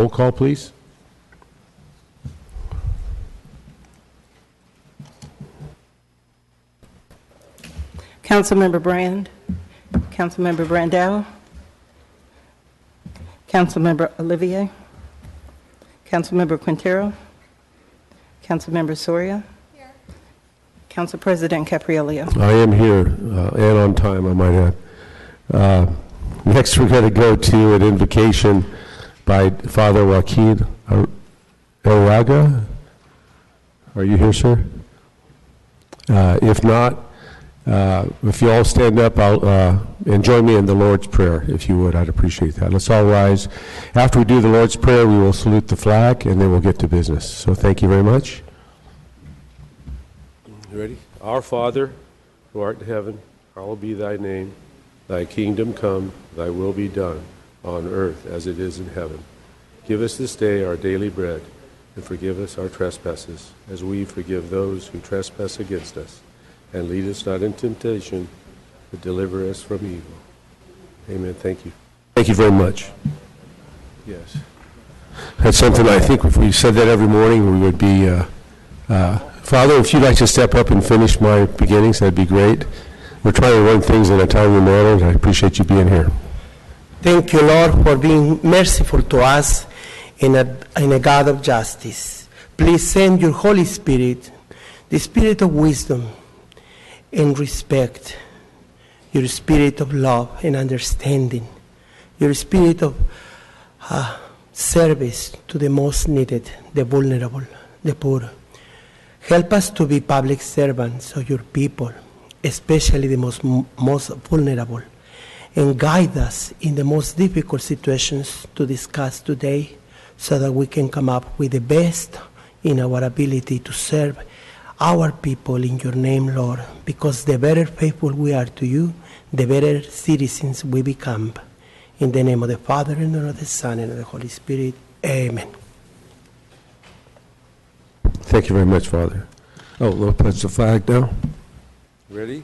Roll call, please. Councilmember Brand, Councilmember Brandau, Councilmember Olivier, Councilmember Quintero, Councilmember Soria, here. Council President Caprielio. I am here and on time, I might add. Next, we're going to go to an invocation by Father Joaquin Araga. Are you here, sir? If not, if you all stand up and join me in the Lord's Prayer, if you would, I'd appreciate that. Let's all rise. After we do the Lord's Prayer, we will salute the flag, and then we'll get to business. So thank you very much. You ready? Our Father, who art in heaven, hallowed be thy name. Thy kingdom come, thy will be done, on earth as it is in heaven. Give us this day our daily bread, and forgive us our trespasses, as we forgive those who trespass against us. And lead us not into temptation, but deliver us from evil. Amen. Thank you. Thank you very much. Yes. That's something I think if we said that every morning, we would be... Father, if you'd like to step up and finish my beginnings, that'd be great. We're trying to run things in a timely manner, and I appreciate you being here. Thank you, Lord, for being merciful to us and a God of justice. Please send your Holy Spirit, the Spirit of wisdom and respect, your Spirit of love and understanding, your Spirit of service to the most needed, the vulnerable, the poor. Help us to be public servants of your people, especially the most vulnerable, and guide us in the most difficult situations to discuss today so that we can come up with the best in our ability to serve our people in your name, Lord, because the better faithful we are to you, the better citizens we become. In the name of the Father, and of the Son, and of the Holy Spirit. Amen. Thank you very much, Father. Oh, we'll pledge the flag now. Ready?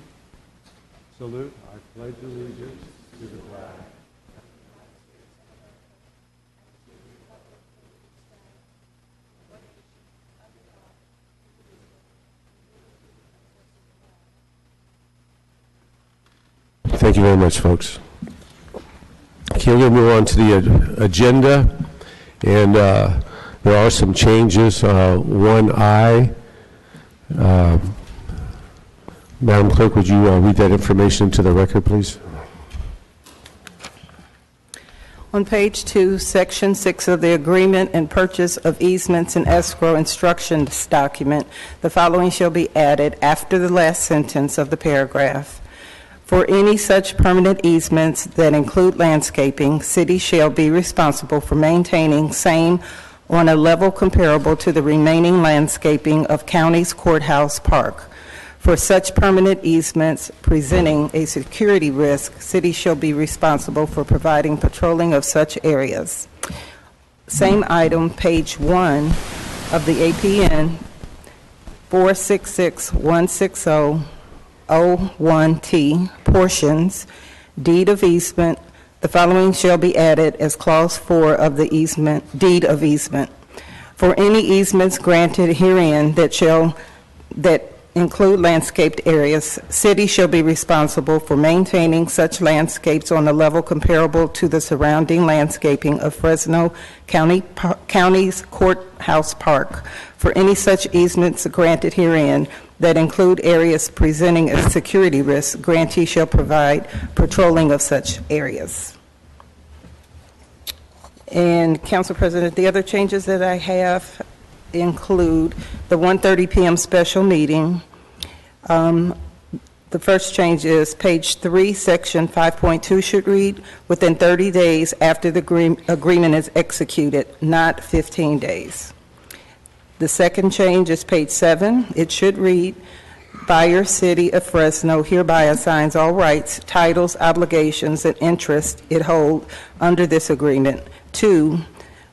Salute. I pledge allegiance to the flag. Thank you very much, folks. Okay, we're going to move on to the agenda, and there are some changes. 1I. Madam Clerk, would you read that information into the record, please? On page 2, section 6 of the agreement and purchase of easements and escrow instructions document, the following shall be added after the last sentence of the paragraph. For any such permanent easements that include landscaping, city shall be responsible for maintaining same on a level comparable to the remaining landscaping of county's courthouse park. For such permanent easements presenting a security risk, city shall be responsible for providing patrolling of such areas. Same item, page 1 of the APN 466-160-01T, portions, deed of easement. The following shall be added as clause 4 of the deed of easement. For any easements granted herein that include landscaped areas, city shall be responsible for maintaining such landscapes on a level comparable to the surrounding landscaping of Fresno County's Courthouse Park. For any such easements granted herein that include areas presenting a security risk, grantee shall provide patrolling of such areas. And Council President, the other changes that I have include the 1:30 p.m. special meeting. The first change is page 3, section 5.2 should read, within 30 days after the agreement is executed, not 15 days. The second change is page 7. It should read, Buyer City of Fresno hereby assigns all rights, titles, obligations, and interests it holds under this agreement to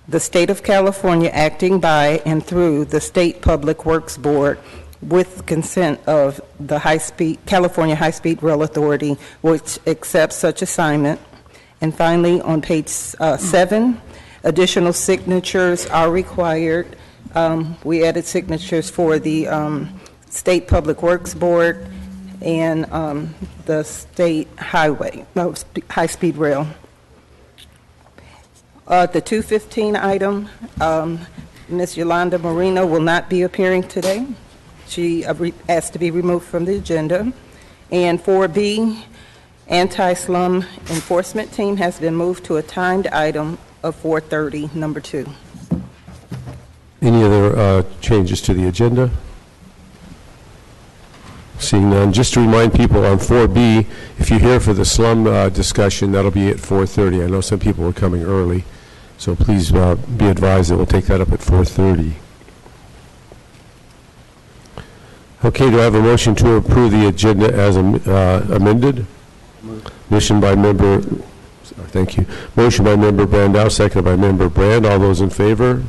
the State of California acting by and through the State Public Works Board with consent of the California High-Speed Rail Authority, which accepts such assignment. And finally, on page 7, Additional signatures are required. We added signatures for the State Public Works Board and the State High-Speed Rail. The 215 item, Ms. Yolanda Marino will not be appearing today. She asked to be removed from the agenda. And 4B, anti-slum enforcement team has been moved to a timed item of 4:30, number 2. Any other changes to the agenda? Seeing none, just to remind people on 4B, if you're here for the slum discussion, that'll be at 4:30. I know some people are coming early, so please be advised that we'll take that up at 4:30. Okay, do I have a motion to approve the agenda as amended? Motion by member, thank you. Motion by member Brandow, seconded by member Brand. All those in favor?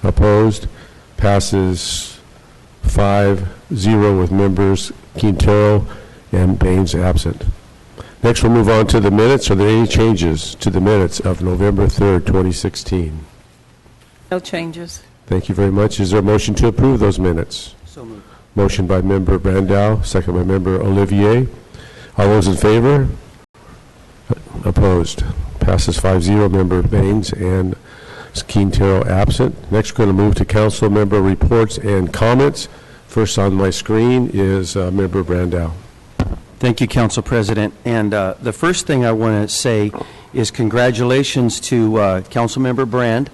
Opposed? Passes 5-0 with members Quintero and Baines absent. Next, we'll move on to the minutes. Are there any changes to the minutes of November 3rd, 2016? No changes. Thank you very much. Is there a motion to approve those minutes? So moved. Motion by member Brandow, second by member Olivier. All those in favor? Opposed? Passes 5-0. Member Baines and Quintero absent. Next, we're going to move to council member reports and comments. First on my screen is member Brandow. Thank you, Council President. And the first thing I want to say is congratulations to Councilmember Brand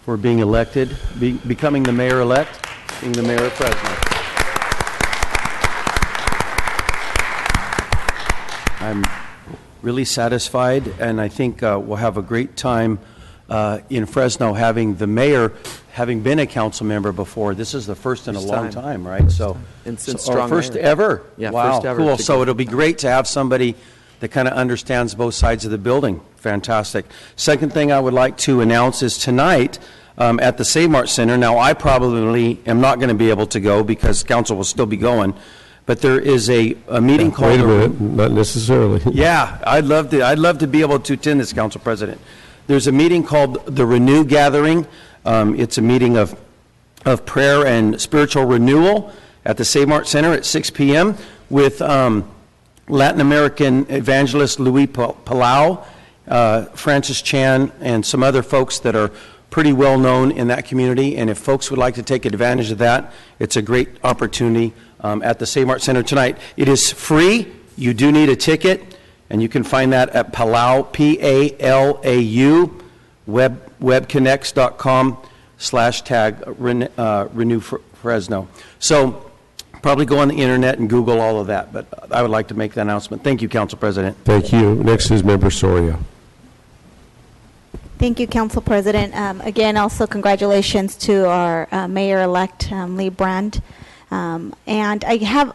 for being elected, becoming the mayor-elect, being the mayor of Fresno. I'm really satisfied, and I think we'll have a great time in Fresno having the mayor, having been a council member before. This is the first in a long time, right? So, and since or strong first mayor. ever. Yeah, wow, first ever. cool. So it'll be great to have somebody that kind of understands both sides of the building. Fantastic. Second thing I would like to announce is tonight at the Save Mart Center. Now, I probably am not going to be able to go because council will still be going, but there is a meeting called. Wait a minute, not necessarily. Yeah, I'd love to be able to attend this, Council President. There's a meeting called the Renew Gathering. It's a meeting of prayer and spiritual renewal at the Save Mart Center at 6 p.m. with Latin American evangelist Luis Palau, Francis Chan, and some other folks that are pretty well known in that community. And if folks would like to take advantage of that, it's a great opportunity at the Save Mart Center tonight. It is free. You do need a ticket. And you can find that at Palau, P-A-L-A-U, webconnects.com/renew Fresno. So probably go on the internet and Google all of that, but I would like to make that announcement. Thank you, Council President. Thank you. Next is member Soria. Thank you, Council President. Again, also congratulations to our Mayor-elect, Lee Brand. And I have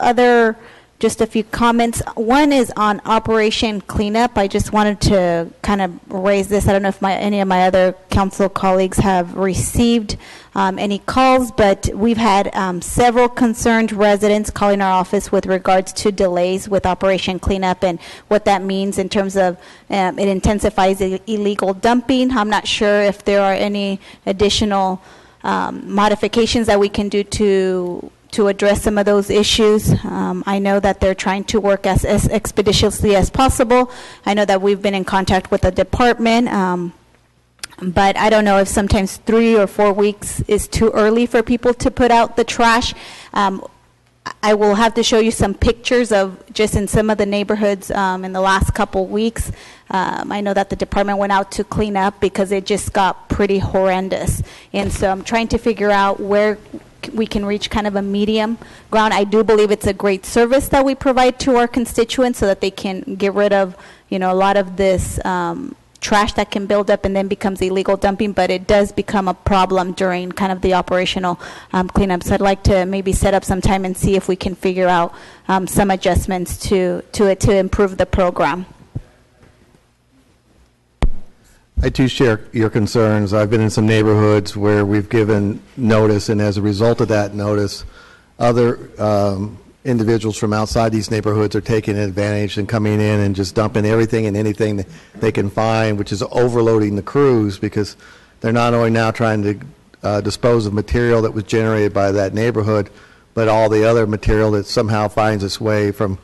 just a few comments. One is on Operation Cleanup. I just wanted to kind of raise this. I don't know if any of my other council colleagues have received any calls, but we've had several concerned residents calling our office with regards to delays with Operation Cleanup and what that means in terms of it intensifies illegal dumping. I'm not sure if there are any additional modifications that we can do to address some of those issues. I know that they're trying to work as expeditiously as possible. I know that we've been in contact with the department, but I don't know if sometimes 3 or 4 weeks is too early for people to put out the trash. I will have to show you some pictures of just in some of the neighborhoods in the last couple weeks. I know that the department went out to clean up because it just got pretty horrendous. And so I'm trying to figure out where we can reach kind of a medium ground. I do believe it's a great service that we provide to our constituents so that they can get rid of, a lot of this trash that can build up and then becomes illegal dumping, but it does become a problem during kind of the operational cleanup. So I'd like to maybe set up some time and see if we can figure out some adjustments to it to improve the program. I too share your concerns. I've been in some neighborhoods where we've given notice, and as a result of that notice, other individuals from outside these neighborhoods are taking advantage and coming in and just dumping everything and anything that they can find, which is overloading the crews, because they're not only now trying to dispose of material that was generated by that neighborhood, but all the other material that somehow finds its way from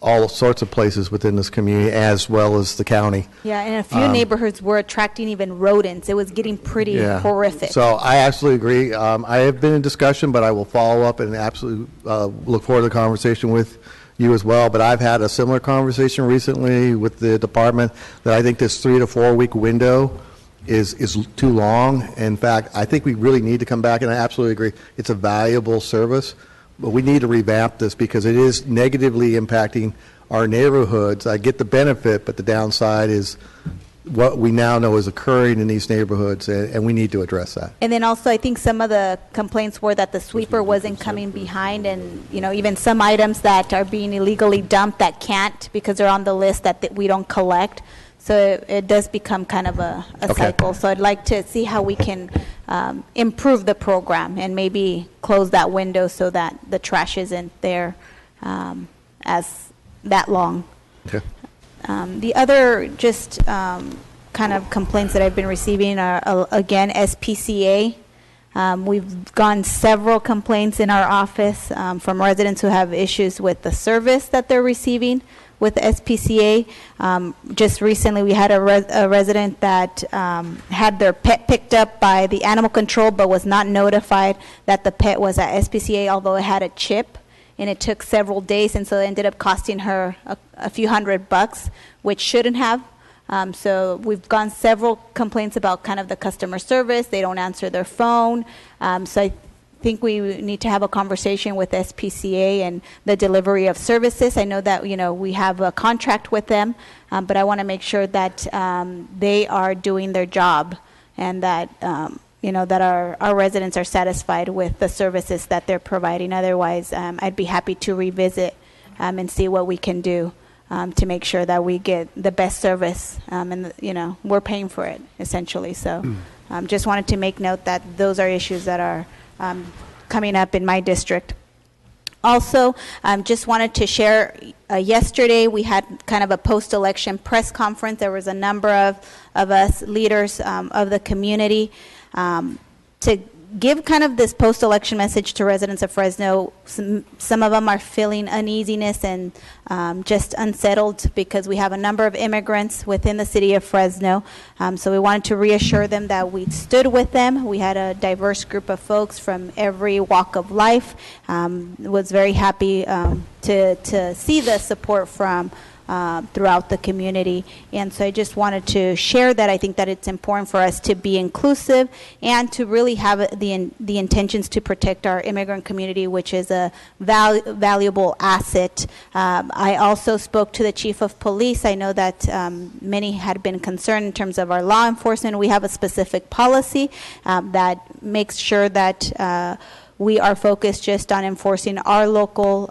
all sorts of places within this community, as well as the county. Yeah, and a few neighborhoods were attracting even rodents. It was getting pretty horrific. So I absolutely agree. I have been in discussion, but I will follow up and absolutely look forward to the conversation with you as well. But I've had a similar conversation recently with the department that I think this 3 to 4 week window is too long. In fact, I think we really need to come back, and I absolutely agree. It's a valuable service, but we need to revamp this because it is negatively impacting our neighborhoods. I get the benefit, but the downside is what we now know is occurring in these neighborhoods, and we need to address that. And then also, I think some of the complaints were that the sweeper wasn't coming behind, and even some items that are being illegally dumped that can't because they're on the list that we don't collect. So it does become kind of a cycle. So I'd like to see how we can improve the program and maybe close that window so that the trash isn't there as that long. Okay. The other just kind of complaints that I've been receiving are, again, SPCA. We've gotten several complaints in our office from residents who have issues with the service that they're receiving with the SPCA. Just recently, we had a resident that had their pet picked up by the animal control but was not notified that the pet was at SPCA, although it had a chip. And it took several days, and so it ended up costing her a few $100, which shouldn't have. So we've gotten several complaints about kind of the customer service. They don't answer their phone. So I think we need to have a conversation with SPCA and the delivery of services. I know that, we have a contract with them, but I want to make sure that they are doing their job and that that our residents are satisfied with the services that they're providing. Otherwise, I'd be happy to revisit and see what we can do to make sure that we get the best service, and we're paying for it essentially. So, just wanted to make note that those are issues that are coming up in my district. Also, just wanted to share, yesterday we had kind of a post-election press conference. There was a number of us leaders of the community to give kind of this post-election message to residents of Fresno. Some of them are feeling uneasiness and just unsettled because we have a number of immigrants within the city of Fresno. So we wanted to reassure them that we stood with them. We had a diverse group of folks from every walk of life. Was very happy to see the support from throughout the community. And so I just wanted to share that. I think that it's important for us to be inclusive and to really have the intentions to protect our immigrant community, which is a valuable asset. I also spoke to the chief of police. I know that many had been concerned in terms of our law enforcement. We have a specific policy that makes sure that we are focused just on enforcing our local,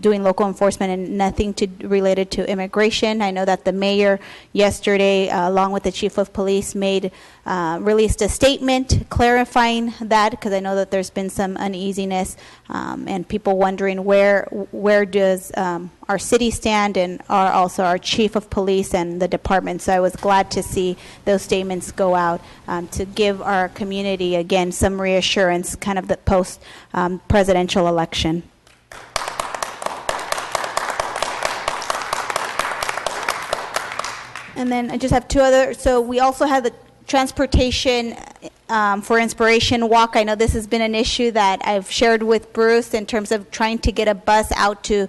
doing local enforcement and nothing related to immigration. I know that the mayor yesterday, along with the chief of police, released a statement clarifying that, because I know that there's been some uneasiness and people wondering where does our city stand, and also our chief of police and the department. So I was glad to see those statements go out to give our community, again, some reassurance kind of the post-presidential election. And then I just have two other. So we also have the transportation for Inspiration Walk. I know this has been an issue that I've shared with Bruce in terms of trying to get a bus out to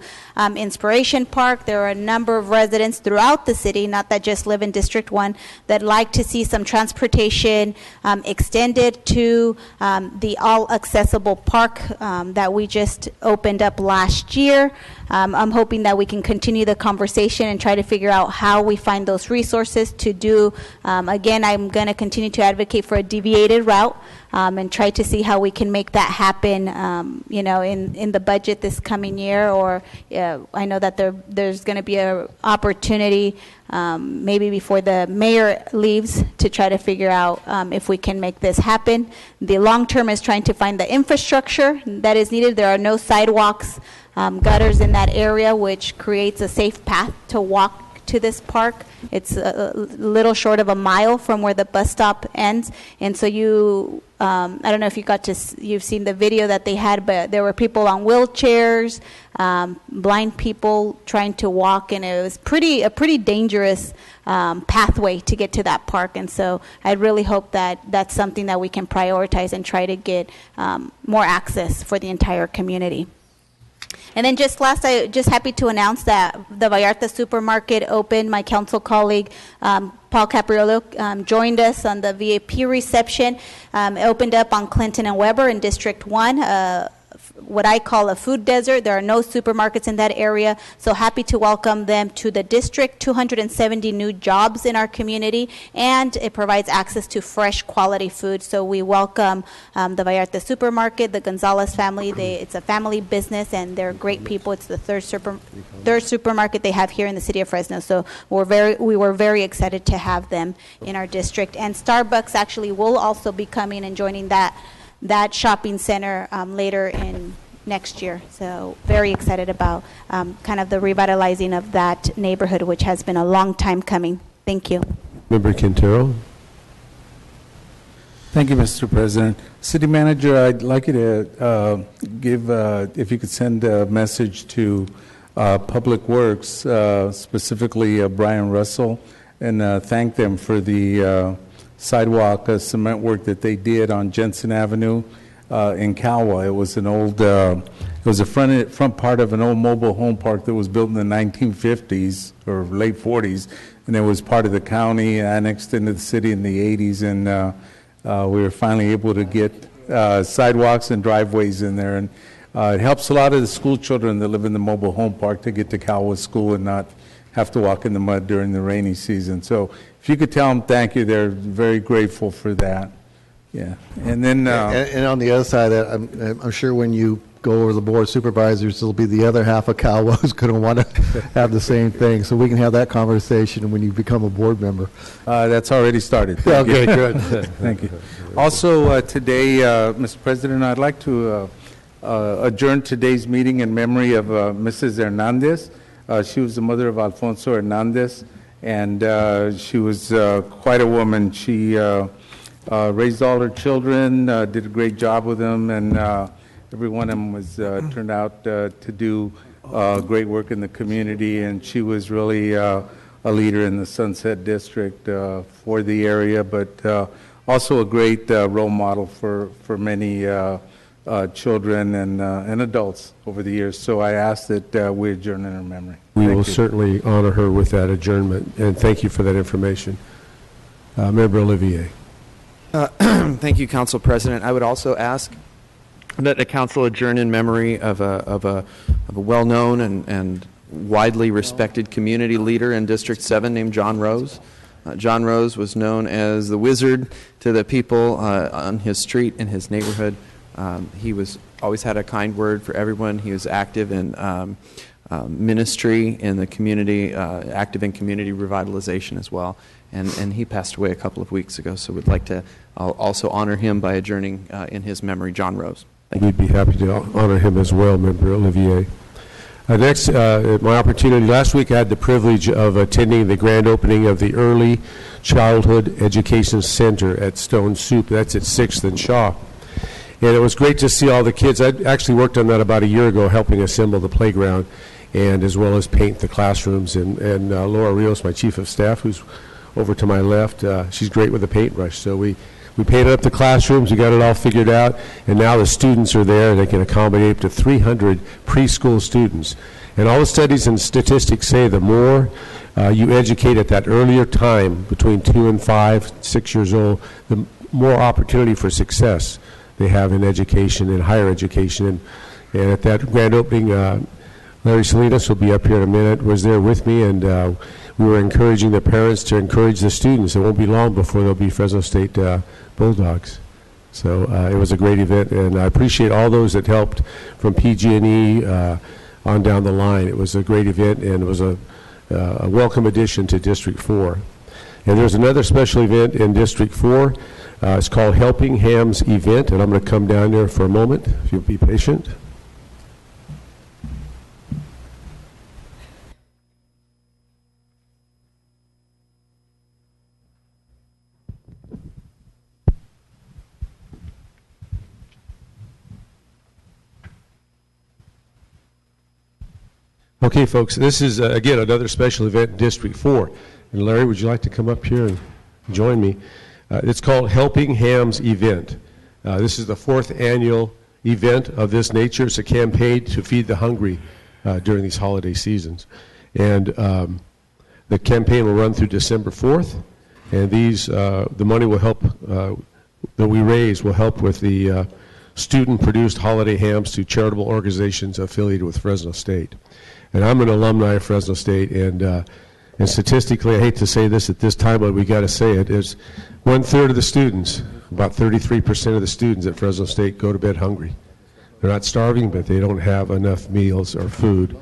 Inspiration Park. There are a number of residents throughout the city, not that just live in District 1, that like to see some transportation extended to the all-accessible park that we just opened up last year. I'm hoping that we can continue the conversation and try to figure out how we find those resources to do. Again, I'm going to continue to advocate for a deviated dedicated route, and try to see how we can make that happen, in the budget this coming year. Or I know that there's going to be an opportunity maybe before the mayor leaves to try to figure out if we can make this happen. The long term is trying to find the infrastructure that is needed. There are no sidewalks, gutters in that area, which creates a safe path to walk to this park. It's a little short of a mile from where the bus stop ends, and so I don't know if you've seen the video that they had, but there were people on wheelchairs, blind people trying to walk, and it was a pretty dangerous pathway to get to that park. And so I really hope that that's something that we can prioritize and try to get more access for the entire community. And then I just happy to announce that the Vallarta Supermarket opened. My council colleague, Paul Capriolo, joined us on the VIP reception. It opened up on Clinton and Weber in District 1, what I call a food desert. There are no supermarkets in that area, so happy to welcome them to the district. 270 new jobs in our community, and it provides access to fresh quality food. So we welcome the Vallarta Supermarket, the Gonzalez family. It's a family business, and they're great people. It's the third supermarket they have here in the city of Fresno. So we were very excited to have them in our district. And Starbucks actually will also be coming and joining that shopping center later in next year. So very excited about kind of the revitalizing of that neighborhood, which has been a long time coming. Thank you. Member Quintero. Thank you, Mr. President. City Manager, I'd like you to if you could send a message to Public Works, specifically Brian Russell, and thank them for the sidewalk cement work that they did on Jensen Avenue in Calwa. It was a front part of an old mobile home park that was built in the 1950s or late 40s, and it was part of the county, annexed into the city in the 80s, and we were finally able to get sidewalks and driveways in there, and it helps a lot of the school children that live in the mobile home park to get to Calwa School and not have to walk in the mud during the rainy season. So if you could tell them thank you, they're very grateful for that. Yeah, and then and on the other side of that, I'm sure when you go over the board of supervisors, there'll be the other half of Calwa who's going to want to have the same thing. So we can have that conversation when you become a board member. That's already started. Okay, good. Thank you. Also, today, Mr. President, I'd like to adjourn today's meeting in memory of Mrs. Hernandez. She was the mother of Alfonso Hernandez, and she was quite a woman. She raised all her children, did a great job with them, and every one of them was turned out to do great work in the community, and she was really a leader in the Sunset District for the area, but also a great role model for many children and adults over the years. So I ask that we adjourn in her memory. We Thank will you. certainly honor her with that adjournment, and thank you for that information. Member Olivier. Thank you, Council President. I would also ask that the council adjourn in memory of a well-known and widely respected community leader in District 7 named John Rose. John Rose was known as the wizard to the people on his street, in his neighborhood. He always had a kind word for everyone. He was active in ministry in the community, active in community revitalization as well. And he passed away a couple of weeks ago, so we'd like to also honor him by adjourning in his memory, John Rose. We'd be happy to honor him as well, Member Olivier. Next, my opportunity, last week I had the privilege of attending the grand opening of the Early Childhood Education Center at Stone Soup. That's at 6th and Shaw. And it was great to see all the kids. I actually worked on that about a year ago, helping assemble the playground, and as well as paint the classrooms. And Laura Rios, my chief of staff, who's over to my left, she's great with a paintbrush. So we painted up the classrooms, we got it all figured out, and now the students are there, and they can accommodate up to 300 preschool students. And all the studies and statistics say the more you educate at that earlier time, between 2 and 5, 6 years old, the more opportunity for success they have in education, in higher education. And at that grand opening, Larry Salinas will be up here in a minute, was there with me, and we were encouraging the parents to encourage the students. It won't be long before there'll be Fresno State Bulldogs. So it was a great event, and I appreciate all those that helped from PG&E on down the line. It was a great event, and it was a welcome addition to District 4. And there's another special event in District 4. It's called Helping Hands Event, and I'm going to come down there for a moment, if you'll be patient. Okay, folks, this is, again, another special event in District 4. And Larry, would you like to come up here and join me? It's called Helping Hands Event. This is the 4th annual event of this nature. It's a campaign to feed the hungry during these holiday seasons. And the campaign will run through December 4th. And these, the money will help, that we raise will help with the student-produced holiday hams to charitable organizations affiliated with Fresno State. And I'm an alumni of Fresno State, and statistically, I hate to say this at this time, but we got to say it, is 1/3 of the students, about 33% of the students at Fresno State go to bed hungry. They're not starving, but they don't have enough meals or food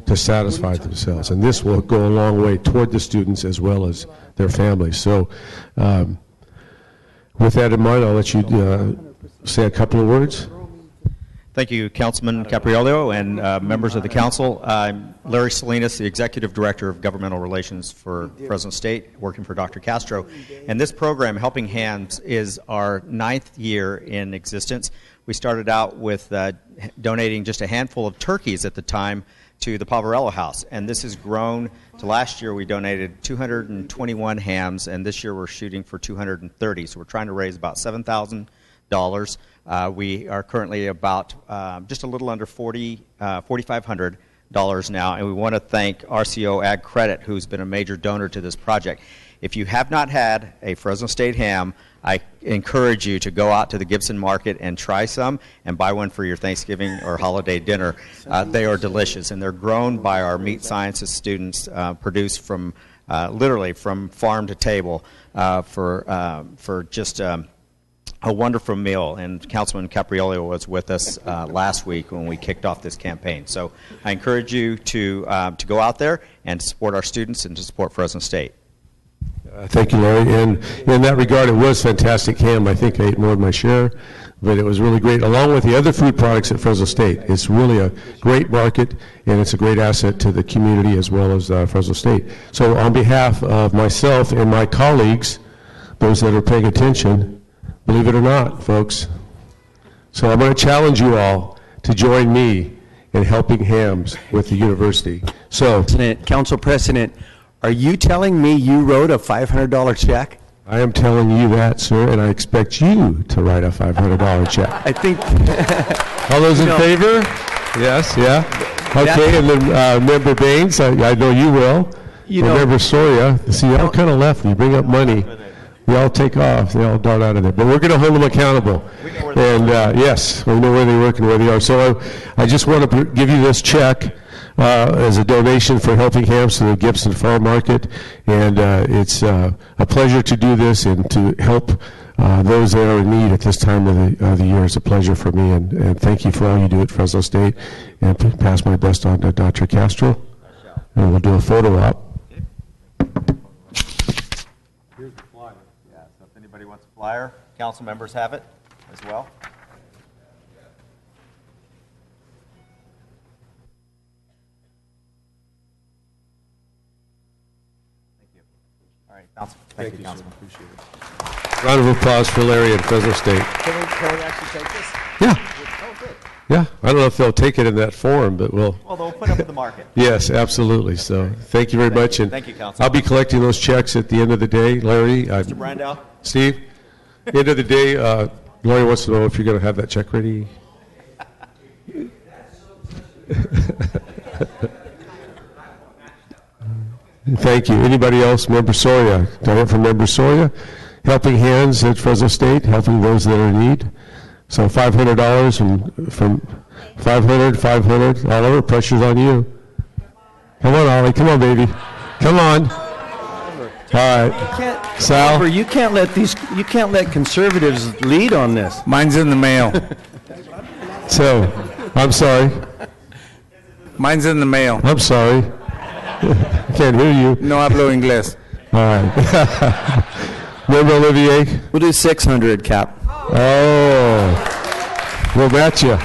to satisfy themselves. And this will go a long way toward the students as well as their families. So with that in mind, I'll let you say a couple of words. Thank you, Councilman Capriolio and members of the council. I'm Larry Salinas, the Executive Director of Governmental Relations for Fresno State, working for Dr. Castro. And this program, Helping Hands, is our 9th year in existence. We started out with donating just a handful of turkeys at the time to the Poverello House. And this has grown to last year we donated 221 hams, and this year we're shooting for 230. So we're trying to raise about $7,000. We are currently about just a little under $4,500 now, and we want to thank RCO Ag Credit, who's been a major donor to this project. If you have not had a Fresno State ham, I encourage you to go out to the Gibson Market and try some and buy one for your Thanksgiving or holiday dinner. They are delicious, and they're grown by our meat sciences students, produced from literally from farm to table for just a wonderful meal, and Councilman Capriolio was with us last week when we kicked off this campaign. So I encourage you to go out there and support our students and to support Fresno State. Thank you, Larry. And in that regard, it was fantastic ham. I think I ate more than my share, but it was really great, along with the other food products at Fresno State. It's really a great market, and it's a great asset to the community as well as Fresno State. So on behalf of myself and my colleagues, those that are paying attention, believe it or not, folks. So I'm going to challenge you all to join me in helping hams with the university. So, Council President, are you telling me you wrote a $500 check? I am telling you that, sir, and I expect you to write a $500 check. I think. All those in favor? Yes, yeah. Okay, and then Member Baines, I know you will. Member Soria, see, y'all kind of left. You bring up money. They all take off. They all dart out of there. But we're going to hold them accountable. And yes, we know where they work and where they are. So I just want to give you this check as a donation for Helping Hams to the Gibson Farm Market. And it's a pleasure to do this and to help those that are in need at this time of the year. It's a pleasure for me. And thank you for all you do at Fresno State. And pass my best on to Dr. Castro. And we'll do a photo op. Anybody wants a flyer? Council members have it as well. Thank you. All right, Council. Thank you, Councilman. Appreciate it. Round of applause for Larry and Fresno State. Can we actually take this? Yeah. Oh, good. Yeah. I don't know if they'll take it in that form, but we'll. Well, they'll put up in the market. Yes, absolutely. So thank you very much. And thank you, Council. I'll be collecting those checks at the end of the day, Larry. Mr. Brandow. Steve, end of the day, Larry wants to know if you're going to have that check ready. Thank you. Anybody else? Member Soria. Got it from Member Soria. Helping Hands at Fresno State, helping those that are in need. So $500 and from 500, all over. Pressure's on you. Come on, Ollie. Come on, baby. Come on. All right. Sal? Oliver, you can't let conservatives lead on this. Mine's in the mail. So, I'm sorry. Mine's in the mail. I'm sorry. I can't hear you. No hablo inglés. All right. Member Olivier? We'll do 600, Cap. Oh. We'll match you.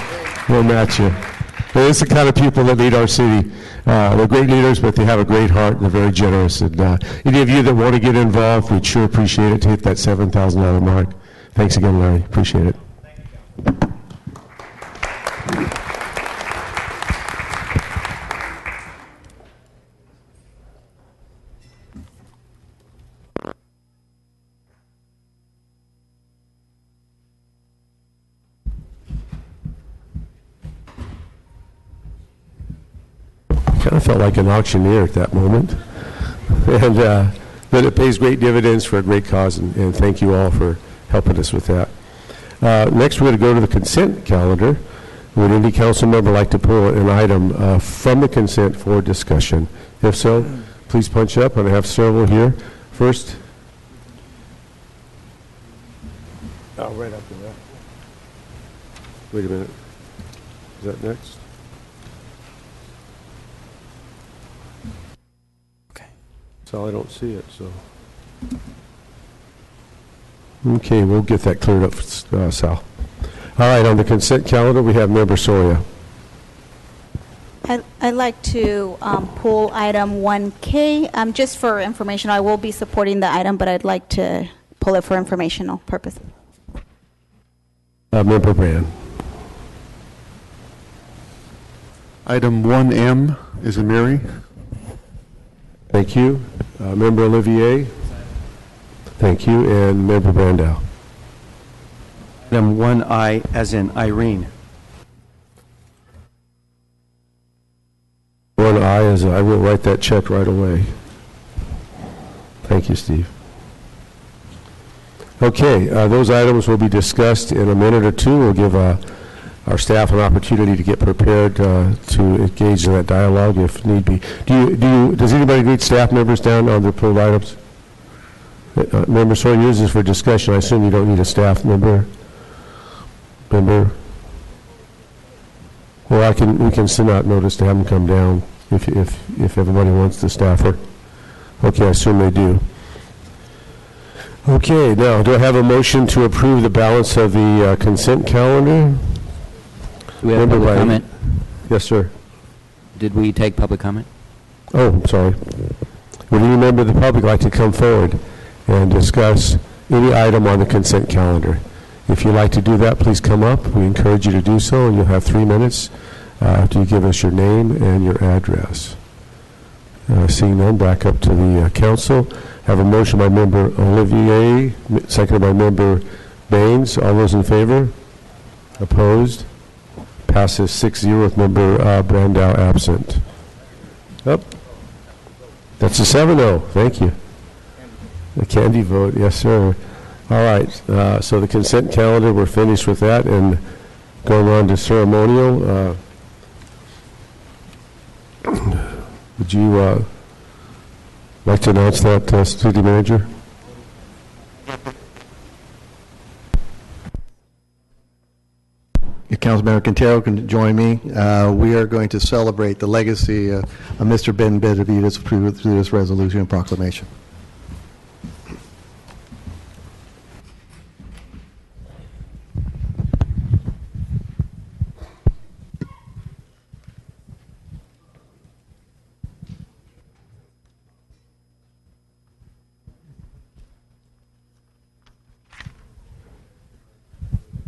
We'll match you. It's the kind of people that lead our city. They're great leaders, but they have a great heart. They're very generous. And any of you that want to get involved, we'd sure appreciate it to hit that $7,000 mark. Thanks again, Larry. Appreciate it. Kind of felt like an auctioneer at that moment. And but it pays great dividends for a great cause, and thank you all for helping us with that. Next, we're going to go to the consent calendar. Would any council member like to pull an item from the consent for discussion? If so, please punch up, and I have several here. First. Oh, right up there. Wait a minute. Is that next? So I don't see it, so. Okay, we'll get that cleared up, Sal. All right, on the consent calendar, we have Member Soria. I'd like to pull item 1K. Just for information, I will be supporting the item, but I'd like to pull it for informational purposes. Member Brand. Item 1M is Amiri. Thank you. Member Olivier. Thank you. And Member Brandau. Item 1I, as in Irene. One I is I will write that check right away. Thank you, Steve. Okay, those items will be discussed in a minute or two. We'll give our staff an opportunity to get prepared to engage in that dialogue if need be. Does anybody need staff members down on the pulled items? Member Sawyer, yours is for discussion. I assume you don't need a staff member. Well, we can send out notice to have them come down if everybody wants the staffer. Okay, I assume they do. Okay, now do I have a motion to approve the balance of the consent calendar? Do we have public comment? Yes, sir. Did we take public comment? Oh, I'm sorry. Would any member of the public like to come forward and discuss any item on the consent calendar? If you'd like to do that, please come up. We encourage you to do so, and you'll have 3 minutes after you give us your name and your address. Seeing none, back up to the council. Have a motion by Member Olivier, seconded by Member Baines. All those in favor? Opposed? Passes 6-0 with Member Brandau absent. Up. That's a 7-0. Thank you. A candy vote, yes, sir. All right. So the consent calendar, we're finished with that, and going on to ceremonial. Would you like to announce that, City Manager? If Councilmember Quintero can join me, we are going to celebrate the legacy of Mr. Ben Benavides through this resolution and proclamation.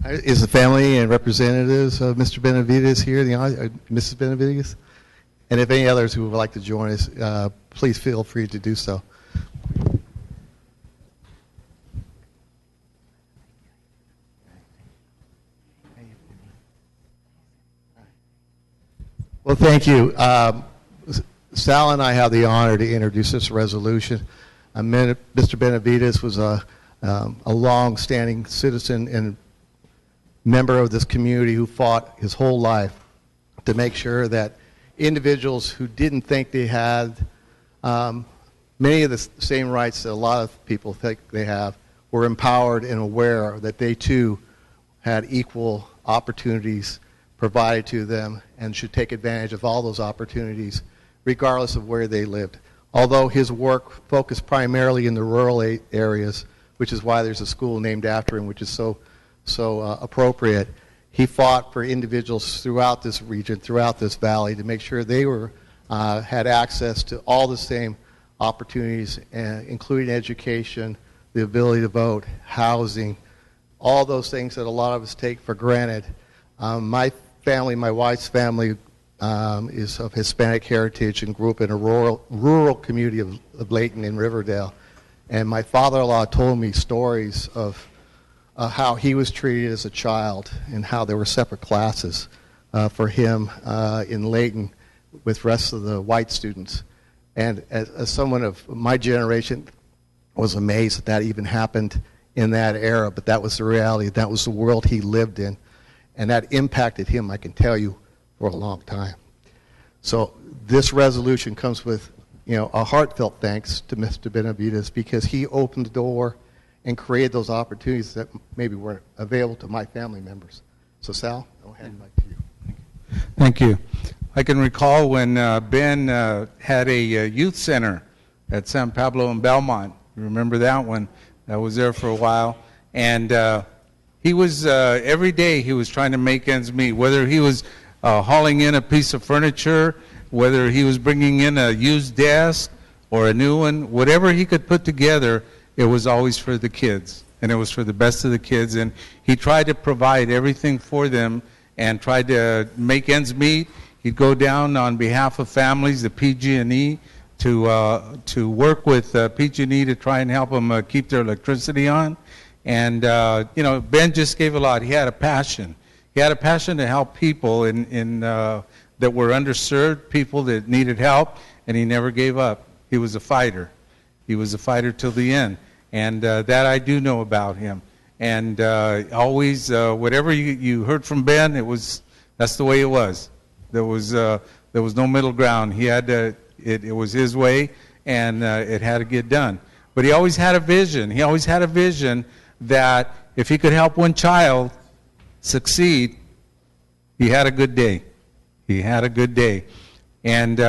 Is the family and representatives of Mr. Benavides here, Mrs. Benavides? And if any others who would like to join us, please feel free to do so. Well, thank you. Sal and I have the honor to introduce this resolution. Mr. Benavides was a long-standing citizen and member of this community who fought his whole life to make sure that individuals who didn't think they had many of the same rights that a lot of people think they have, were empowered and aware that they too had equal opportunities provided to them and should take advantage of all those opportunities regardless of where they lived. Although his work focused primarily in the rural areas, which is why there's a school named after him, which is so appropriate, he fought for individuals throughout this region, throughout this valley, to make sure they had access to all the same opportunities, including education, the ability to vote, housing, all those things that a lot of us take for granted. My family, my wife's family, is of Hispanic heritage and grew up in a rural community of Layton and Riverdale. And my father-in-law told me stories of how he was treated as a child and how there were separate classes for him in Layton with the rest of the white students. And as someone of my generation, was amazed that even happened in that era, but that was the reality. That was the world he lived in. And that impacted him, I can tell you, for a long time. So this resolution comes with, a heartfelt thanks to Mr. Benavides, because he opened the door and created those opportunities that maybe weren't available to my family members. So Sal, I'll hand it back to you. Thank you. I can recall when Ben had a youth center at San Pablo in Belmont. You remember that one? I was there for a while. And he was, every day he was trying to make ends meet, whether he was hauling in a piece of furniture, whether he was bringing in a used desk or a new one, whatever he could put together, it was always for the kids. And it was for the best of the kids. And he tried to provide everything for them and tried to make ends meet. He'd go down on behalf of families, the PG&E, to work with PG&E to try and help them keep their electricity on. And, Ben just gave a lot. He had a passion. He had a passion to help people that were underserved, people that needed help, and he never gave up. He was a fighter. He was a fighter till the end. And that I do know about him. And always, whatever you heard from Ben, that's the way it was. There was no middle ground. He had to, it was his way, and it had to get done. But he always had a vision. He always had a vision that if he could help one child succeed, he had a good day. He had a good day. And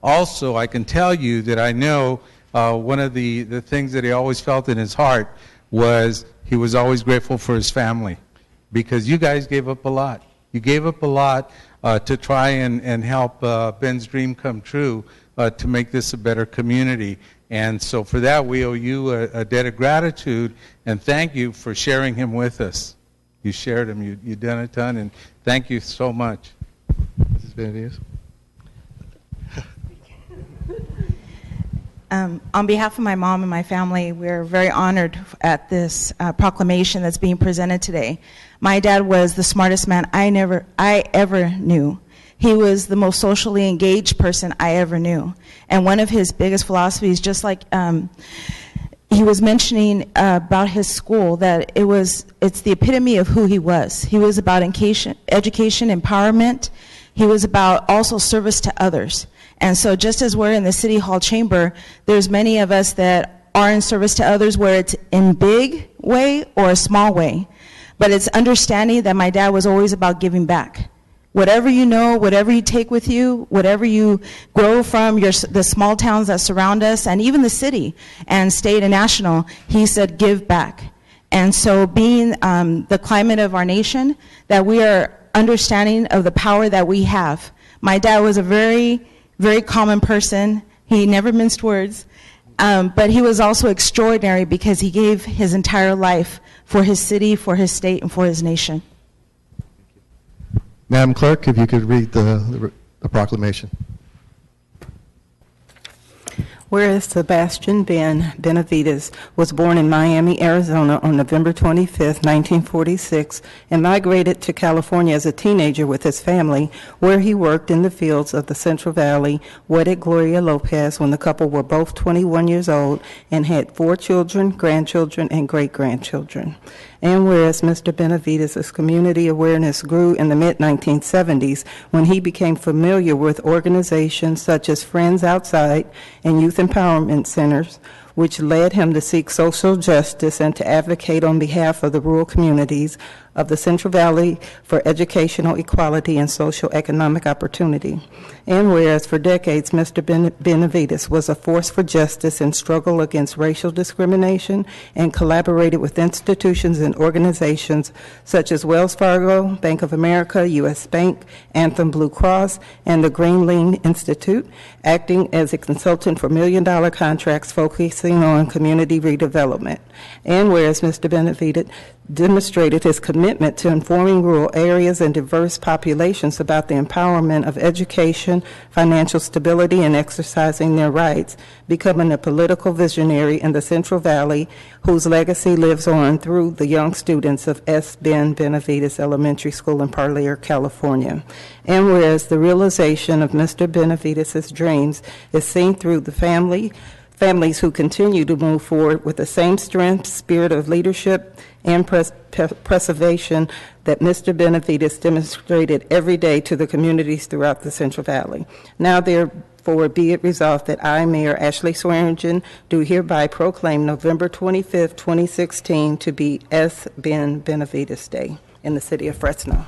also, I can tell you that I know one of the things that he always felt in his heart was he was always grateful for his family, because you guys gave up a lot. You gave up a lot to try and help Ben's dream come true, to make this a better community. And so for that, we owe you a debt of gratitude, and thank you for sharing him with us. You shared him. You've done a ton, and thank you so much. Mrs. Benavides. On behalf of my mom and my family, we're very honored at this proclamation that's being presented today. My dad was the smartest man I ever knew. He was the most socially engaged person I ever knew. And one of his biggest philosophies, just like he was mentioning about his school, that it's the epitome of who he was. He was about education, empowerment. He was about also service to others. And so just as we're in the City Hall chamber, there's many of us that are in service to others, where it's in big way or a small way. But it's understanding that my dad was always about giving back. Whatever you know, whatever you take with you, whatever you grow from the small towns that surround us, and even the city and state and national, he said, give back. And so being the climate of our nation, that we are understanding of the power that we have. My dad was a very, very common person. He never minced words. But he was also extraordinary because he gave his entire life for his city, for his state, and for his nation. Madam Clerk, if you could read the proclamation. Whereas Sebastian Ben Benavides was born in Miami, Arizona on November 25, 1946, and migrated to California as a teenager with his family, where he worked in the fields of the Central Valley, wedded Gloria Lopez when the couple were both 21 years old, and had 4 children, grandchildren, and great-grandchildren. And whereas Mr. Benavides' community awareness grew in the mid-1970s when he became familiar with organizations such as Friends Outside and Youth empowerment centers, which led him to seek social justice and to advocate on behalf of the rural communities of the Central Valley for educational equality and social economic opportunity. And whereas for decades, Mr. Benavides was a force for justice and struggle against racial discrimination and collaborated with institutions and organizations such as Wells Fargo, Bank of America, U.S. Bank, Anthem Blue Cross, and the Green Lane Institute, acting as a consultant for million-dollar contracts focusing on community redevelopment. And whereas Mr. Benavides demonstrated his commitment to informing rural areas and diverse populations about the empowerment of education, financial stability, and exercising their rights, becoming a political visionary in the Central Valley whose legacy lives on through the young students of S. Ben Benavides Elementary School in Parlier, California. And whereas the realization of Mr. Benavides' dreams is seen through the families who continue to move forward with the same strength, spirit of leadership, and preservation that Mr. Benavides demonstrated every day to the communities throughout the Central Valley. Now, therefore, be it resolved that I, Mayor Ashley Swearingen, do hereby proclaim November 25th, 2016 to be S. Ben Benavides Day in the city of Fresno.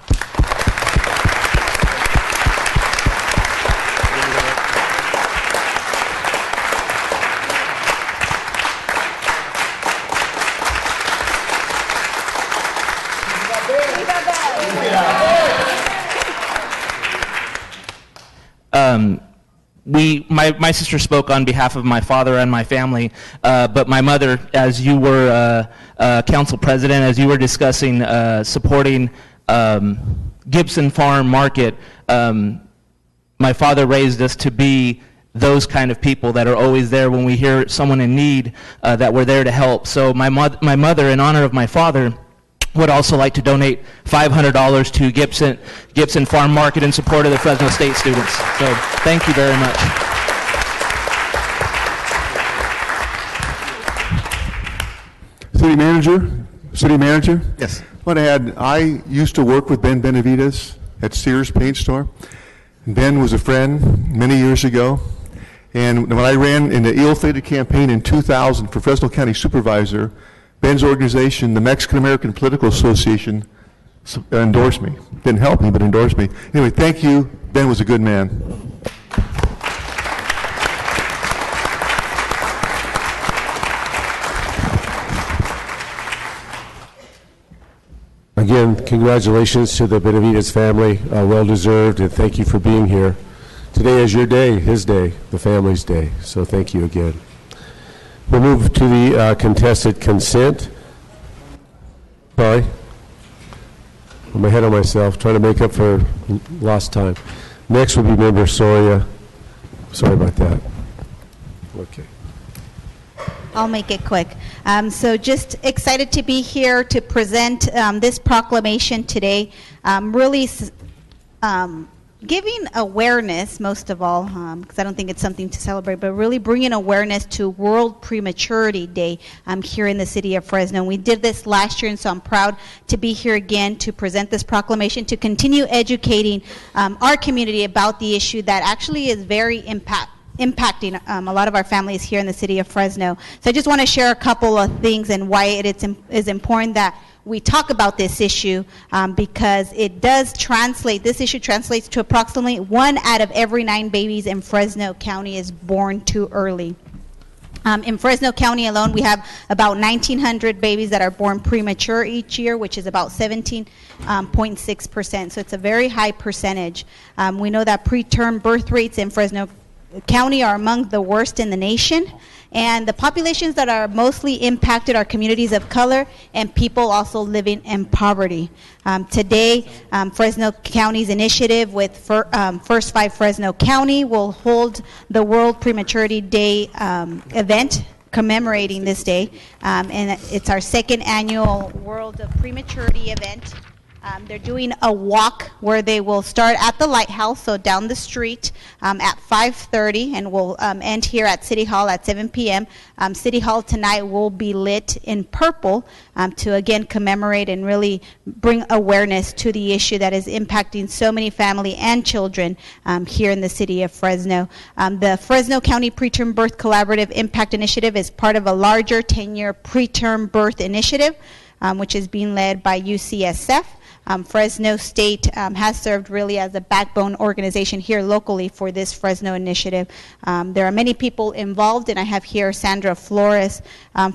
My sister spoke on behalf of my father and my family, but my mother, as you were council president, as you were discussing supporting Gibson Farm Market, my father raised us to be those kind of people that are always there when we hear someone in need, that we're there to help. So my mother, in honor of my father, would also like to donate $500 to Gibson Farm Market in support of the Fresno State students. So thank you very much. City Manager? Yes. I want to add, I used to work with Ben Benavides at Sears Paint Store. Ben was a friend many years ago. And when I ran in the ill-fated campaign in 2000 for Fresno County Supervisor, Ben's organization, the Mexican American Political Association, endorsed me. Didn't help me, but endorsed me. Anyway, thank you. Ben was a good man. Again, congratulations to the Benavides family, well-deserved, and thank you for being here. Today is your day, his day, the family's day, so thank you again. We'll move to the contested consent. Sorry. I'm ahead of myself, trying to make up for lost time. Next will be Member Soria. Sorry about that. Okay. I'll make it quick. So just excited to be here to present this proclamation today. Really giving awareness, most of all, because I don't think it's something to celebrate, but really bringing awareness to World Prematurity Day here in the city of Fresno. We did this last year, and so I'm proud to be here again to present this proclamation, to continue educating our community about the issue that actually is very impacting a lot of our families here in the city of Fresno. So I just want to share a couple of things and why it is important that we talk about this issue, because it does translate, this issue translates to approximately 1 out of every 9 babies in Fresno County is born too early. In Fresno County alone, we have about 1,900 babies that are born premature each year, which is about 17.6%. So it's a very high percentage. We know that preterm birth rates in Fresno County are among the worst in the nation. And the populations that are mostly impacted are communities of color and people also living in poverty. Today, Fresno County's initiative with First Five Fresno County will hold the World Prematurity Day event commemorating this day. And it's our second annual World Prematurity event. They're doing a walk where they will start at the lighthouse, so down the street at 5:30, and we'll end here at City Hall at 7 p.m. City Hall tonight will be lit in purple to again commemorate and really bring awareness to the issue that is impacting so many family and children here in the city of Fresno. The Fresno County Preterm Birth Collaborative Impact Initiative is part of a larger 10-year preterm birth initiative, which is being led by UCSF. Fresno State has served really as a backbone organization here locally for this Fresno initiative. There are many people involved, and I have here Sandra Flores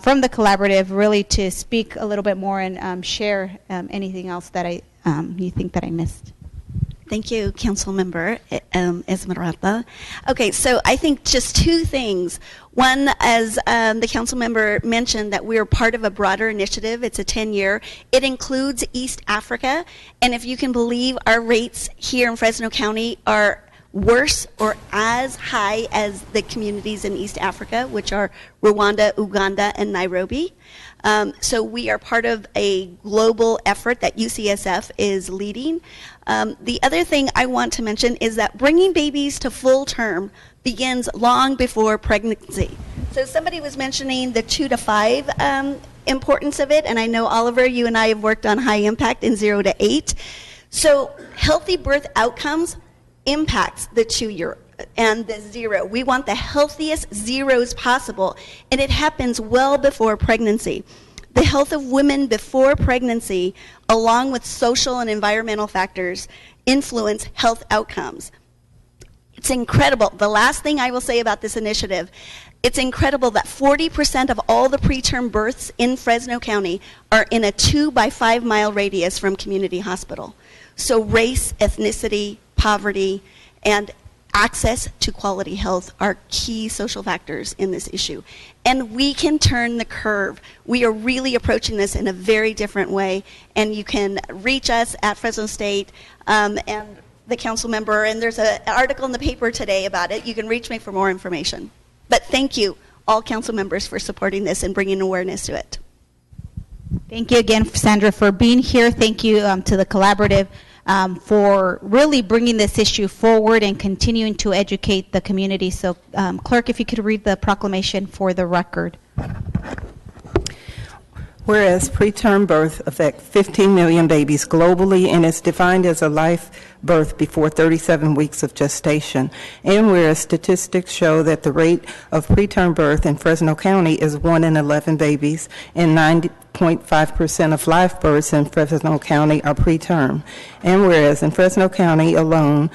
from the collaborative really to speak a little bit more and share anything else that you think that I missed. Thank you, Councilmember Esmeralda. Okay, so I think just two things. One, as the council member mentioned, that we're part of a broader initiative. It's a 10-year. It includes East Africa, and if you can believe, our rates here in Fresno County are worse or as high as the communities in East Africa, which are Rwanda, Uganda, and Nairobi. So we are part of a global effort that UCSF is leading. The other thing I want to mention is that bringing babies to full term begins long before pregnancy. So somebody was mentioning the 2 to 5 importance of it, and I know, Oliver, you and I have worked on high impact in 0 to 8. So healthy birth outcomes impacts the 2-year and the 0. We want the healthiest zeros possible, and it happens well before pregnancy. The health of women before pregnancy, along with social and environmental factors, influence health outcomes. It's incredible. The last thing I will say about this initiative, it's incredible that 40% of all the preterm births in Fresno County are in a 2 by 5 mile radius from community hospital. So race, ethnicity, poverty, and access to quality health are key social factors in this issue. And we can turn the curve. We are really approaching this in a very different way, and you can reach us at Fresno State and the council member, and there's an article in the paper today about it. You can reach me for more information. But thank you, all council members, for supporting this and bringing awareness to it. Thank you again, Sandra, for being here. Thank you to the collaborative for really bringing this issue forward and continuing to educate the community. So, Clerk, if you could read the proclamation for the record. Whereas preterm birth affects 15 million babies globally and is defined as a live birth before 37 weeks of gestation, and whereas statistics show that the rate of preterm birth in Fresno County is 1 in 11 babies, and 90.5% of live births in Fresno County are preterm, and whereas in Fresno County alone,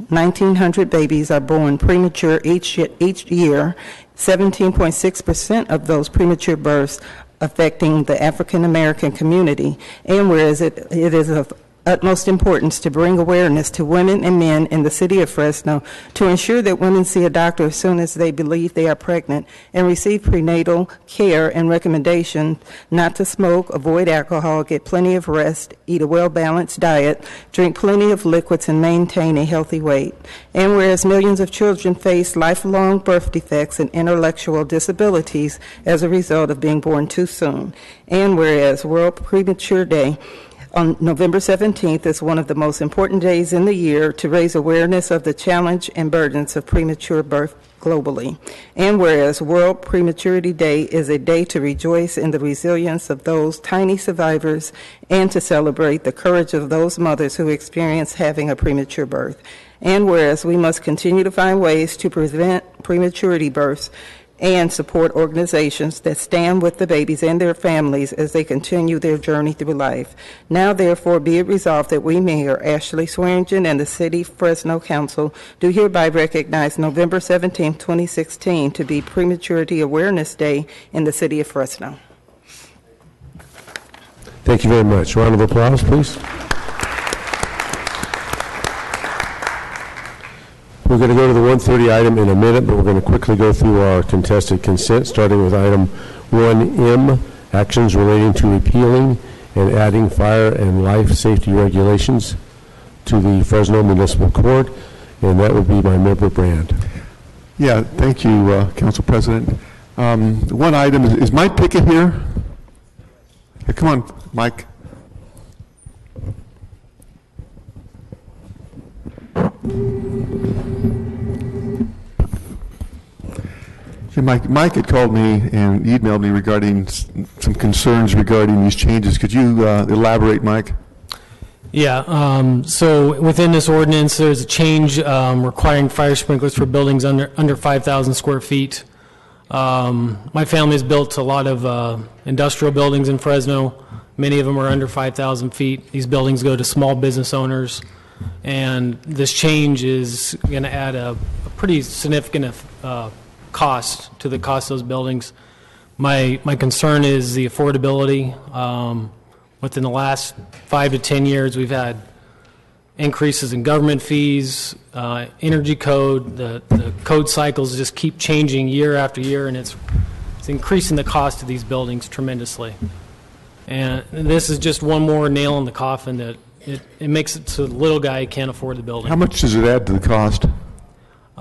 1,900 babies are born premature each year, 17.6% of those premature births affecting the African American community, and whereas it is of utmost importance to bring awareness to women and men in the city of Fresno to ensure that women see a doctor as soon as they believe they are pregnant and receive prenatal care and recommendations not to smoke, avoid alcohol, get plenty of rest, eat a well-balanced diet, drink plenty of liquids, and maintain a healthy weight. And whereas millions of children face lifelong birth defects and intellectual disabilities as a result of being born too soon. And whereas World Premature Day on November 17th is one of the most important days in the year to raise awareness of the challenge and burdens of premature birth globally. And whereas World Prematurity Day is a day to rejoice in the resilience of those tiny survivors and to celebrate the courage of those mothers who experience having a premature birth. And whereas we must continue to find ways to prevent prematurity births and support organizations that stand with the babies and their families as they continue their journey through life. Now, therefore, be it resolved that we, Mayor Ashley Swearingen, and the City Fresno Council do hereby recognize November 17, 2016 to be Prematurity Awareness Day in the City of Fresno. Thank you very much. Round of applause, please. We're going to go to the 1:30 item in a minute, but we're going to quickly go through our contested consent, starting with item 1M, actions relating to repealing and adding fire and life safety regulations to the Fresno Municipal Court, and that would be by Member Brand. Yeah, thank you, Council President. One item, is Mike Pickett here? Yeah, come on, Mike. Hey, Mike had called me and emailed me regarding some concerns regarding these changes. Could you elaborate, Mike? Yeah, so within this ordinance, there's a change requiring fire sprinklers for buildings under 5,000 square feet. My family has built a lot of industrial buildings in Fresno. Many of them are under 5,000 feet. These buildings go to small business owners, and this change is going to add a pretty significant cost to the cost of those buildings. My concern is the affordability. Within the last 5 to 10 years, we've had increases in government fees, energy code. The code cycles just keep changing year after year, and it's increasing the cost of these buildings tremendously. And this is just one more nail in the coffin that it makes it so the little guy can't afford the building. How much does it add to the cost?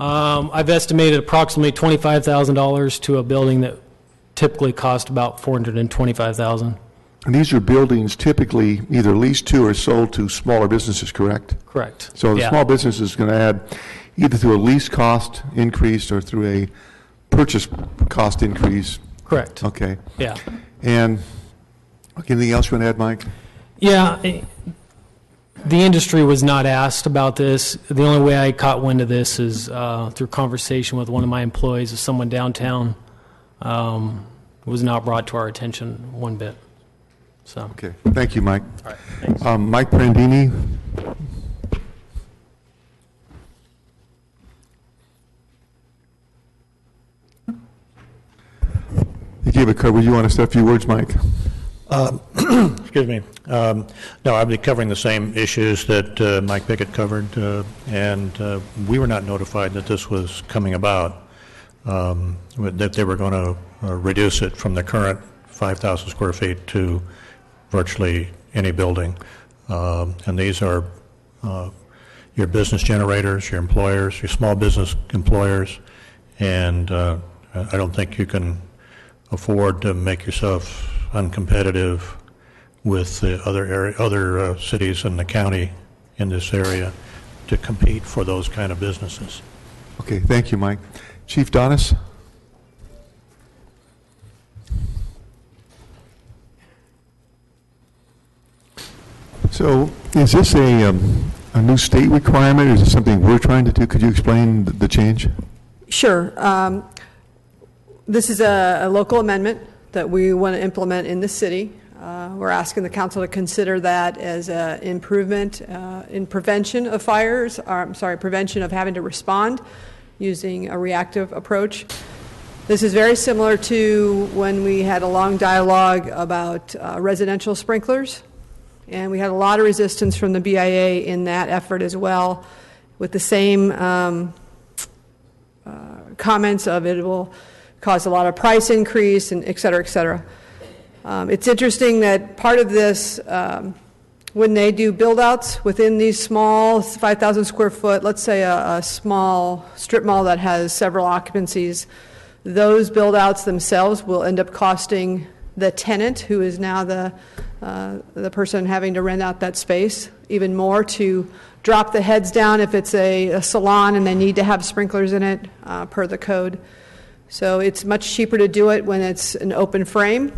I've estimated approximately $25,000 to a building that typically cost about $425,000. And these are buildings typically either leased to or sold to smaller businesses, correct? Correct. So the small business is going to add either through a lease cost increase or through a purchase cost increase. Correct. Okay. Yeah. And anything else you want to add, Mike? Yeah. The industry was not asked about this. The only way I caught wind of this is through conversation with one of my employees, of someone downtown. Was not brought to our attention one bit. So. Okay. Thank you, Mike. All right. Thanks. Mike Prandini. You gave a cover. You want to say a few words, Mike? Excuse me. No, I'll be covering the same issues that Mike Pickett covered, and we were not notified that this was coming about, that they were going to reduce it from the current 5,000 square feet to virtually any building. And these are your business generators, your employers, your small business employers, and I don't think you can afford to make yourself uncompetitive with the other cities in the county in this area to compete for those kind of businesses. Okay, thank you, Mike. Chief Donis? So is this a new state requirement, or is it something we're trying to do? Could you explain the change? Sure. This is a local amendment that we want to implement in the city. We're asking the council to consider that as an improvement in prevention of fires, prevention of having to respond using a reactive approach. This is very similar to when we had a long dialogue about residential sprinklers, and we had a lot of resistance from the BIA in that effort as well, with the same comments of it will cause a lot of price increase, and et cetera, et cetera. It's interesting that part of this, when they do build-outs within these small 5,000 square foot, let's say a small strip mall that has several occupancies, those build-outs themselves will end up costing the tenant, who is now the person having to rent out that space, even more to drop the heads down if it's a salon and they need to have sprinklers in it per the code. So it's much cheaper to do it when it's an open frame,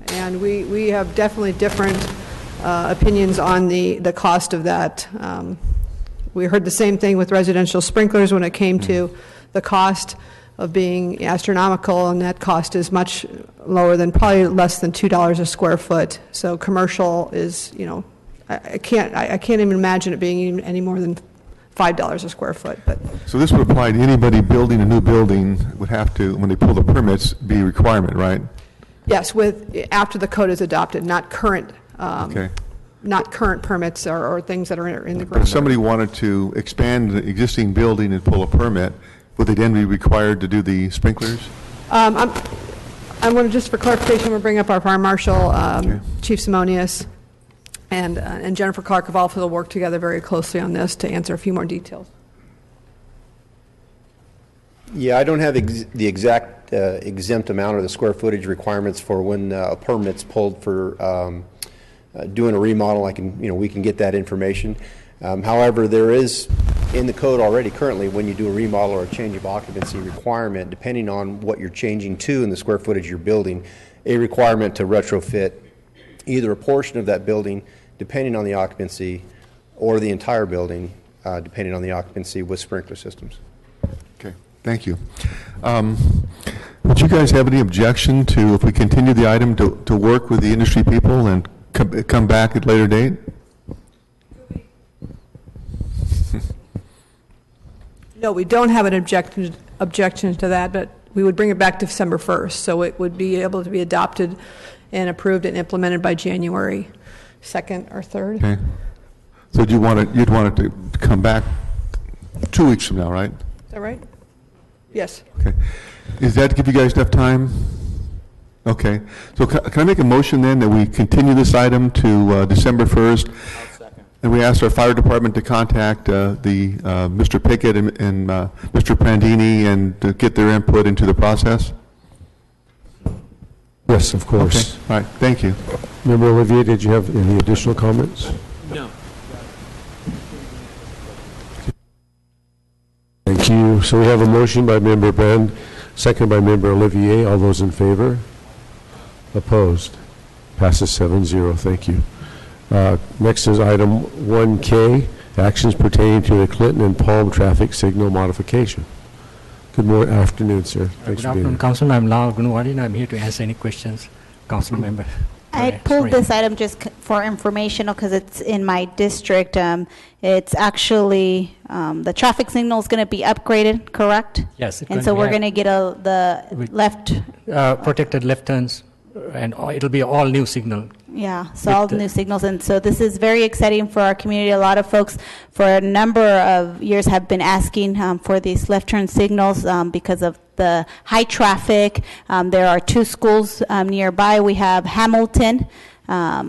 and we have definitely different opinions on the cost of that. We heard the same thing with residential sprinklers when it came to the cost of being astronomical, and that cost is much lower than, probably less than $2 a square foot. So commercial is, I can't even imagine it being any more than $5 a square foot. But so this would apply to anybody building a new building would have to, when they pull the permits, be a requirement, right? yes, after the code is adopted, not current. Okay. Not current permits or things that are in the But ground. if somebody wanted to expand the existing building and pull a permit, would they then be required to do the sprinklers? I'm going to, just for clarification, we'll bring up our fire marshal, Chief Simonius, and Jennifer Clark have also worked together very closely on this to answer a few more details. Yeah, I don't have the exact exempt amount or the square footage requirements for when a permit's pulled for doing a remodel. We can get that information. However, there is in the code already currently, when you do a remodel or a change of occupancy requirement, depending on what you're changing to in the square footage you're building, a requirement to retrofit either a portion of that building, depending on the occupancy, or the entire building, depending on the occupancy, with sprinkler systems. Okay, thank you. Would you guys have any objection to, if we continue the item, to work with the industry people and come back at a later date? No, we don't have an objection to that, but we would bring it back to December 1st, so it would be able to be adopted and approved and implemented by January 2nd or 3rd. Okay. So you'd want it to come back 2 weeks from now, right? Is that right? Yes. Okay. Does that give you guys enough time? Okay. So can I make a motion then that we continue this item to December 1st? And we asked our fire department to contact Mr. Pickett and Mr. Prandini and to get their input into the process? Yes, of course. Okay. All right. Thank you. Member Olivier, did you have any additional comments? No. Thank you. So we have a motion by Member Brand, second by Member Olivier. All those in favor? Opposed? Passes 7-0. Thank you. Next is item 1K, actions pertaining to the Clinton and Palm traffic signal modification. Good afternoon, sir. Thanks Good for being afternoon, here. Councilman. I'm Lal Gunwari, I'm here to answer any questions, Council Member. I pulled this item just for informational because it's in my district. It's actually, the traffic signal is going to be upgraded, correct? Yes. And so we're going to get the left. Protected left turns, and it'll be all new signal. Yeah, so all the new signals. And so this is very exciting for our community. A lot of folks for a number of years have been asking for these left turn signals because of the high traffic. There are 2 schools nearby. We have Hamilton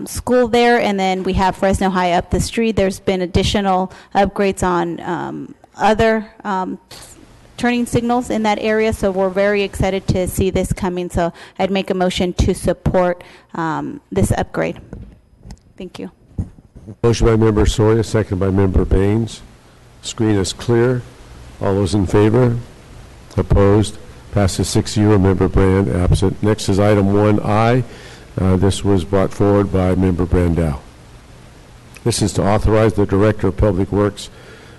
School there, and then we have Fresno High up the street. There's been additional upgrades on other turning signals in that area, so we're very excited to see this coming. So I'd make a motion to support this upgrade. Thank you. Motion by Member Soria, second by Member Baines. Screen is clear. All those in favor? Opposed? Passes 6-0. Member Brand absent. Next is item 1I. This was brought forward by Member Brandau. This is to authorize the Director of Public Works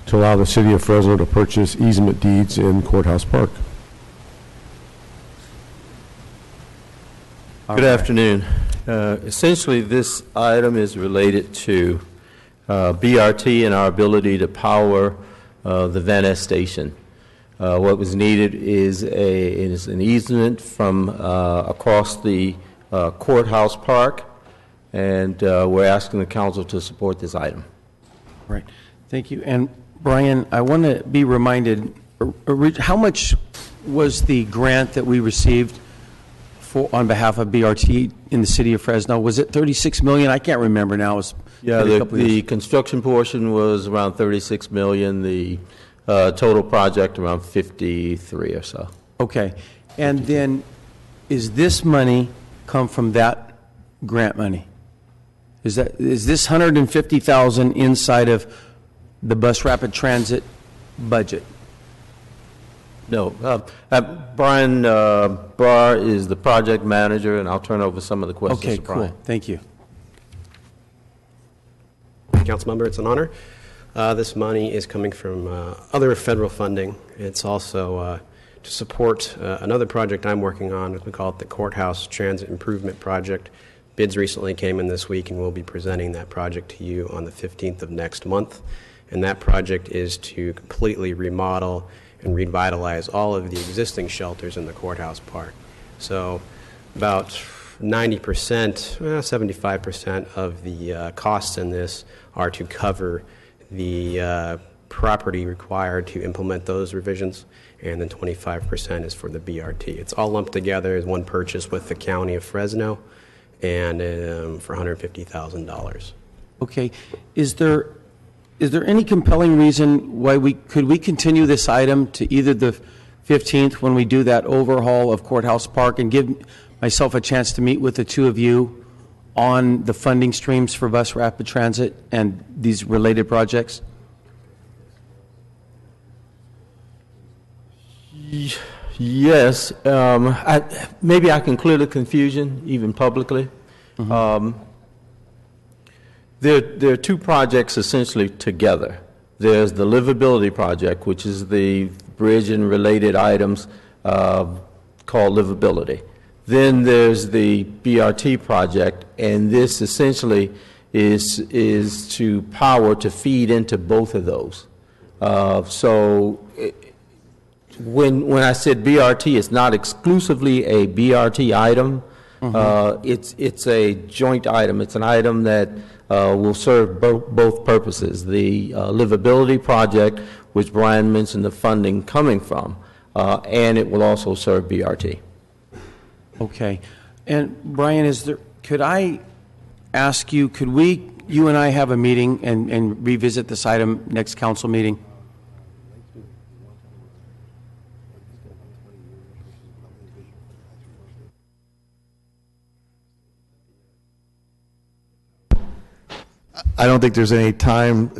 to allow the City of Fresno to purchase easement deeds in Courthouse Park. Good afternoon. Essentially, this item is related to BRT and our ability to power the Van Ness station. What was needed is an easement from across the Courthouse Park, and we're asking the council to support this item. Right. Thank you. And Brian, I want to be reminded, how much was the grant that we received on behalf of BRT in the city of Fresno? Was it $36 million? I can't remember now. Yeah, the construction portion was around $36 million. The total project around 53 or so. Okay. And then is this money come from that grant money? Is this $150,000 inside of the Bus Rapid Transit budget? No. Brian Barr is the project manager, and I'll turn over some of the questions okay, to Brian. Cool. Thank you. Councilmember, it's an honor. This money is coming from other federal funding. It's also to support another project I'm working on. We call it the Courthouse Transit Improvement Project. Bids recently came in this week, and we'll be presenting that project to you on the 15th of next month. And that project is to completely remodel and revitalize all of the existing shelters in the Courthouse Park. So about 90%, 75% of the costs in this are to cover the property required to implement those revisions, and then 25% is for the BRT. It's all lumped together as one purchase with the County of Fresno, and for $150,000. Okay. Is there any compelling reason why we continue this item to either the 15th when we do that overhaul of Courthouse Park and give myself a chance to meet with the two of you on the funding streams for Bus Rapid Transit and these related projects? Yes. Maybe I can clear the confusion, even publicly. There are two projects essentially together. There's the livability project, which is the bridge and related items called livability. Then there's the BRT project, and this essentially is to power to feed into both of those. When I said BRT, it's not exclusively a BRT item. It's a joint item. It's an item that will serve both purposes. The livability project, which Brian mentioned the funding coming from, and it will also serve BRT. Okay. And Brian, could I ask you, you and I have a meeting and revisit this item next council meeting? I don't think there's any time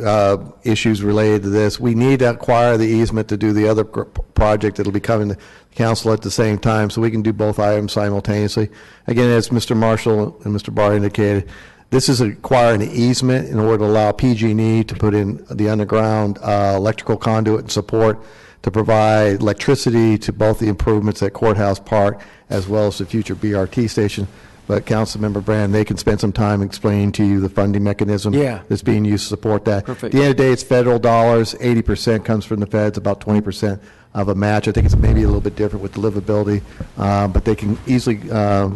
issues related to this. We need to acquire the easement to do the other project that'll be coming to council at the same time, so we can do both items simultaneously. Again, as Mr. Marshall and Mr. Barr indicated, this is acquiring an easement in order to allow PG&E to put in the underground electrical conduit and support to provide electricity to both the improvements at Courthouse Park as well as the future BRT station. But Councilmember Brand, they can spend some time explaining to you the funding mechanism that's being used to support that. Perfect. At the end of the day, it's federal dollars. 80% comes from the feds, about 20% of a match. I think it's maybe a little bit different with the livability, but they can easily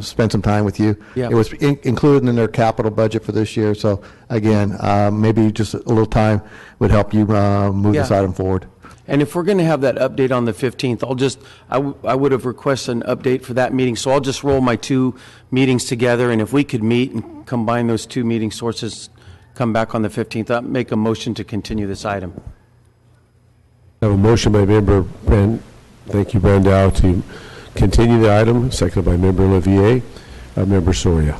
spend some time with you. Yeah. It was included in their capital budget for this year. So again, maybe just a little time would help you move this item forward. And if we're going to have that update on the 15th, I would have requested an update for that meeting, so I'll just roll my two meetings together, and if we could meet and combine those two meeting sources, come back on the 15th, I'll make a motion to continue this item. I have a motion by Member Brand, thank you, Brandow, to continue the item, seconded by Member Olivier. Member Soria.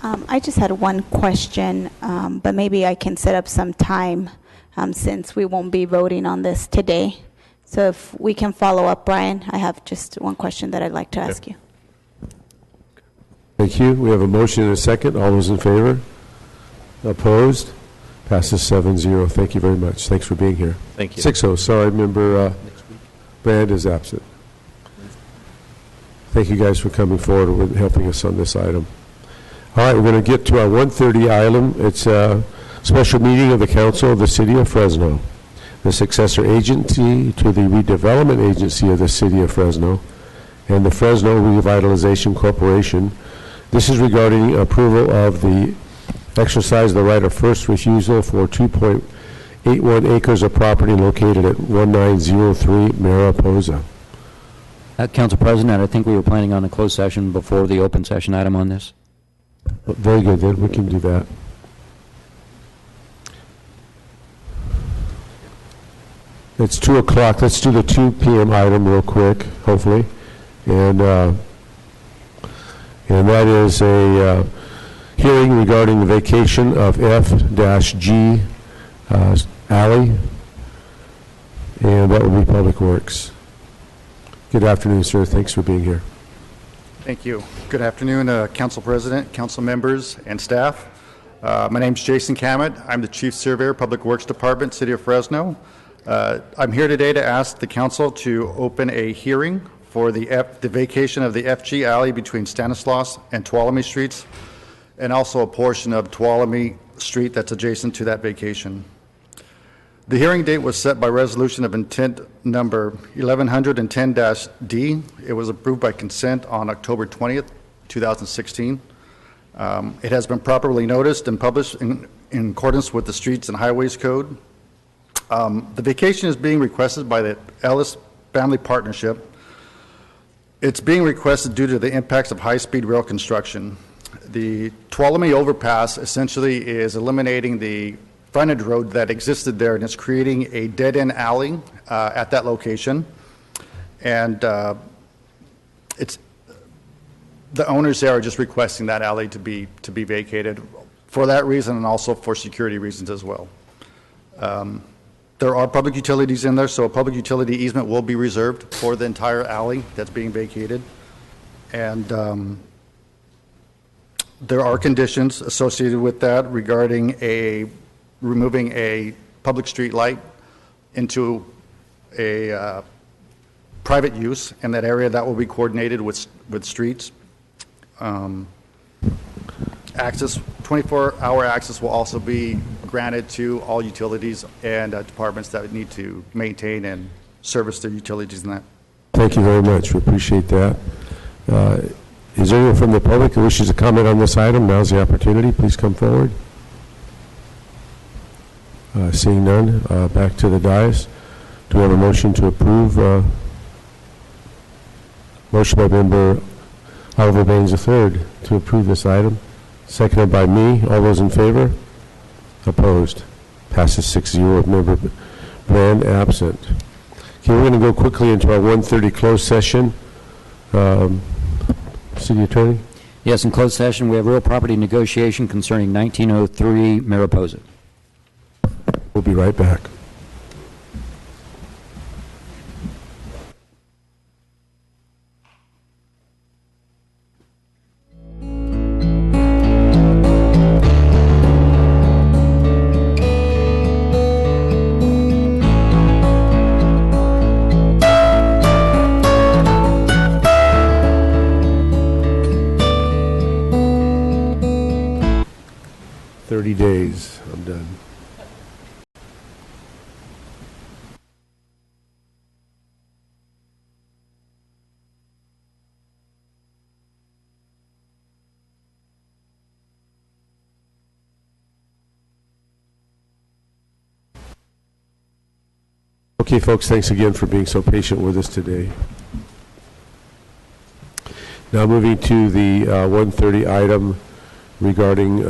I just had one question, but maybe I can set up some time since we won't be voting on this today. So if we can follow up, Brian, I have just one question that I'd like to ask you. Thank you. We have a motion and a second. All those in favor? Opposed? Passes 7-0. Thank you very much. Thanks for being here. Thank you. 6-0. Sorry, Member Brand is absent. Thank you guys for coming forward and helping us on this item. All right, we're going to get to our 1:30 item. It's a special meeting of the Council of the City of Fresno, the successor agency to the redevelopment agency of the City of Fresno, and the Fresno Revitalization Corporation. This is regarding approval of the exercise of the right of first refusal for 2.81 acres of property located at 1903 Mariposa. Council President, I think we were planning on a closed session before the open session item on this. Very good, then we can do that. It's 2 o'clock. Let's do the 2 p.m. item real quick, hopefully. And that is a hearing regarding the vacation of F-G alley, and that will be Public Works. Good afternoon, sir. Thanks for being here. Thank you. Good afternoon, Council President, council members, and staff. My name is Jason Cammett. I'm the Chief Surveyor, Public Works Department, City of Fresno. I'm here today to ask the council to open a hearing for the vacation of the FG alley between Stanislaus and Tuolumne Streets, and also a portion of Tuolumne Street that's adjacent to that vacation. The hearing date was set by resolution of intent number 1110-D. It was approved by consent on October 20th, 2016. It has been properly noticed and published in accordance with the Streets and Highways Code. The vacation is being requested by the Ellis Family Partnership. It's being requested due to the impacts of high-speed rail construction. The Tuolumne overpass essentially is eliminating the frontage road that existed there, and it's creating a dead-end alley at that location. And it's the owners there are just requesting that alley to be vacated for that reason, and also for security reasons as well. There are public utilities in there, so a public utility easement will be reserved for the entire alley that's being vacated. And there are conditions associated with that regarding removing a public street light into a private use in that area. That will be coordinated with streets. Access, 24-hour access will also be granted to all utilities and departments that need to maintain and service their utilities in that. Thank you very much. We appreciate that. Is there anyone from the public who wishes to comment on this item? Now's the opportunity. Please come forward. Seeing none, back to the dais. Do we have a motion to approve? Motion by Member Oliver Baines III to approve this item. Seconded by me. All those in favor? Opposed? Passes 6-0 with Member Brand absent. Okay, we're going to go quickly into our 1:30 closed session. City Attorney? Yes, in closed session, we have real property negotiation concerning 1903 Mariposa. We'll be right back. Days. I'm done. Okay, folks, thanks again for being so patient with us today. Now moving to the 1:30 item regarding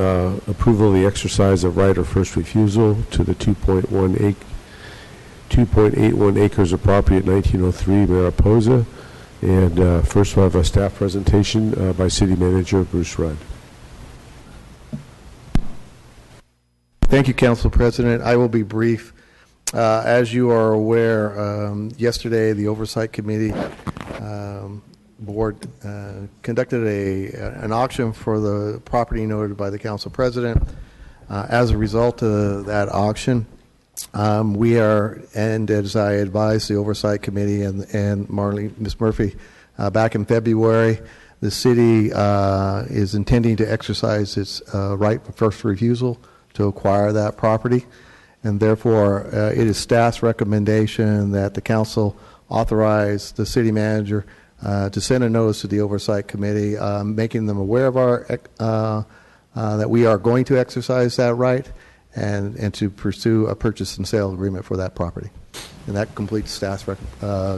approval of the exercise of right of first refusal to the 2.81 acres of property at 1903 Mariposa. And first we'll have a staff presentation by City Manager Bruce Rudd. Thank you, Council President. I will be brief. As you are aware, yesterday the Oversight Committee Board conducted an auction for the property noted by the Council President. As a result of that auction, we are, and as I advised the Oversight Committee and Ms. Murphy back in February, the city is intending to exercise its right of first refusal to acquire that property, and therefore it is staff's recommendation that the council authorize the city manager to send a notice to the Oversight Committee, making them aware of our that we are going to exercise that right, and to pursue a purchase and sale agreement for that property. And that completes staff's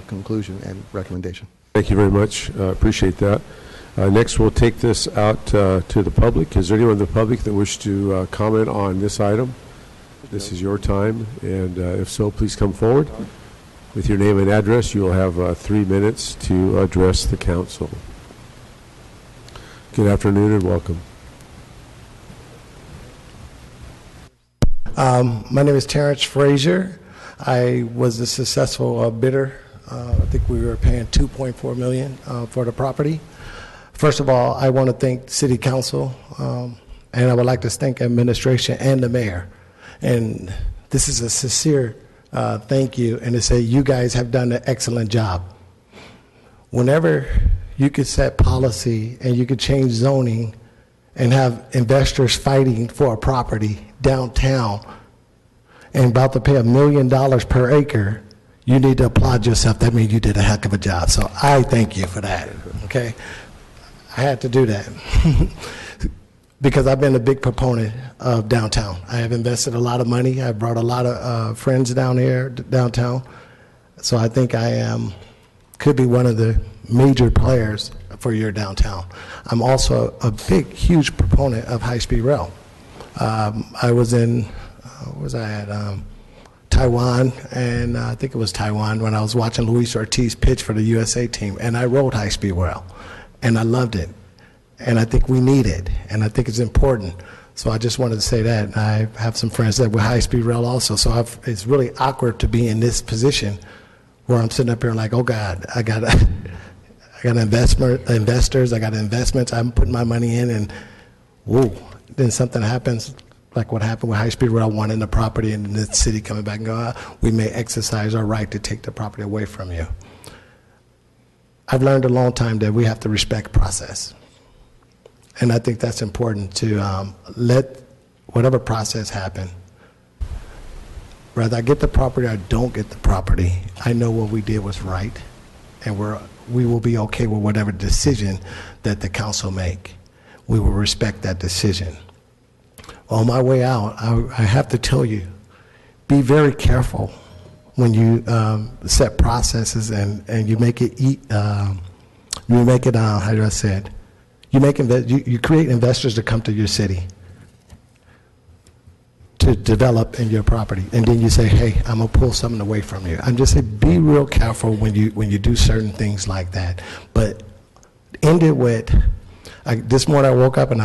conclusion and recommendation. Thank you very much. Appreciate that. Next, we'll take this out to the public. Is there anyone in the public that wishes to comment on this item? This is your time, and if so, please come forward. With your name and address, you will have 3 minutes to address the council. Good afternoon and welcome. My name is Terrence Frazier. I was a successful bidder. I think we were paying $2.4 million for the property. First of all, I want to thank City Council, and I would like to thank administration and the mayor. And this is a sincere thank you, and to say you guys have done an excellent job. Whenever you could set policy and you could change zoning and have investors fighting for a property downtown and about to pay $1 million per acre, you need to applaud yourself. That means you did a heck of a job. So I thank you for that, okay? I had to do that because I've been a big proponent of downtown. I have invested a lot of money. I've brought a lot of friends down here, downtown. So I think I could be one of the major players for your downtown. I'm also a big, huge proponent of high-speed rail. I was in, where was I at? Taiwan, and I think it was Taiwan when I was watching Luis Ortiz pitch for the USA team, and I rode high-speed rail, and I loved it. And I think we need it, and I think it's important. So I just wanted to say that. I have some friends that were high-speed rail also, so it's really awkward to be in this position where I'm sitting up here like, oh God, I got investors, I got investments, I'm putting my money in, and whoa, then something happens like what happened with high-speed rail, wanting the property, and the city coming back and going, we may exercise our right to take the property away from you. I've learned a long time that we have to respect process. And I think that's important to let whatever process happen. Whether I get the property or I don't get the property, I know what we did was right, and we will be okay with whatever decision that the council make. We will respect that decision. On my way out, I have to tell you, be very careful when you set processes and you make it how do I say it? You create investors to come to your city to develop in your property, and then you say, hey, I'm gonna pull something away from you. I'm just saying, be real careful when you do certain things like that. But end it with, this morning I woke up and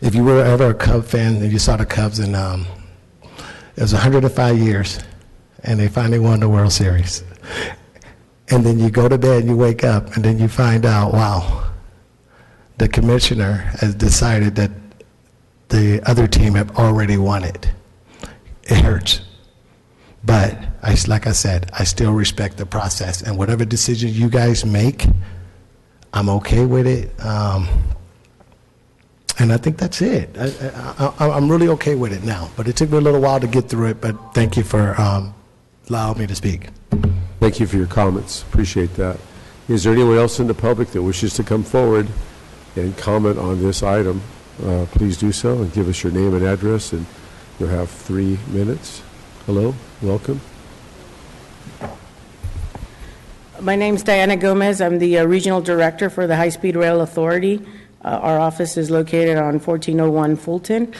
if you were ever a Cub fan and you saw the Cubs, and it was 105 years and they finally won the World Series. And then you go to bed and you wake up and then you find out, wow, the commissioner has decided that the other team have already won it. It hurts. But like I said, I still respect the process, and whatever decision you guys make, I'm okay with it. And I think that's it. I'm really okay with it now, but it took me a little while to get through it, but thank you for allowing me to speak. Thank you for your comments. Appreciate that. Is there anyone else in the public that wishes to come forward and comment on this item? Please do so and give us your name and address, and you'll have 3 minutes. Hello, welcome. My name's Diana Gomez. I'm the regional director for the High Speed Rail Authority. Our office is located on 1401 Fulton.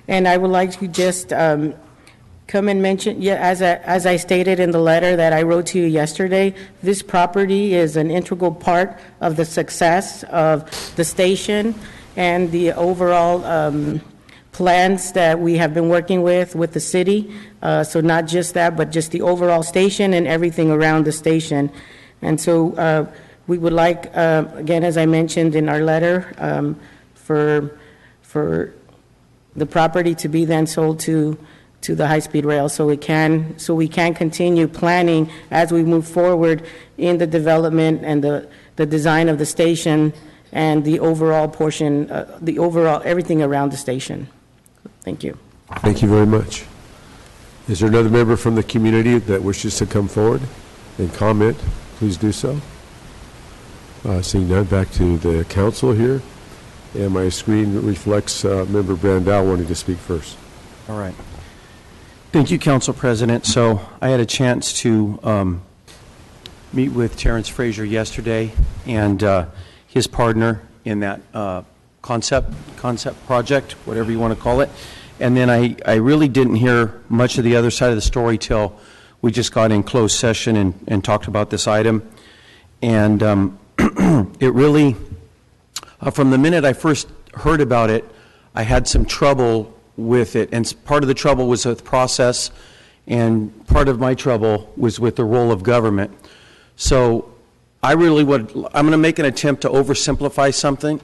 And I would like to just come and mention, as I stated in the letter that I wrote to you yesterday, this property is an integral part of the success of the station and the overall plans that we have been working with the city. So not just that, but just the overall station and everything around the station. And so we would like, again, as I mentioned in our letter, for the property to be then sold to the high-speed rail, so we can continue planning as we move forward in the development and the design of the station and the overall portion, the overall everything around the station. Thank you. Thank you very much. Is there another member from the community that wishes to come forward and comment? Please do so. Seeing none, back to the council here. And my screen reflects Member Brandau wanting to speak first. All right. Thank you, Council President. So I had a chance to meet with Terrence Frazier yesterday and his partner in that concept project, whatever you want to call it. And then I really didn't hear much of the other side of the story till we just got in closed session and talked about this item. And it really, from the minute I first heard about it, I had some trouble with it. And part of the trouble was with process, and part of my trouble was with the role of government. So I'm going to make an attempt to oversimplify something,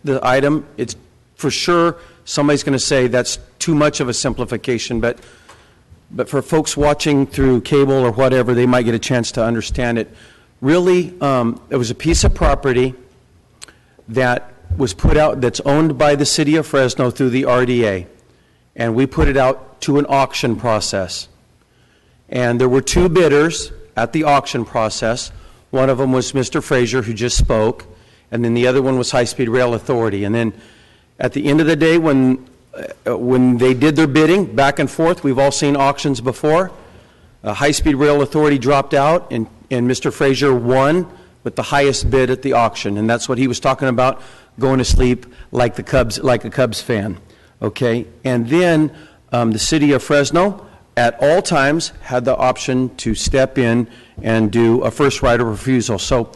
the item. It's for sure somebody's going to say that's too much of a simplification, but for folks watching through cable or whatever, they might get a chance to understand it. Really, it was a piece of property that was put out, that's owned by the city of Fresno through the RDA, and we put it out to an auction process. And there were 2 bidders at the auction process. One of them was Mr. Frazier, who just spoke, and then the other one was High Speed Rail Authority. And then at the end of the day, when they did their bidding back and forth, we've all seen auctions before, High Speed Rail Authority dropped out, and Mr. Frazier won with the highest bid at the auction. And that's what he was talking about, going to sleep like a Cubs fan. Okay? And then the city of Fresno at all times had the option to step in and do a first right of refusal. So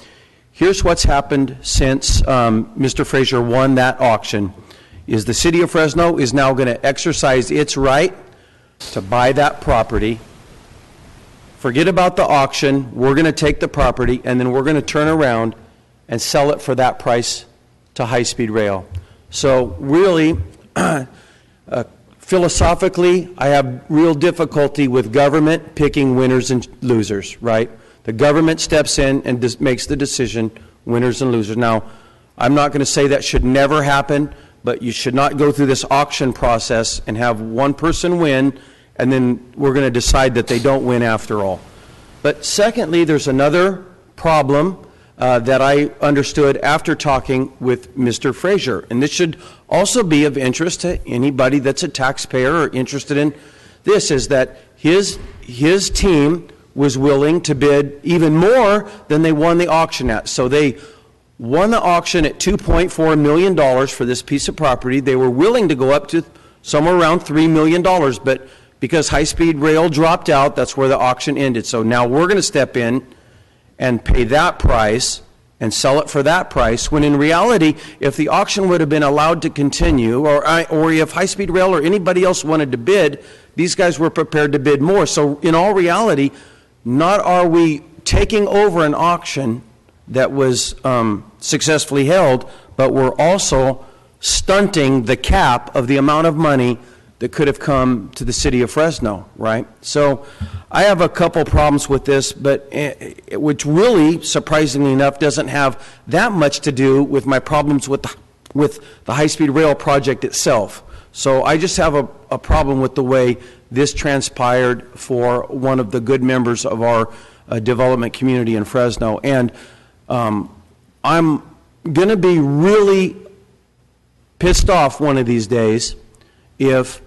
here's what's happened since Mr. Frazier won that auction. is the city of Fresno is now going to exercise its right to buy that property. Forget about the auction. We're going to take the property, and then we're going to turn around and sell it for that price to high-speed rail. So really, philosophically, I have real difficulty with government picking winners and losers, right? The government steps in and makes the decision, winners and losers. Now, I'm not going to say that should never happen, but you should not go through this auction process and have one person win, and then we're going to decide that they don't win after all. But secondly, there's another problem that I understood after talking with Mr. Frazier, and this should also be of interest to anybody that's a taxpayer or interested in this, is that his team was willing to bid even more than they won the auction at. So they won the auction at $2.4 million for this piece of property. They were willing to go up to somewhere around $3 million, but because high-speed rail dropped out, that's where the auction ended. So now we're going to step in and pay that price and sell it for that price, when in reality, if the auction would have been allowed to continue, or if high-speed rail or anybody else wanted to bid, these guys were prepared to bid more. So in all reality, not are we taking over an auction that was successfully held, but we're also stunting the cap of the amount of money that could have come to the city of Fresno, right? So I have a couple problems with this, but which really, surprisingly enough, doesn't have that much to do with my problems with the high-speed rail project itself. So I just have a problem with the way this transpired for one of the good members of our development community in Fresno. And I'm going to be really pissed off one of these days if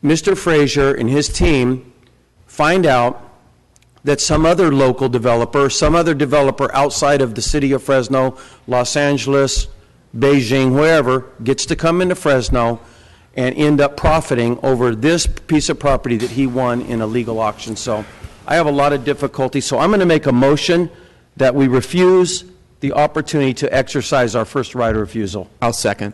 Mr. Frazier and his team find out that some other local developer, some other developer outside of the city of Fresno, Los Angeles, Beijing, wherever, gets to come into Fresno and end up profiting over this piece of property that he won in a legal auction. So I have a lot of difficulty. So I'm going to make a motion that we refuse the opportunity to exercise our first right of refusal. I'll second.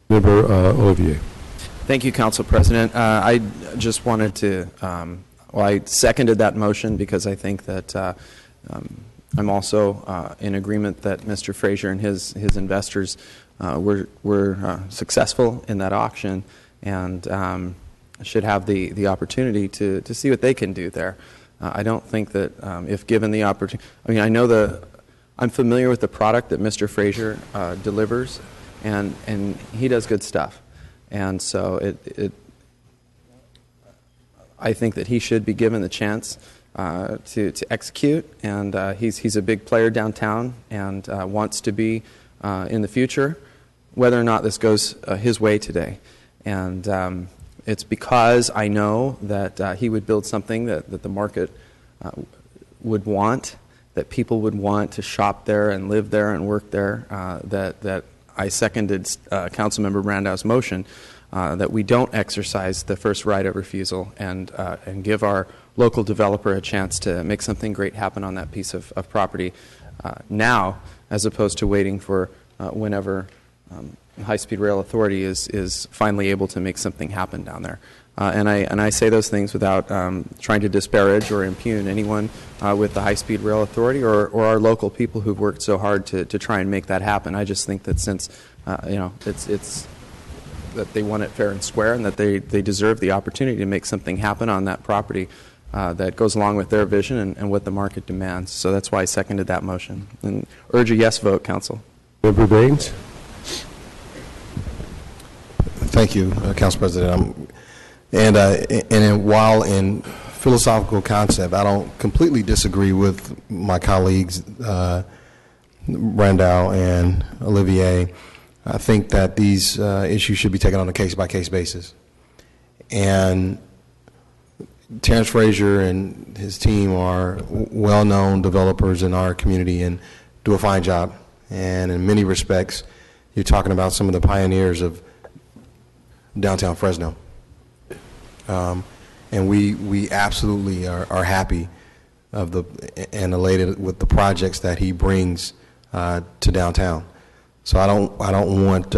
Member Olivier. Thank you, Council President. I just wanted to, I seconded that motion because I think that I'm also in agreement that Mr. Frazier and his investors were successful in that auction and should have the opportunity to see what they can do there. I don't think that if given the opportunity, I mean, I'm familiar with the product that Mr. Frazier delivers, and he does good stuff. And so I think that he should be given the chance to execute, and he's a big player downtown and wants to be in the future, whether or not this goes his way today. And it's because I know that he would build something that the market would want, that people would want to shop there and live there and work there, that I seconded Councilmember Brandau's motion that we don't exercise the first right of refusal and give our local developer a chance to make something great happen on that piece of property now, as opposed to waiting for whenever High-Speed Rail Authority is finally able to make something happen down there. And I say those things without trying to disparage or impugn anyone with the High-Speed Rail Authority or our local people who've worked so hard to try and make that happen. I just think that since it's that they want it fair and square, and that they deserve the opportunity to make something happen on that property that goes along with their vision and what the market demands. So that's why I seconded that motion and urge a yes vote, Council. Member Baines. Thank you, Council President. And while in philosophical concept, I don't completely disagree with my colleagues, Brandau and Olivier. I think that these issues should be taken on a case-by-case basis. And Terrence Frazier and his team are well-known developers in our community and do a fine job. And in many respects, you're talking about some of the pioneers of downtown Fresno. And we absolutely are happy and elated with the projects that he brings to downtown. So I don't want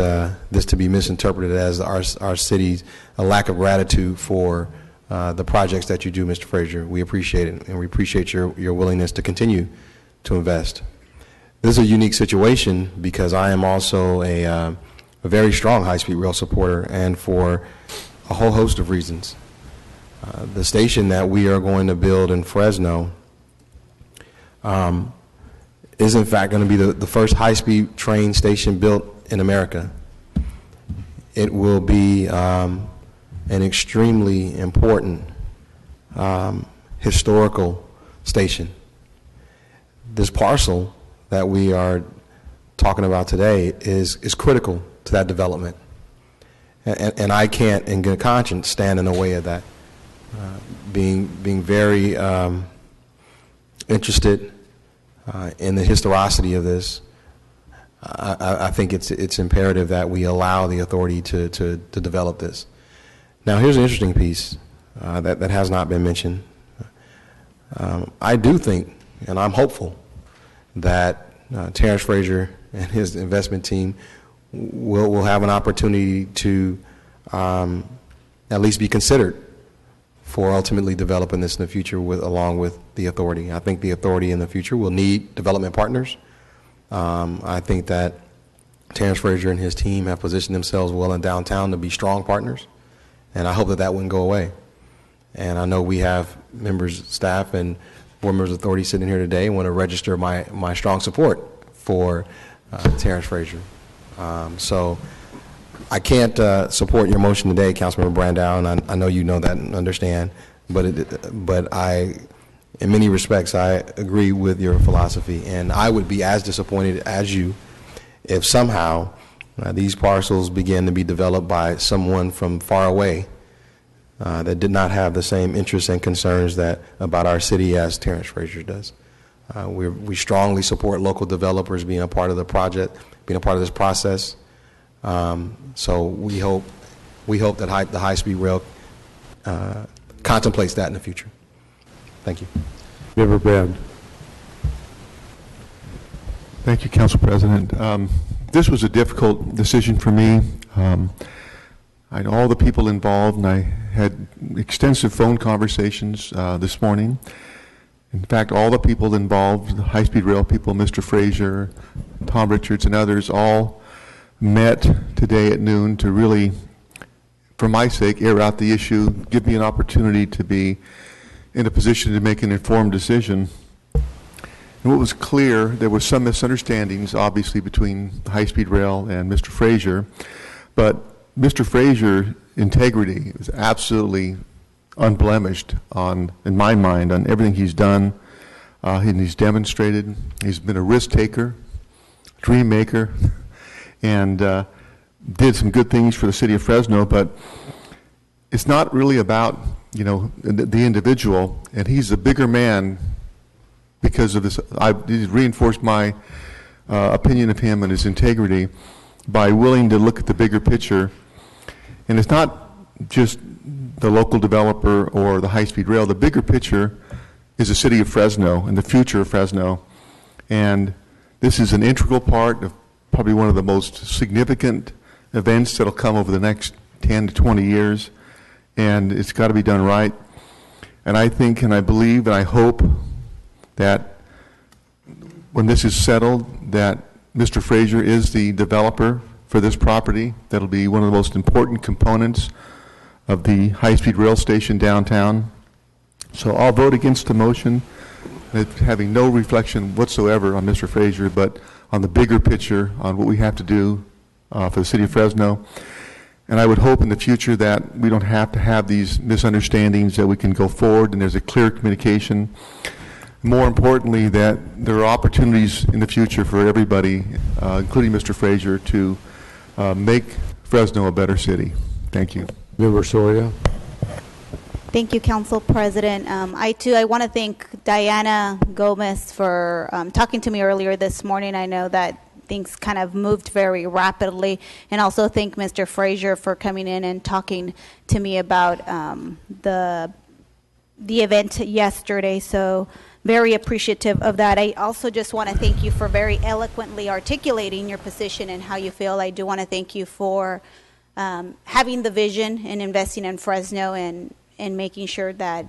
this to be misinterpreted as our city's a lack of gratitude for the projects that you do, Mr. Frazier. We appreciate it, and we appreciate your willingness to continue to invest. This is a unique situation because I am also a very strong high-speed rail supporter, and for a whole host of reasons. The station that we are going to build in Fresno is in fact going to be the first high-speed train station built in America. It will be an extremely important historical station. This parcel that we are talking about today is critical to that development. And I can't, in good conscience, stand in the way of that. Being very interested in the historicity of this, I think it's imperative that we allow the authority to develop this. Now, here's an interesting piece that has not been mentioned. I do think, and I'm hopeful, that Terrence Frazier and his investment team will have an opportunity to at least be considered for ultimately developing this in the future along with the authority. I think the authority in the future will need development partners. I think that Terrence Frazier and his team have positioned themselves well in downtown to be strong partners, and I hope that wouldn't go away. And I know we have members, staff, and board members of authority sitting here today want to register my strong support for Terrence Frazier. So I can't support your motion today, Councilmember Brandow, and I know you know that and understand, but I, in many respects, I agree with your philosophy, and I would be as disappointed as you if somehow these parcels begin to be developed by someone from far away that did not have the same interests and concerns about our city as Terrence Frazier does. We strongly support local developers being a part of the project, being a part of this process. So we hope that the high-speed rail contemplates that in the future. Thank you. Member Brand. Thank you, Council President. This was a difficult decision for me. I know all the people involved, and I had extensive phone conversations this morning. In fact, all the people involved, the high-speed rail people, Mr. Frazier, Tom Richards, and others, all met today at noon to really, for my sake, air out the issue, give me an opportunity to be in a position to make an informed decision. And what was clear, there were some misunderstandings, obviously, between high-speed rail and Mr. Frazier, but Mr. Frazier's integrity is absolutely unblemished in my mind, on everything he's done, and he's demonstrated. He's been a risk taker, dream maker, and did some good things for the city of Fresno, but it's not really about, the individual, and he's a bigger man because of this. He's reinforced my opinion of him and his integrity by willing to look at the bigger picture. And it's not just the local developer or the high-speed rail. The bigger picture is the city of Fresno and the future of Fresno. And this is an integral part of probably one of the most significant events that will come over the next 10 to 20 years. And it's got to be done right. And I think and I believe and I hope that when this is settled, that Mr. Frazier is the developer for this property. That'll be one of the most important components of the high-speed rail station downtown. So I'll vote against the motion, having no reflection whatsoever on Mr. Frazier, but on the bigger picture, on what we have to do for the city of Fresno. And I would hope in the future that we don't have to have these misunderstandings, that we can go forward and there's a clear communication. More importantly, that there are opportunities in the future for everybody, including Mr. Frazier, to make Fresno a better city. Thank you. Member Soria. Thank you, Council President. I want to thank Diana Gomez for talking to me earlier this morning. I know that things kind of moved very rapidly, and also thank Mr. Frazier for coming in and talking to me about the event yesterday. So very appreciative of that. I also just want to thank you for very eloquently articulating your position and how you feel. I do want to thank you for having the vision and investing in Fresno and making sure that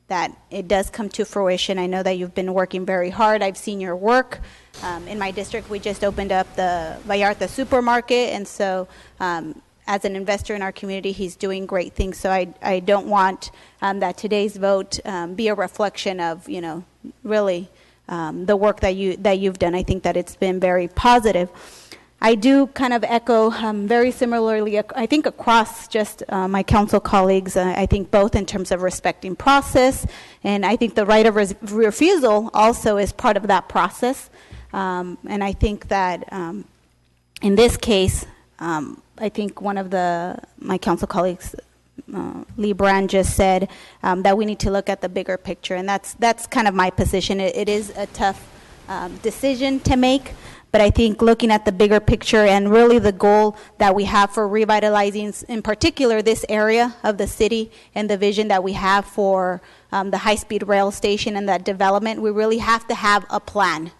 that it does come to fruition. I know that you've been working very hard. I've seen your work. In my district, we just opened up the Vallarta supermarket, and so as an investor in our community, he's doing great things. So I don't want that today's vote be a reflection of, really the work that you've done. I think that it's been very positive. I do kind of echo very similarly, I think across just my council colleagues, I think both in terms of respecting process, and I think the right of refusal also is part of that process. And I think that in this case, I think one of my council colleagues, Lee Brand, just said that we need to look at the bigger picture, and that's kind of my position. It is a tough decision to make, but I think looking at the bigger picture and really the goal that we have for revitalizing, in particular, this area of the city and the vision that we have for the high-speed rail station and that development, we really have to have a plan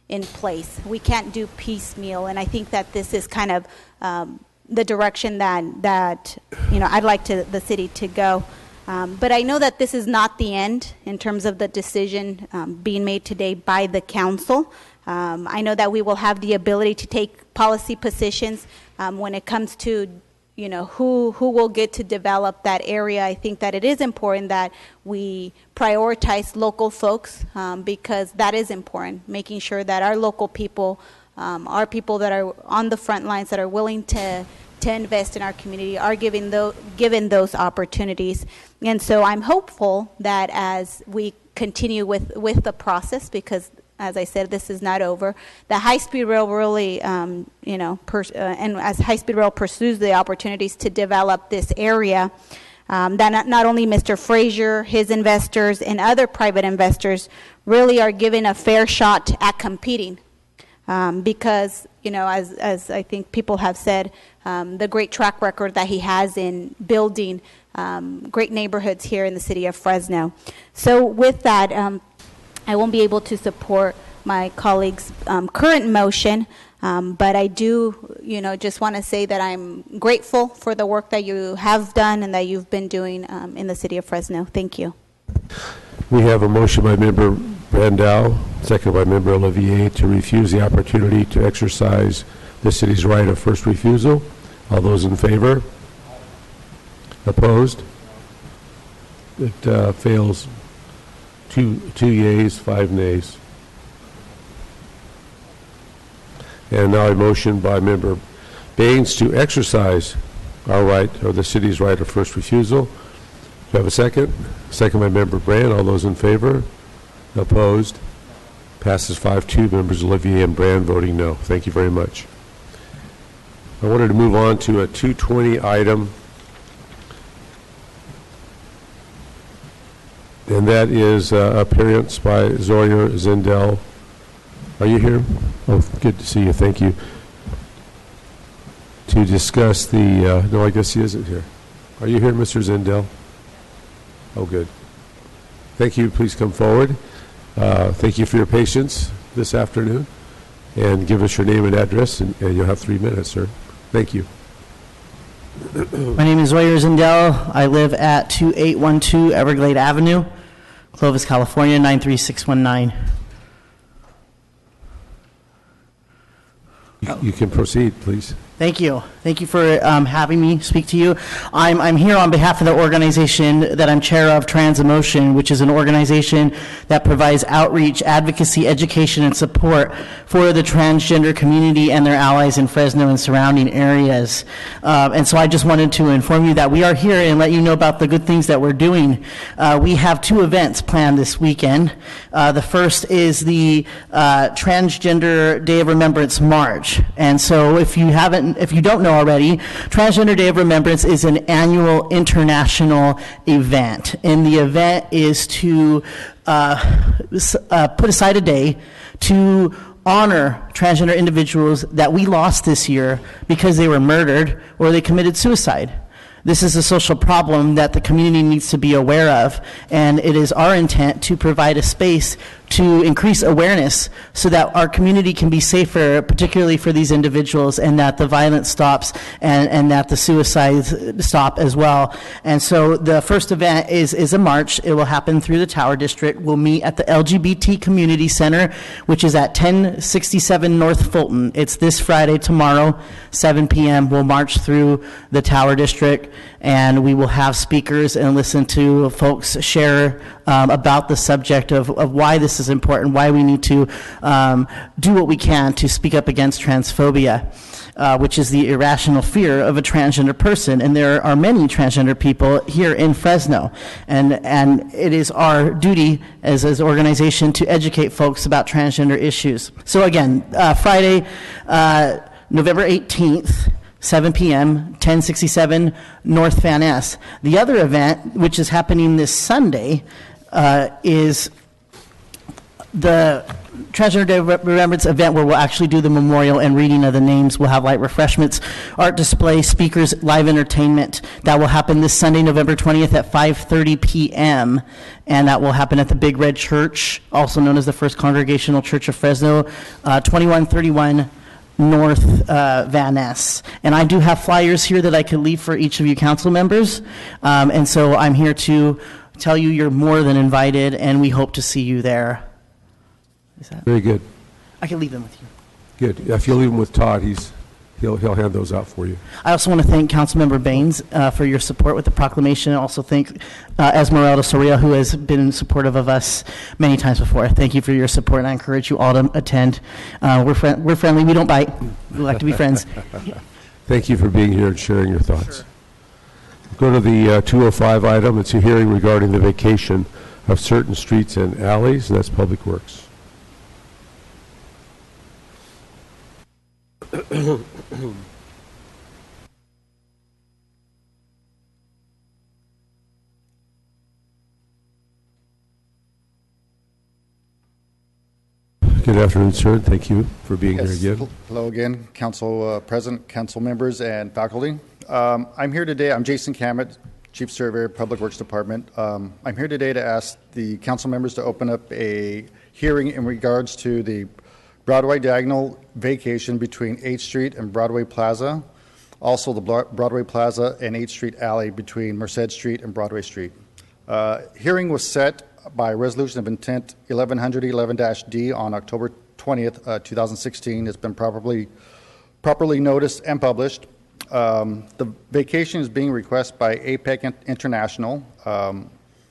in place. We can't do piecemeal, and I think that this is kind of the direction that I'd like the city to go. But I know that this is not the end in terms of the decision being made today by the council. I know that we will have the ability to take policy positions when it comes to who will get to develop that area. I think that it is important that we prioritize local folks because that is important, making sure that our local people are people that are on the front lines, that are willing to invest in our community, are given those opportunities. And so I'm hopeful that as we continue with the process, because as I said, this is not over, the high-speed rail really, and as high-speed rail pursues the opportunities to develop this area, that not only Mr. Frazier, his investors, and other private investors really are given a fair shot at competing. Because, as I think people have said, the great track record that he has in building great neighborhoods here in the city of Fresno. So with that, I won't be able to support my colleague's current motion, but I do, just want to say that I'm grateful for the work that you have done and that you've been doing in the city of Fresno. Thank you. We have a motion by Member Brandau, second by Member Olivier, to refuse the opportunity to exercise the city's right of first refusal. All those in favor? Opposed? It fails. Two yeas, 5 nays. And now a motion by Member Baines to exercise our right, or the city's right of first refusal. Do you have a second? Second by Member Brand. All those in favor? Opposed? Passes 5-2. Members Olivier and Brand voting no. Thank you very much. I wanted to move on to a 220 item, and that is appearance by Zoya Zindel. Are you here? Oh, good to see you. Thank you. To discuss the, no, I guess he isn't here. Are you here, Mr. Zindel? Oh, good. Thank you. Please come forward. Thank you for your patience this afternoon. And give us your name and address, and you'll have 3 minutes, sir. Thank you. My name is Zoya Zindel. I live at 2812 Everglade Avenue, Clovis, California, 93619. You can proceed, please. Thank you. Thank you for having me speak to you. I'm here on behalf of the organization that I'm chair of, Transemotion, which is an organization that provides outreach, advocacy, education, and support for the transgender community and their allies in Fresno and surrounding areas. And so I just wanted to inform you that we are here and let you know about the good things that we're doing. We have 2 events planned this weekend. The first is the Transgender Day of Remembrance March. And so if you don't know already, Transgender Day of Remembrance is an annual international event. And the event is to put aside a day to honor transgender individuals that we lost this year because they were murdered or they committed suicide. This is a social problem that the community needs to be aware of, and it is our intent to provide a space to increase awareness so that our community can be safer, particularly for these individuals, and that the violence stops and that the suicides stop as well. And so the first event is a march. It will happen through the Tower District. We'll meet at the LGBT Community Center, which is at 1067 North Fulton. It's this Friday, tomorrow, 7 p.m. We'll march through the Tower District, and we will have speakers and listen to folks share about the subject of why this is important, why we need to do what we can to speak up against transphobia, which is the irrational fear of a transgender person. And there are many transgender people here in Fresno. And it is our duty as an organization to educate folks about transgender issues. So again, Friday, November 18th, 7 p.m., 1067 North Van Ness. The other event, which is happening this Sunday, is the Transgender Day of Remembrance event, where we'll actually do the memorial and reading of the names. We'll have light refreshments, art display, speakers, live entertainment. That will happen this Sunday, November 20th at 5:30 p.m., and that will happen at the Big Red Church, also known as the First Congregational Church of Fresno, 2131 North Van Ness. And I do have flyers here that I could leave for each of you council members. And so I'm here to tell you you're more than invited, and we hope to see you there. Is that? Very good. I can leave them with you. Good. If you'll leave them with Todd, he'll hand those out for you. I also want to thank Councilmember Baines for your support with the proclamation. I also thank Esmeralda Soria, who has been supportive of us many times before. Thank you for your support, and I encourage you all to attend. We're friendly. We don't bite. We like to be friends. Thank you for being here and sharing your thoughts. Sure. Go to the 205 item. It's a hearing regarding the vacation of certain streets and alleys, and that's Public Works. Good afternoon, sir. Thank you for being here again. Hello again, Council President, Council members, and faculty. I'm here today. I'm Jason Cammett, Chief Surveyor, Public Works Department. I'm here today to ask the council members to open up a hearing in regards to the Broadway diagonal vacation between 8th Street and Broadway Plaza. Also, the Broadway Plaza and 8th Street alley between Merced Street and Broadway Street. Hearing was set by Resolution of Intent 1111-D on October 20th, 2016. It's been properly noticed and published. The vacation is being requested by APEC International.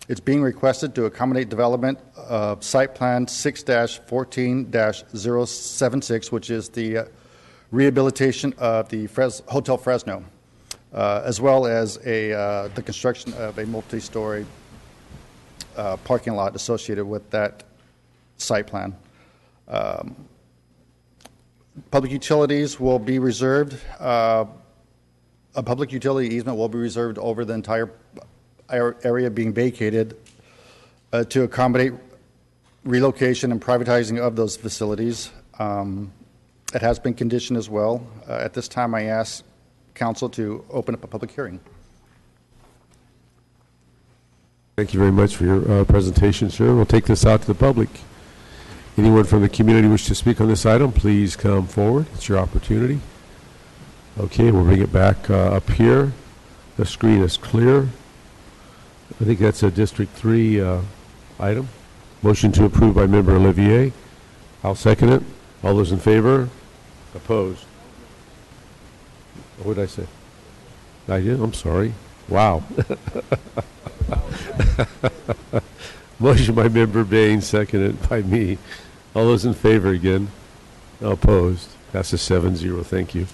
It's being requested to accommodate development of Site Plan 6-14-076, which is the rehabilitation of the Hotel Fresno, as well as the construction of a multi-story parking lot associated with that site plan. Public utilities will be reserved. A public utility easement will be reserved over the entire area being vacated to accommodate relocation and privatizing of those facilities. It has been conditioned as well. At this time, I ask council to open up a public hearing. Thank you very much for your presentation, sir. We'll take this out to the public. Anyone from the community wish to speak on this item, please come forward. It's your opportunity. Okay, we'll bring it back up here. The screen is clear. I think that's a District 3 item. Motion to approve by Member Olivier. I'll second it. All those in favor? Opposed? What did I say? I did? I'm sorry. Wow. Motion by Member Baines, seconded by me. All those in favor again? Opposed? That's a 7-0. Thank you.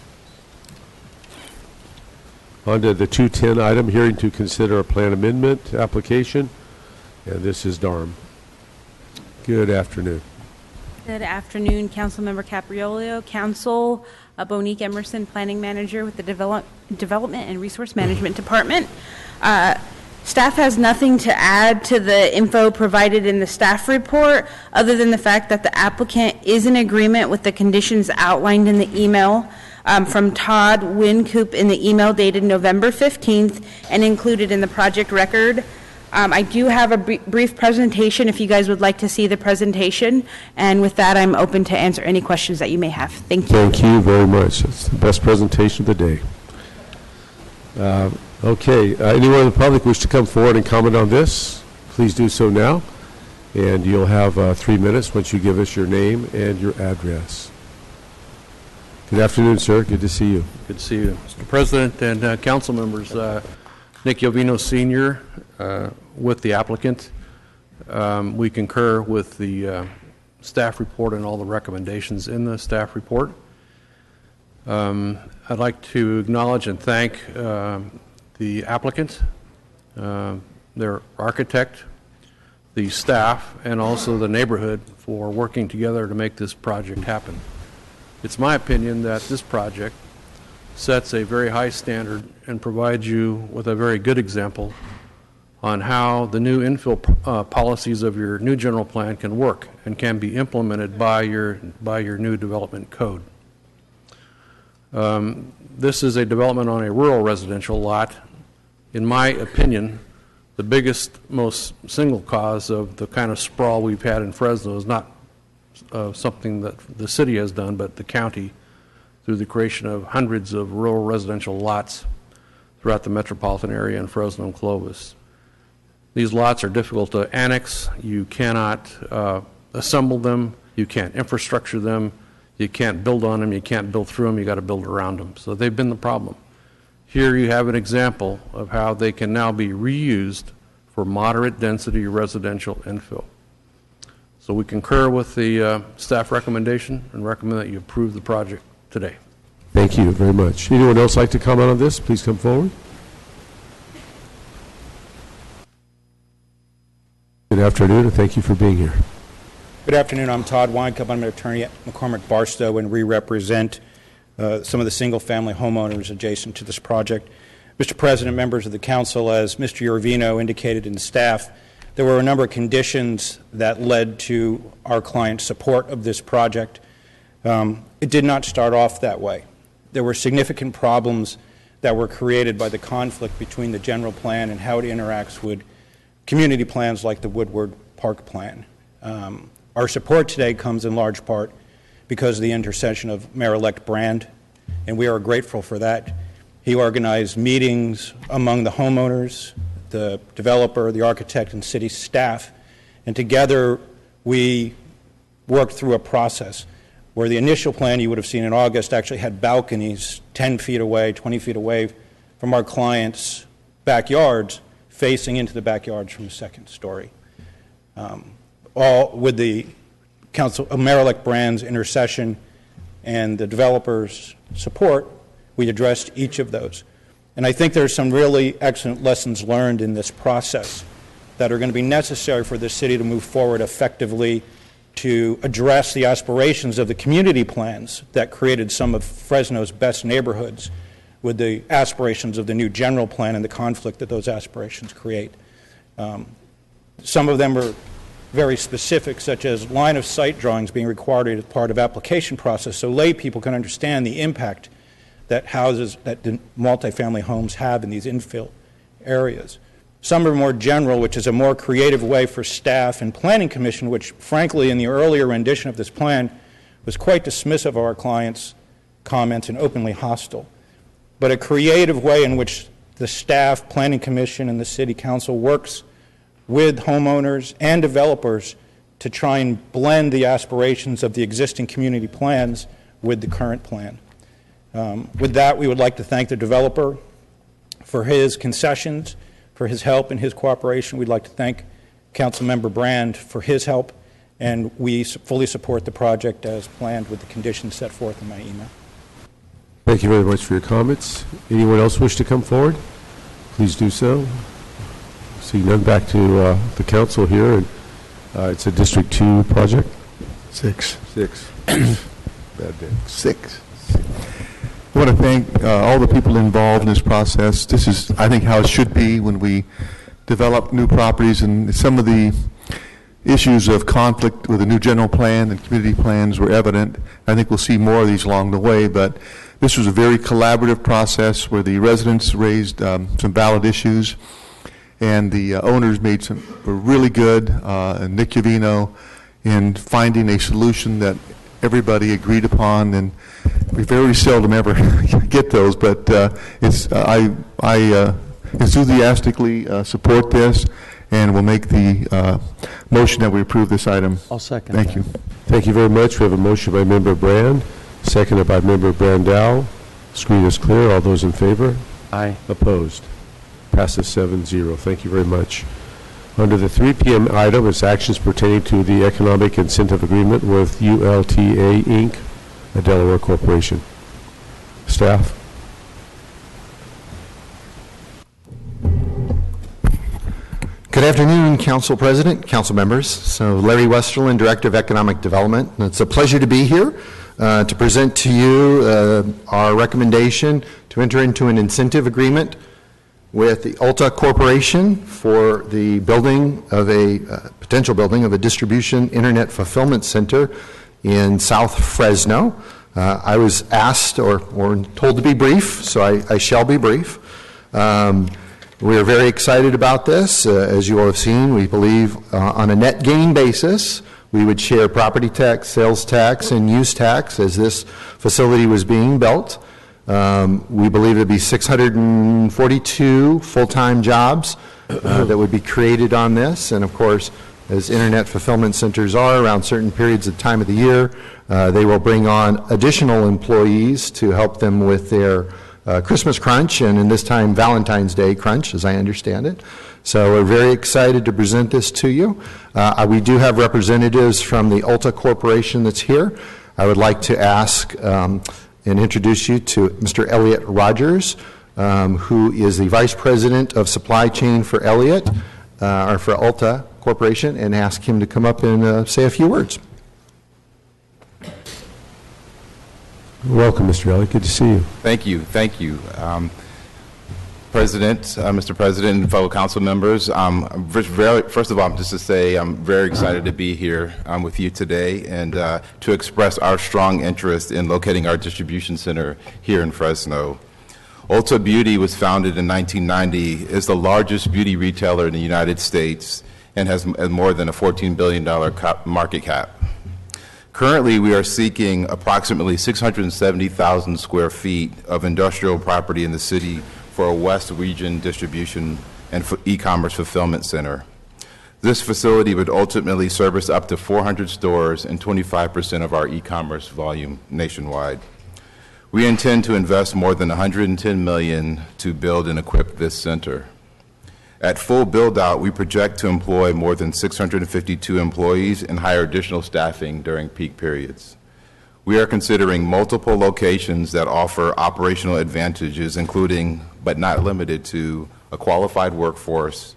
On to the 210 item, hearing to consider a plan amendment application, and this is Darm. Good afternoon. Good afternoon, Councilmember Capriolio, Council, Bonique Emerson, Planning Manager with the Development and Resource Management Department. Staff has nothing to add to the info provided in the staff report, other than the fact that the applicant is in agreement with the conditions outlined in the email. from Todd Wincoop in the email dated November 15th and included in the project record. I do have a brief presentation if you guys would like to see the presentation, and with that, I'm open to answer any questions that you may have. Thank you. Thank you very much. It's the best presentation of the day. Anyone in the public wish to come forward and comment on this? Please do so now, and you'll have 3 minutes once you give us your name and your address. Good afternoon, sir. Good to see you. Good to see you, Mr. President and council members. Nick Jovino Sr. With the applicant. We concur with the staff report and all the recommendations in the staff report. I'd like to acknowledge and thank the applicant, their architect, the staff, and also the neighborhood for working together to make this project happen. It's my opinion that this project sets a very high standard and provides you with a very good example on how the new infill policies of your new general plan can work and can be implemented by your new development code. This is a development on a rural residential lot. In my opinion, the biggest, most single cause of the kind of sprawl we've had in Fresno is not something that the city has done, but the county through the creation of hundreds of rural residential lots throughout the metropolitan area in Fresno and Clovis. These lots are difficult to annex. You cannot assemble them. You can't infrastructure them. You can't build on them. You can't build through them. You got to build around them. So they've been the problem. Here you have an example of how they can now be reused for moderate density residential infill. So we concur with the staff recommendation and recommend that you approve the project today. Thank you very much. Anyone else like to comment on this? Please come forward. Good afternoon, and thank you for being here. Good afternoon. I'm Todd Weinkup. I'm an attorney at McCormick Barstow, and we represent some of the single-family homeowners adjacent to this project. Mr. President, members of the council, as Mr. Urbino indicated in staff, there were a number of conditions that led to our client's support of this project. It did not start off that way. There were significant problems that were created by the conflict between the general plan and how it interacts with community plans like the Woodward Park Plan. Our support today comes in large part because of the intercession of Mayor-elect Brand, and we are grateful for that. He organized meetings among the homeowners, the developer, the architect, and city staff, and together we worked through a process where the initial plan you would have seen in August actually had balconies 10 feet away, 20 feet away from our clients' backyards, facing into the backyards from the second story. All with the council, Mayor-elect Brand's intercession and the developer's support, we addressed each of those. And I think there's some really excellent lessons learned in this process that are going to be necessary for the city to move forward effectively to address the aspirations of the community plans that created some of Fresno's best neighborhoods with the aspirations of the new general plan and the conflict that those aspirations create. Some of them are very specific, such as line of sight drawings being required as part of application process so lay people can understand the impact that houses, that the multifamily homes have in these infill areas. Some are more general, which is a more creative way for staff and planning commission, which frankly in the earlier rendition of this plan was quite dismissive of our clients' comments and openly hostile. But a creative way in which the staff, planning commission, and the city council works with homeowners and developers to try and blend the aspirations of the existing community plans with the current plan. With that, we would like to thank the developer for his concessions, for his help and his cooperation. We'd like to thank Councilmember Brand for his help, and we fully support the project as planned with the conditions set forth in my email. Thank you very much for your comments. Anyone else wish to come forward? Please do so. See none, back to the council here. And, it's a District 2 project. 6. Bad day. 6. I want to thank all the people involved in this process. This is, I think, how it should be when we develop new properties, and some of the issues of conflict with the new general plan and community plans were evident. I think we'll see more of these along the way, but This was a very collaborative process where the residents raised some valid issues, and the owners were really good, and Nick Uvino, in finding a solution that everybody agreed upon, and we very seldom ever get those, but I enthusiastically support this, and will make the motion that we approve this item. I'll second Thank that. you. Thank you very much. We have a motion by Member Brand, seconded by Member Brandau. Screen is clear. All those in favor? Aye. Opposed? Passes 7-0. Thank you very much. Under the 3 p.m. item is actions pertaining to the Economic Incentive Agreement with ULTA, Inc., a Delaware corporation. Staff? Good afternoon, Council President, Council members. So Larry Westerlin, Director of Economic Development. And it's a pleasure to be here to present to you our recommendation to enter into an incentive agreement with the Ulta Corporation for the building of potential building of a distribution internet fulfillment center in South Fresno. I was asked or told to be brief, so I shall be brief. We are very excited about this. As you all have seen, we believe on a net gain basis, we would share property tax, sales tax, and use tax as this facility was being built. We believe it would be 642 full-time jobs that would be created on this. And of course, as internet fulfillment centers are around certain periods of time of the year, they will bring on additional employees to help them with their Christmas crunch, and in this time Valentine's Day crunch, as I understand it. So we're very excited to present this to you. We do have representatives from the Ulta Corporation that's here. I would like to ask and introduce you to Mr. Elliot Rogers, who is the Vice President of Supply Chain for Elliott, or for Ulta Corporation, and ask him to come up and say a few words. Welcome, Mr. Elliott. Good to see you. Thank you. Thank you. President, Mr. President, and fellow council members, first of all, just to say I'm very excited to be here with you today and to express our strong interest in locating our distribution center here in Fresno. Ulta Beauty was founded in 1990, is the largest beauty retailer in the United States, and has more than a $14 billion market cap. Currently, we are seeking approximately 670,000 square feet of industrial property in the city for a West Region distribution and e-commerce fulfillment center. This facility would ultimately service up to 400 stores and 25% of our e-commerce volume nationwide. We intend to invest more than $110 million to build and equip this center. At full build-out, we project to employ more than 652 employees and hire additional staffing during peak periods. We are considering multiple locations that offer operational advantages, including, but not limited to, a qualified workforce,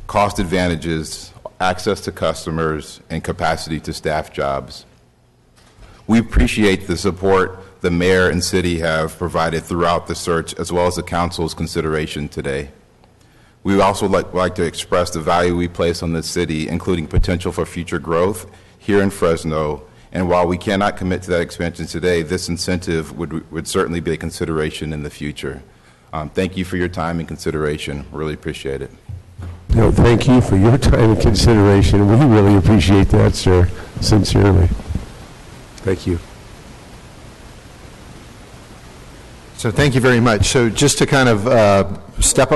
cost advantages, access to customers, and capacity to staff jobs. We appreciate the support the mayor and city have provided throughout the search, as well as the council's consideration today. We would also like to express the value we place on this city, including potential for future growth here in Fresno. And while we cannot commit to that expansion today, this incentive would certainly be a consideration in the future. Thank you for your time and consideration. Really appreciate it. No, thank you for your time and consideration. We really appreciate that, sir, sincerely. Thank you. So thank you very much. So just to kind of step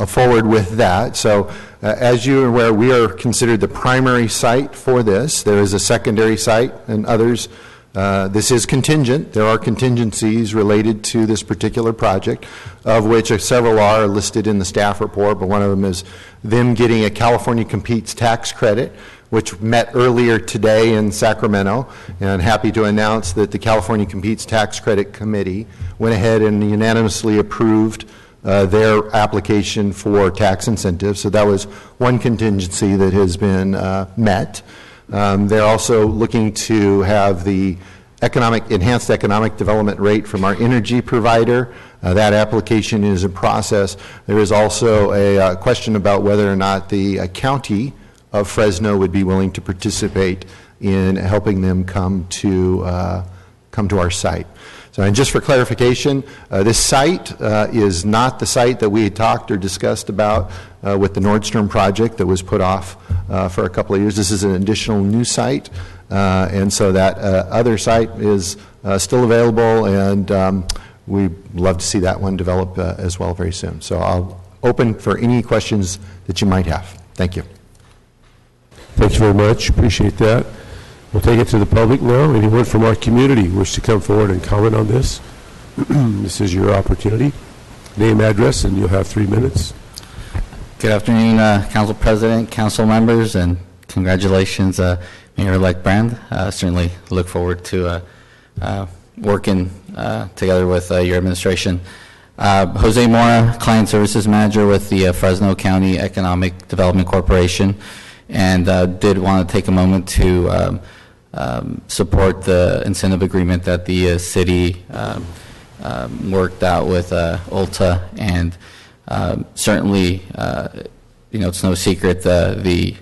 forward with that, so as you are aware, we are considered the primary site for this. There is a secondary site and others. This is contingent. There are contingencies related to this particular project, of which several are listed in the staff report, but one of them is them getting a California Competes tax credit, which met earlier today in Sacramento, and happy to announce that the California Competes Tax Credit Committee went ahead and unanimously approved their application for tax incentives. So that was one contingency that has been met. They're also looking to have the enhanced economic development rate from our energy provider. That application is in process. There is also a question about whether or not the county of Fresno would be willing to participate in helping them come to our site. So, and just for clarification, this site is not the site that we had talked or discussed about with the Nordstrom project that was put off for a couple of years. This is an additional new site, and so that other site is still available, and we'd love to see that one develop as well very soon. So I'll open for any questions that you might have. Thank you. Thank you very much. Appreciate that. We'll take it to the public now. Anyone from our community wish to come forward and comment on this? This is your opportunity. Name, address, and you'll have 3 minutes. Good afternoon, Council President, council members, and congratulations, Mayor-elect Brand. Certainly look forward to working together with your administration. Jose Mora, Client Services Manager with the Fresno County Economic Development Corporation, and did want to take a moment to support the incentive agreement that the city worked out with Ulta, and certainly, it's no secret the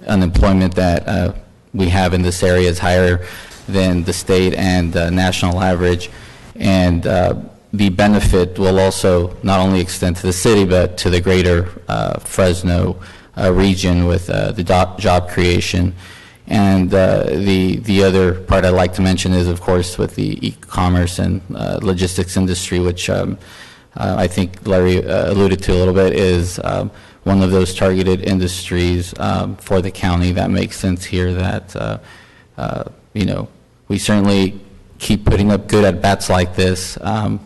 unemployment that we have in this area is higher than the state and national average, and the benefit will also not only extend to the city but to the greater Fresno region with the job creation. And the other part I'd like to mention is, of course, with the e-commerce and logistics industry, which I think Larry alluded to a little bit, is one of those targeted industries for the county that makes sense here. That we certainly keep putting up good at-bats like this.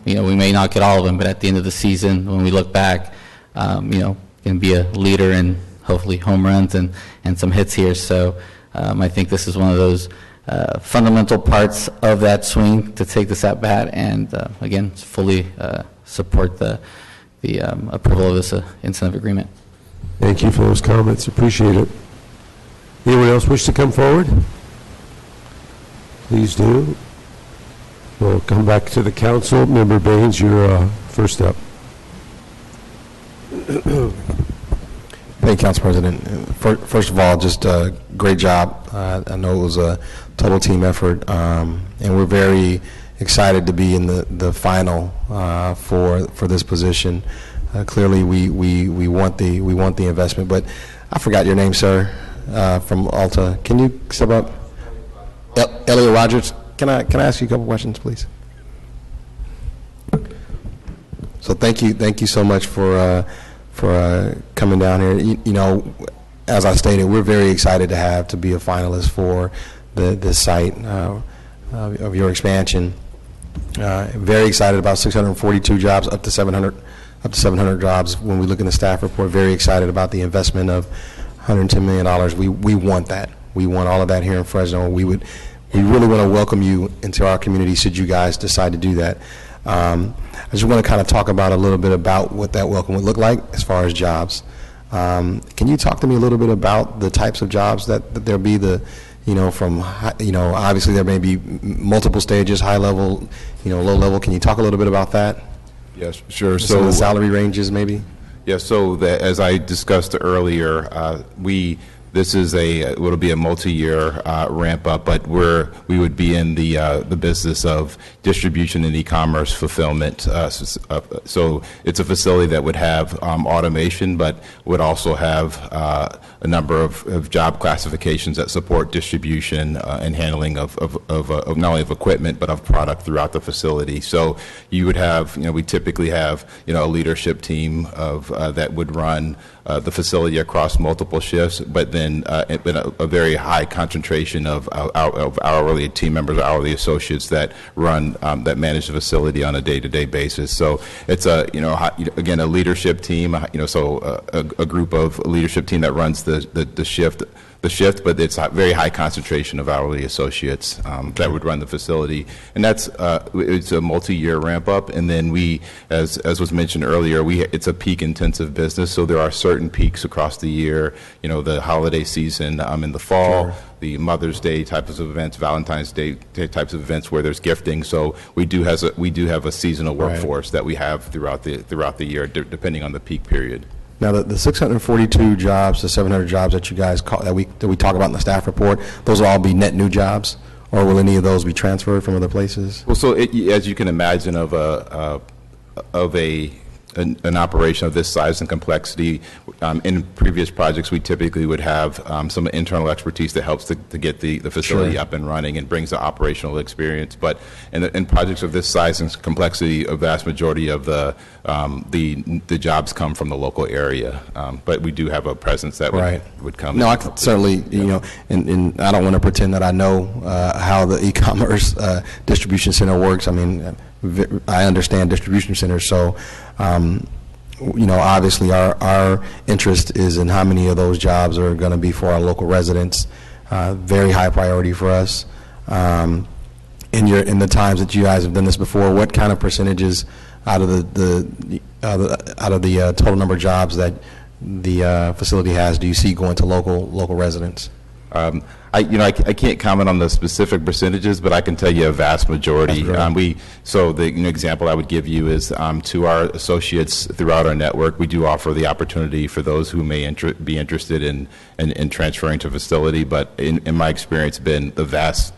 We may not get all of them, but at the end of the season, when we look back, can be a leader in hopefully home runs and some hits here. So I think this is one of those fundamental parts of that swing to take this at-bat, and again, fully support the approval of this incentive agreement. Thank you for those comments. Appreciate it. Anyone else wish to come forward? Please do. We'll come back to the council. Member Baines, you're first up. Thank you, Council President. First of all, just a great job. I know it was a total team effort, and we're very excited to be in the final for this position. Clearly, we want the investment, but I forgot your name, sir, from Ulta. Can you step up? Elliot Rogers. Can I ask you a couple questions, please? So thank you so much for coming down here. As I stated, we're very excited to be a finalist for this site of your expansion. Very excited about 642 jobs, up to 700 jobs. When we look in the staff report, very excited about the investment of $110 million. We want that. We want all of that here in Fresno. We really want to welcome you into our community should you guys decide to do that. I just want to kind of talk about a little bit about what that welcome would look like as far as jobs. Can you talk to me a little bit about the types of jobs that there'll be, obviously there may be multiple stages, high level, low level. Can you talk a little bit about that? Yes, sure. Some of the salary ranges maybe? Yeah, so as I discussed earlier, this is will be a multi-year ramp up, but we would be in the business of distribution and e-commerce fulfillment. So it's a facility that would have automation, but would also have a number of job classifications that support distribution and handling of not only of equipment but of product throughout the facility. So you would have, we typically have a leadership team of that would run the facility across multiple shifts, but then a very high concentration of hourly team members, hourly associates that run that manage the facility on a day-to-day basis. So it's again a leadership team, so a group of leadership team that runs the shift. But it's a very high concentration of hourly associates that would run the facility, and it's a multi-year ramp up. And then as was mentioned earlier, it's a peak intensive business, so there are certain peaks across the year. The holiday season in the fall, sure. The Mother's Day types of events, Valentine's Day types of events where there's gifting. So we do have a seasonal workforce that we have throughout the year, depending on the peak period. Now, the 642 jobs, the 700 jobs that you guys that we talk about in the staff report, those will all be net new jobs, or will any of those be transferred from other places? Well, so as you can imagine, an operation of this size and complexity, in previous projects, we typically would have some internal expertise that helps to get the facility Sure. up and running and brings the operational experience. But in projects of this size and complexity, a vast majority of the jobs come from the local area. But we do have a presence that would come. No, I could certainly, and I don't want to pretend that I know how the e-commerce distribution center works. I mean, I understand distribution centers, so obviously our interest is in how many of those jobs are going to be for our local residents. Very high priority for us. In the times that you guys have done this before, what kind of percentages out of the total number of jobs that the facility has do you see going to local residents? I can't comment on the specific percentages, but I can tell you a vast majority. So the example I would give you is to our associates throughout our network, we do offer the opportunity for those who may be interested in transferring to a facility. But in my experience, the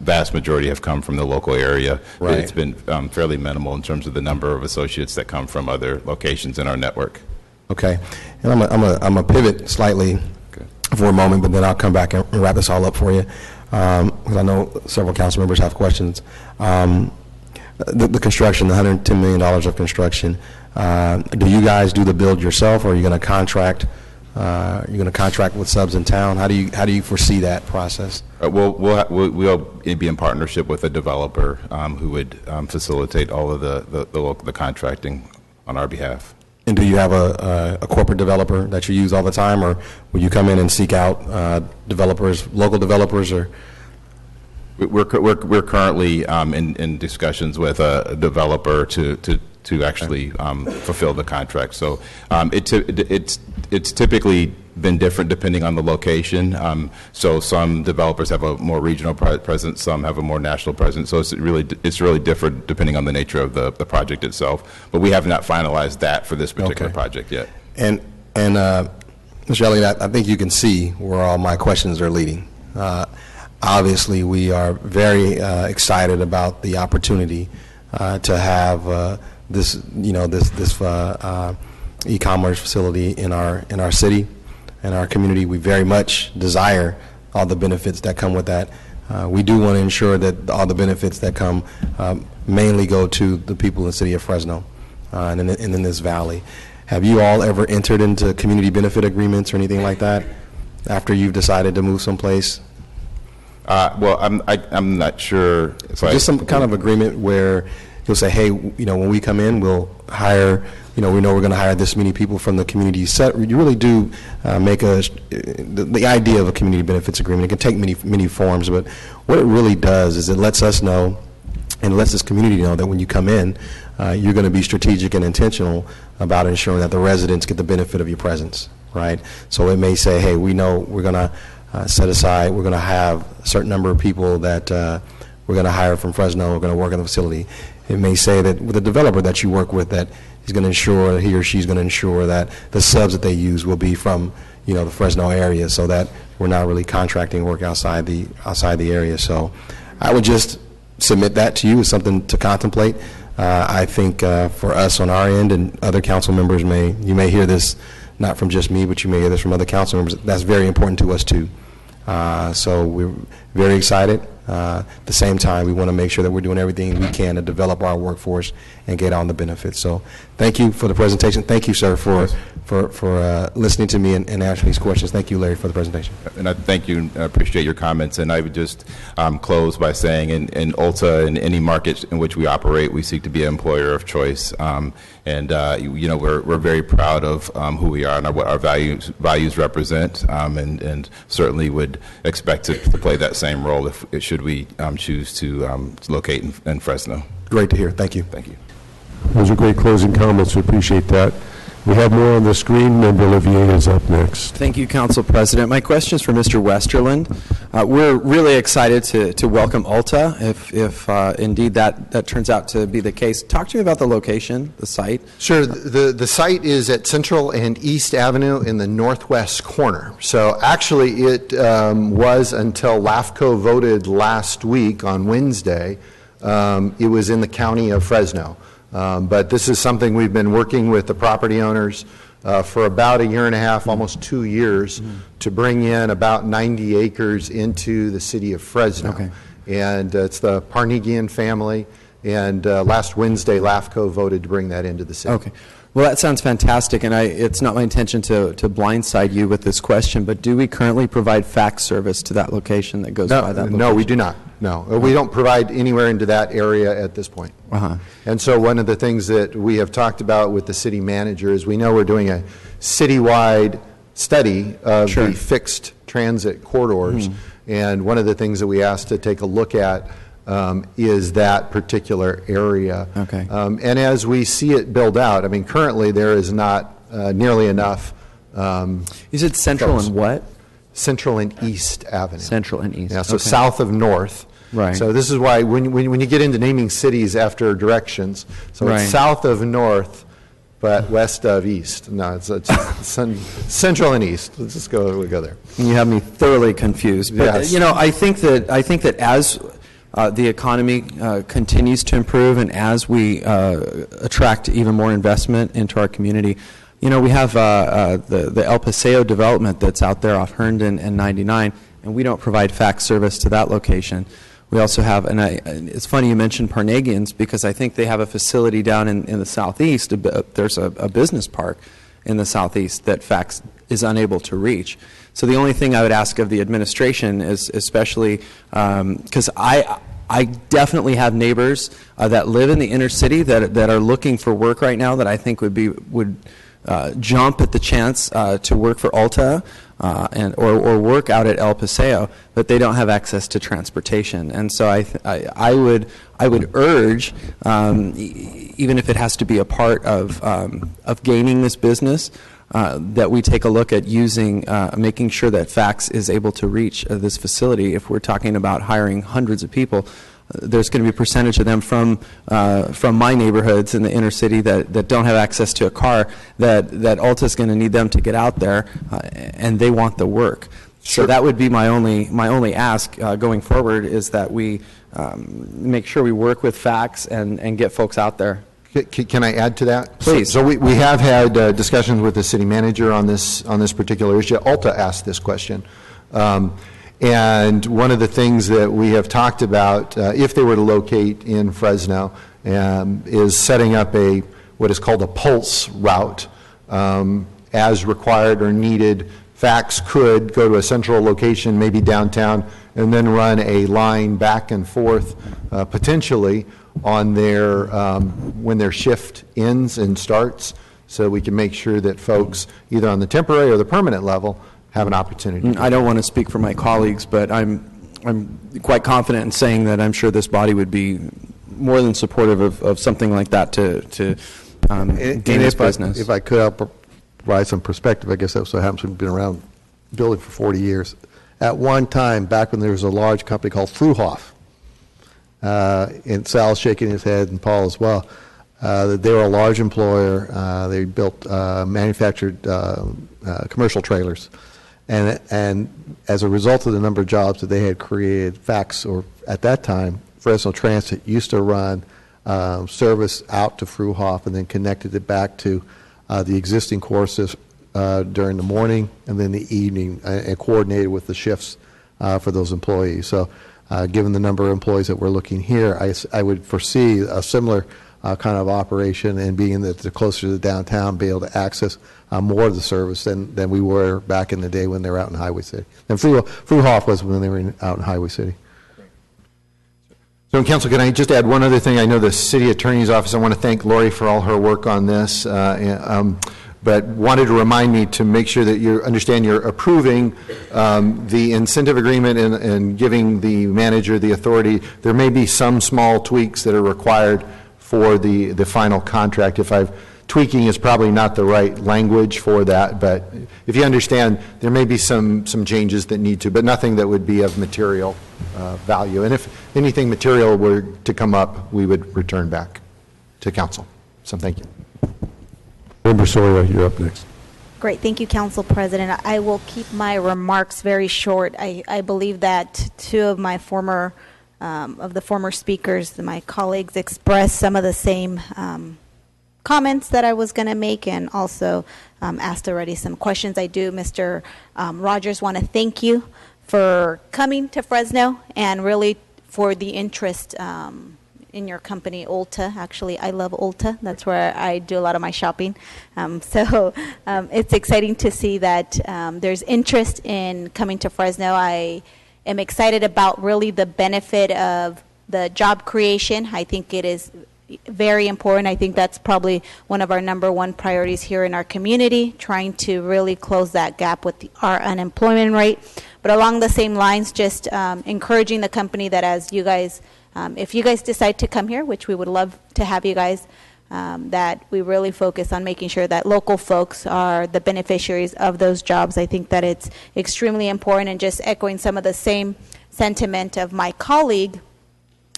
vast majority have come from the local area. Right. It's been fairly minimal in terms of the number of associates that come from other locations in our network. Okay, and I'm gonna pivot slightly for a moment, but then I'll come back and wrap this all up for you, because I know several council members have questions. The construction, the $110 million of construction, do you guys do the build yourself, or are you going to contract? You're going to contract with subs in town? How do you foresee that process? We'll be in partnership with a developer who would facilitate all of the contracting on our behalf. And do you have a corporate developer that you use all the time, or will you come in and seek out developers, local developers, or? We're currently in discussions with a developer to actually fulfill the contract. So it's typically been different depending on the location. So some developers have a more regional presence, some have a more national presence. So it's really different depending on the nature of the project itself. But we have not finalized that for this particular project yet. And Mr. Elliott, I think you can see where all my questions are leading. Obviously, we are very excited about the opportunity to have this e-commerce facility in our city and our community. We very much desire all the benefits that come with that. We do want to ensure that all the benefits that come mainly go to the people in the city of Fresno and in this valley. Have you all ever entered into community benefit agreements or anything like that after you've decided to move someplace? Well, I'm not sure. So just some kind of agreement where you'll say, hey, when we come in, we'll hire, we know we're going to hire this many people from the community. You really do make the idea of a community benefits agreement. It can take many forms, but what it really does is it lets us know and lets this community know that when you come in, you're going to be strategic and intentional about ensuring that the residents get the benefit of your presence, right? So it may say, hey, we know we're going to set aside, we're going to have a certain number of people that we're going to hire from Fresno, we're going to work in the facility. It may say that with a developer that you work with, that he's going to ensure, he or she's going to ensure that the subs that they use will be from, the Fresno area, so that we're not really contracting work outside the area. So I would just submit that to you as something to contemplate. I think for us on our end, and other council members you may hear this not from just me, but you may hear this from other council members, that's very important to us too. So we're very excited. At the same time, we want to make sure that we're doing everything we can to develop our workforce and get on the benefits. So thank you for the presentation. Thank you, sir, for listening to me and answering these questions. Thank you, Larry, for the presentation. And I thank you and appreciate your comments. And I would just close by saying in Ulta, in any market in which we operate, we seek to be an employer of choice. We're very proud of who we are and what our values represent, and certainly would expect to play that same role should we choose to locate in Fresno. Great to hear. Thank you. Thank you. Those are great closing comments. We appreciate that. We have more on the screen. Member Olivier is up next. Thank you, Council President. My question is for Mr. Westerland. We're really excited to welcome Ulta, if indeed that turns out to be the case. Talk to me about the location, the site. Sure. The site is at Central and East Avenue in the northwest corner. So actually it was until LAFCO voted last week on Wednesday, it was in the county of Fresno. But this is something we've been working with the property owners for about a year and a half, almost 2 years, to bring in about 90 acres into the city of Fresno. Okay. And it's the Parnegian family, and last Wednesday, LAFCO voted to bring that into the city. Okay. Well, that sounds fantastic, and it's not my intention to blindside you with this question, but do we currently provide fax service to that location that goes by that location? No, we do not. No, we don't provide anywhere into that area at this point. And so one of the things that we have talked about with the city manager is we know we're doing a citywide study of the fixed transit corridors, and one of the things that we asked to take a look at is that particular area. Okay. And as we see it build out, I mean, currently there is not nearly enough. Is it Central and what? Central and East Avenue. Central and East. Yeah, so Okay. south of North. Right. So this is why when you get into naming cities after directions, so Right. it's south of North, but west of East. No, it's Central and East. Let's just we'll go there. You have me thoroughly confused. But, Yes. I think that as the economy continues to improve and as we attract even more investment into our community, we have the El Paseo development that's out there off Herndon and 99, and we don't provide fax service to that location. We also have, and it's funny you mentioned Parnegians, because I think they have a facility down in the southeast. There's a business park in the southeast that fax is unable to reach. So the only thing I would ask of the administration is, especially because I definitely have neighbors that live in the inner city that are looking for work right now that I think would jump at the chance to work for Ulta or work out at El Paseo, but they don't have access to transportation. And so I would urge, even if it has to be a part of gaining this business, that we take a look at making sure that fax is able to reach this facility. If we're talking about hiring hundreds of people, there's going to be a percentage of them from my neighborhoods in the inner city that don't have access to a car, that Ulta's going to need them to get out there, and they want the work. Sure. So that would be my only ask going forward, is that we make sure we work with fax and get folks out there. Can I add to that? Please. So we have had discussions with the city manager on this particular issue. Ulta asked this question. And one of the things that we have talked about, if they were to locate in Fresno, is setting up what is called a pulse route. As required or needed, fax could go to a central location, maybe downtown, and then run a line back and forth, potentially, on when their shift ends and starts, so we can make sure that folks, either on the temporary or the permanent level, have an opportunity. I don't want to speak for my colleagues, but I'm quite confident in saying that I'm sure this body would be more than supportive of something like that to gain this business. If I could, I'll provide some perspective. I guess that so happens we've been around building for 40 years. At one time, back when there was a large company called Fruhoff, and Sal's shaking his head, and Paul as well, they were a large employer. They built manufactured commercial trailers. And as a result of the number of jobs that they had created, fax, or at that time, Fresno Transit used to run service out to Fruhoff and then connected it back to the existing courses during the morning and then the evening, and coordinated with the shifts for those employees. So given the number of employees that we're looking here, I would foresee a similar kind of operation, and being that they're closer to the downtown, be able to access more of the service than we were back in the day when they were out in Highway City. And Fruhoff was when they were out in Highway City. So, Council, can I just add one other thing? I know the City Attorney's Office, I want to thank Lori for all her work on this, but wanted to remind me to make sure that you understand you're approving the incentive agreement and giving the manager the authority. There may be some small tweaks that are required for the final contract. If I've tweaking is probably not the right language for that, but if you understand, there may be some changes that need to, but nothing that would be of material value. And if anything material were to come up, we would return back to council. So thank you. Member Soria, you're up next. Great, thank you, Council President. I will keep my remarks very short. I believe that two of my former speakers, my colleagues, expressed some of the same comments that I was going to make, and also asked already some questions. I do, Mr. Rogers, want to thank you for coming to Fresno and really for the interest in your company, Ulta. Actually, I love Ulta. That's where I do a lot of my shopping. So it's exciting to see that there's interest in coming to Fresno. I am excited about really the benefit of the job creation. I think it is very important. I think that's probably one of our number one priorities here in our community, trying to really close that gap with our unemployment rate. But along the same lines, just encouraging the company that as you guys, if you guys decide to come here, which we would love to have you guys, that we really focus on making sure that local folks are the beneficiaries of those jobs. I think that it's extremely important, and just echoing some of the same sentiment of my colleague,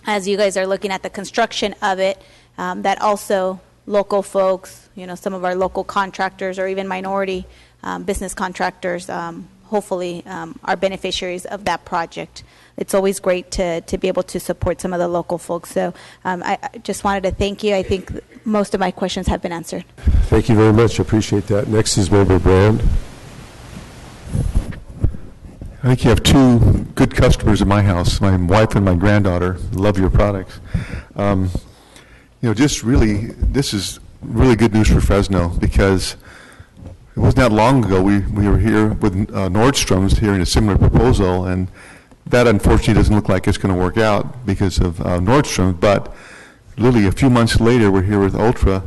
as you guys are looking at the construction of it, that also local folks, some of our local contractors or even minority business contractors, hopefully are beneficiaries of that project. It's always great to be able to support some of the local folks. So I just wanted to thank you. I think most of my questions have been answered. Thank you very much. I appreciate that. Next is Member Brand. I think you have two good customers in my house, my wife and my granddaughter. Love your products. Just really, this is really good news for Fresno, because it wasn't that long ago we were here with Nordstrom's hearing a similar proposal, and that unfortunately doesn't look like it's going to work out because of Nordstrom. But literally a few months later, we're here with Ultra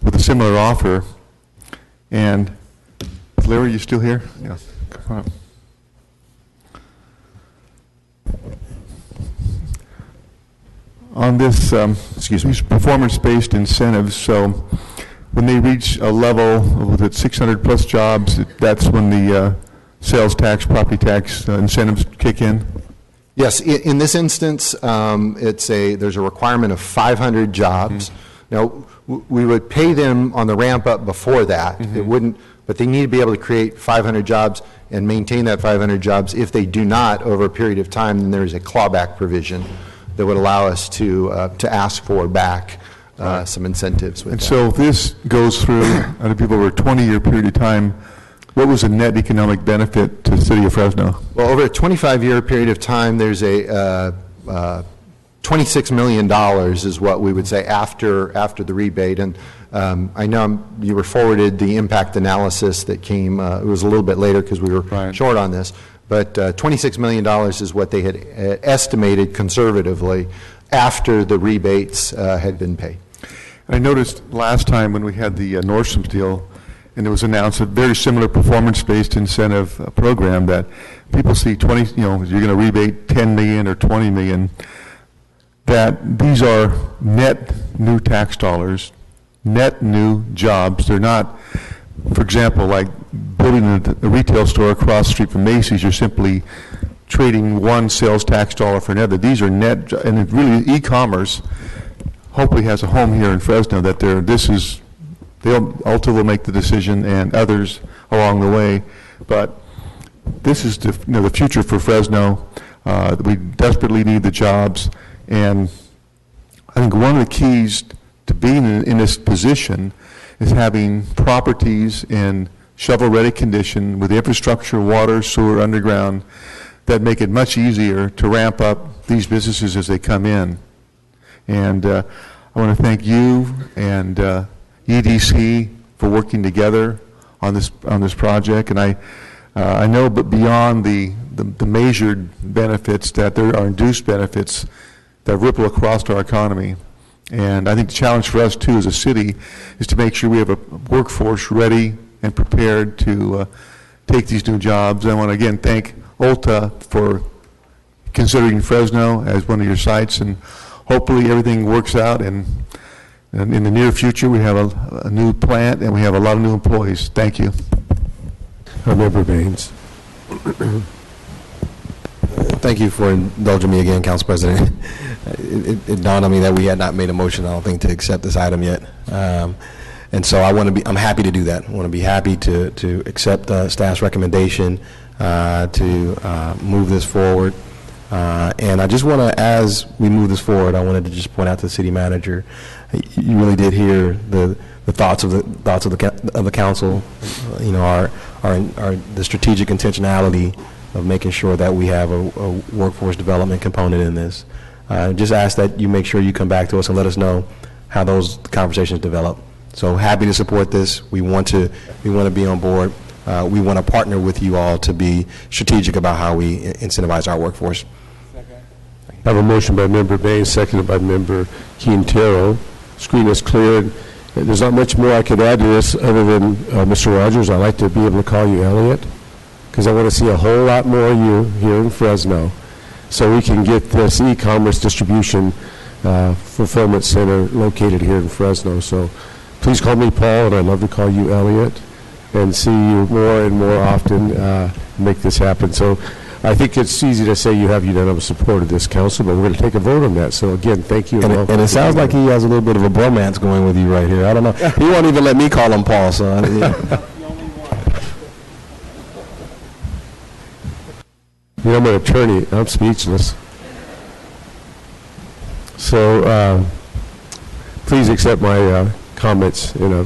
with a similar offer. And Larry, you still here? Yeah. Come on. On this, these performance-based incentives, so when they reach a level with 600 plus jobs, that's when the sales tax, property tax incentives kick in? Yes, in this instance, there's a requirement of 500 jobs. Now, we would pay them on the ramp up before that. It wouldn't, but they need to be able to create 500 jobs and maintain that 500 jobs. If they do not over a period of time, then there's a clawback provision that would allow us to ask for back some incentives. And so if this goes through other people over a 20-year period of time, what was the net economic benefit to the city of Fresno? Well, over a 25-year period of time, there's a $26 million is what we would say after the rebate. And I know you were forwarded the impact analysis that came, it was a little bit later because we were short on this, but $26 million is what they had estimated conservatively after the rebates had been paid. I noticed last time when we had the Nordstrom deal, and it was announced a very similar performance-based incentive program, that people see you're going to rebate 10 million or 20 million, that these are net new tax dollars, net new jobs. They're not, for example, like building a retail store across the street from Macy's. You're simply trading one sales tax dollar for another. These are net, and really e-commerce hopefully has a home here in Fresno, that Ulta will make the decision and others along the way. But this is the future for Fresno. We desperately need the jobs. And I think one of the keys to being in this position is having properties in shovel-ready condition with infrastructure, water, sewer, underground, that make it much easier to ramp up these businesses as they come in. And I want to thank you and EDC for working together on this project. And I know, but beyond the measured benefits, that there are induced benefits that ripple across our economy. And I think the challenge for us, too, as a city, is to make sure we have a workforce ready and prepared to take these new jobs. I want to, again, thank Ulta for considering Fresno as one of your sites, and hopefully everything works out and And in the near future, we have a new plant and we have a lot of new employees. Thank you. Member Baines. Thank you for indulging me again, Council President. It dawned on me that we had not made a motion, I don't think, to accept this item yet. And so I'm happy to do that. I want to be happy to accept staff's recommendation to move this forward. And I just want to, as we move this forward, I wanted to just point out to the city manager, you really did hear the thoughts of the council. You know, the strategic intentionality of making sure that we have a workforce development component in this. Just ask that you make sure you come back to us and let us know how those conversations develop. So happy to support this. We want to be on board. We want to partner with you all to be strategic about how we incentivize our workforce. I have a motion by Member Baines, seconded by Member Quintero. Screen is cleared. There's not much more I could add to this other than, Mr. Rogers, I'd like to be able to call you Elliot, because I want to see a whole lot more of you here in Fresno, so we can get this e-commerce distribution fulfillment center located here in Fresno. So please call me Paul, and I'd love to call you Elliot, and see you more and more often, make this happen. So I think it's easy to say you have unanimous support of this council, but we're going to take a vote on that. So again, thank you. And it sounds like he has a little bit of a bromance going with you right here. I don't know. He won't even let me call him Paul, so. You know, I'm an attorney. I'm speechless. So please accept my comments in a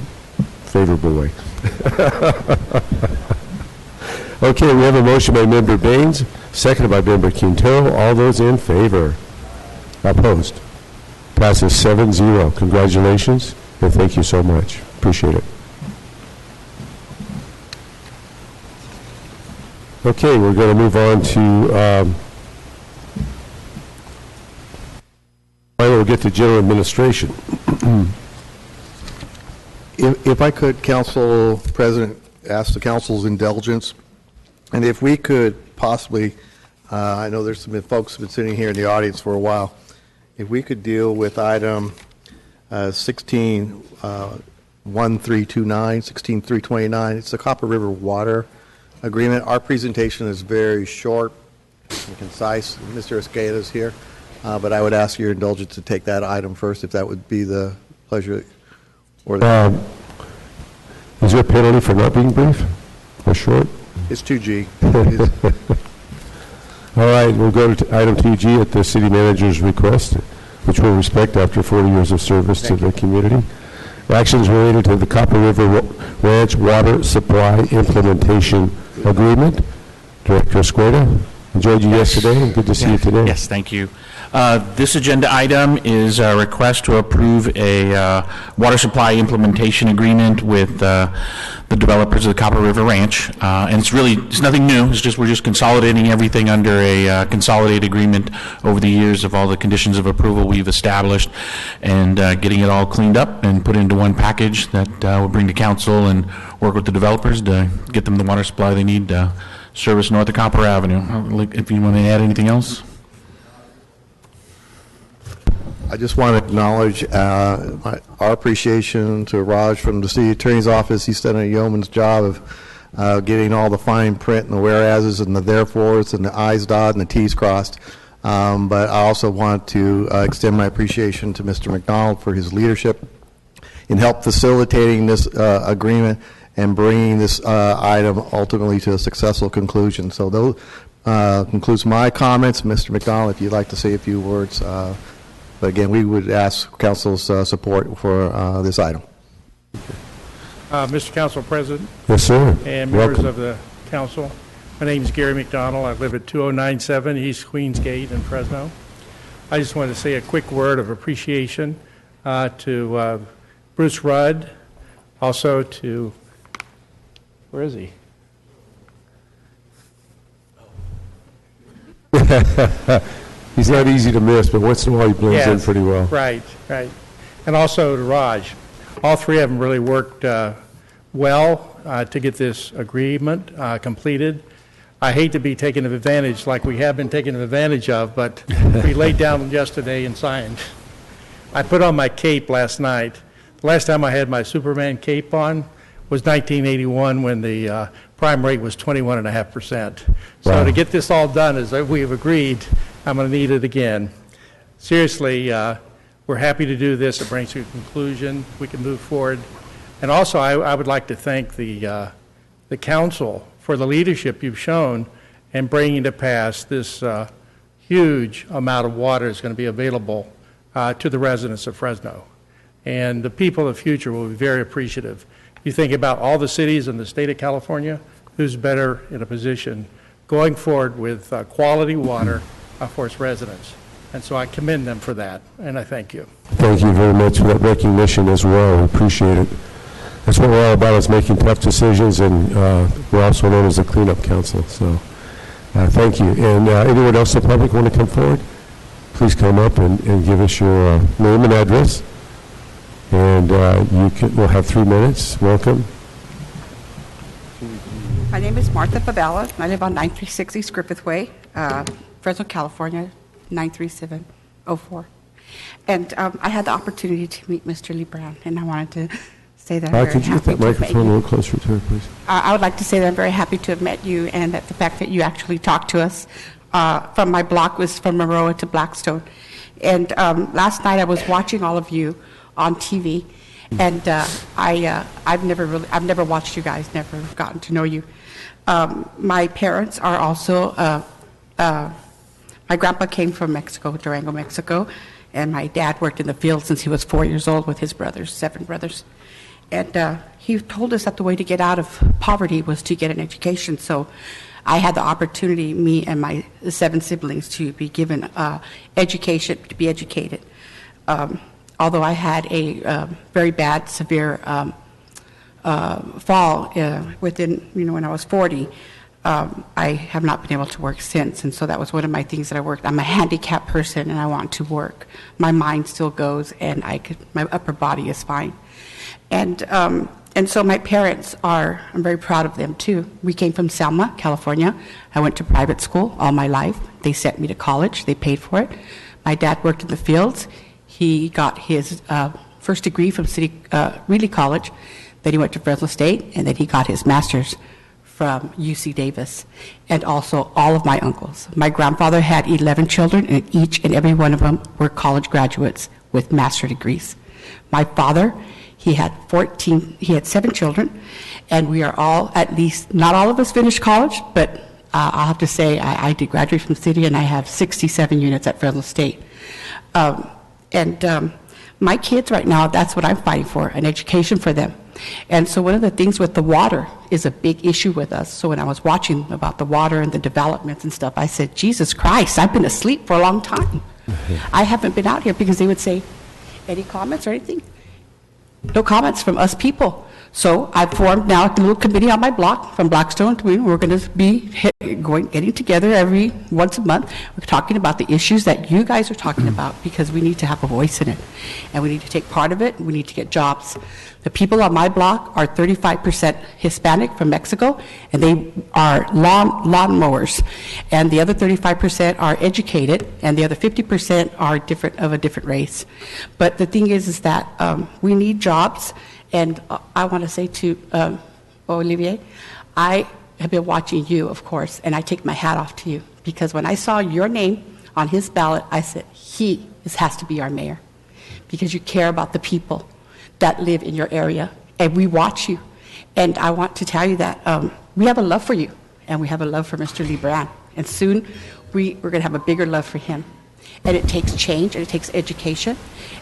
favorable way. Okay, we have a motion by Member Baines, seconded by Member Quintero. All those in favor? Opposed? Passes 7-0. Congratulations, and thank you so much. Appreciate it. Okay, we're going to move on to, finally we'll get to general administration. If I could, Council President, ask the council's indulgence, and if we could possibly, I know there's some folks who've been sitting here in the audience for a while, if we could deal with item 161329, 16329, it's the Copper River Water Agreement. Our presentation is very short and concise. Mr. Esqueda is here, but I would ask your indulgence to take that item first, if that would be the pleasure. Or is there a penalty for not being brief or short? It's 2G. All right, we'll go to item 2G at the city manager's request, which we'll respect after 40 years of service to the community. Actions related to the Copper River Ranch Water Supply Implementation Agreement. Director Esqueda, enjoyed you yesterday, and good to see you today. Yes, thank you. This agenda item is a request to approve a water supply implementation agreement with the developers of the Copper River Ranch. And it's nothing new. We're just consolidating everything under a consolidated agreement over the years of all the conditions of approval we've established, and getting it all cleaned up and put into one package that will bring to council and work with the developers to get them the water supply they need to service north of Copper Avenue. If you want to add anything else? I just want to acknowledge our appreciation to Raj from the City Attorney's Office. He's done a yeoman's job of getting all the fine print and the whereases and the therefores and the I's dotted and the T's crossed. But I also want to extend my appreciation to Mr. McDonald for his leadership in help facilitating this agreement and bringing this item ultimately to a successful conclusion. So that concludes my comments. Mr. McDonald, if you'd like to say a few words. But again, we would ask council's support for this item. Mr. Council President. Yes, sir. And members Welcome. of the council. My name is Gary McDonald. I live at 2097 East Queens Gate in Fresno. I just wanted to say a quick word of appreciation to Bruce Rudd, also to, where is he? He's not easy to miss, but once in a while he blends in pretty well. Right. And also to Raj. All three of them really worked well to get this agreement completed. I hate to be taken advantage like we have been taken advantage of, but we laid down yesterday and signed. I put on my cape last night. The last time I had my Superman cape on was 1981 when the prime rate was 21.5%. So Wow. to get this all done, as we have agreed, I'm going to need it again. Seriously, we're happy to do this. It brings to a conclusion. We can move forward. And also, I would like to thank the council for the leadership you've shown in bringing to pass this huge amount of water is going to be available to the residents of Fresno. And the people of the future will be very appreciative. You think about all the cities in the state of California, who's better in a position going forward with quality water for its residents. And so I commend them for that, and I thank you. Thank you very much for that recognition as well. We appreciate it. That's what we're all about, is making tough decisions, and we're also known as the Cleanup Council. So thank you. And anyone else in the public want to come forward? Please come up and give us your name and address. And we'll have 3 minutes. Welcome. My name is Martha Favela. I live on 9360 East Griffith Way, Fresno, California, 93704. And I had the opportunity to meet Mr. Lee Brown, and I wanted to say that I'm very could you get happy that to have met microphone a you. little closer to her, please? I would like to say that I'm very happy to have met you, and that the fact that you actually talked to us from my block was from Maroa to Blackstone. And last night I was watching all of you on TV, and I've never watched you guys, never gotten to know you. My parents are also, my grandpa came from Mexico, Durango, Mexico, and my dad worked in the field since he was 4 years old with his brothers, 7 brothers. And he told us that the way to get out of poverty was to get an education. So I had the opportunity, me and my 7 siblings, to be given education, to be educated. Although I had a very bad, severe fall within, when I was 40, I have not been able to work since. And so that was one of my things that I worked. I'm a handicapped person, and I want to work. My mind still goes, and my upper body is fine. And so my parents I'm very proud of them too. We came from Selma, California. I went to private school all my life. They sent me to college. They paid for it. My dad worked in the fields. He got his first degree from Reilly College. Then he went to Fresno State, and then he got his master's from UC Davis, and also all of my uncles. My grandfather had 11 children, and each and every one of them were college graduates with master degrees. My father, he had 7 children, and we are all, at least, not all of us finished college, but I'll have to say I did graduate from the city, and I have 67 units at Fresno State. My kids right now, that's what I'm fighting for, an education for them. And so one of the things with the water is a big issue with us. So when I was watching about the water and the developments and stuff, I said, Jesus Christ, I've been asleep for a long time. I haven't been out here, because they would say, any comments or anything? No comments from us people. So I formed now a little committee on my block from Blackstone. We're going to be getting together every once a month. We're talking about the issues that you guys are talking about, because we need to have a voice in it, and we need to take part of it. We need to get jobs. The people on my block are 35% Hispanic from Mexico, and they are lawn mowers, and the other 35% are educated, and the other 50% are of a different race. But the thing is that we need jobs. And I want to say to Olivier, I have been watching you, of course, and I take my hat off to you, because when I saw your name on his ballot, I said, he has to be our mayor, because you care about the people that live in your area, and we watch you. And I want to tell you that we have a love for you, and we have a love for Mr. Lee Brown, and soon we're going to have a bigger love for him. And it takes change, and it takes education,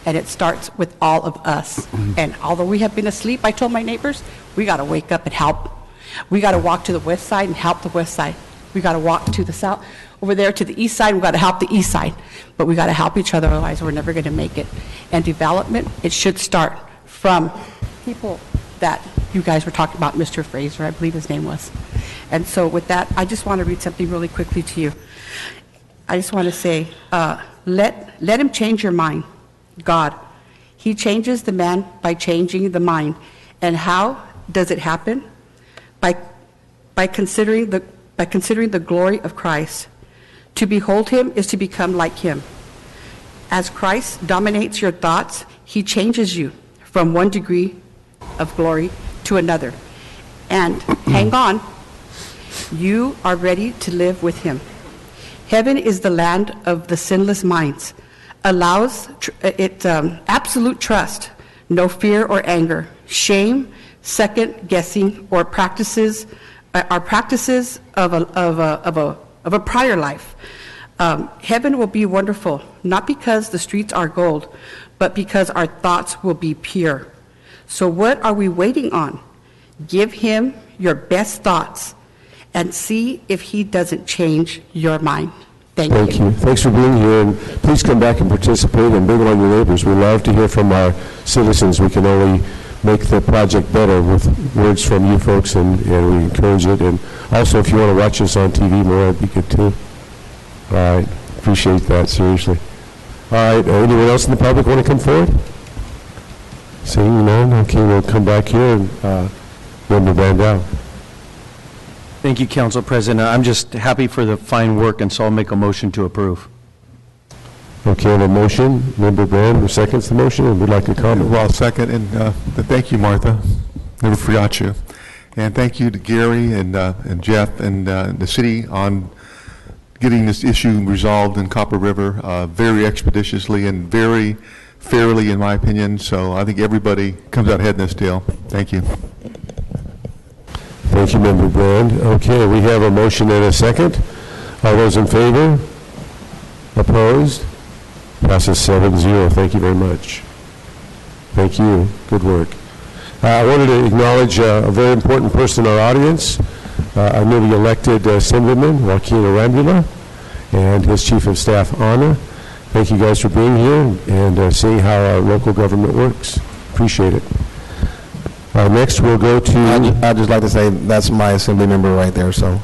and it starts with all of us. And although we have been asleep, I told my neighbors, we got to wake up and help. We got to walk to the west side and help the west side. We got to walk to the south, over there to the east side, we got to help the east side. But we got to help each other, otherwise we're never going to make it. And development, it should start from people that you guys were talking about, Mr. Fraser, I believe his name was. And so with that, I just want to read something really quickly to you. I just want to say, let him change your mind, God. He changes the man by changing the mind. And how does it happen? By considering the glory of Christ. To behold him is to become like him. As Christ dominates your thoughts, he changes you from one degree of glory to another. And hang on, you are ready to live with him. Heaven is the land of the sinless minds, allows absolute trust, no fear or anger, shame, second guessing, or practices of a prior life. Heaven will be wonderful, not because the streets are gold, but because our thoughts will be pure. So what are we waiting on? Give him your best thoughts and see if he doesn't change your mind. Thank you. Thanks for being here, and please come back and participate and bring along your neighbors. We love to hear from our citizens. We can only make the project better with words from you folks, and we encourage it. And also, if you want to watch us on TV more, that'd be good too. All right, appreciate that, seriously. All right, anyone else in the public want to come forward? Seeing none, okay, we'll come back here and Member Brandau. Thank you, Council President. I'm just happy for the fine work, and so I'll make a motion to approve. Okay, and a motion, Member Brand seconds the motion, and would like to comment. Well, second, and thank you, Martha. Never forgot you. And thank you to Gary and Jeff and the city on getting this issue resolved in Copper River very expeditiously and very fairly, in my opinion. So I think everybody comes out ahead in this deal. Thank you. Thank you, Member Brand. Okay, we have a motion and a second. All those in favor? Opposed? Passes 7-0. Thank you very much. Thank you. Good work. I wanted to acknowledge a very important person in our audience, our newly elected Assemblyman, Joaquin Arambula, and his Chief of Staff, Anna. Thank you guys for being here and seeing how our local government works. Appreciate it. Next, we'll go to... I'd just like to say that's my Assembly member right there, so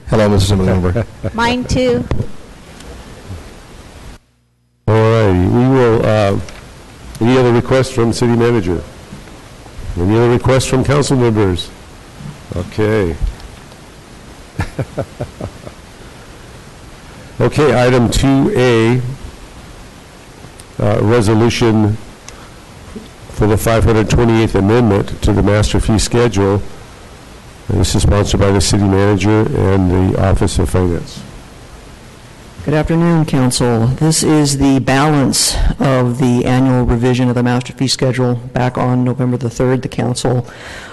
hello, Mr. Assembly member. Mine too. All righty. We will... any other requests from City Manager? Any other requests from council members? Okay. Okay, item 2A, resolution for the 528th Amendment to the Master Fee Schedule. And this is sponsored by the City Manager and the Office of Finance. Good afternoon, Council. This is the balance of the annual revision of the Master Fee Schedule. Back on November the 3rd, the Council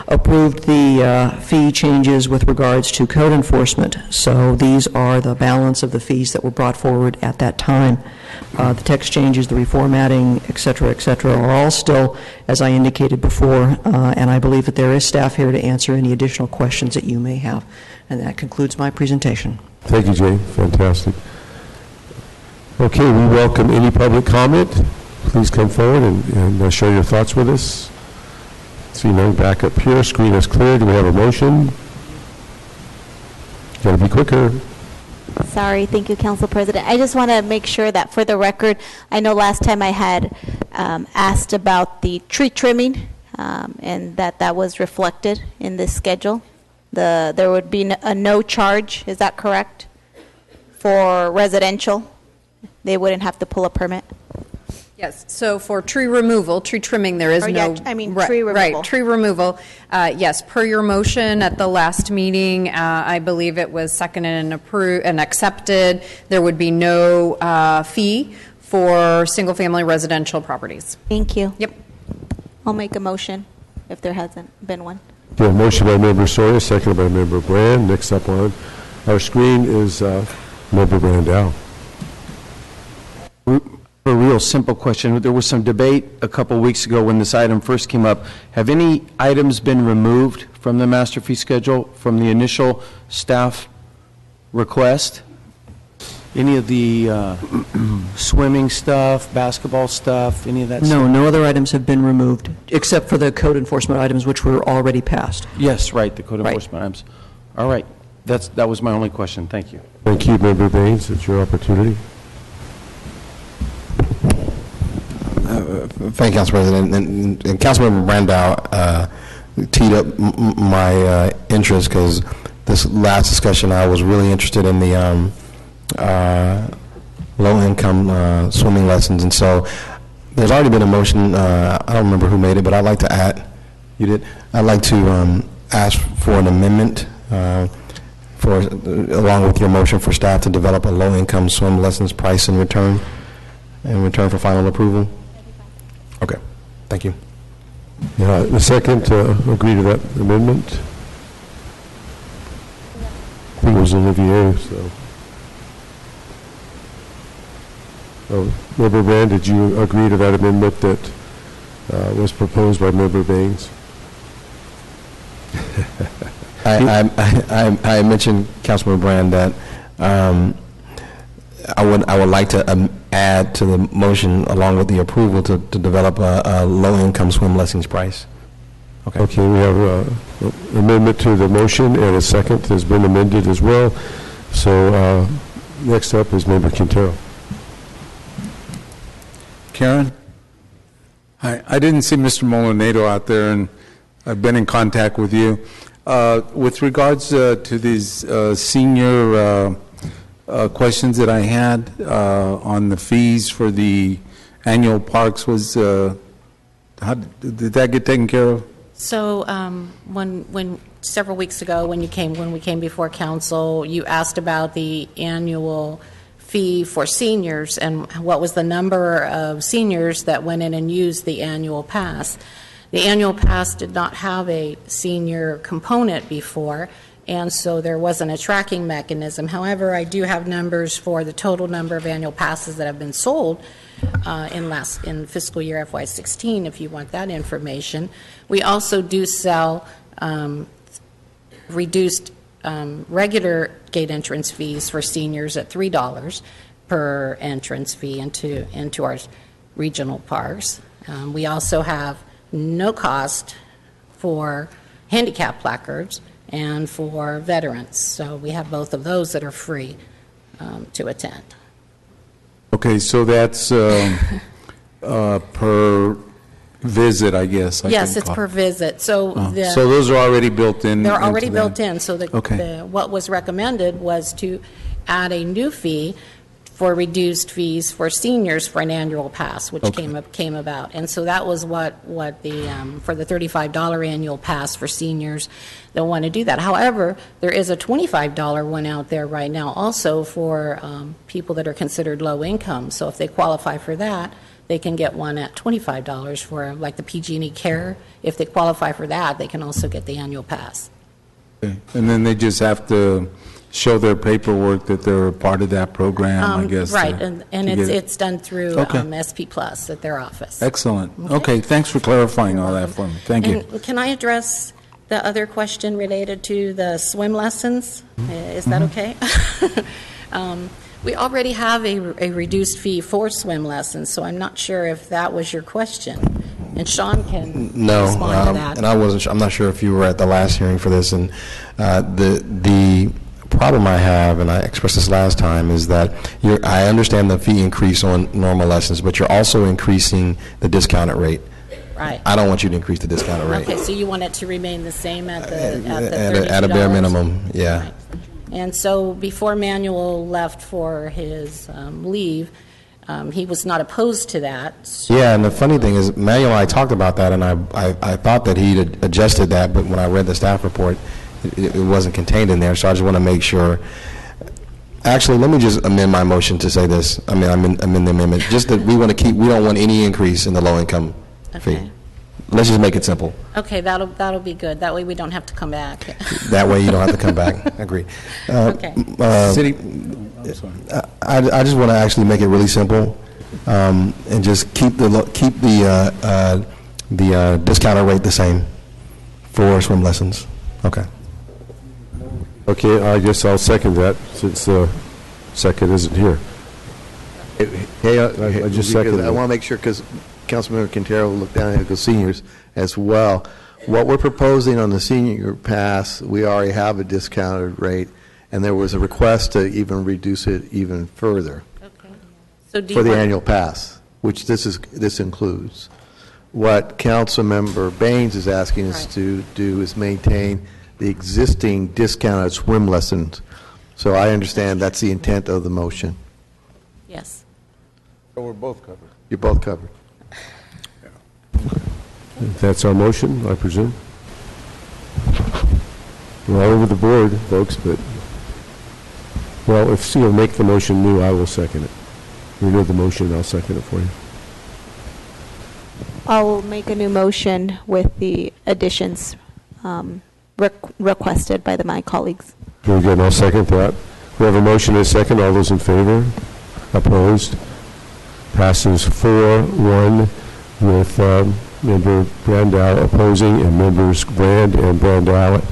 approved the fee changes with regards to code enforcement. So these are the balance of the fees that were brought forward at that time. The text changes, the reformatting, et cetera, are all still, as I indicated before, and I believe that there is staff here to answer any additional questions that you may have. And that concludes my presentation. Thank you, Jay. Fantastic. Okay, we welcome any public comment. Please come forward and share your thoughts with us. See none, back up here. Screen is clear. Do we have a motion? Got to be quicker. Sorry, thank you, Council President. I just want to make sure that for the record, I know last time I had asked about the tree trimming and that was reflected in this schedule. There would be a no charge, is that correct? For residential? They wouldn't have to pull a permit? Yes, so for tree removal, tree trimming, there is Or, no... yeah, I mean, tree removal. Right, tree removal. Yes, per your motion at the last meeting, I believe it was seconded and approved and accepted. There would be no fee for single-family residential properties. Thank you. Yep. I'll make a motion if there hasn't been one. We have a motion by Member Sawyer, seconded by Member Brand. Next up on our screen is Member Brandau. A real simple question. There was some debate a couple weeks ago when this item first came up. Have any items been removed from the master fee schedule from the initial staff request? Any of the swimming stuff, basketball stuff, any of that stuff? No, no other items have been removed, except for the code enforcement items, which were already passed. Yes, right, the code enforcement items. All right, that was my only question. Thank you. Thank you, Member Baines. It's your opportunity. Thank you, Council President. And Councilmember Brandau teed up my interest because this last discussion I was really interested in the low-income swimming lessons. And so there's already been a motion, I don't remember who made it, but I'd like to add, you did? I'd like to ask for an amendment along with your motion for staff to develop a low-income swim lessons price in return for final approval. Okay, thank you. Yeah, the second agree to that amendment. I think it was Olivier, so. Member Brand, did you agree to that amendment that was proposed by Member Baines? I mentioned, Councilman Brand, that I would like to add to the motion, along with the approval, to develop a low-income swim lessons price. Okay. Okay, we have an amendment to the motion, and a second has been amended as well. So next up is Member Quintero. Karen? I didn't see Mr. Molinado out there, and I've been in contact with you. With regards to these senior questions that I had on the fees for the annual parks, how did that get taken care of? So when several weeks ago when we came before council, you asked about the annual fee for seniors and what was the number of seniors that went in and used the annual pass. The annual pass did not have a senior component before, and so there wasn't a tracking mechanism. However, I do have numbers for the total number of annual passes that have been sold in fiscal year FY16, if you want that information. We also do sell reduced regular gate entrance fees for seniors at $3 per entrance fee into our regional parks. We also have no cost for handicap placards and for veterans. So we have both of those that are free to attend. Okay, so that's per visit, I guess. Yes, it's per visit. So so those are already built in? They're already built in. So okay. What was recommended was to add a new fee for reduced fees for seniors for an annual pass, which came about. And so that was what the for the $35 annual pass for seniors that want to do that. However, there is a $25 one out there right now also for people that are considered low income. So if they qualify for that, they can get one at $25 for like the PG&E Care. If they qualify for that, they can also get the annual pass. Okay. And then they just have to show their paperwork that they're a part of that program, I guess. Right, and it's done through SP Plus at their office. Excellent. Okay, thanks for clarifying all that for me. Thank you. Can I address the other question related to the swim lessons? Is that okay? We already have a reduced fee for swim lessons, so I'm not sure if that was your question. And Sean can respond to that. And I'm not sure if you were at the last hearing for this, and the problem I have, and I expressed this last time, is that I understand the fee increase on normal lessons, but you're also increasing the discounted rate. Right. I don't want you to increase the discounted rate. Okay, so you want it to remain the same at the $32? At a bare minimum, yeah. Right. And so before Manuel left for his leave, he was not opposed to that. So yeah, and the funny thing is, Manuel and I talked about that, and I thought that he'd adjusted that, but when I read the staff report, it wasn't contained in there, so I just want to make sure. Actually, let me just amend my motion to say this. I mean, I'm in the amendment. Just that we don't want any increase in the low-income fee. Let's just make it simple. Okay, that'll be good. That way we don't have to come back. That way you don't have to come back. Agreed. Okay. City, I'm sorry. I just want to actually make it really simple, and just keep the discounted rate the same for swim lessons. Okay. Okay, I guess I'll second that since the second isn't here. Hey, I just seconded I want to make sure, because Councilmember Quintero looked down at the seniors as well. What we're proposing on the senior pass, we already have a discounted rate, and there was a request to even reduce it even further So for the annual pass, which this includes. What Councilmember Baines is asking us to do is maintain the existing discounted swim lessons. So I understand that's the intent of the motion. Yes. So we're both covered. You're both covered. That's our motion, I presume. We're all over the board, folks, but, well, if you'll make the motion new, I will second it. Renew the motion, I'll second it for you. I'll make a new motion with the additions requested by my colleagues. Very good, and I'll second that. We have a motion and a second. All those in favor? Opposed? Passes 4-1 with Member Brandow opposing and members Brand and Brandow,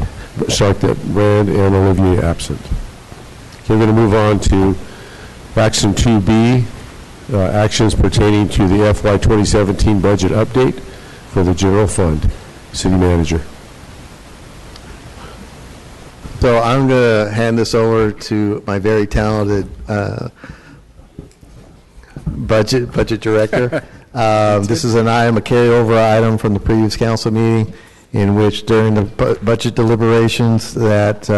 Brand and Olivier absent. Okay, we're going to move on to action 2B, actions pertaining to the FY 2017 budget update for the general fund. City Manager. So I'm going to hand this over to my very talented budget director. This is an item, a carryover item from the previous council meeting, in which during the budget deliberations that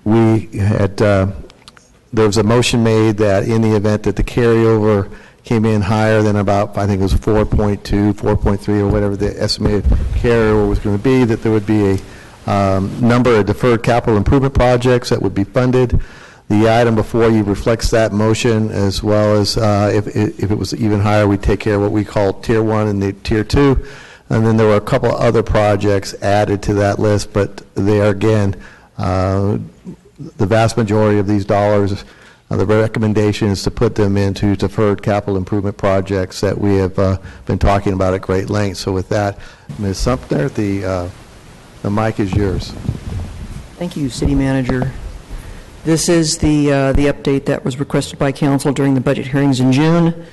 we had, there was a motion made that in the event that the carryover came in higher than about, I think it was 4.2, 4.3, or whatever the estimated carryover was going to be, that there would be a number of deferred capital improvement projects that would be funded. The item before you reflects that motion, as well as if it was even higher, we'd take care of what we call Tier 1 and the Tier 2. And then there were a couple other projects added to that list, but they are, again, the vast majority of these dollars, the recommendation is to put them into deferred capital improvement projects that we have been talking about at great length. So with that, Ms. Sumner, the mic is yours. Thank you, City Manager. This is the update that was requested by council during the budget hearings in June.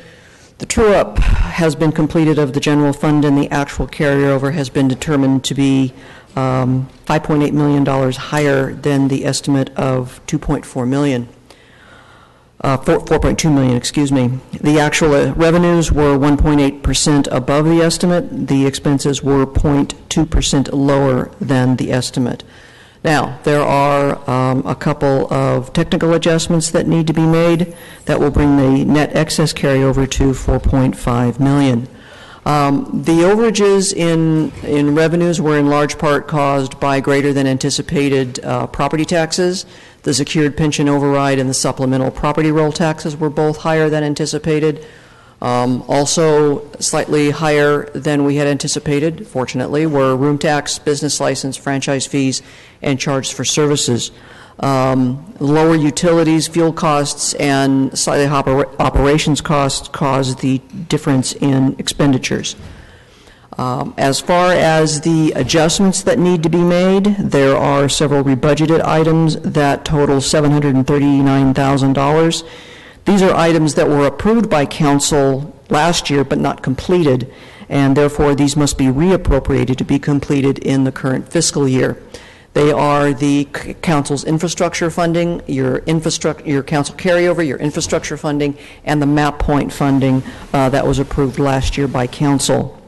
The true-up has been completed of the general fund, and the actual carryover has been determined to be $5.8 million higher than the estimate of $4.2 million, excuse me. The actual revenues were 1.8% above the estimate. The expenses were 0.2% lower than the estimate. Now, there are a couple of technical adjustments that need to be made that will bring the net excess carryover to $4.5 million. The overages in revenues were in large part caused by greater than anticipated property taxes. The secured pension override and the supplemental property roll taxes were both higher than anticipated. Also slightly higher than we had anticipated, fortunately, were room tax, business license, franchise fees, and charges for services. Lower utilities, fuel costs, and slightly operations costs caused the difference in expenditures. As far as the adjustments that need to be made, there are several rebudgeted items that total $739,000. These are items that were approved by council last year but not completed, and therefore these must be reappropriated to be completed in the current fiscal year. They are the council's infrastructure funding, your council carryover, your infrastructure funding, and the MAP point funding that was approved last year by council.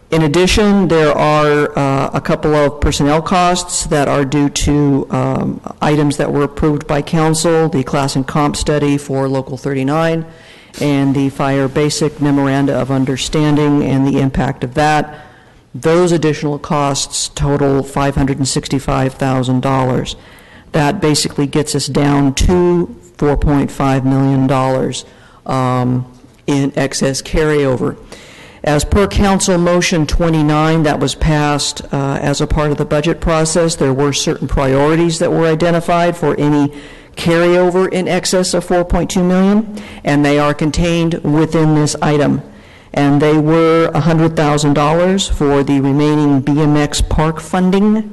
In addition, there are a couple of personnel costs that are due to items that were approved by council, the class and comp study for Local 39, and the fire basic memoranda of understanding and the impact of that. Those additional costs total $565,000. That basically gets us down to $4.5 million in excess carryover. As per Council Motion 29 that was passed as a part of the budget process, there were certain priorities that were identified for any carryover in excess of $4.2 million, and they are contained within this item. And they were $100,000 for the remaining BMX park funding,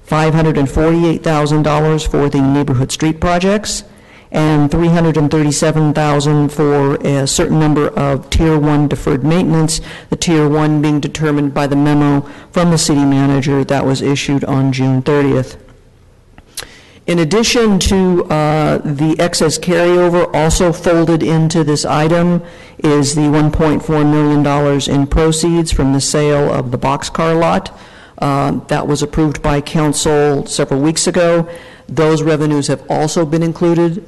$548,000 for the neighborhood street projects, and $337,000 for a certain number of Tier 1 deferred maintenance, the Tier 1 being determined by the memo from the city manager that was issued on June 30th. In addition to the excess carryover, also folded into this item is the $1.4 million in proceeds from the sale of the boxcar lot. That was approved by council several weeks ago. Those revenues have also been included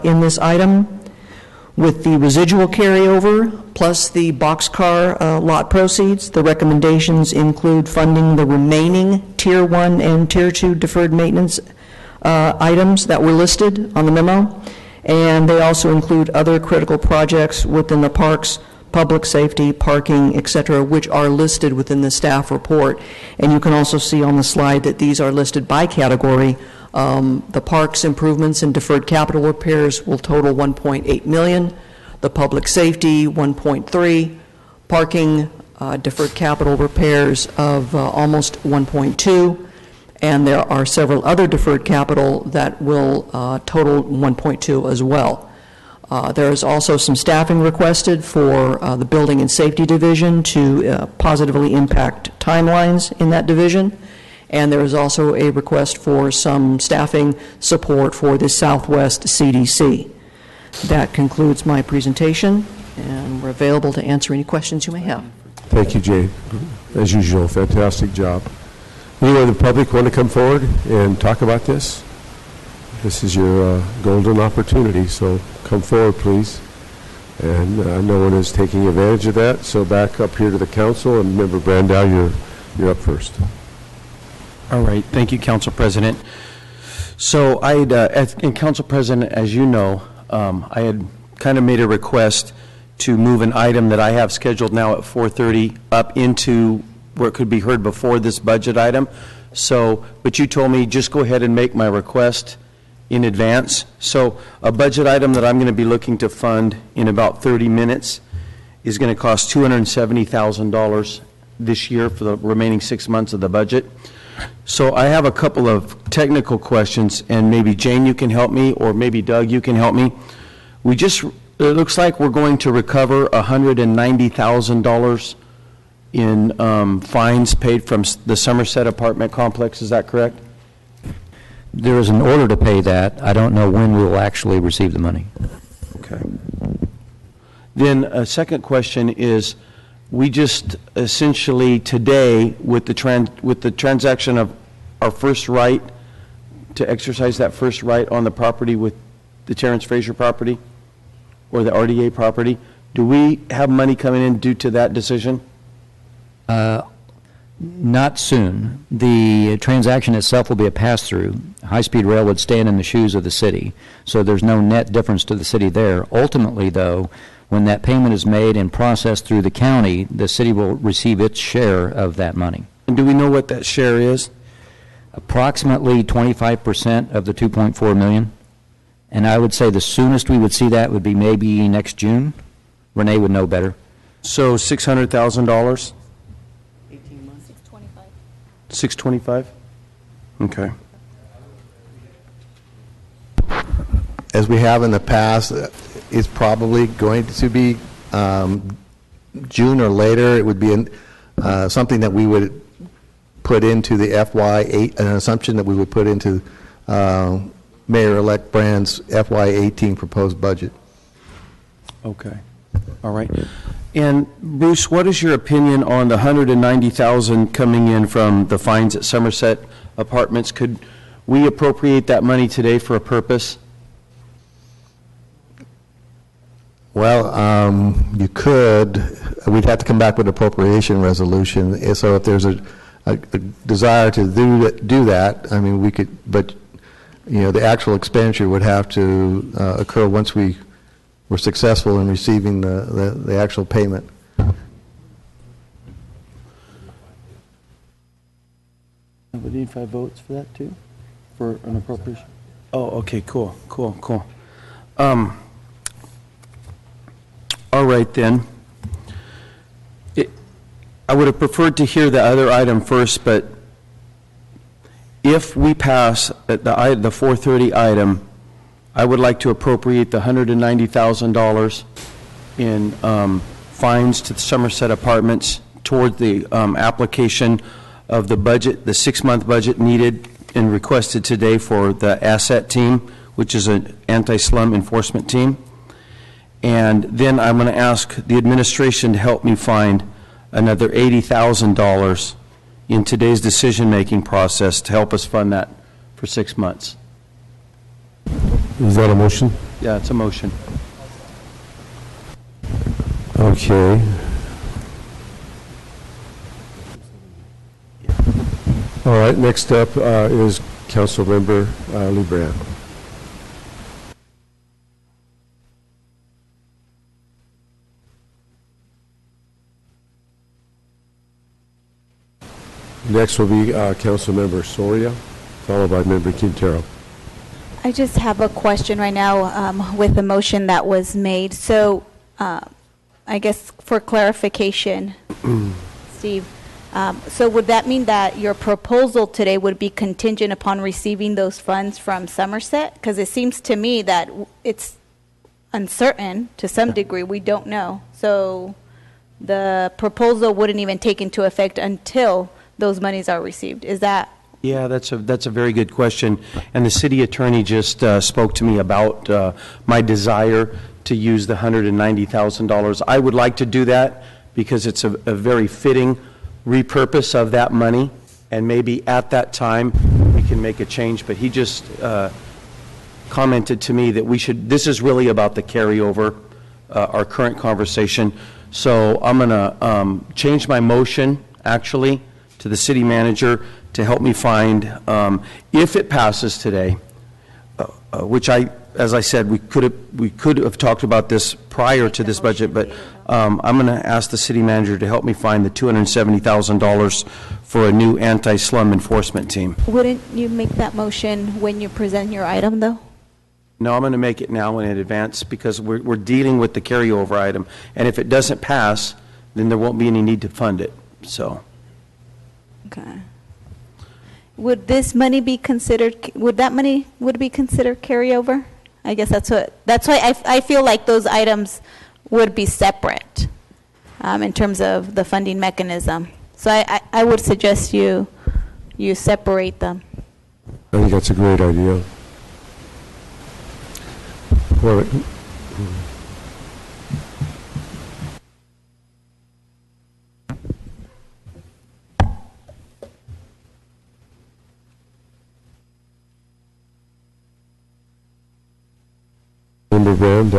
in this item. With the residual carryover, plus the boxcar lot proceeds, the recommendations include funding the remaining Tier 1 and Tier 2 deferred maintenance items that were listed on the memo, and they also include other critical projects within the parks, public safety, parking, et cetera, which are listed within the staff report. And you can also see on the slide that these are listed by category. The parks improvements and deferred capital repairs will total $1.8 million. The public safety, $1.3. Parking deferred capital repairs of almost $1.2. And there are several other deferred capital that will total $1.2 as well. There is also some staffing requested for the Building and Safety Division to positively impact timelines in that division. And there is also a request for some staffing support for the Southwest CDC. That concludes my presentation, and we're available to answer any questions you may have. Thank you, Jay. As usual, fantastic job. Anyone in the public want to come forward and talk about this? This is your golden opportunity, so come forward, please. And no one is taking advantage of that, so back up here to the council, and Member Brandow, you're up first. All right, thank you, Council President. So and Council President, as you know, I had kind of made a request to move an item that I have scheduled now at 4:30 up into where it could be heard before this budget item. So, but you told me just go ahead and make my request in advance. So a budget item that I'm going to be looking to fund in about 30 minutes is going to cost $270,000 this year for the remaining 6 months of the budget. So I have a couple of technical questions, and maybe Jane, you can help me, or maybe Doug, you can help me. It looks like we're going to recover $190,000 in fines paid from the Somerset apartment complex. Is that correct? There is an order to pay that. I don't know when we will actually receive the money. Okay. Then a second question is, we just essentially today, with the transaction of our first right to exercise that first right on the property with the Terrence Fraser property or the RDA property, do we have money coming in due to that decision? Not soon. The transaction itself will be a pass-through. High-speed rail would stand in the shoes of the city, so there's no net difference to the city there. Ultimately, though, when that payment is made and processed through the county, the city will receive its share of that money. And do we know what that share is? Approximately 25% of the $2.4 million. And I would say the soonest we would see that would be maybe next June. Renee would know better. So $600,000? 18 months. 625. 625? Okay. As we have in the past, it's probably going to be June or later. It would be something that we would put into the FY8, an assumption that we would put into Mayor-elect Brand's FY18 proposed budget. Okay. All right. And Bruce, what is your opinion on the $190,000 coming in from the fines at Somerset Apartments? Could we appropriate that money today for a purpose? Well, you could. We'd have to come back with an appropriation resolution. So if there's a desire to do that, I mean, we could, but, you know, the actual expenditure would have to occur once we were successful in receiving the actual payment. We need 5 votes for that too, for an appropriation? Oh, okay, cool. All right then. I would have preferred to hear the other item first, but if we pass the 430 item, I would like to appropriate the $190,000 in fines to the Somerset Apartments toward the application of the budget, the 6-month budget needed and requested today for the asset team, which is an anti-slum enforcement team. And then I'm going to ask the administration to help me find another $80,000 in today's decision-making process to help us fund that for 6 months. Is that a motion? Yeah, it's a motion. Okay. All right, next up is Councilmember Lee Brand. Next will be Councilmember Soria, followed by Member Quintero. I just have a question right now with the motion that was made. So I guess for clarification, Steve, so would that mean that your proposal today would be contingent upon receiving those funds from Somerset? Because it seems to me that it's uncertain to some degree. We don't know. So the proposal wouldn't even take into effect until those monies are received. Is that? Yeah, that's a very good question. And the city attorney just spoke to me about my desire to use the $190,000. I would like to do that because it's a very fitting repurpose of that money, and maybe at that time we can make a change. But he just commented to me that we should, this is really about the carryover, our current conversation. So I'm going to change my motion, actually, to the city manager to help me find, if it passes today, which as I said, we could have talked about this prior to this budget, but I'm going to ask the city manager to help me find the $270,000 for a new anti-slum enforcement team. Wouldn't you make that motion when you present your item, though? No, I'm going to make it now in advance because we're dealing with the carryover item. And if it doesn't pass, then there won't be any need to fund it. So. Okay. Would this money be considered, would be considered carryover? I guess that's why I feel like those items would be separate in terms of the funding mechanism. So I would suggest you separate them. I think that's a great idea. Well, Member Brand,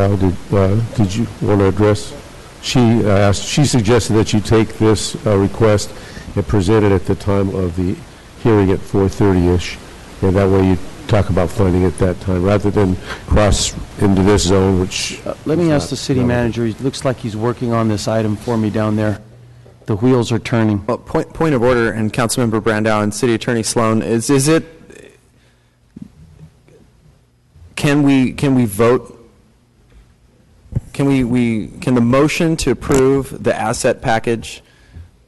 did you want to address? She suggested that you take this request and present it at the time of the hearing at 4:30-ish, and that way you talk about funding at that time, rather than cross into this zone, which... Let me ask the city manager. It looks like he's working on this item for me down there. The wheels are turning. Well, point of order, and Councilmember Brandow and City Attorney Sloan, is it... Can we vote? Can the motion to approve the asset package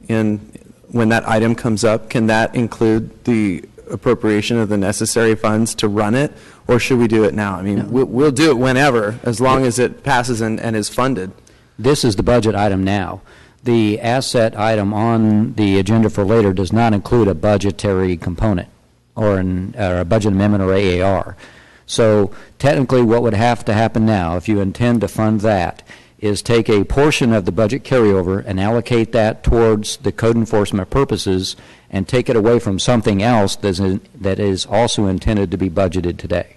when that item comes up, can that include the appropriation of the necessary funds to run it, or should we do it now? I mean, we'll do it whenever, as long as it passes and is funded. This is the budget item now. The asset item on the agenda for later does not include a budgetary component or a budget amendment or AAR. So technically what would have to happen now, if you intend to fund that, is take a portion of the budget carryover and allocate that towards the code enforcement purposes and take it away from something else that is also intended to be budgeted today.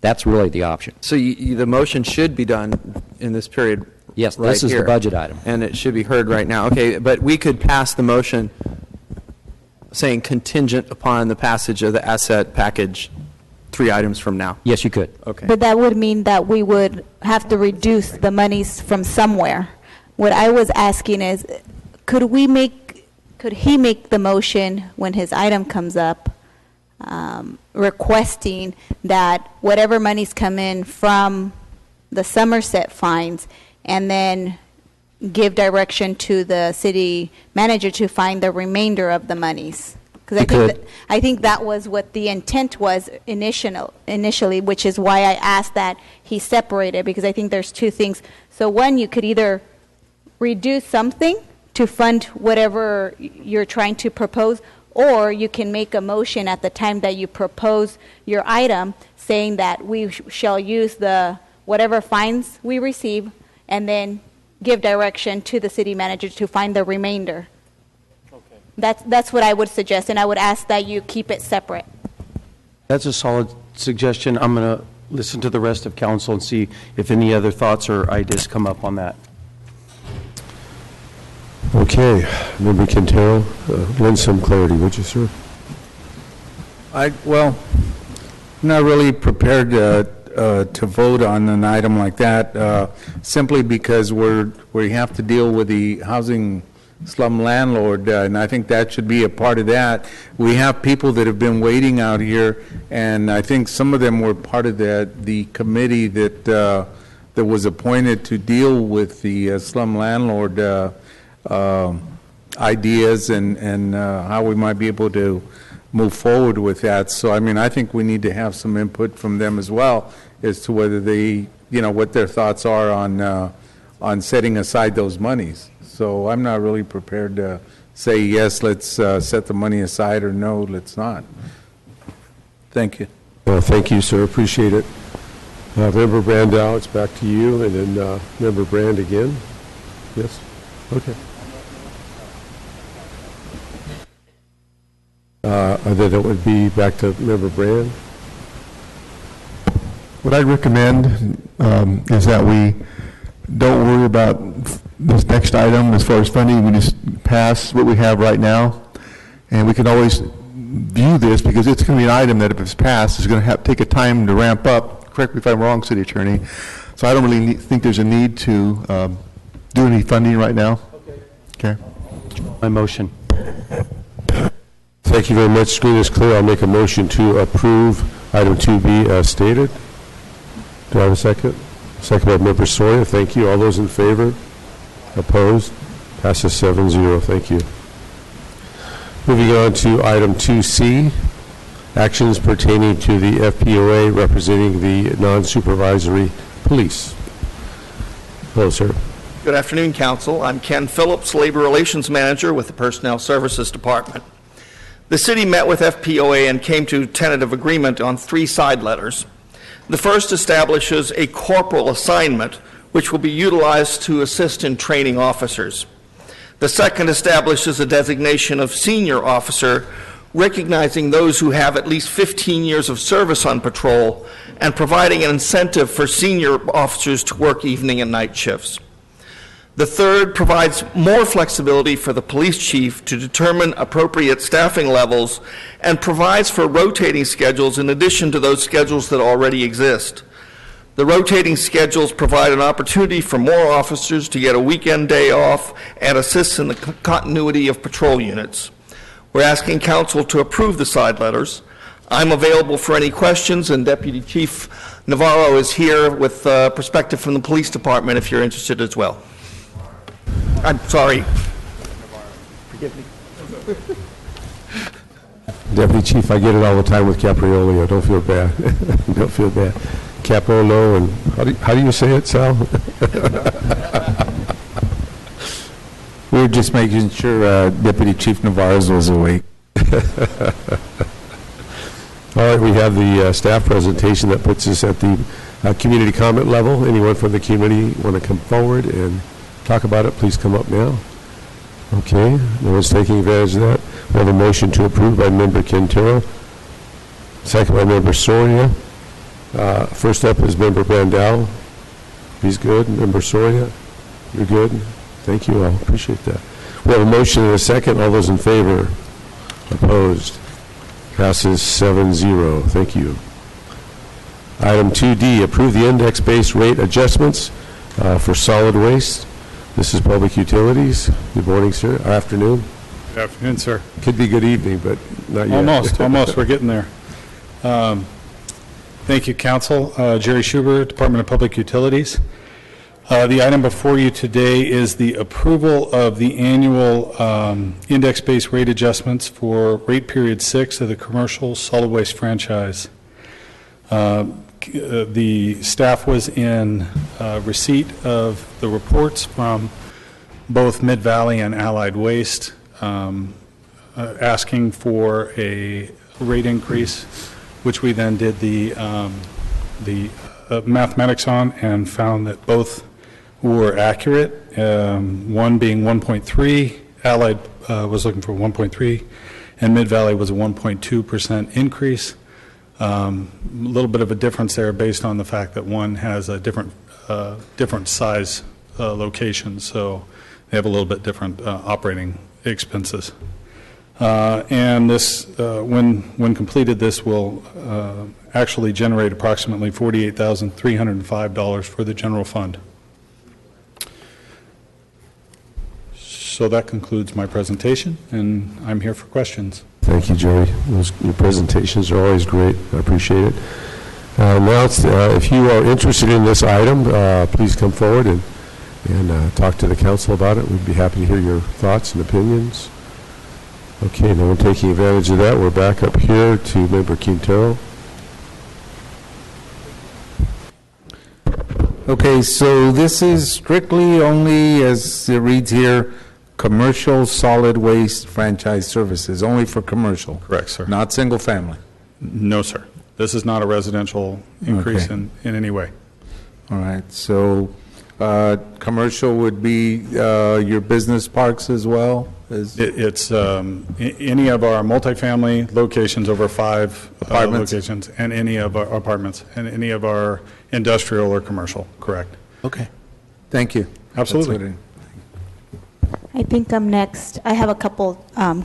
That's really the option. So the motion should be done in this period. Yes, right this is here, the budget item. and it should be heard right now. Okay, but we could pass the motion saying contingent upon the passage of the asset package 3 items from now. Yes, you could. Okay. But that would mean that we would have to reduce the monies from somewhere. What I was asking is, could he make the motion when his item comes up, requesting that whatever monies come in from the Somerset fines, and then give direction to the city manager to find the remainder of the monies? Because I think that was what the intent was initially, which is why I asked that he separated, because I think there's 2 things. So one, you could either reduce something to fund whatever you're trying to propose, or you can make a motion at the time that you propose your item saying that we shall use whatever fines we receive and then give direction to the city manager to find the remainder. That's what I would suggest, and I would ask that you keep it separate. That's a solid suggestion. I'm going to listen to the rest of council and see if any other thoughts or ideas come up on that. Okay, Member Quintero, lend some clarity, would you, sir? Well, I'm not really prepared to vote on an item like that, simply because we have to deal with the housing slum landlord, and I think that should be a part of that. We have people that have been waiting out here, and I think some of them were part of the committee that was appointed to deal with the slum landlord ideas and how we might be able to move forward with that. So, I mean, I think we need to have some input from them as well as to whether they, what their thoughts are on setting aside those monies. So I'm not really prepared to say, yes, let's set the money aside, or no, let's not. Thank you. Thank you, sir. Appreciate it. Member Brandau, it's back to you, and then Member Brand again. Yes? Okay. Then it would be back to Member Brand. What I recommend is that we don't worry about this next item as far as funding. We just pass what we have right now, and we can always view this, because it's going to be an item that, if it's passed, is going to have to take a time to ramp up. Correct me if I'm wrong, City Attorney. So I don't really think there's a need to do any funding right now. Okay. My motion. Thank you very much. Screen is clear. I'll make a motion to approve item 2B as stated. Do I have a second? Second by Member Soria. Thank you. All those in favor? Opposed? Passes 7-0. Thank you. Moving on to item 2C, actions pertaining to the FPOA representing the non-supervisory police. Hello, sir. Good afternoon, Council. I'm Ken Phillips, Labor Relations Manager with the Personnel Services Department. The city met with FPOA and came to tentative agreement on 3 side letters. The first establishes a corporal assignment, which will be utilized to assist in training officers. The second establishes a designation of senior officer, recognizing those who have at least 15 years of service on patrol and providing an incentive for senior officers to work evening and night shifts. The third provides more flexibility for the police chief to determine appropriate staffing levels and provides for rotating schedules in addition to those schedules that already exist. The rotating schedules provide an opportunity for more officers to get a weekend day off and assist in the continuity of patrol units. We're asking Council to approve the side letters. I'm available for any questions, and Deputy Chief Navarro is here with perspective from the Police Department if you're interested as well. I'm sorry. Forgive me. Deputy Chief, I get it all the time with Capriolio. Don't feel bad. Don't feel bad. Caprolo, and how do you say it, Sal? We were just making sure Deputy Chief Navarro was awake. All right, we have the staff presentation that puts us at the community comment level. Anyone from the community want to come forward and talk about it, please come up now. Okay, no one's taking advantage of that. We have a motion to approve by Member Quintero, second by Member Soria. First up is Member Brandau. He's good. Member Soria, you're good. Thank you all. Appreciate that. We have a motion and a second. All those in favor? Opposed? Passes 7-0. Thank you. Item 2D, approve the index-based rate adjustments for solid waste. This is Public Utilities. Good morning, sir. Or afternoon. Good afternoon, sir. Could be good evening, but not yet. Almost. We're getting there. Thank you, Council. Jerry Schubert, Department of Public Utilities. The item before you today is the approval of the annual index-based rate adjustments for rate period 6 of the commercial solid waste franchise. The staff was in receipt of the reports from both Mid-Valley and Allied Waste asking for a rate increase, which we then did the mathematics on and found that both were accurate, one being 1.3, Allied was looking for 1.3, and Mid-Valley was a 1.2% increase. A little bit of a difference there based on the fact that one has a different size location, so they have a little bit different operating expenses. And this, when completed, this will actually generate approximately $48,305 for the general fund. So that concludes my presentation, and I'm here for questions. Thank you, Jerry. Your presentations are always great. I appreciate it. Now, if you are interested in this item, please come forward and talk to the council about it. We'd be happy to hear your thoughts and opinions. Okay, no one taking advantage of that. We're back up here to Member Quintero. Okay, so this is strictly only, as it reads here, commercial solid waste franchise services, only for commercial? Correct, sir. Not single family? No, sir. This is not a residential increase Okay. in any way. All right, so commercial would be your business parks as well? It's any of our multifamily locations over 5 Apartments? locations, and any of our apartments, and any of our industrial or commercial, correct. Okay, thank you. Absolutely. That's what I think I'm next. I have a couple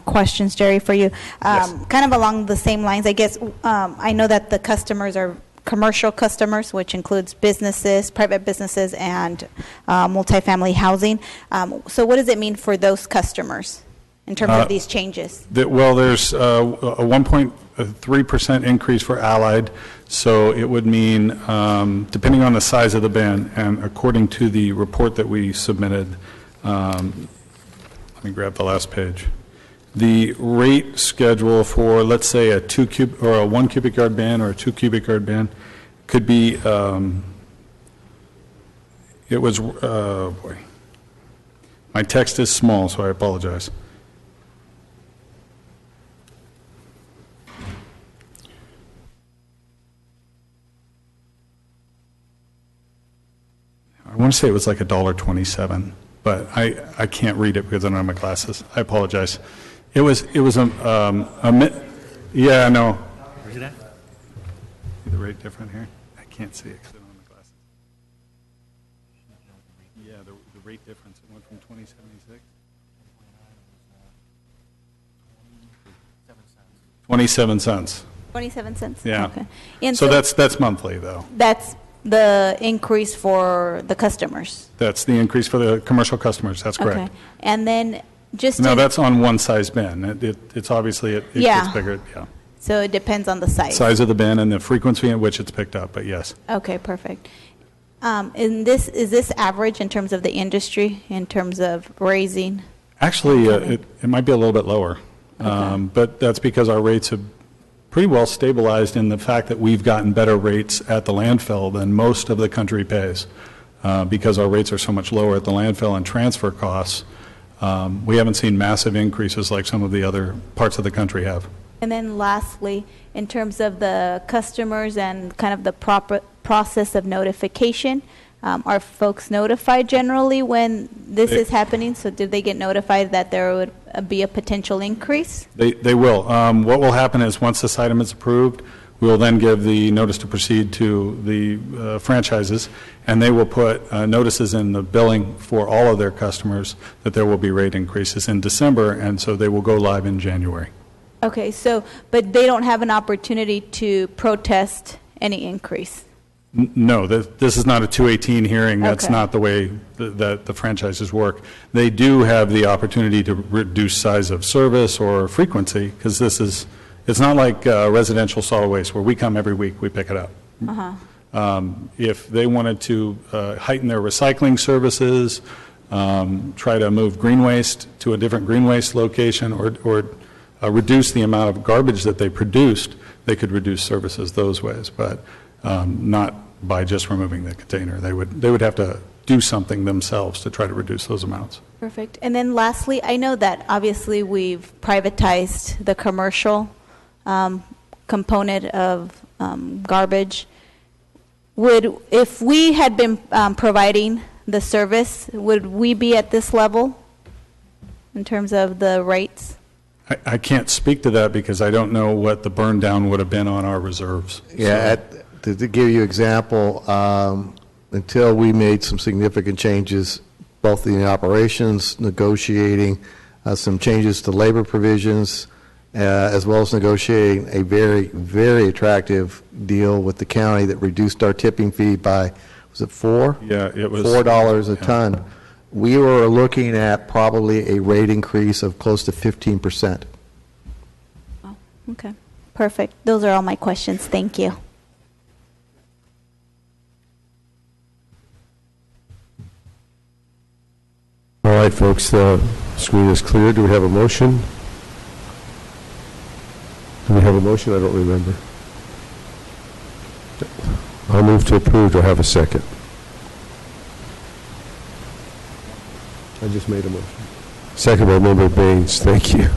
questions, Jerry, for you. Kind of along the same lines, I guess. I know that the customers are commercial customers, which includes businesses, private businesses, and multifamily housing. So what does it mean for those customers in terms of these changes? Well, there's a 1.3% increase for Allied, so it would mean, depending on the size of the bin, and according to the report that we submitted, let me grab the last page. The rate schedule for, let's say, a 1 cubic yard bin or a 2 cubic yard bin could be, it was, boy, my text is small, so I apologize. I want to say it was like $1.27. But I can't read it because I don't have my glasses. I apologize. It was yeah, no. Where's it at? See the rate different here? I can't see it because I don't have my glasses. Yeah, the rate difference, it went from 2076. 27 cents. 27 cents? Yeah. Okay. And so that's monthly, though. That's the increase for the customers? That's the increase for the commercial customers, that's correct. Okay. And then just Now, to- that's on one size bin. It's obviously, it gets bigger, yeah. So it depends on the size? Size of the bin and the frequency at which it's picked up, but yes. Okay, perfect. Is this average in terms of the industry, in terms of raising? Actually, it might be a little bit lower, but that's because our rates have pretty well stabilized in the fact that we've gotten better rates at the landfill than most of the country pays, because our rates are so much lower at the landfill and transfer costs. We haven't seen massive increases like some of the other parts of the country have. And then lastly, in terms of the customers and kind of the proper process of notification, are folks notified generally when this is happening? So did they get notified that there would be a potential increase? They will. What will happen is once this item is approved, we will then give the notice to proceed to the franchises, and they will put notices in the billing for all of their customers that there will be rate increases in December, and so they will go live in January. Okay, so, but they don't have an opportunity to protest any increase? No, this is not a 218 hearing. That's Okay. not the way that the franchises work. They do have the opportunity to reduce size of service or frequency, because it's not like residential solid waste where we come every week, we pick it up. If they wanted to heighten their recycling services, try to move green waste to a different green waste location, or reduce the amount of garbage that they produced, they could reduce services those ways, but not by just removing the container. They would have to do something themselves to try to reduce those amounts. Perfect. And then lastly, I know that obviously we've privatized the commercial component of garbage. If we had been providing the service, would we be at this level in terms of the rates? I can't speak to that because I don't know what the burn down would have been on our reserves. Yeah, to give you an example, until we made some significant changes both in the operations, negotiating some changes to labor provisions, as well as negotiating a very, very attractive deal with the county that reduced our tipping fee by, was it $4? Yeah, it was $4 a ton. We were looking at probably a rate increase of close to 15%. Oh, okay. Perfect. Those are all my questions. Thank you. All right, folks, the screen is clear. Do we have a motion? Do we have a motion? I don't remember. I'll move to approve. Do I have a second? I just made a motion. Second by Member Baines. Thank you.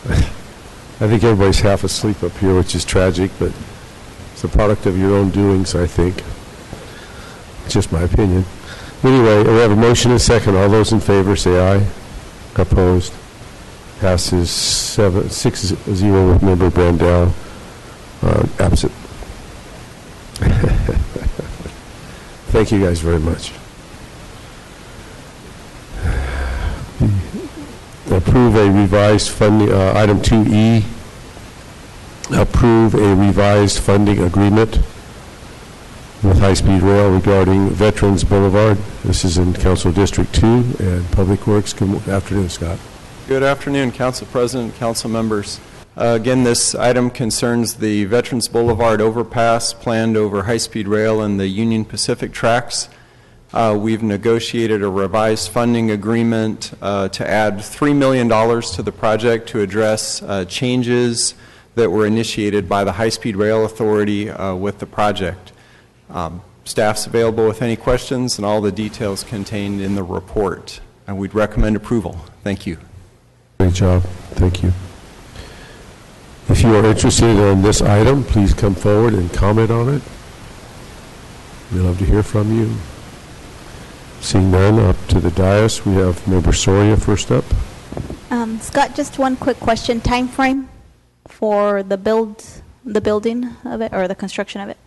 I think everybody's half asleep up here, which is tragic, but it's a product of your own doings, I think. It's just my opinion. Anyway, we have a motion and a second. All those in favor say aye. Opposed? Passes 6-0 with Member Brandel absent. Thank you guys very much. Approve a revised funding, item 2E, approve a revised funding agreement with High Speed Rail regarding Veterans Boulevard. This is in Council District 2 and Public Works. Good afternoon, Scott. Good afternoon, Council President, Council members. Again, this item concerns the Veterans Boulevard overpass planned over High Speed Rail and the Union Pacific tracks. We've negotiated a revised funding agreement to add $3 million to the project to address changes that were initiated by the High Speed Rail Authority with the project. Staff's available with any questions and all the details contained in the report. And we'd recommend approval. Thank you. Great job. Thank you. If you are interested in this item, please come forward and comment on it. We'd love to hear from you. Seeing none, up to the dais, we have Member Soria first up. Scott, just one quick question. Time frame for the building of it, or the construction of it?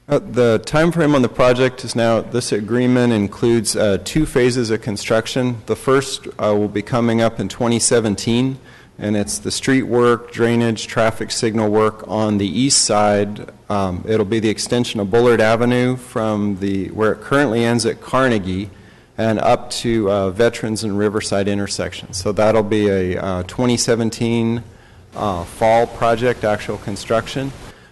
The time frame on the project is now, this agreement includes 2 phases of construction. The first will be coming up in 2017, and it's the street work, drainage, traffic signal work on the east side. It'll be the extension of Bullard Avenue from where it currently ends at Carnegie and up to Veterans and Riverside intersection. So that'll be a 2017 fall project, actual construction.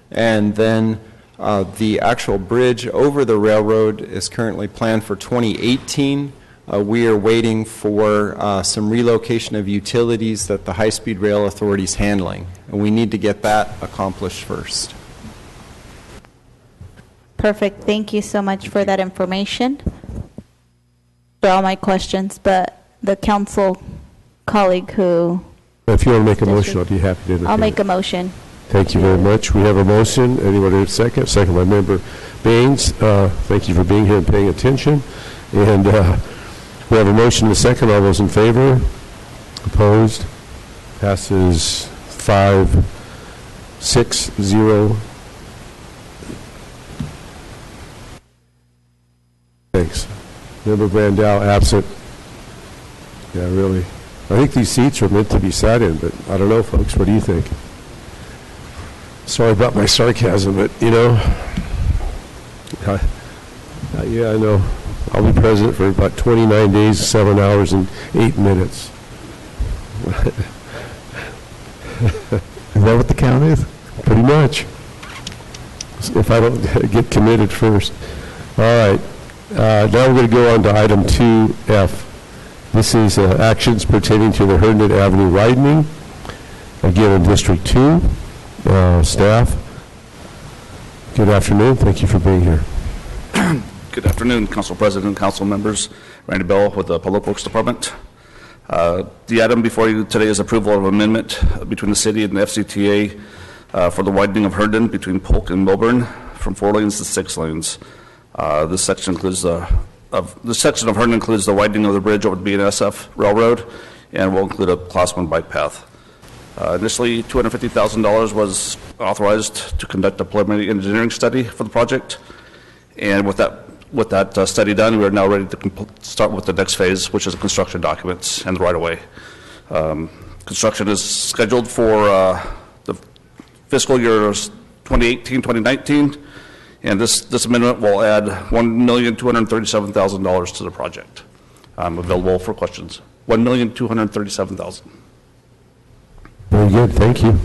And then the actual bridge over the railroad is currently planned for 2018. We are waiting for some relocation of utilities that the High Speed Rail Authority is handling, and we need to get that accomplished first. Perfect. Thank you so much for that information. For all my questions, but the council colleague who... If you want to make a motion, I'll be happy to entertain I'll make it. a motion. Thank you very much. We have a motion. Anybody have a second? Second by Member Baines. Thank you for being here and paying attention. And we have a motion and a second. All those in favor? Opposed? Passes 5-6-0. Thanks. Member Brandel absent. Yeah, really. I think these seats are meant to be sat in, but I don't know, folks. What do you think? Sorry about my sarcasm, but, you know, yeah, I know. I'll be president for about 29 days, 7 hours, and 8 minutes. Is that what the count is? Pretty much. If I don't get committed first. All right. Now we're going to go on to item 2F. This is actions pertaining to the Herndon Avenue widening. Again, in District 2. Staff, good afternoon. Thank you for being here. Good afternoon, Council President, Council members. Randy Bell with the Public Works Department. The item before you today is approval of amendment between the city and the FCTA for the widening of Herndon between Polk and Milburn from 4 lanes to 6 lanes. This section includes the section of Herndon includes the widening of the bridge over the BNSF Railroad and will include a Class 1 bike path. Initially, $250,000 was authorized to conduct a preliminary engineering study for the project, and with with that study done, we are now ready to start with the next phase, which is the construction documents and the right-of-way. Construction is scheduled for the fiscal years 2018-2019, and this amendment will add $1,237,000 to the project. I'm available for questions. $1,237,000. Very good, thank you.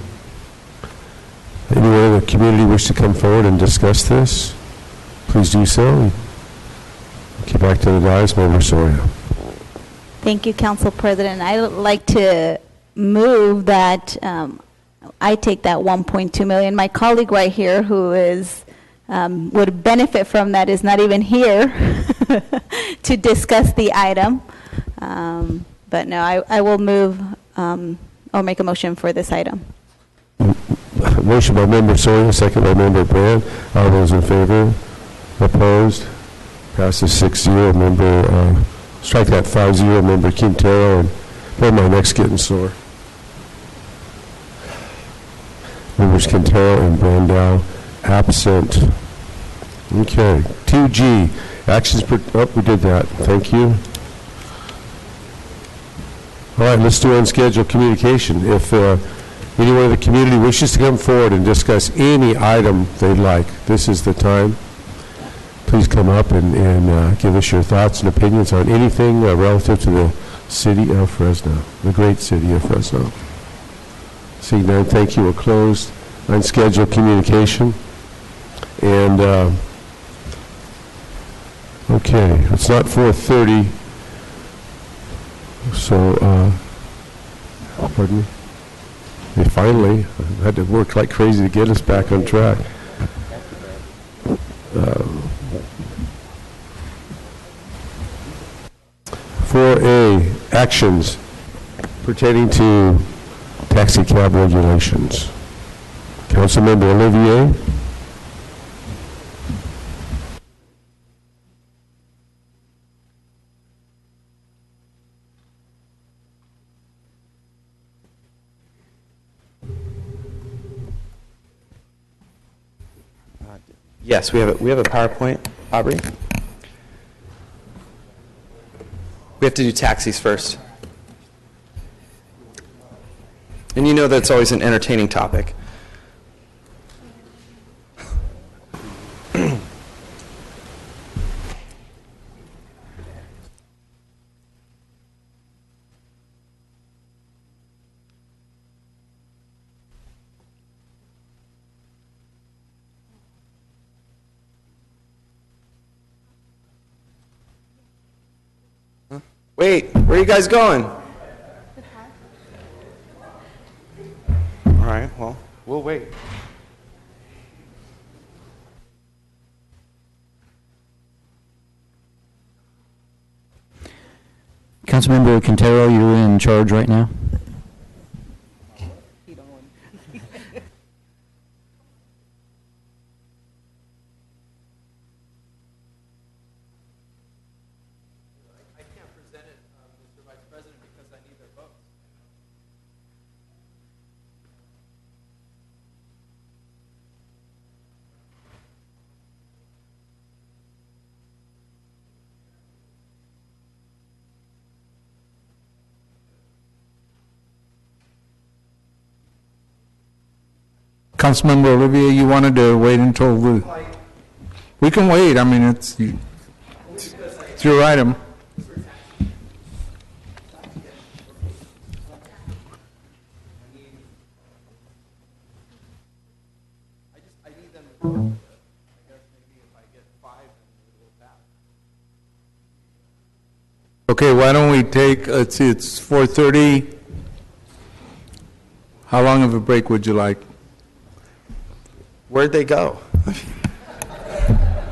Anyone in the community wish to come forward and discuss this? Please do so. Okay, back to the dais, Member Soria. Thank you, Council President. I'd like to move that I take that 1.2 million. My colleague right here who is would benefit from that is not even here to discuss the item. But no, I will move or make a motion for this item. Motion by Member Sawyer, second by Member Brand. All those in favor? Opposed? Passes 6-0. Member, strike that 5-0. Member Quintero, and boy, my neck's getting sore. Members Quintero and Brandau absent. Okay. 2G, actions we did that. Thank you. All right, let's do unscheduled communication. If anyone in the community wishes to come forward and discuss any item they'd like, this is the time. Please come up and give us your thoughts and opinions on anything relative to the city of Fresno, the great city of Fresno. Seeing none, thank you. We're closed. Unscheduled communication. And, okay, it's not 4:30. So, pardon me. They finally had to work like crazy to get us back on track. 4A, actions pertaining to taxi cab regulations. Councilmember Olivier. Yes, we have a PowerPoint. Aubrey? We have to do taxis first. And you know that's always an entertaining topic. Wait, where are you guys going? All right, well, we'll wait. Councilmember Quintero, you're in charge right now. Councilmember Olivier, you wanted to wait until we can wait. I mean, it's your item. Okay, why don't we take, let's see, it's 4:30. How long of a break would you like? Where'd they go?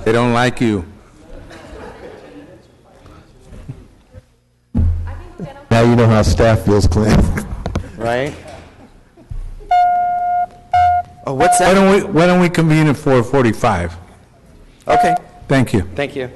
They don't like you. Now you know how staff feels, Clint. Right? Oh, what's that? Why don't we convene at 4:45? Okay. Thank you. Thank you.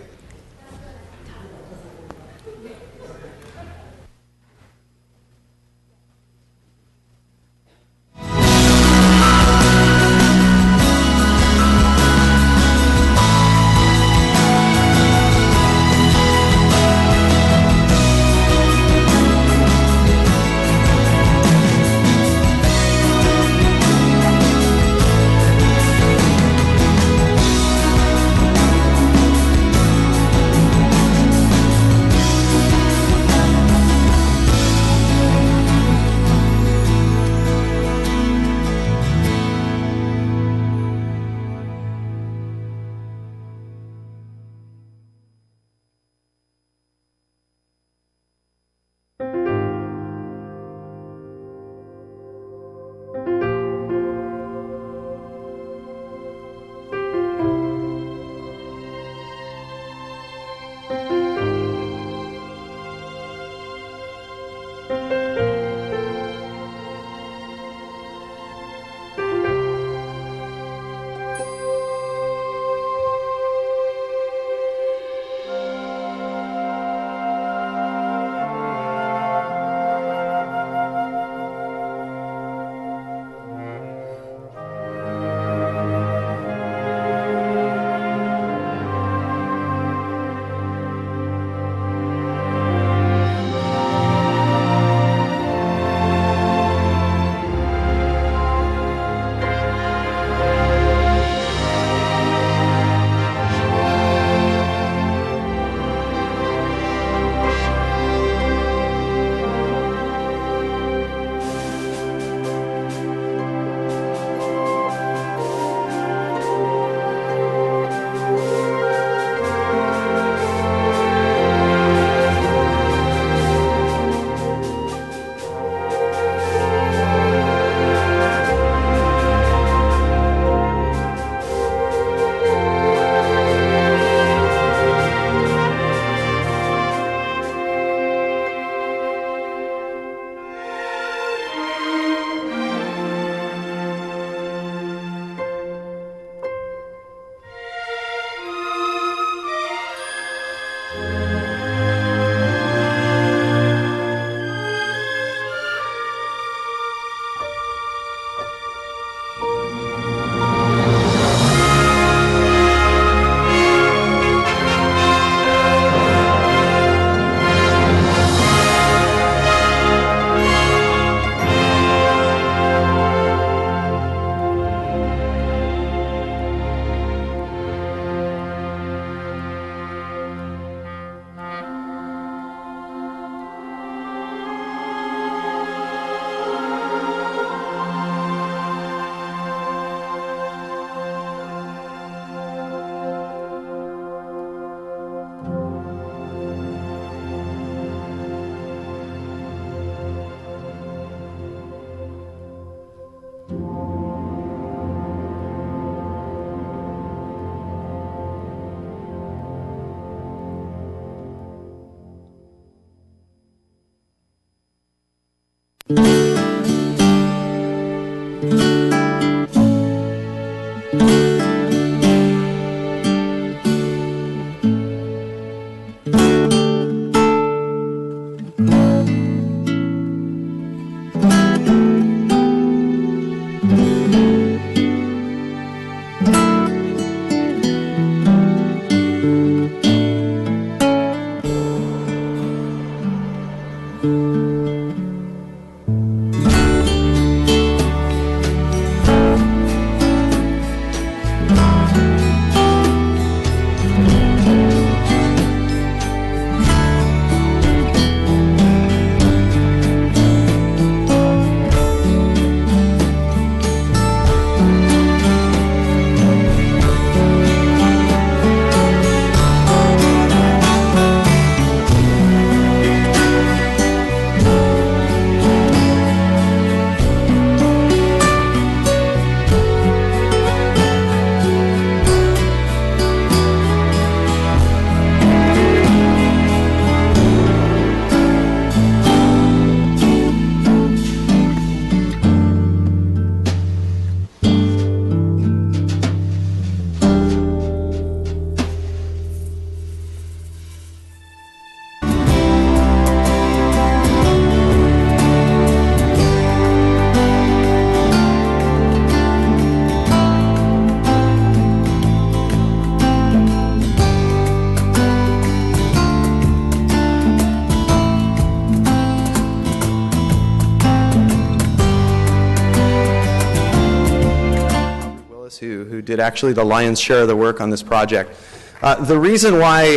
Who did actually the lion's share of the work on this project. The reason why,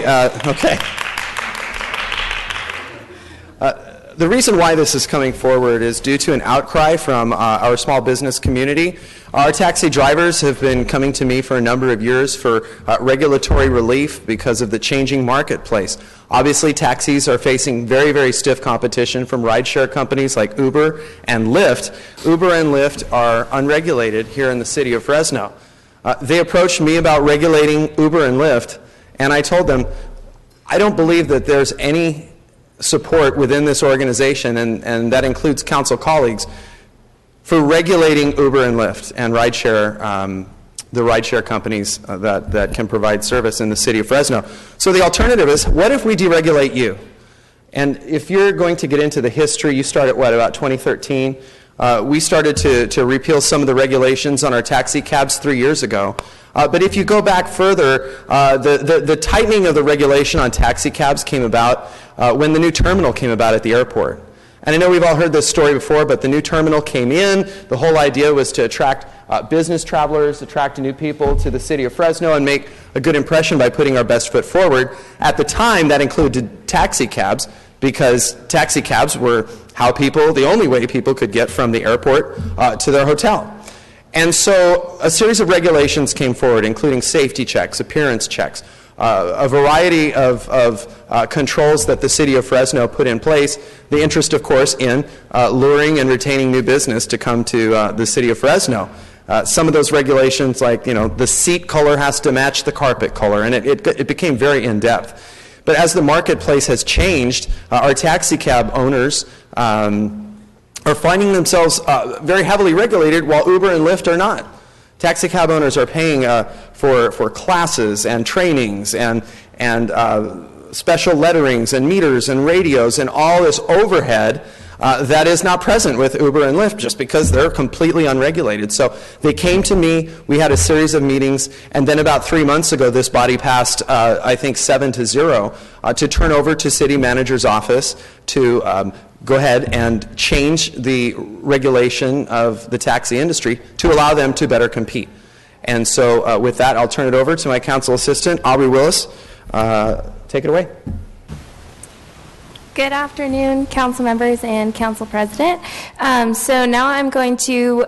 the reason why this is coming forward is due to an outcry from our small business community. Our taxi drivers have been coming to me for a number of years for regulatory relief because of the changing marketplace. Obviously, taxis are facing very, very stiff competition from rideshare companies like Uber and Lyft. Uber and Lyft are unregulated here in the city of Fresno. They approached me about regulating Uber and Lyft, and I told them, I don't believe that there's any support within this organization, and that includes council colleagues, for regulating Uber and Lyft and rideshare, the rideshare companies that can provide service in the city of Fresno. So the alternative is, what if we deregulate you? And if you're going to get into the history, you start at what, about 2013? We started to repeal some of the regulations on our taxi cabs 3 years ago. But if you go back further, the tightening of the regulation on taxi cabs came about when the new terminal came about at the airport. And I know we've all heard this story before, but the new terminal came in. The whole idea was to attract business travelers, attract new people to the city of Fresno, and make a good impression by putting our best foot forward. At the time, that included taxi cabs, because taxi cabs were how people, the only way people could get from the airport to their hotel. And so a series of regulations came forward, including safety checks, appearance checks, a variety of controls that the city of Fresno put in place, the interest, of course, in luring and retaining new business to come to the city of Fresno. Some of those regulations, like, the seat color has to match the carpet color, and it became very in-depth. But as the marketplace has changed, our taxi cab owners are finding themselves very heavily regulated, while Uber and Lyft are not. Taxi cab owners are paying for classes and trainings and special letterings and meters and radios and all this overhead that is not present with Uber and Lyft, just because they're completely unregulated. So they came to me, we had a series of meetings, and then about 3 months ago this body passed, I think, 7-0 to turn over to city manager's office to go ahead and change the regulation of the taxi industry to allow them to better compete. And so with that, I'll turn it over to my council assistant, Aubrey Willis. Take it away. Good afternoon, council members and council president. So now I'm going to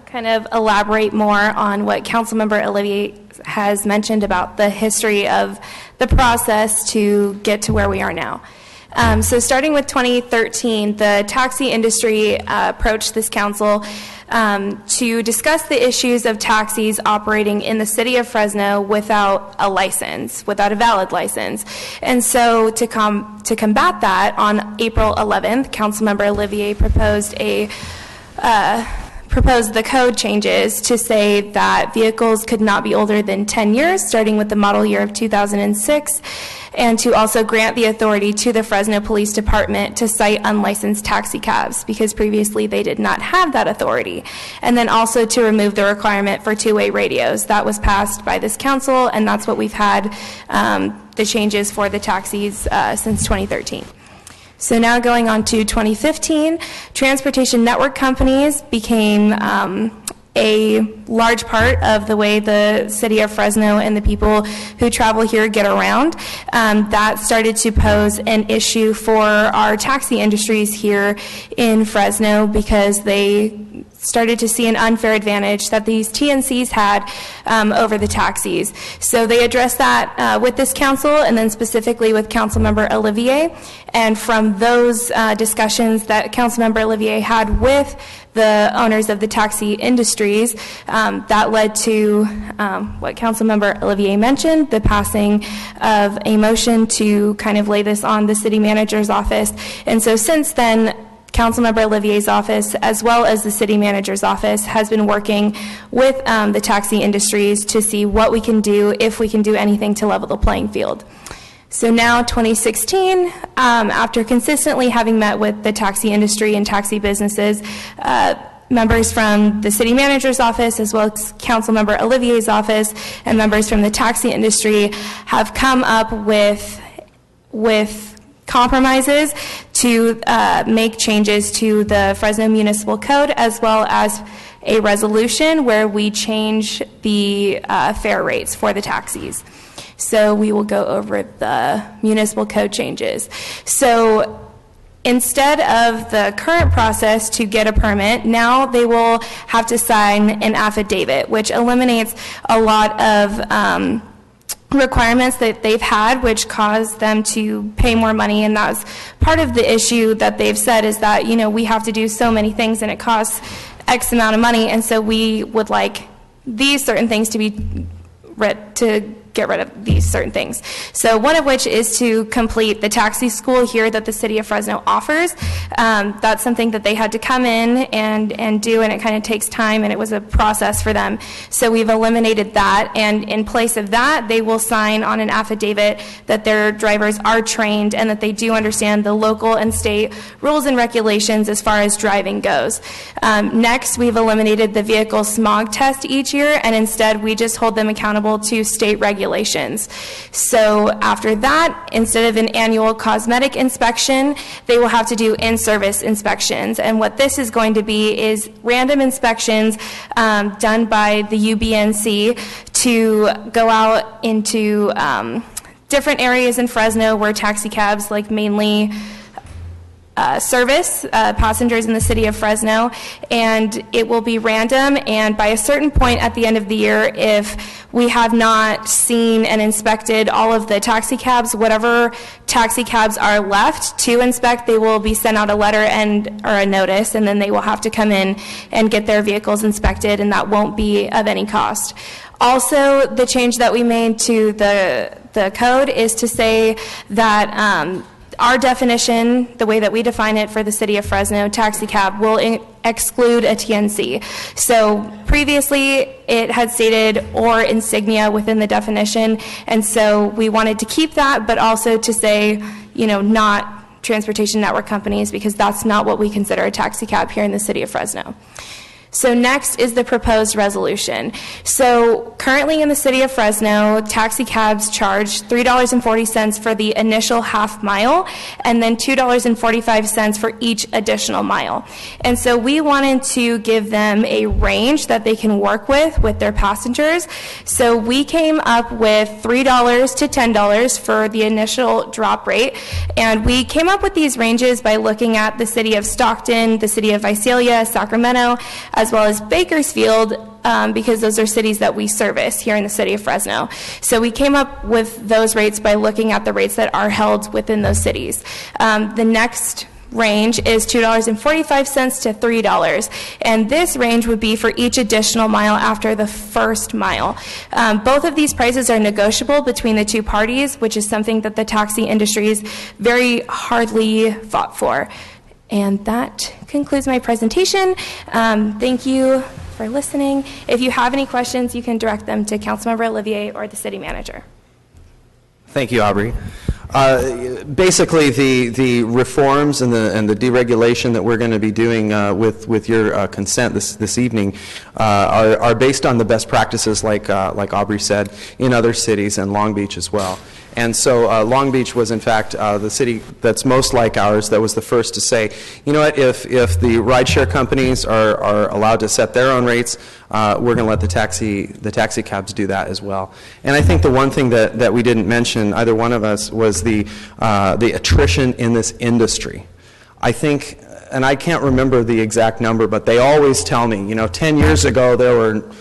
kind of elaborate more on what Councilmember Olivier has mentioned about the history of the process to get to where we are now. So starting with 2013, the taxi industry approached this council to discuss the issues of taxis operating in the city of Fresno without a license, without a valid license. And so to combat that, on April 11th, Councilmember Olivier proposed the code changes to say that vehicles could not be older than 10 years, starting with the model year of 2006, and to also grant the authority to the Fresno Police Department to cite unlicensed taxi cabs, because previously they did not have that authority. And then also to remove the requirement for two-way radios. That was passed by this council, and that's what we've had the changes for the taxis since 2013. So now going on to 2015, transportation network companies became a large part of the way the city of Fresno and the people who travel here get around. That started to pose an issue for our taxi industries here in Fresno, because they started to see an unfair advantage that these TNCs had over the taxis. So they addressed that with this council, and then specifically with Councilmember Olivier. And from those discussions that Councilmember Olivier had with the owners of the taxi industries, that led to what Councilmember Olivier mentioned, the passing of a motion to kind of lay this on the city manager's office. And so since then, Councilmember Olivier's office, as well as the city manager's office, has been working with the taxi industries to see what we can do, if we can do anything to level the playing field. So now, 2016, after consistently having met with the taxi industry and taxi businesses, members from the city manager's office, as well as Councilmember Olivier's office, and members from the taxi industry have come up with compromises to make changes to the Fresno Municipal Code, as well as a resolution where we change the fare rates for the taxis. So we will go over the municipal code changes. So instead of the current process to get a permit, now they will have to sign an affidavit, which eliminates a lot of requirements that they've had, which caused them to pay more money. And that's part of the issue that they've said, is that, you know, we have to do so many things and it costs X amount of money, and so we would like these certain things to be get rid of these certain things. So one of which is to complete the taxi school here that the city of Fresno offers. That's something that they had to come in and do, and it kind of takes time, and it was a process for them. So we've eliminated that, and in place of that, they will sign on an affidavit that their drivers are trained and that they do understand the local and state rules and regulations as far as driving goes. Next, we've eliminated the vehicle smog test each year, and instead we just hold them accountable to state regulations. So after that, instead of an annual cosmetic inspection, they will have to do in-service inspections. And what this is going to be is random inspections done by the UBNC to go out into different areas in Fresno where taxi cabs, like mainly service passengers in the city of Fresno, and it will be random. And by a certain point at the end of the year, if we have not seen and inspected all of the taxi cabs, whatever taxi cabs are left to inspect, they will be sent out a letter or a notice, and then they will have to come in and get their vehicles inspected, and that won't be of any cost. Also, the change that we made to the code is to say that our definition, the way that we define it for the city of Fresno, taxi cab will exclude a TNC. So previously it had stated or insignia within the definition, and so we wanted to keep that, but also to say, you know, not transportation network companies, because that's not what we consider a taxi cab here in the city of Fresno. So next is the proposed resolution. So currently in the city of Fresno, taxi cabs charge $3.40 for the initial half mile, and then $2.45 for each additional mile. And so we wanted to give them a range that they can work with their passengers. So we came up with $3 to $10 for the initial drop rate. And we came up with these ranges by looking at the city of Stockton, the city of Visalia, Sacramento, as well as Bakersfield, because those are cities that we service here in the city of Fresno. So we came up with those rates by looking at the rates that are held within those cities. The next range is $2.45 to $3, and this range would be for each additional mile after the first mile. Both of these prices are negotiable between the two parties, which is something that the taxi industry is very hardly fought for. And that concludes my presentation. Thank you for listening. If you have any questions, you can direct them to Councilmember Olivier or the city manager. Thank you, Aubrey. Basically, the reforms and the deregulation that we're going to be doing with your consent this evening are based on the best practices, like Aubrey said, in other cities and Long Beach as well. And so Long Beach was, in fact, the city that's most like ours that was the first to say, you know what, if the rideshare companies are allowed to set their own rates, we're going to let the taxi cabs do that as well. And I think the one thing that we didn't mention, either one of us, was the attrition in this industry. I think, and I can't remember the exact number, but they always tell me, 10 years ago there were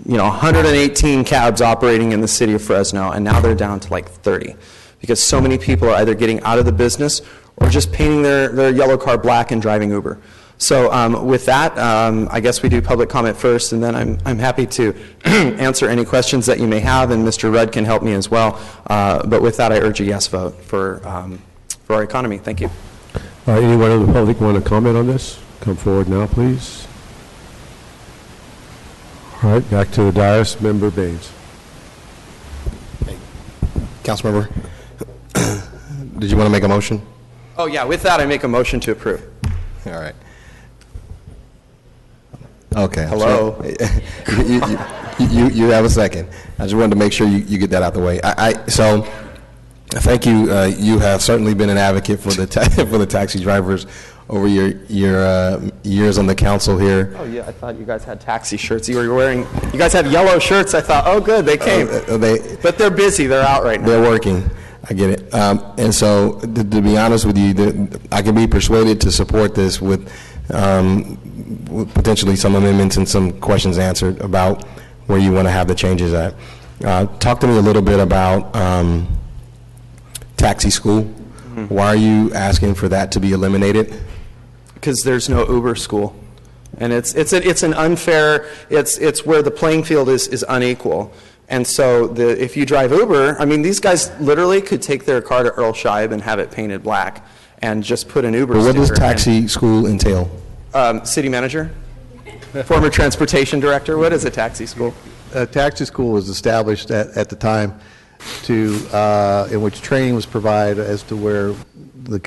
118 cabs operating in the city of Fresno, and now they're down to like 30, because so many people are either getting out of the business or just painting their yellow car black and driving Uber. So with that, I guess we do public comment first, and then I'm happy to answer any questions that you may have, and Mr. Rudd can help me as well. But with that, I urge a yes vote for our economy. Thank you. Anyone in the public want to comment on this? Come forward now, please. All right, back to the dais. Member Baines. Councilmember, did you want to make a motion? Oh, yeah, with that, I make a motion to approve. All right. Okay. Hello. You have a second. I just wanted to make sure you get that out the way. So, thank you. You have certainly been an advocate for the taxi drivers over your years on the council here. Oh yeah, I thought you guys had taxi shirts. You guys have yellow shirts. I thought, oh good, they came. But they're busy. They're out right now. They're working. I get it. And so, to be honest with you, I can be persuaded to support this with potentially some amendments and some questions answered about where you want to have the changes at. Talk to me a little bit about taxi school. Mm-hmm. Why are you asking for that to be eliminated? Because there's no Uber school, and it's an unfair. It's where the playing field is unequal. And so if you drive Uber, I mean, these guys literally could take their car to Earl Scheib and have it painted black and just put an Uber sticker. What does taxi school entail? City manager, former transportation director. What is a taxi school? A taxi school was established at the time in which training was provided as to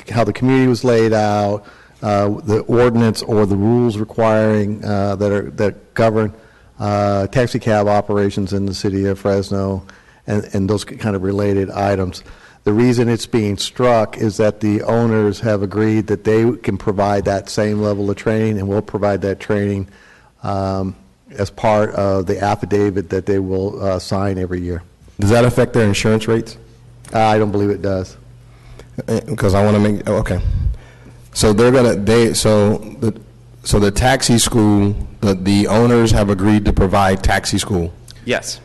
how the community was laid out, the ordinance or the rules requiring that govern taxi cab operations in the city of Fresno, and those kind of related items. The reason it's being struck is that the owners have agreed that they can provide that same level of training, and will provide that training as part of the affidavit that they will sign every year. Does that affect their insurance rates? I don't believe it does. Because I want to make okay. So so the taxi school, the owners have agreed to provide taxi school. Yes.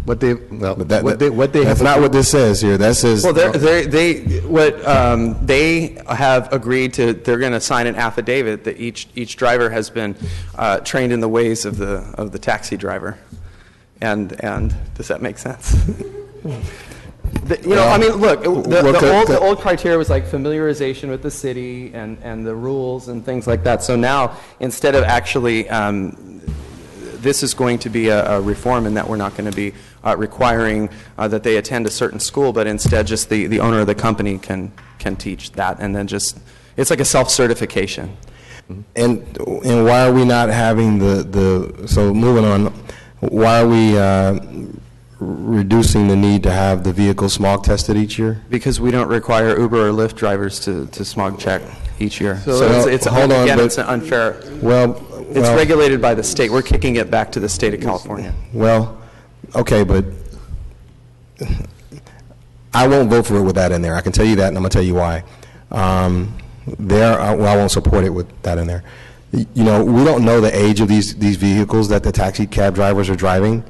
That's not what this says here. That says they have agreed to. They're going to sign an affidavit that each driver has been trained in the ways of the taxi driver. And does that make sense? I mean, look, the old criteria was like familiarization with the city and the rules and things like that. So now, instead of actually, this is going to be a reform in that we're not going to be requiring that they attend a certain school, but instead just the owner of the company can teach that, and then just, it's like a self-certification. And why are we not having so moving on, why are we reducing the need to have the vehicle smog tested each year? Because we don't require Uber or Lyft drivers to smog check each year. So it's unfair. It's regulated by the state. We're kicking it back to the state of California. Well, okay, but I won't vote for it with that in there. I can tell you that, and I'm going to tell you why. I won't support it with that in there. We don't know the age of these vehicles that the taxi cab drivers are driving.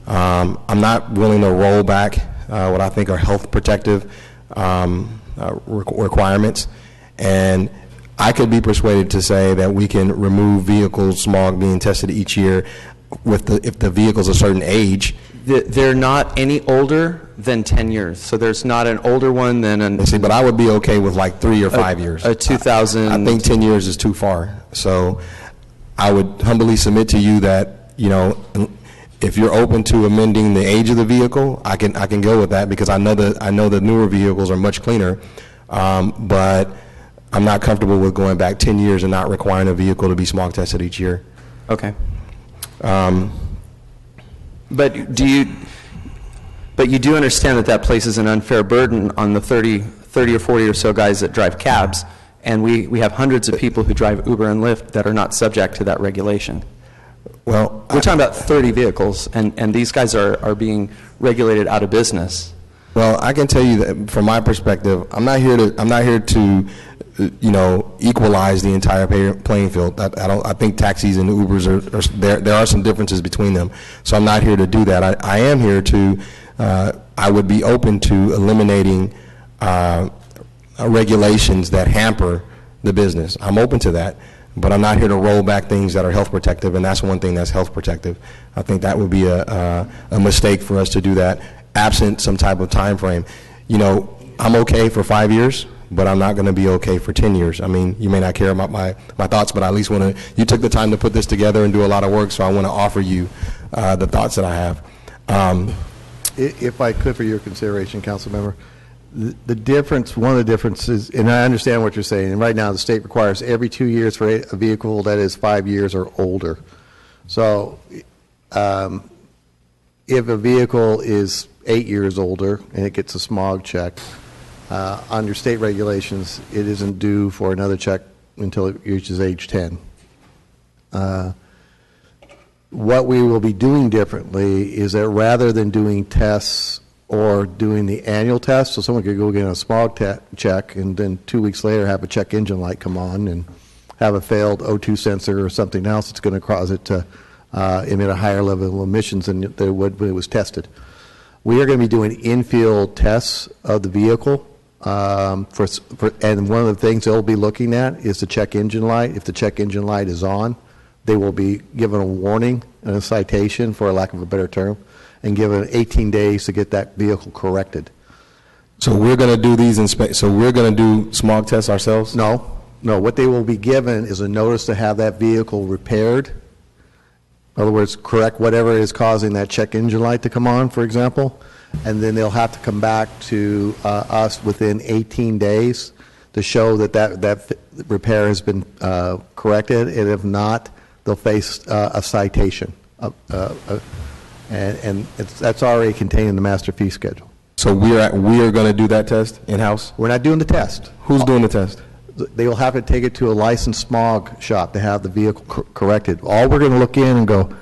I'm not willing to roll back what I think are health protective requirements. And I could be persuaded to say that we can remove vehicle smog being tested each year if the vehicle's a certain age. They're not any older than 10 years, so there's not an older one than an... See, but I would be okay with like 3 or 5 years. A 2000... I think 10 years is too far. So I would humbly submit to you that, you know, if you're open to amending the age of the vehicle, I can go with that, because I know the newer vehicles are much cleaner, but I'm not comfortable with going back 10 years and not requiring a vehicle to be smog tested each year. Okay. But you do understand that places an unfair burden on the 30 or 40 or so guys that drive cabs, and we have hundreds of people who drive Uber and Lyft that are not subject to that regulation. Well, we're talking about 30 vehicles, and these guys are being regulated out of business. Well, I can tell you that from my perspective, I'm not here to you know, equalize the entire playing field. I think taxis and Ubers there are some differences between them. So I'm not here to do that. I am here to, I would be open to eliminating regulations that hamper the business. I'm open to that, but I'm not here to roll back things that are health protective, and that's one thing that's health protective. I think that would be a mistake for us to do that, absent some type of time frame. You know, I'm okay for 5 years, but I'm not going to be okay for 10 years. I mean, you may not care about my thoughts, but I at least want to, you took the time to put this together and do a lot of work, so I want to offer you the thoughts that I have. If I could, for your consideration, council member, the difference, one of the differences, and I understand what you're saying, and right now the state requires every 2 years for a vehicle that is 5 years or older. So if a vehicle is 8 years older and it gets a smog check, under state regulations, it isn't due for another check until it reaches age 10. What we will be doing differently is that rather than doing tests or doing the annual test, so someone could go get a smog check and then 2 weeks later have a check engine light come on and have a failed O2 sensor or something else that's going to cause it to emit a higher level of emissions than it would when it was tested. We are going to be doing in-field tests of the vehicle. And one of the things they'll be looking at is the check engine light. If the check engine light is on, they will be given a warning and a citation, for lack of a better term, and given 18 days to get that vehicle corrected. So we're going to do these so we're going to do smog tests ourselves? No. What they will be given is a notice to have that vehicle repaired. In other words, correct whatever is causing that check engine light to come on, for example, and then they'll have to come back to us within 18 days to show that repair has been corrected, and if not, they'll face a citation. And that's already contained in the master fee schedule. So we are going to do that test in-house? We're not doing the test. Who's doing the test? They will have to take it to a licensed smog shop to have the vehicle corrected. All we're going to look in and go,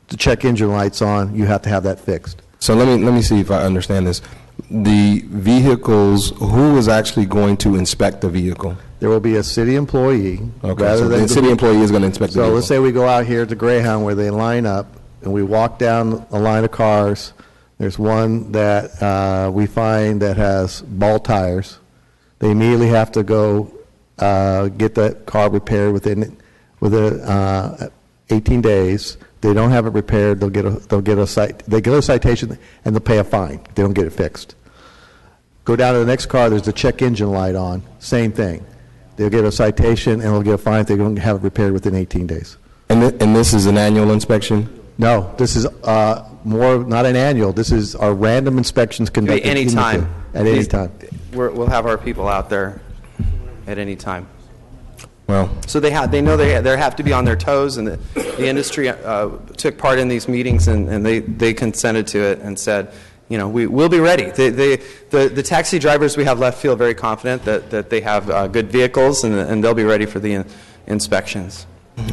the check engine light's on, you have to have that fixed. So let me see if I understand this. The vehicles, who is actually going to inspect the vehicle? There will be a city employee. Okay, so the city employee is going to inspect the vehicle. So let's say we go out here at the Greyhound where they line up, and we walk down a line of cars. There's one that we find that has ball tires. They immediately have to go get that car repaired within 18 days. They don't have it repaired, they'll get a citation and they'll pay a fine. They don't get it fixed. Go down to the next car, there's the check engine light on, same thing. They'll get a citation and they'll get a fine if they don't have it repaired within 18 days. And this is an annual inspection? No, this is not an annual. This is our random inspections conducted At any time. We'll have our people out there at any time. Well, so they know they have to be on their toes, and the industry took part in these meetings, and they consented to it and said, you know, we'll be ready. The taxi drivers we have left feel very confident that they have good vehicles, and they'll be ready for the inspections.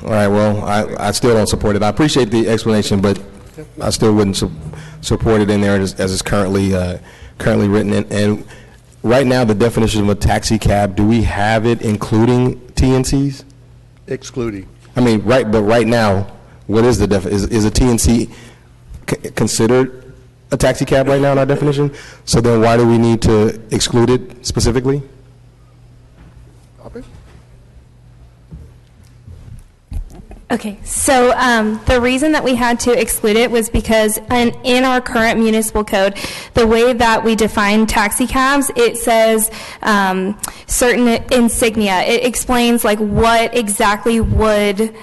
All right, well, I still don't support it. I appreciate the explanation, but I still wouldn't support it in there as it's currently written. And right now, the definition of a taxi cab, do we have it including TNCs? Excluding. I mean, right now, what is the definition? Is a TNC considered a taxi cab right now in our definition? So then why do we need to exclude it specifically? Okay, so the reason that we had to exclude it was because in our current municipal code, the way that we define taxi cabs, it says certain insignia. It explains like what exactly would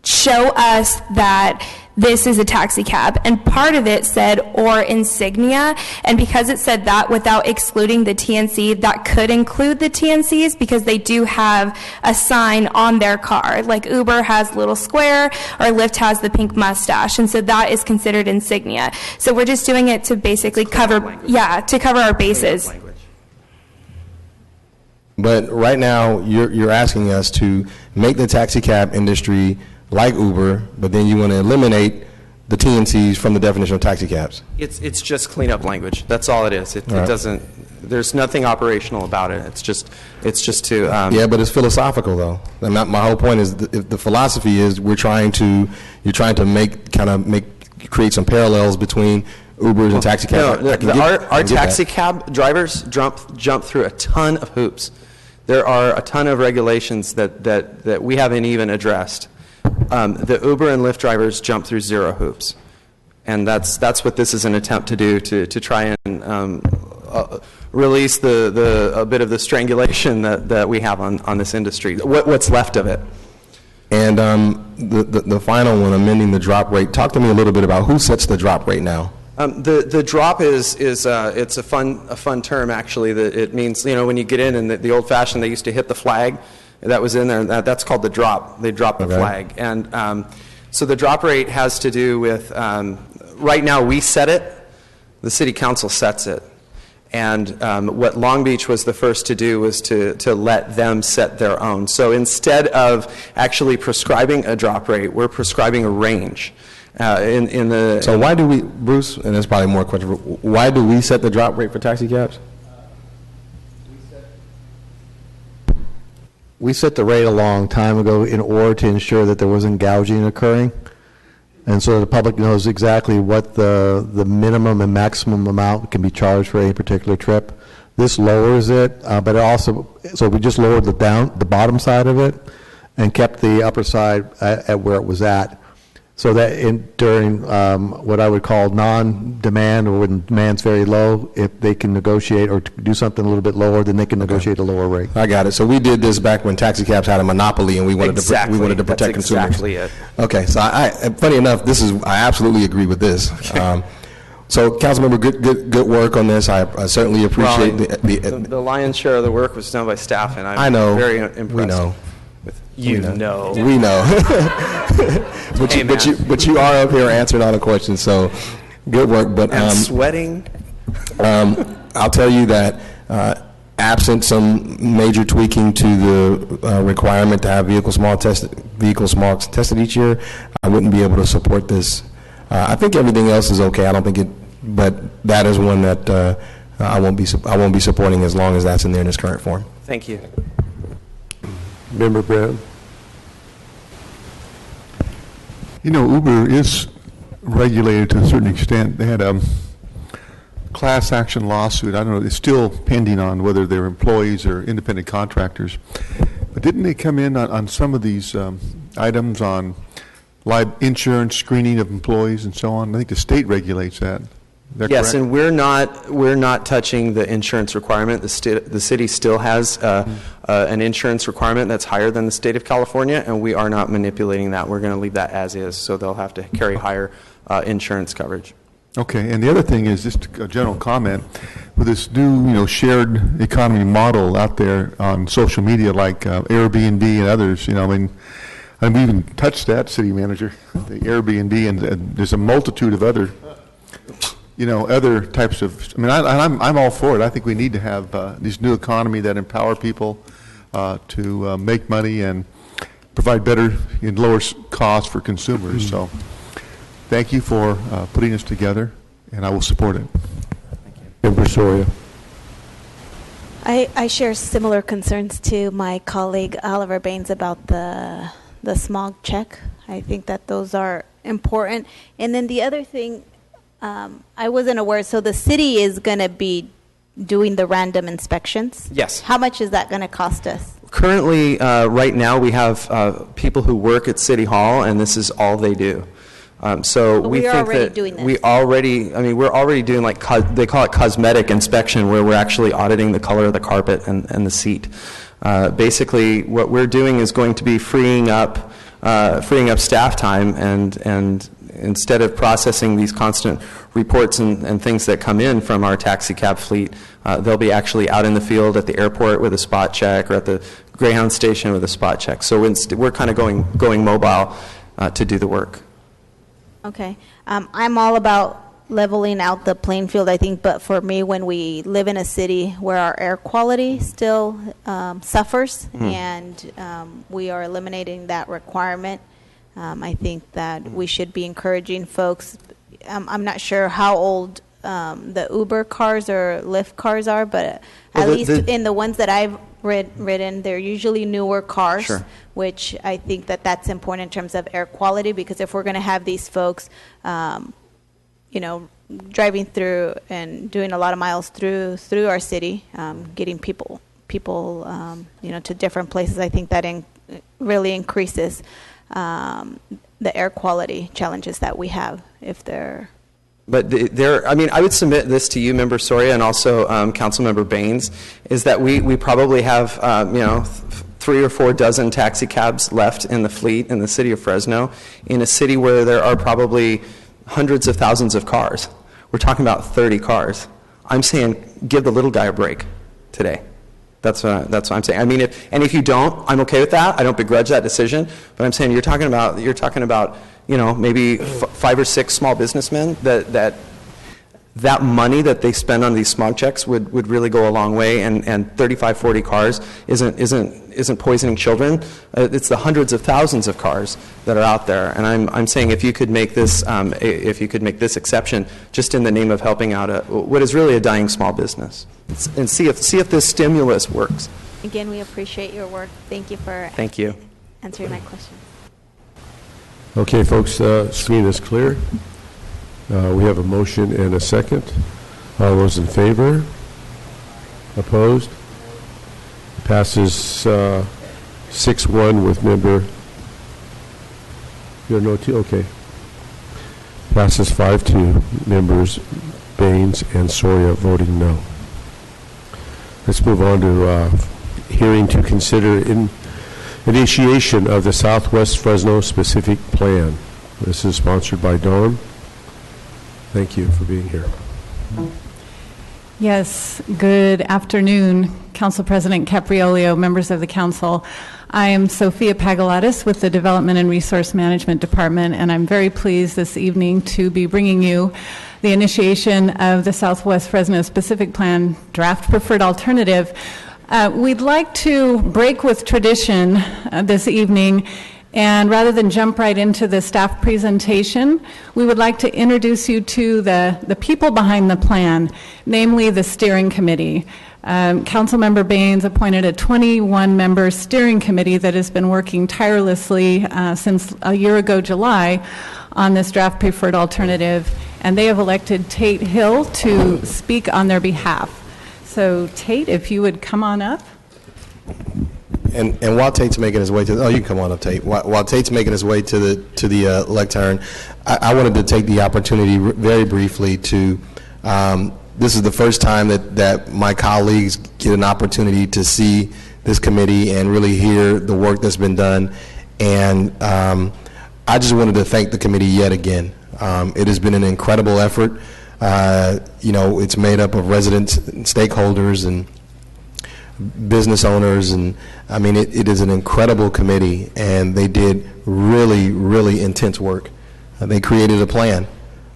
show us that this is a taxi cab, and part of it said or insignia, and because it said that without excluding the TNC, that could include the TNCs because they do have a sign on their car, like Uber has little square or Lyft has the pink mustache, and so that is considered insignia. So we're just doing it to basically cover our bases. But right now, you're asking us to make the taxi cab industry like Uber, but then you want to eliminate the TNCs from the definition of taxi cabs. It's just cleanup language. That's all it is. It All right. doesn't, there's nothing operational about it. It's just to. Yeah, but it's philosophical though. And my whole point is the philosophy is you're trying to create some parallels between Ubers and taxi cabs. Our taxi cab drivers jump through a ton of hoops. There are a ton of regulations that we haven't even addressed. The Uber and Lyft drivers jump through zero hoops, and that's what this is an attempt to do, to try and release a bit of the strangulation that we have on this industry, what's left of it. And the final one, amending the drop rate. Talk to me a little bit about who sets the drop rate now. The drop is it's a fun term actually. That it means, when you get in and the old fashioned, they used to hit the flag that was in there. That's called the drop. They drop the flag, and so the drop rate has to do with right now we set it, the city council sets it, and what Long Beach was the first to do was to let them set their own. So instead of actually prescribing a drop rate, we're prescribing a range. So why do we, Bruce, and that's probably more a question, why do we set the drop rate for taxi cabs? We set the rate a long time ago in order to ensure that there wasn't gouging occurring, and so the public knows exactly what the minimum and maximum amount can be charged for any particular trip. This lowers it, but it also, so we just lowered the bottom side of it and kept the upper side at where it was at. So that during what I would call non-demand, or when demand's very low, if they can negotiate or do something a little bit lower, then they can negotiate a lower rate. I got it. So we did this back when taxi cabs had a monopoly, and we wanted to protect consumers. Exactly it. Okay. So funny enough, I absolutely agree with this. So, Councilmember, good work on this. I certainly appreciate the lion's share of the work was done by staff, and I'm very impressed. We know. We know. But you are up here answering all the questions, so good work. But I'm sweating. I'll tell you that absent some major tweaking to the requirement to have vehicle smogs tested each year, I wouldn't be able to support this. I think everything else is okay. I don't think it, but that is one that I won't be supporting as long as that's in there in its current form. Thank you. Member Brown. Uber is regulated to a certain extent. They had a class action lawsuit. I don't know, it's still pending on whether they're employees or independent contractors. But didn't they come in on some of these items on life insurance, screening of employees and so on? I think the state regulates that. Yes, correct? And we're not touching the insurance requirement. The city still has an insurance requirement that's higher than the state of California, and we are not manipulating that. We're going to leave that as is, so they'll have to carry higher insurance coverage. Okay, and the other thing is just a general comment with this new, shared economy model out there on social media like Airbnb and others. And we even touched that, city manager, the Airbnb, and there's a multitude of other. Other types of. I'm all for it. I think we need to have this new economy that empower people to make money and provide better and lower costs for consumers. So, thank you for putting this together, and I will support it. Member Soria. I share similar concerns to my colleague Oliver Baines about the smog check. I think that those are important. And then the other thing. I wasn't aware, so the city is going to be doing the random inspections? Yes. How much is that going to cost us? Currently, right now, we have people who work at City Hall, and this is all they do. So But we we are think already that doing this. we're already doing like, they call it cosmetic inspection, where we're actually auditing the color of the carpet and the seat. Basically, what we're doing is going to be freeing up staff time, and instead of processing these constant reports and things that come in from our taxi cab fleet, they'll be actually out in the field at the airport with a spot check, or at the Greyhound station with a spot check. So we're kind of going mobile to do the work. Okay. I'm all about leveling out the playing field, I think, but for me, when we live in a city where our air quality still suffers, and we are eliminating that requirement, I think that we should be encouraging folks. I'm not sure how old the Uber cars or Lyft cars are, but at least in the ones that I've ridden, they're usually newer cars, Sure. which I think that that's important in terms of air quality, because if we're going to have these folks, driving through and doing a lot of miles through our city, getting people to different places, I think that really increases the air quality challenges that we have if they're. But I would submit this to you, Member Soria, and also Councilmember Baines, is that we probably have 3 or 4 dozen taxi cabs left in the fleet in the city of Fresno, in a city where there are probably hundreds of thousands of cars. We're talking about 30 cars. I'm saying give the little guy a break today. That's what I'm saying. I mean, if you don't, I'm okay with that. I don't begrudge that decision. But I'm saying you're talking about maybe 5 or 6 small businessmen that money that they spend on these smog checks would really go a long way, and 35, 40 cars isn't poisoning children. It's the hundreds of thousands of cars that are out there, and I'm saying if you could make this exception just in the name of helping out what is really a dying small business, and see if this stimulus works. Again, we appreciate your work. Thank you for Thank you. answering my question. Okay, folks, screen is clear. We have a motion and a second. All those in favor? Opposed? Passes 6-1 with member. You're no two? Okay. Passes 5-2. Members Baines and Soria voting no. Let's move on to hearing to consider initiation of the Southwest Fresno specific plan. This is sponsored by Dawn. Thank you for being here. Yes, good afternoon, Council President Capriolio, members of the council. I am Sophia Pagalatis with the Development and Resource Management Department, and I'm very pleased this evening to be bringing you the initiation of the Southwest Fresno Specific Plan Draft Preferred Alternative. We'd like to break with tradition this evening, and rather than jump right into the staff presentation, we would like to introduce you to the people behind the plan, namely the steering committee. Councilmember Baines appointed a 21-member steering committee that has been working tirelessly since a year ago, July, on this draft preferred alternative, and they have elected Tate Hill to speak on their behalf. So Tate, if you would come on up. And while Tate's making his way to, you can come on up, Tate. While Tate's making his way to the lectern, I wanted to take the opportunity very briefly to. This is the first time that my colleagues get an opportunity to see this committee and really hear the work that's been done. And I just wanted to thank the committee yet again. It has been an incredible effort. It's made up of residents, and stakeholders, and business owners, and I mean it is an incredible committee, and they did really, really intense work. They created a plan,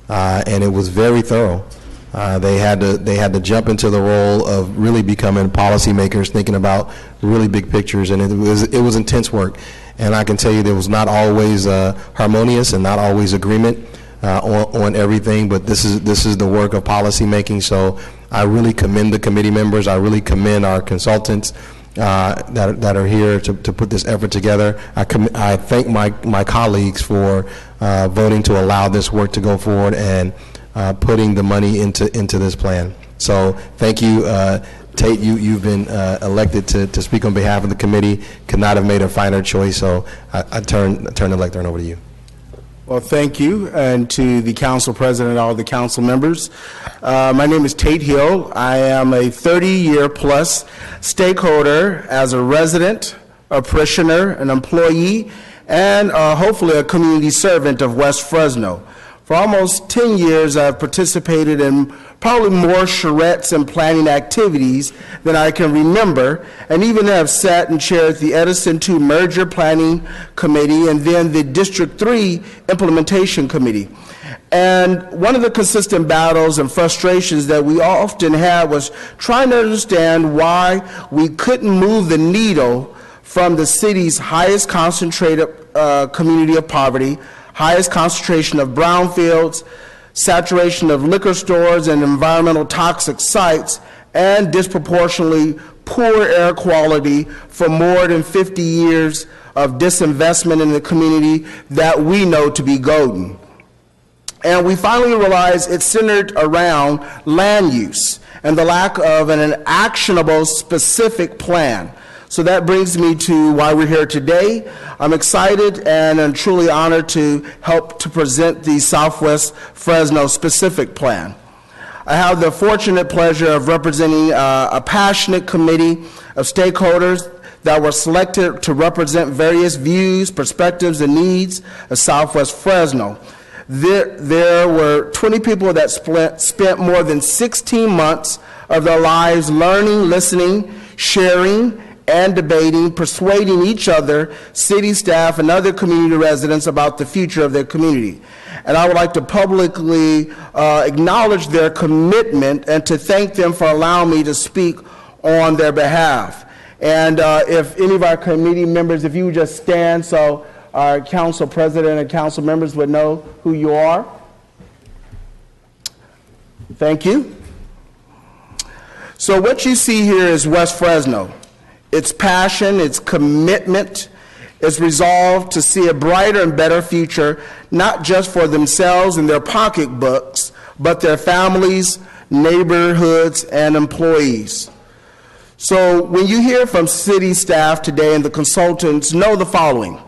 and it was very thorough. They had to jump into the role of really becoming policymakers, thinking about really big pictures, and it was intense work. And I can tell you there was not always harmonious and not always agreement on everything, but this is the work of policymaking. So I really commend the committee members. I really commend our consultants that are here to put this effort together. I thank my colleagues for voting to allow this work to go forward and putting the money into this plan. So thank you, Tate. You've been elected to speak on behalf of the committee. Could not have made a finer choice, so I turn the lectern over to you. Well, thank you, and to the council president and all the council members. My name is Tate Hill. I am a 30-year-plus stakeholder as a resident, a parishioner, an employee, and hopefully a community servant of West Fresno. For almost 10 years, I've participated in probably more charrettes and planning activities than I can remember, and even have sat and chaired the Edison 2 Merger Planning Committee and then the District 3 Implementation Committee. And one of the consistent battles and frustrations that we often had was trying to understand why we couldn't move the needle from the city's highest concentrated community of poverty, highest concentration of brownfields, saturation of liquor stores and environmental toxic sites, and disproportionately poor air quality for more than 50 years of disinvestment in the community that we know to be golden. And we finally realized it's centered around land use and the lack of an actionable specific plan. So that brings me to why we're here today. I'm excited and I'm truly honored to help to present the Southwest Fresno specific plan. I have the fortunate pleasure of representing a passionate committee of stakeholders that were selected to represent various views, perspectives, and needs of Southwest Fresno. There were 20 people that spent more than 16 months of their lives learning, listening, sharing, and debating, persuading each other, city staff, and other community residents about the future of their community. And I would like to publicly acknowledge their commitment and to thank them for allowing me to speak on their behalf. And if any of our committee members, if you would just stand so our council president and council members would know who you are. Thank you. So what you see here is West Fresno. Its passion, its commitment, its resolve to see a brighter and better future, not just for themselves and their pocketbooks, but their families, neighborhoods, and employees. So when you hear from city staff today and the consultants, know the following.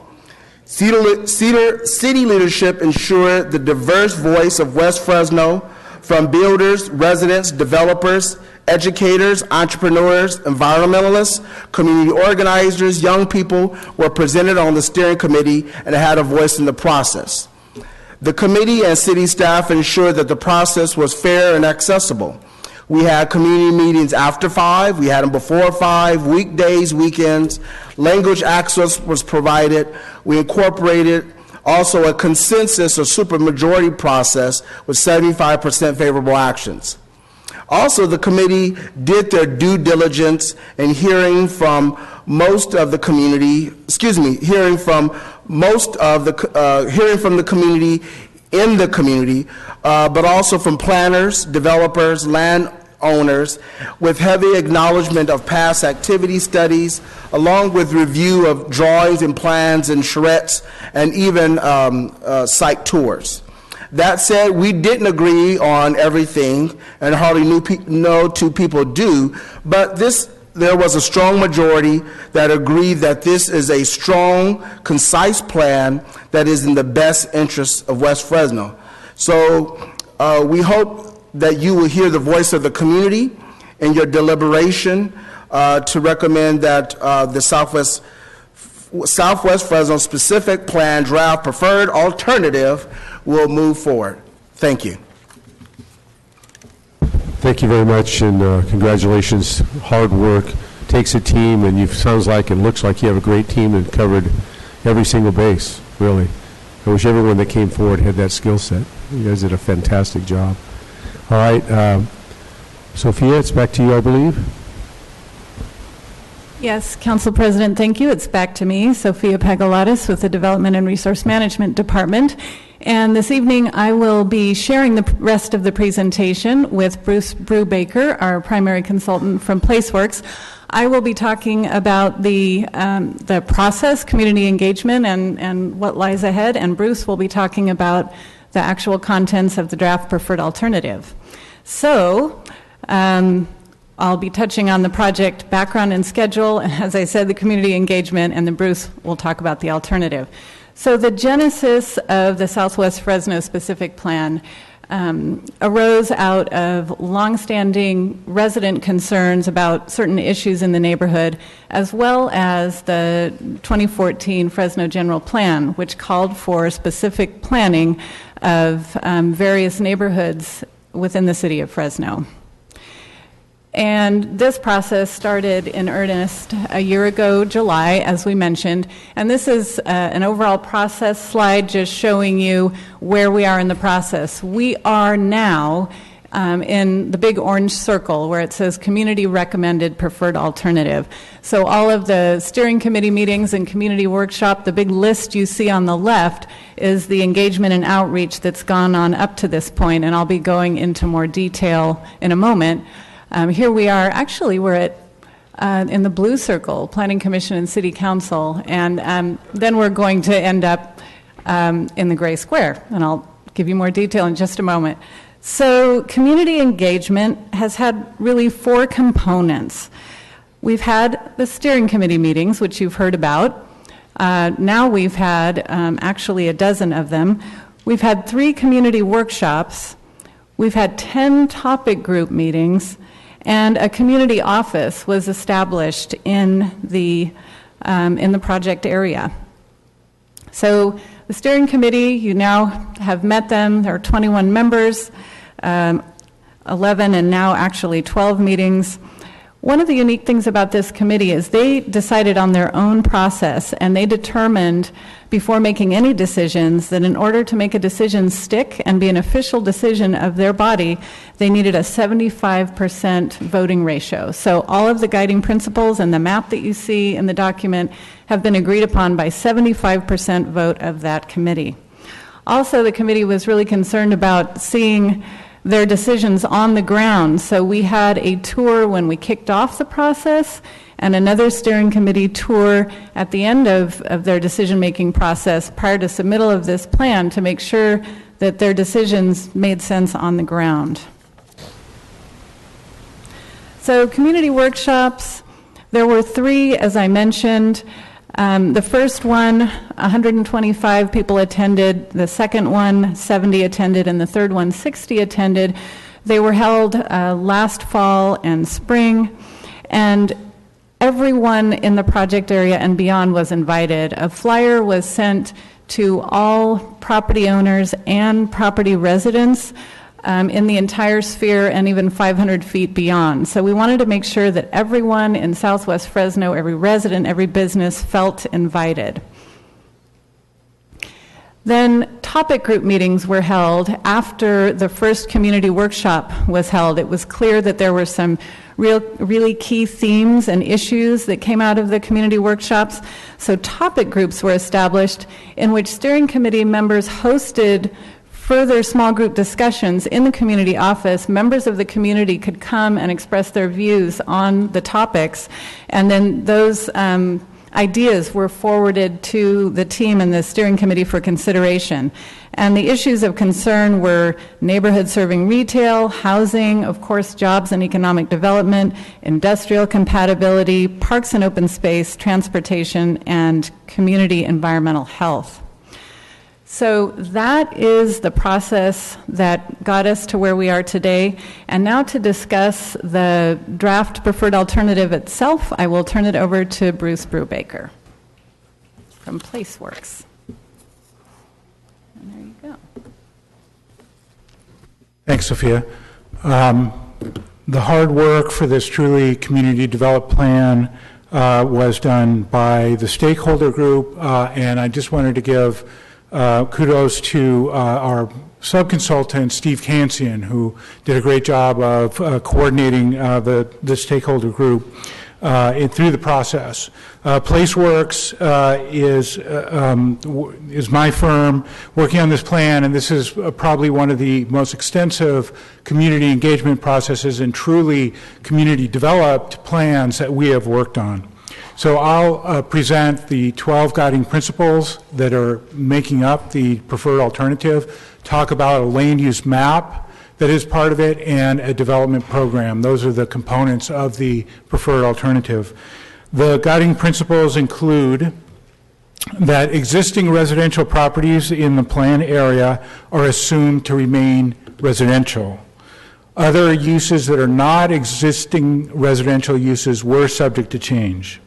City leadership ensured the diverse voice of West Fresno from builders, residents, developers, educators, entrepreneurs, environmentalists, community organizers, young people were presented on the steering committee and had a voice in the process. The committee and city staff ensured that the process was fair and accessible. We had community meetings after 5, we had them before 5, weekdays, weekends. Language access was provided. We incorporated also a consensus or supermajority process with 75% favorable actions. Also, the committee did their due diligence in hearing from most of the community, hearing from the community in the community, but also from planners, developers, landowners, with heavy acknowledgement of past activity studies, along with review of drawings and plans and charrettes, and even site tours. That said, we didn't agree on everything, and hardly no two people do, but there was a strong majority that agreed that this is a strong, concise plan that is in the best interest of West Fresno. So we hope that you will hear the voice of the community in your deliberation to recommend that the Southwest Fresno specific plan draft preferred alternative will move forward. Thank you. Thank you very much, and congratulations. Hard work takes a team, and it sounds like and looks like you have a great team and covered every single base, really. I wish everyone that came forward had that skill set. You guys did a fantastic job. All right, Sophia, it's back to you, I believe. Yes, Council President, thank you. It's back to me, Sophia Pagalatis with the Development and Resource Management Department. And this evening, I will be sharing the rest of the presentation with Bruce Brubaker, our primary consultant from PlaceWorks. I will be talking about the process, community engagement, and what lies ahead, and Bruce will be talking about the actual contents of the draft preferred alternative. So, I'll be touching on the project background and schedule, and as I said, the community engagement, and then Bruce will talk about the alternative. So the genesis of the Southwest Fresno specific plan arose out of longstanding resident concerns about certain issues in the neighborhood, as well as the 2014 Fresno General Plan, which called for specific planning of various neighborhoods within the city of Fresno. And this process started in earnest a year ago, July, as we mentioned. And this is an overall process slide just showing you where we are in the process. We are now in the big orange circle where it says community recommended preferred alternative. So all of the steering committee meetings and community workshop, the big list you see on the left is the engagement and outreach that's gone on up to this point. And I'll be going into more detail in a moment. Here we are, actually we're at in the blue circle, Planning Commission and City Council, and then we're going to end up in the gray square, and I'll give you more detail in just a moment. So community engagement has had really 4 components. We've had the steering committee meetings, which you've heard about. Now we've had actually a dozen of them. We've had 3 community workshops. We've had 10 topic group meetings, and a community office was established in the project area. So the steering committee, you now have met them. There are 21 members, 11 and now actually 12 meetings. One of the unique things about this committee is they decided on their own process, and they determined before making any decisions that in order to make a decision stick and be an official decision of their body, they needed a 75% voting ratio. So all of the guiding principles and the map that you see in the document have been agreed upon by 75% vote of that committee. Also, the committee was really concerned about seeing their decisions on the ground. So we had a tour when we kicked off the process and another steering committee tour at the end of their decision-making process prior to submittal of this plan to make sure that their decisions made sense on the ground. So community workshops, there were 3, as I mentioned. The first one, 125 people attended. The second one, 70 attended. And the third one, 60 attended. They were held last fall and spring. And everyone in the project area and beyond was invited. A flyer was sent to all property owners and property residents in the entire sphere and even 500 feet beyond. So we wanted to make sure that everyone in Southwest Fresno, every resident, every business felt invited. Then topic group meetings were held after the first community workshop was held. It was clear that there were some really key themes and issues that came out of the community workshops. So topic groups were established in which steering committee members hosted further small group discussions in the community office. Members of the community could come and express their views on the topics, and then those ideas were forwarded to the team and the steering committee for consideration. And the issues of concern were neighborhood serving retail, housing, of course, jobs and economic development, industrial compatibility, parks and open space, transportation, and community environmental health. So that is the process that got us to where we are today. And now to discuss the draft preferred alternative itself, I will turn it over to Bruce Brubaker from PlaceWorks. And there you go. Thanks, Sophia. The hard work for this truly community developed plan was done by the stakeholder group, and I just wanted to give kudos to our sub-consultant, Steve Kansian, who did a great job of coordinating the stakeholder group through the process. PlaceWorks is my firm working on this plan, and this is probably one of the most extensive community engagement processes and truly community developed plans that we have worked on. So I'll present the 12 guiding principles that are making up the preferred alternative, talk about a land use map that is part of it, and a development program. Those are the components of the preferred alternative. The guiding principles include that existing residential properties in the plan area are assumed to remain residential. Other uses that are not existing residential uses were subject to change.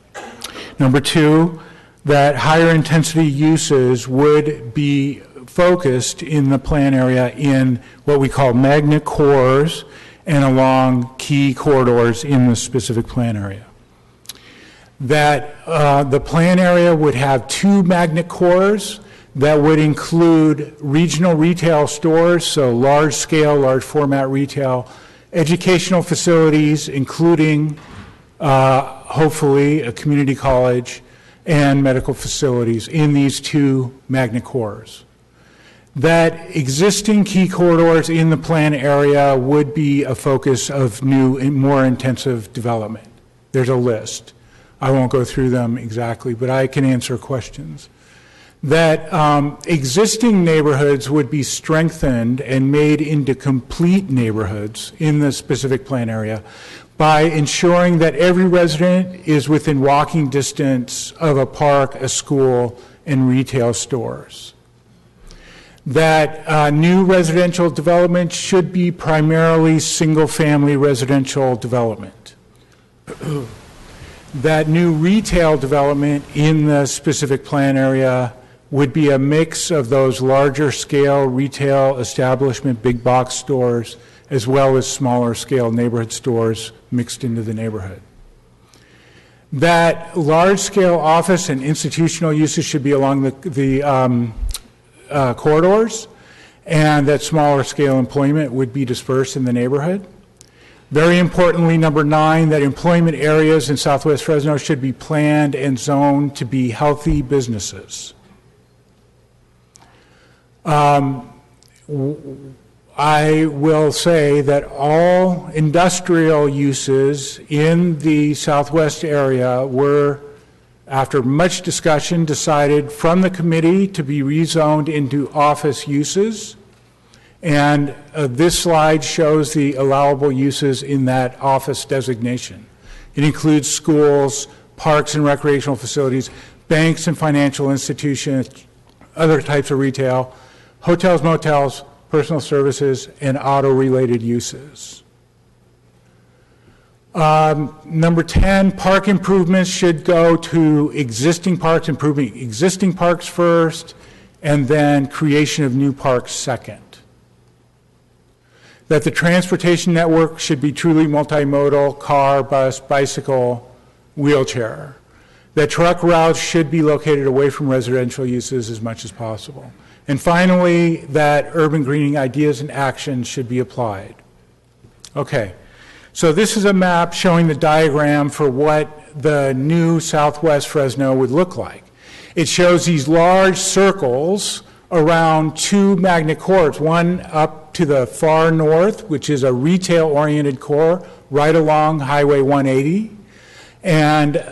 Number two, that higher intensity uses would be focused in the plan area in what we call magnet cores and along key corridors in the specific plan area. That the plan area would have 2 magnet cores that would include regional retail stores, so large scale, large format retail, educational facilities, including hopefully a community college, and medical facilities in these 2 magnet cores. That existing key corridors in the plan area would be a focus of new and more intensive development. There's a list. I won't go through them exactly, but I can answer questions. That existing neighborhoods would be strengthened and made into complete neighborhoods in the specific plan area by ensuring that every resident is within walking distance of a park, a school, and retail stores. That new residential development should be primarily single-family residential development. That new retail development in the specific plan area would be a mix of those larger scale retail establishment, big box stores, as well as smaller scale neighborhood stores mixed into the neighborhood. That large scale office and institutional uses should be along the corridors, and that smaller scale employment would be dispersed in the neighborhood. Very importantly, number 9, that employment areas in Southwest Fresno should be planned and zoned to be healthy businesses. I will say that all industrial uses in the Southwest area were, after much discussion, decided from the committee to be rezoned into office uses. And this slide shows the allowable uses in that office designation. It includes schools, parks and recreational facilities, banks and financial institutions, other types of retail, hotels, motels, personal services, and auto-related uses. Number 10, park improvements should go to existing parks, improving existing parks first, and then creation of new parks second. That the transportation network should be truly multimodal, car, bus, bicycle, wheelchair. That truck routes should be located away from residential uses as much as possible. And finally, that urban greening ideas and actions should be applied. Okay, so this is a map showing the diagram for what the new Southwest Fresno would look like. It shows these large circles around 2 magnet cores, one up to the far north, which is a retail-oriented core right along Highway 180, and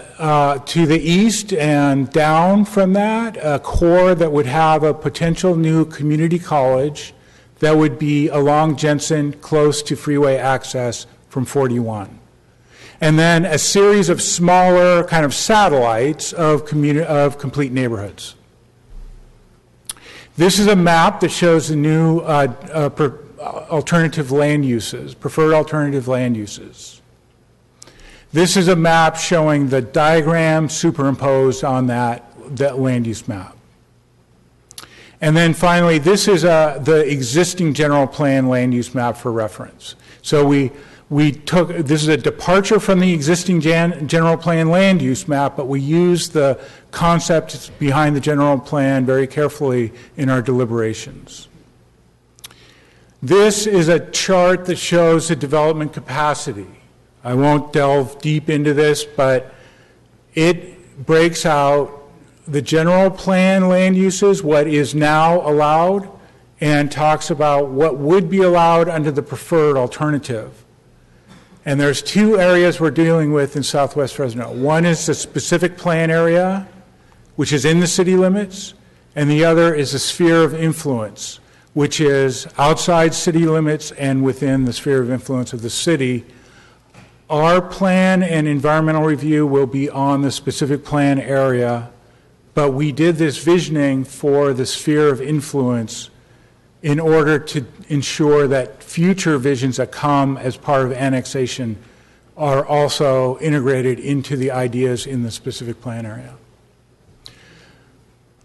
to the east and down from that, a core that would have a potential new community college that would be along Jensen, close to freeway access from 41. And then a series of smaller kind of satellites of complete neighborhoods. This is a map that shows the new alternative land uses, preferred alternative land uses. This is a map showing the diagram superimposed on that land use map. And then finally, this is the existing general plan land use map for reference. So we took, this is a departure from the existing general plan land use map, but we used the concepts behind the general plan very carefully in our deliberations. This is a chart that shows the development capacity. I won't delve deep into this, but it breaks out the general plan land uses, what is now allowed, and talks about what would be allowed under the preferred alternative. And there's 2 areas we're dealing with in Southwest Fresno. One is the specific plan area, which is in the city limits, and the other is the sphere of influence, which is outside city limits and within the sphere of influence of the city. Our plan and environmental review will be on the specific plan area, but we did this visioning for the sphere of influence in order to ensure that future visions that come as part of annexation are also integrated into the ideas in the specific plan area.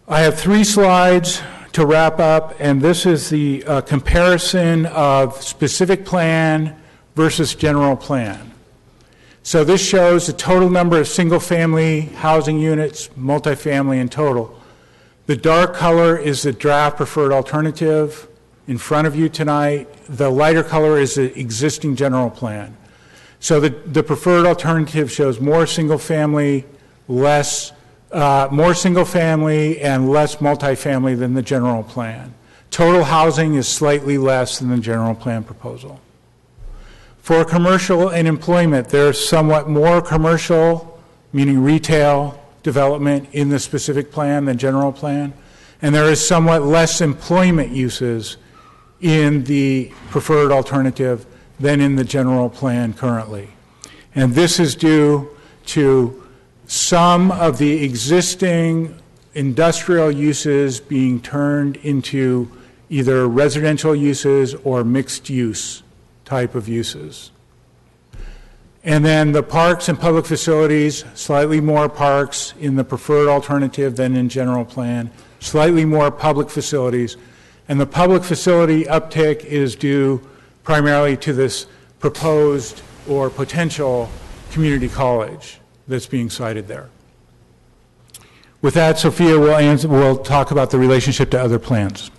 I have 3 slides to wrap up, and this is the comparison of specific plan versus general plan. So this shows the total number of single-family housing units, multifamily in total. The dark color is the draft preferred alternative in front of you tonight. The lighter color is the existing general plan. So the preferred alternative shows more single-family, more single-family and less multifamily than the general plan. Total housing is slightly less than the general plan proposal. For commercial and employment, there's somewhat more commercial, meaning retail development in the specific plan than general plan, and there is somewhat less employment uses in the preferred alternative than in the general plan currently. And this is due to some of the existing industrial uses being turned into either residential uses or mixed use type of uses. And then the parks and public facilities, slightly more parks in the preferred alternative than in general plan, slightly more public facilities, and the public facility uptick is due primarily to this proposed or potential community college that's being cited there. With that, Sophia will talk about the relationship to other plans.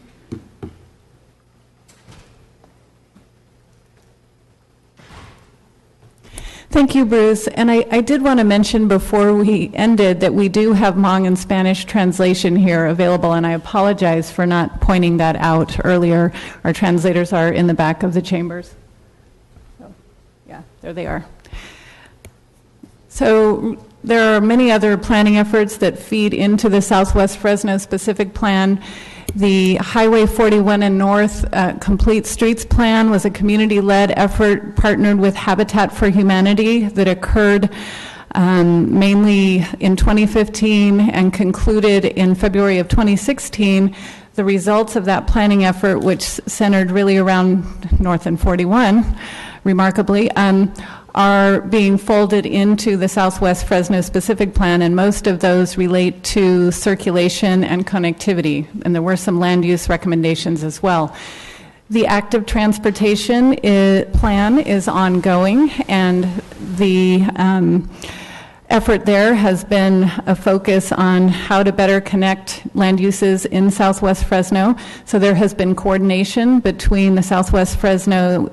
Thank you, Bruce. And I did want to mention before we ended that we do have Hmong and Spanish translation here available, and I apologize for not pointing that out earlier. Our translators are in the back of the chambers. So, yeah, there they are. So there are many other planning efforts that feed into the Southwest Fresno specific plan. The Highway 41 and North Complete Streets Plan was a community-led effort partnered with Habitat for Humanity that occurred mainly in 2015 and concluded in February of 2016. The results of that planning effort, which centered really around North and 41, remarkably, are being folded into the Southwest Fresno specific plan, and most of those relate to circulation and connectivity, and there were some land use recommendations as well. The active transportation plan is ongoing, and the effort there has been a focus on how to better connect land uses in Southwest Fresno. So there has been coordination between the Southwest Fresno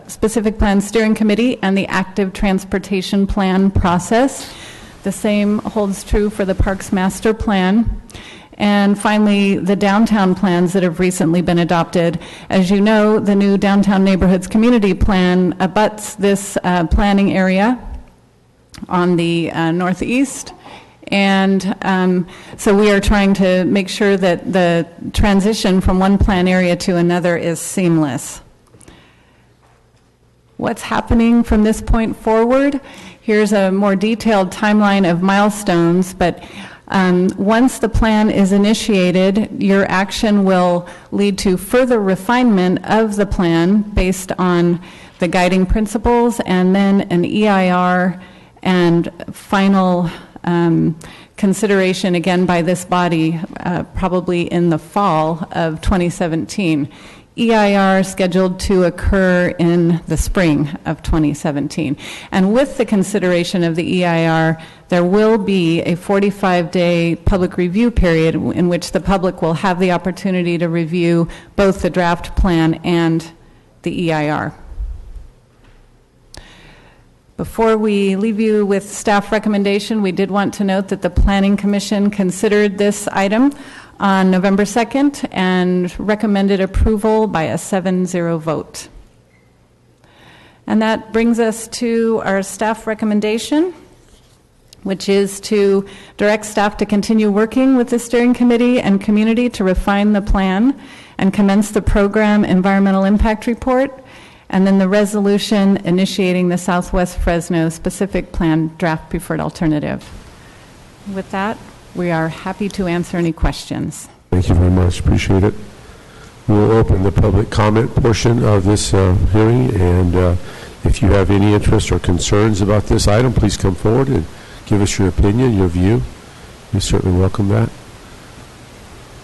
Specific Plan Steering Committee and the active transportation plan process. The same holds true for the Parks Master Plan. And finally, the downtown plans that have recently been adopted. As you know, the new Downtown Neighborhoods Community Plan abuts this planning area on the northeast, and so we are trying to make sure that the transition from one plan area to another is seamless. What's happening from this point forward? Here's a more detailed timeline of milestones, but once the plan is initiated, your action will lead to further refinement of the plan based on the guiding principles, and then an EIR and final consideration again by this body probably in the fall of 2017. EIR scheduled to occur in the spring of 2017. And with the consideration of the EIR, there will be a 45-day public review period in which the public will have the opportunity to review both the draft plan and the EIR. Before we leave you with staff recommendation, we did want to note that the Planning Commission considered this item on November 2nd and recommended approval by a 7-0 vote. And that brings us to our staff recommendation, which is to direct staff to continue working with the steering committee and community to refine the plan and commence the program environmental impact report, and then the resolution initiating the Southwest Fresno specific plan draft preferred alternative. With that, we are happy to answer any questions. Thank you very much. Appreciate it. We'll open the public comment portion of this hearing, and if you have any interest or concerns about this item, please come forward and give us your opinion, your view. We certainly welcome that.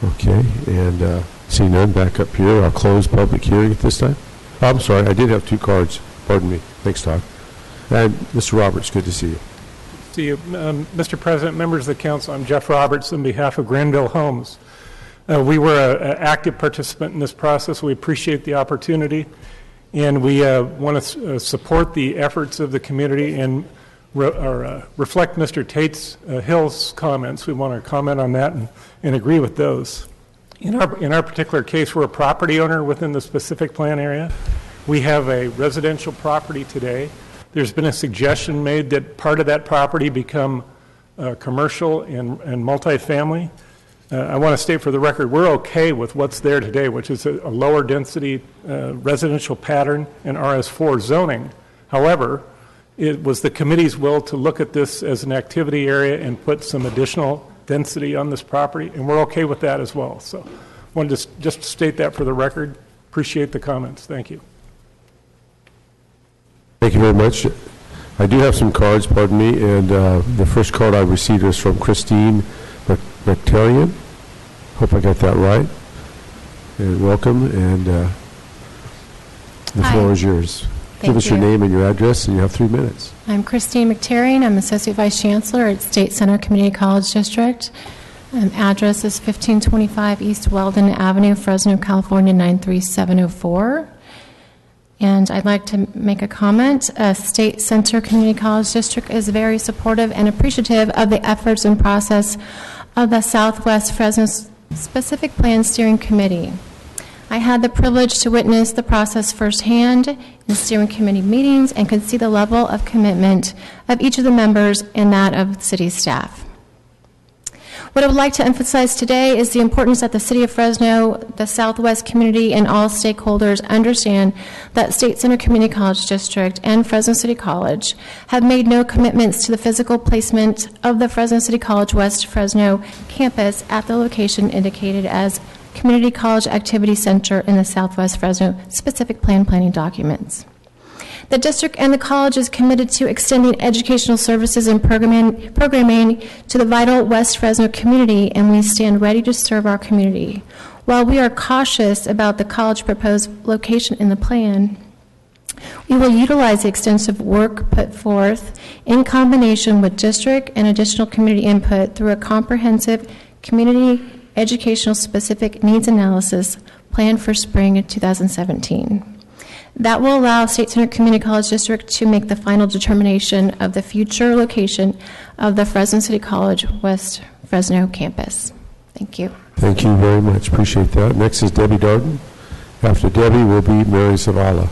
Okay, and see none, back up here. I'll close public hearing at this time. Oh, I'm sorry, I did have 2 cards. Pardon me. Thanks, Todd. And Mr. Roberts, good to see you. See you. Mr. President, members of the council, I'm Jeff Roberts on behalf of Granville Homes. We were an active participant in this process. We appreciate the opportunity, and we want to support the efforts of the community and reflect Mr. Tate's Hill's comments. We want to comment on that and agree with those. In our particular case, we're a property owner within the specific plan area. We have a residential property today. There's been a suggestion made that part of that property become commercial and multifamily. I want to state for the record, we're okay with what's there today, which is a lower density residential pattern and RS4 zoning. However, it was the committee's will to look at this as an activity area and put some additional density on this property, and we're okay with that as well. So I wanted to just state that for the record. Appreciate the comments. Thank you. Thank you very much. I do have some cards, pardon me, and the first card I received is from Christine Bacterian. Hope I got that right. And welcome, and the floor is yours. Give us your name and your address, and you have 3 minutes. I'm Christine McTerrian. I'm Associate Vice Chancellor at State Center Community College District. Address is 1525 East Weldon Avenue, Fresno, California, 93704. And I'd like to make a comment. State Center Community College District is very supportive and appreciative of the efforts and process of the Southwest Fresno Specific Plan Steering Committee. I had the privilege to witness the process firsthand in steering committee meetings and could see the level of commitment of each of the members and that of the city staff. What I would like to emphasize today is the importance that the City of Fresno, the Southwest community, and all stakeholders understand that State Center Community College District and Fresno City College have made no commitments to the physical placement of the Fresno City College West Fresno campus at the location indicated as Community College Activity Center in the Southwest Fresno specific plan planning documents. The district and the college is committed to extending educational services and programming to the vital West Fresno community, and we stand ready to serve our community. While we are cautious about the college proposed location in the plan, we will utilize the extensive work put forth in combination with district and additional community input through a comprehensive community educational specific needs analysis planned for spring of 2017. That will allow State Center Community College District to make the final determination of the future location of the Fresno City College West Fresno campus. Thank you. Thank you very much. Appreciate that. Next is Debbie Darden. After Debbie will be Mary Zavala.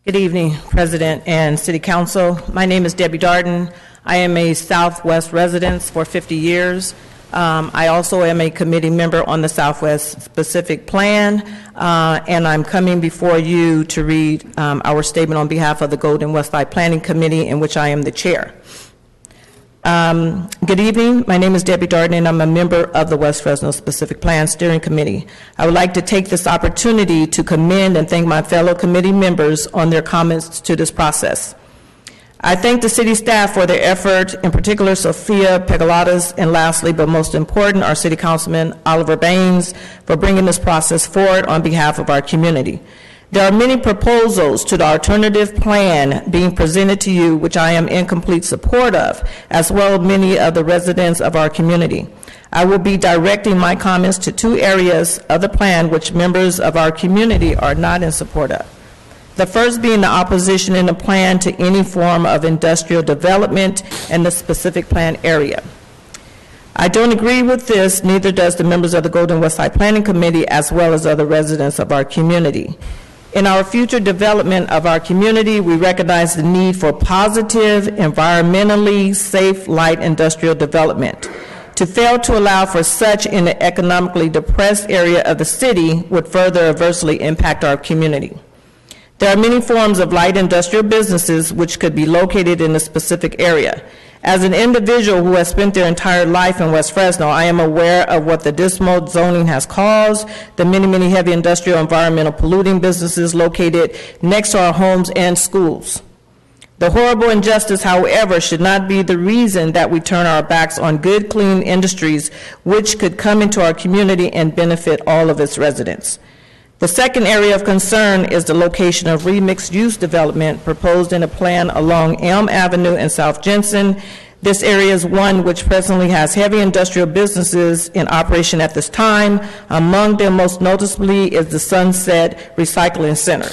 Good evening, President and City Council. My name is Debbie Darden. I am a Southwest resident for 50 years. I also am a committee member on the Southwest Specific Plan, and I'm coming before you to read our statement on behalf of the Golden West Side Planning Committee, in which I am the chair. Good evening. My name is Debbie Darden, and I'm a member of the West Fresno Specific Plan Steering Committee. I would like to take this opportunity to commend and thank my fellow committee members on their comments to this process. I thank the city staff for their effort, in particular Sophia Pegalatas, and lastly, but most important, our city councilman Oliver Baines, for bringing this process forward on behalf of our community. There are many proposals to the alternative plan being presented to you, which I am in complete support of, as well as many of the residents of our community. I will be directing my comments to 2 areas of the plan which members of our community are not in support of. The first being the opposition in the plan to any form of industrial development in the specific plan area. I don't agree with this, neither does the members of the Golden West Side Planning Committee, as well as other residents of our community. In our future development of our community, we recognize the need for positive, environmentally safe, light industrial development. To fail to allow for such in the economically depressed area of the city would further adversely impact our community. There are many forms of light industrial businesses which could be located in a specific area. As an individual who has spent their entire life in West Fresno, I am aware of what the dismal zoning has caused, the many heavy industrial environmental polluting businesses located next to our homes and schools. The horrible injustice, however, should not be the reason that we turn our backs on good, clean industries which could come into our community and benefit all of its residents. The second area of concern is the location of remixed use development proposed in a plan along Elm Avenue and South Jensen. This area is one which presently has heavy industrial businesses in operation at this time. Among them, most noticeably, is the Sunset Recycling Center.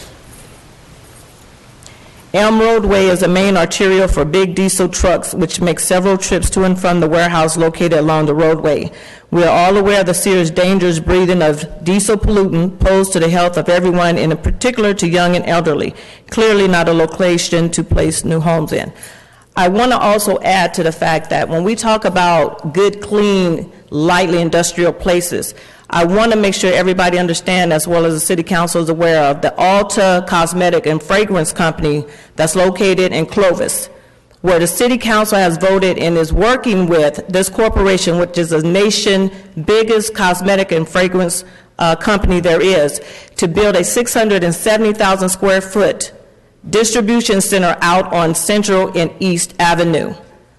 Elm Roadway is a main arterial for big diesel trucks, which make several trips to and from the warehouse located along the roadway. We are all aware of the serious dangerous breathing of diesel pollutant posed to the health of everyone, and in particular to young and elderly. Clearly not a location to place new homes in. I want to also add to the fact that when we talk about good, clean, lightly industrial places, I want to make sure everybody understands, as well as the City Council is aware of, the Alta Cosmetic and Fragrance Company that's located in Clovis, where the City Council has voted and is working with this corporation, which is the nation's biggest cosmetic and fragrance company there is, to build a 670,000 square foot distribution center out on Central and East Avenue.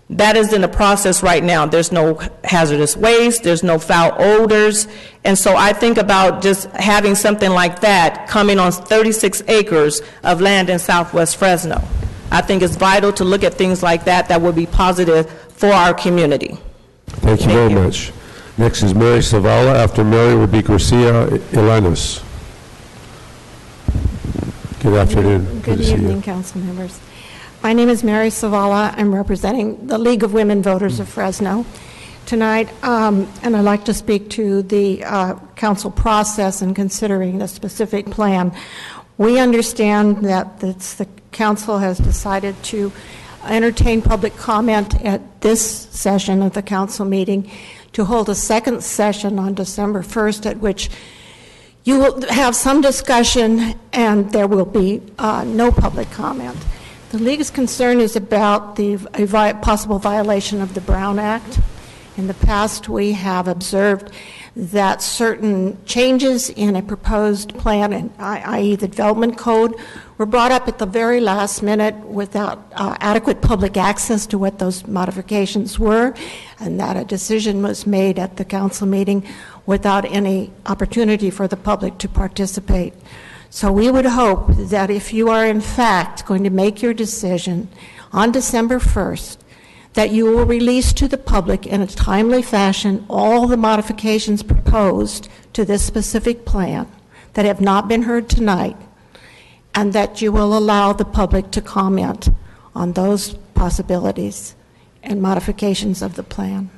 That is in the process right now. There's no hazardous waste, there's no foul odors, and so I think about just having something like that coming on 36 acres of land in Southwest Fresno. I think it's vital to look at things like that that will be positive for our community. Thank you very much. Next is Mary Savala. After Mary will be Garcia Ilanos. Good afternoon. Good evening, council members. My name is Mary Savala. I'm representing the League of Women Voters of Fresno tonight, and I'd like to speak to the council process in considering the specific plan. We understand that the council has decided to entertain public comment at this session of the council meeting, to hold a second session on December 1st, at which you will have some discussion and there will be no public comment. The League's concern is about the possible violation of the Brown Act. In the past, we have observed that certain changes in a proposed plan, i.e. the development code, were brought up at the very last minute without adequate public access to what those modifications were, and that a decision was made at the council meeting without any opportunity for the public to participate. So we would hope that if you are in fact going to make your decision on December 1st, that you will release to the public in a timely fashion all the modifications proposed to this specific plan that have not been heard tonight, and that you will allow the public to comment on those possibilities and modifications of the plan.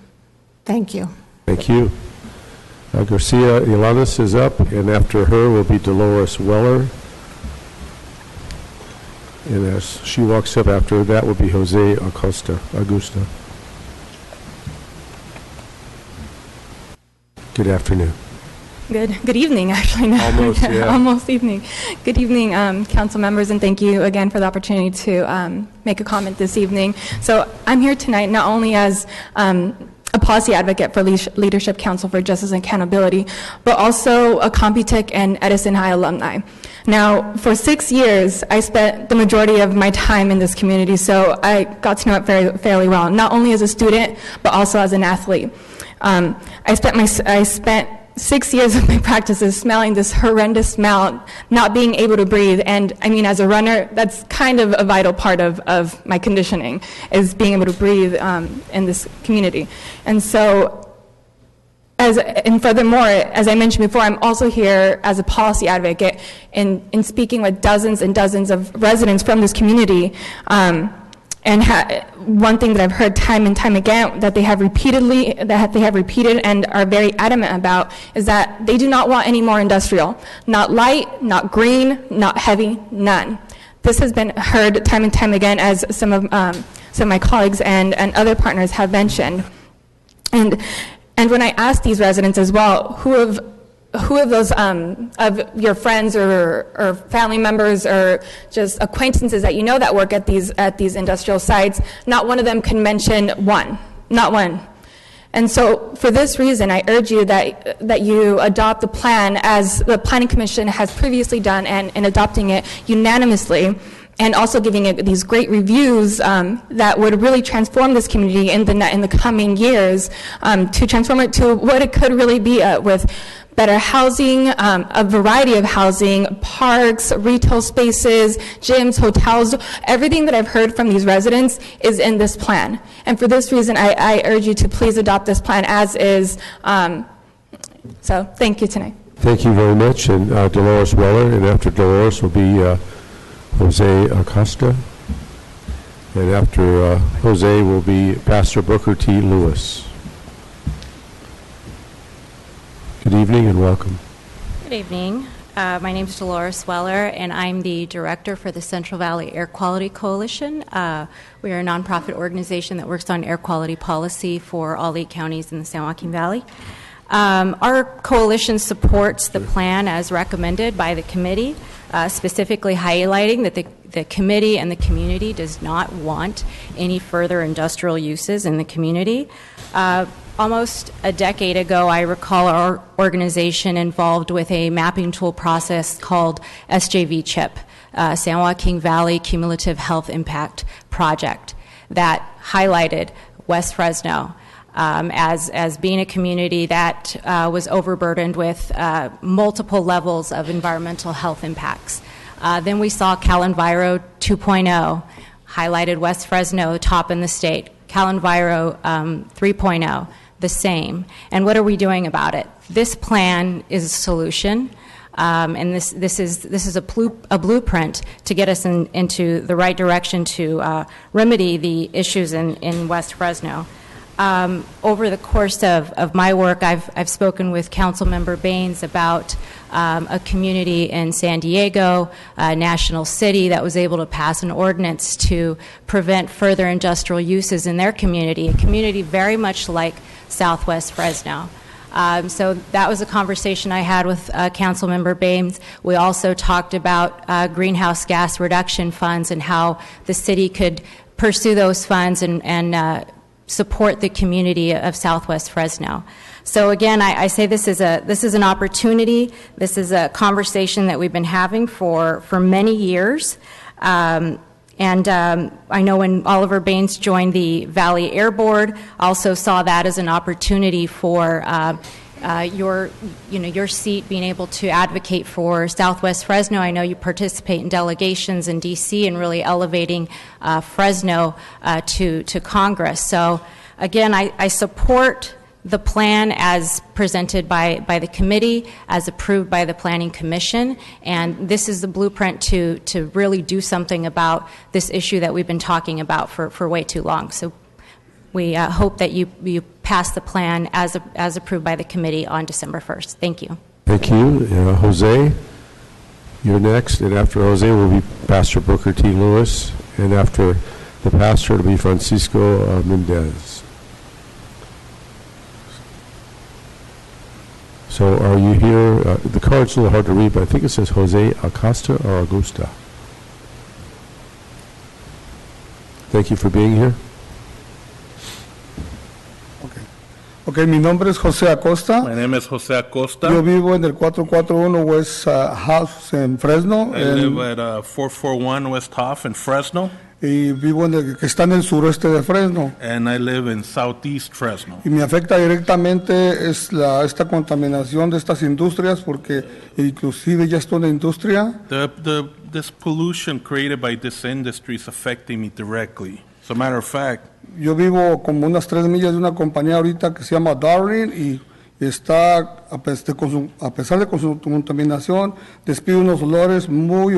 Thank you. Thank you. Garcia Ilanos is up, and after her will be Dolores Weller. And as she walks up, after that will be Jose Augusta. Good afternoon. Good evening, actually. Now. Almost, yeah. Almost evening. Good evening, council members, and thank you again for the opportunity to make a comment this evening. So I'm here tonight not only as a policy advocate for Leadership Council for Justice and Accountability, but also a Computech and Edison High alumni. Now, for 6 years, I spent the majority of my time in this community, so I got to know it fairly well, not only as a student, but also as an athlete. I spent 6 years of my practices smelling this horrendous smell, not being able to breathe, and I mean, as a runner, that's kind of a vital part of my conditioning, is being able to breathe in this community. And so, and furthermore, as I mentioned before, I'm also here as a policy advocate in speaking with dozens and dozens of residents from this community. And one thing that I've heard time and time again that they have repeated and are very adamant about is that they do not want any more industrial. Not light, not green, not heavy, none. This has been heard time and time again, as some of my colleagues and other partners have mentioned. And when I asked these residents as well, who of those of your friends or family members or just acquaintances that you know that work at these industrial sites, not one of them can mention one, not one. And so for this reason, I urge you that you adopt the plan as the Planning Commission has previously done and adopting it unanimously, and also giving it these great reviews that would really transform this community in the coming years, to transform it to what it could really be with better housing, a variety of housing, parks, retail spaces, gyms, hotels. Everything that I've heard from these residents is in this plan. And for this reason, I urge you to please adopt this plan as is. So thank you tonight. Thank you very much. And Dolores Weller, and after Dolores will be Jose Acosta. And after Jose will be Pastor Booker T. Lewis. Good evening and welcome. Good evening. My name is Dolores Weller, and I'm the director for the Central Valley Air Quality Coalition. We are a nonprofit organization that works on air quality policy for all 8 counties in the San Joaquin Valley. Our coalition supports the plan as recommended by the committee, specifically highlighting that the committee and the community does not want any further industrial uses in the community. Almost a decade ago, I recall our organization involved with a mapping tool process called SJV CHIP, San Joaquin Valley Cumulative Health Impact Project, that highlighted West Fresno as being a community that was overburdened with multiple levels of environmental health impacts. Then we saw Cal Enviro 2.0, highlighted West Fresno, top in the state. Cal Enviro 3.0, the same. And what are we doing about it? This plan is a solution, and this is a blueprint to get us into the right direction to remedy the issues in West Fresno. Over the course of my work, I've spoken with Councilmember Baines about a community in San Diego, a national city that was able to pass an ordinance to prevent further industrial uses in their community, a community very much like Southwest Fresno. So that was a conversation I had with Councilmember Baines. We also talked about greenhouse gas reduction funds and how the city could pursue those funds and support the community of Southwest Fresno. So again, I say this is an opportunity. This is a conversation that we've been having for many years. And I know when Oliver Baines joined the Valley Air Board, also saw that as an opportunity for your seat being able to advocate for Southwest Fresno. I know you participate in delegations in D.C. and really elevating Fresno to Congress. So again, I support the plan as presented by the committee, as approved by the Planning Commission, and this is the blueprint to really do something about this issue that we've been talking about for way too long. So we hope that you pass the plan as approved by the committee on December 1st. Thank you. Thank you. Jose, you're next, and after Jose will be Pastor Booker T. Lewis, and after the pastor it'll be Francisco Mendez. So are you here? The card's a little hard to read, but I think it says Jose Acosta or Augusta. Thank you for being here. Ok, mi nombre es José Acosta. My name is Jose Acosta. Yo vivo en el 441 West House en Fresno. I live at 441 West Hoff in Fresno. Y vivo en el que está en el suroeste de Fresno. And I live in southeast Fresno. Y me afecta directamente esta contaminación de estas industrias porque inclusive ya estoy en la industria. This pollution created by this industry is affecting me directly. As a matter of fact, yo vivo como unas 3 millas de una compañía ahorita que se llama Darling y está, a pesar de con su contaminación, despide unos olores muy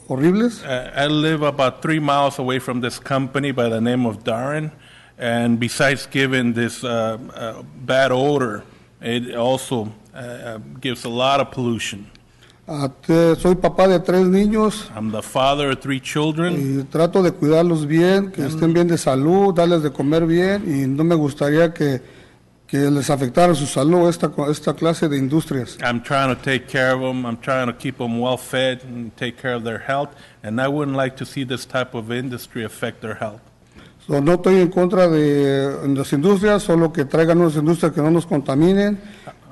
horribles. I live about 3 miles away from this company by the name of Darren, and besides giving this bad odor, it also gives a lot of pollution. Soy papá de 3 niños. I'm the father of 3 children. Y trato de cuidarlos bien, que estén bien de salud, darles de comer bien, y no me gustaría que que les afectara su salud esta clase de industrias. I'm trying to take care of them. I'm trying to keep them well fed and take care of their health. And I wouldn't like to see this type of industry affect their health. So, no estoy en contra de las industrias, solo que traigan unas industrias que no nos contaminen.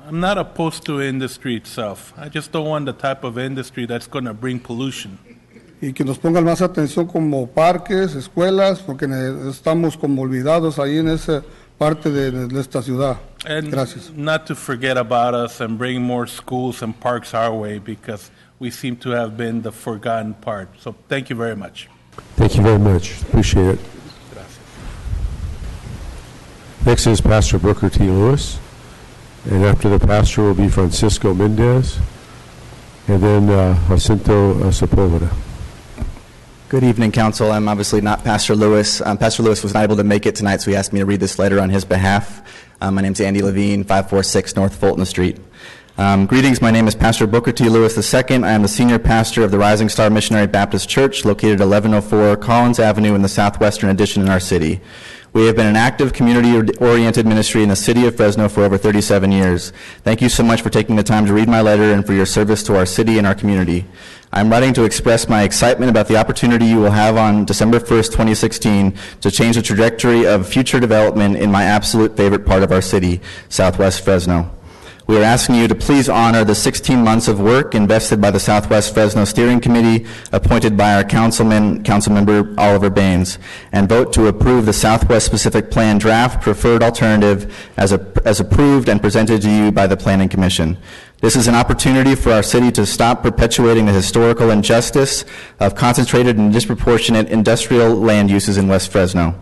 I'm not opposed to industry itself. I just don't want the type of industry that's going to bring pollution. Y que nos pongan más atención como parques, escuelas, porque estamos como olvidados ahí en esa parte de esta ciudad. And Gracias. not to forget about us and bring more schools and parks our way, because we seem to have been the forgotten part. So thank you very much. Thank you very much. Appreciate it. Next is Pastor Booker T. Lewis, and after the pastor will be Francisco Mendez, and then Jacinto Sepulveda. Good evening, Council. I'm obviously not Pastor Lewis. Pastor Lewis was not able to make it tonight, so he asked me to read this letter on his behalf. My name's Andy Levine, 546 North Fulton Street. Greetings, my name is Pastor Booker T. Lewis II. I am the senior pastor of the Rising Star Missionary Baptist Church, located at 1104 Collins Avenue in the southwestern addition in our city. We have been an active community-oriented ministry in the city of Fresno for over 37 years. Thank you so much for taking the time to read my letter and for your service to our city and our community. I'm writing to express my excitement about the opportunity you will have on December 1st, 2016, to change the trajectory of future development in my absolute favorite part of our city, Southwest Fresno. We are asking you to please honor the 16 months of work invested by the Southwest Fresno Steering Committee, appointed by our Councilmember Oliver Baines, and vote to approve the Southwest Specific Plan draft preferred alternative as approved and presented to you by the Planning Commission. This is an opportunity for our city to stop perpetuating the historical injustice of concentrated and disproportionate industrial land uses in West Fresno.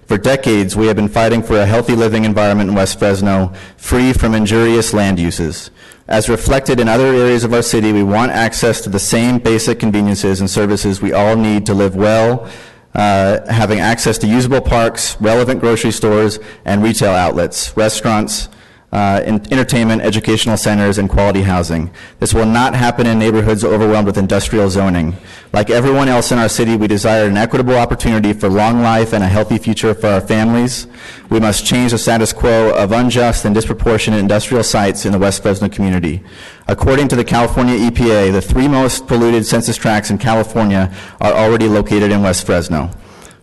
For decades, we have been fighting for a healthy living environment in West Fresno, free from injurious land uses. As reflected in other areas of our city, we want access to the same basic conveniences and services we all need to live well, having access to usable parks, relevant grocery stores, and retail outlets, restaurants, entertainment, educational centers, and quality housing. This will not happen in neighborhoods overwhelmed with industrial zoning. Like everyone else in our city, we desire an equitable opportunity for long life and a healthy future for our families. We must change the status quo of unjust and disproportionate industrial sites in the West Fresno community. According to the California EPA, the 3 most polluted census tracts in California are already located in West Fresno.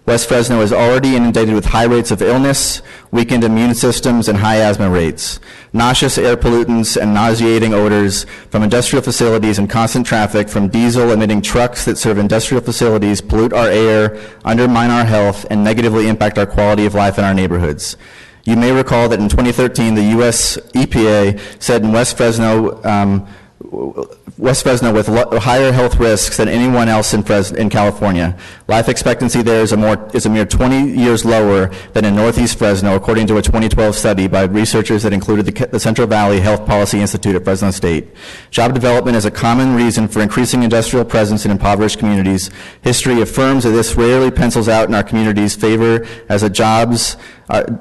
West Fresno is already inundated with high rates of illness, weakened immune systems, and high asthma rates. Noxious air pollutants and nauseating odors from industrial facilities and constant traffic from diesel-emitting trucks that serve industrial facilities pollute our air, undermine our health, and negatively impact our quality of life in our neighborhoods. You may recall that in 2013, the U.S. EPA said in West Fresno with higher health risks than anyone else in California. Life expectancy there is a mere 20 years lower than in Northeast Fresno, according to a 2012 study by researchers that included the Central Valley Health Policy Institute at Fresno State. Job development is a common reason for increasing industrial presence in impoverished communities. History affirms that this rarely pencils out in our community's favor, as the jobs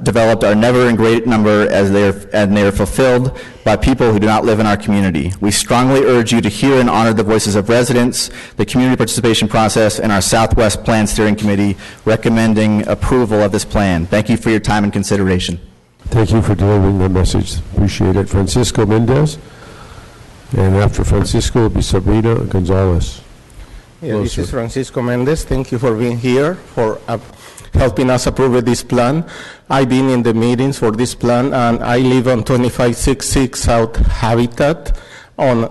developed are never in great number and they are fulfilled by people who do not live in our community. We strongly urge you to hear and honor the voices of residents, the community participation process, and our Southwest Plan Steering Committee recommending approval of this plan. Thank you for your time and consideration. Thank you for delivering the message. Appreciate it. Francisco Mendez, and after Francisco will be Sabrina Gonzalez. Yeah, this is Francisco Mendez. Thank you for being here, for helping us approve this plan. I've been in the meetings for this plan, and I live on 2566 South Habitat on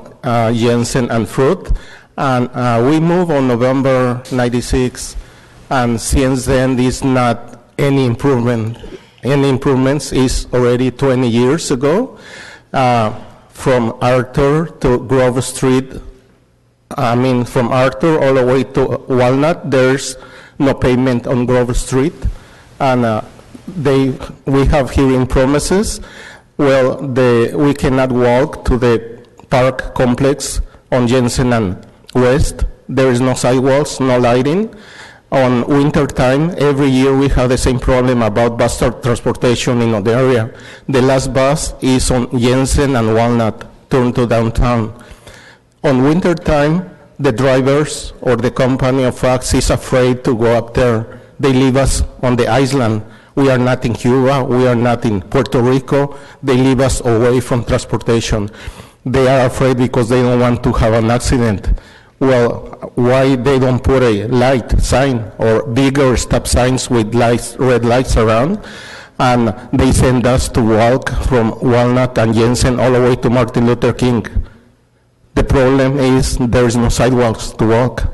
Jensen and Fruit. And we moved on November 96, and since then there's not any improvement. Any improvements is already 20 years ago. From Arthur to Grove Street, from Arthur all the way to Walnut, there's no pavement on Grove Street, and we have hearing promises. Well, we cannot walk to the park complex on Jensen and West. There is no sidewalks, no lighting. On winter time, every year we have the same problem about bus transportation in the area. The last bus is on Jensen and Walnut, turned to downtown. On winter time, the drivers or the company of Fox is afraid to go up there. They leave us on the island. We are not in Cuba, we are not in Puerto Rico. They leave us away from transportation. They are afraid because they don't want to have an accident. Well, why they don't put a light sign or bigger stop signs with lights, red lights around? And they send us to walk from Walnut and Jensen all the way to Martin Luther King. The problem is there is no sidewalks to walk.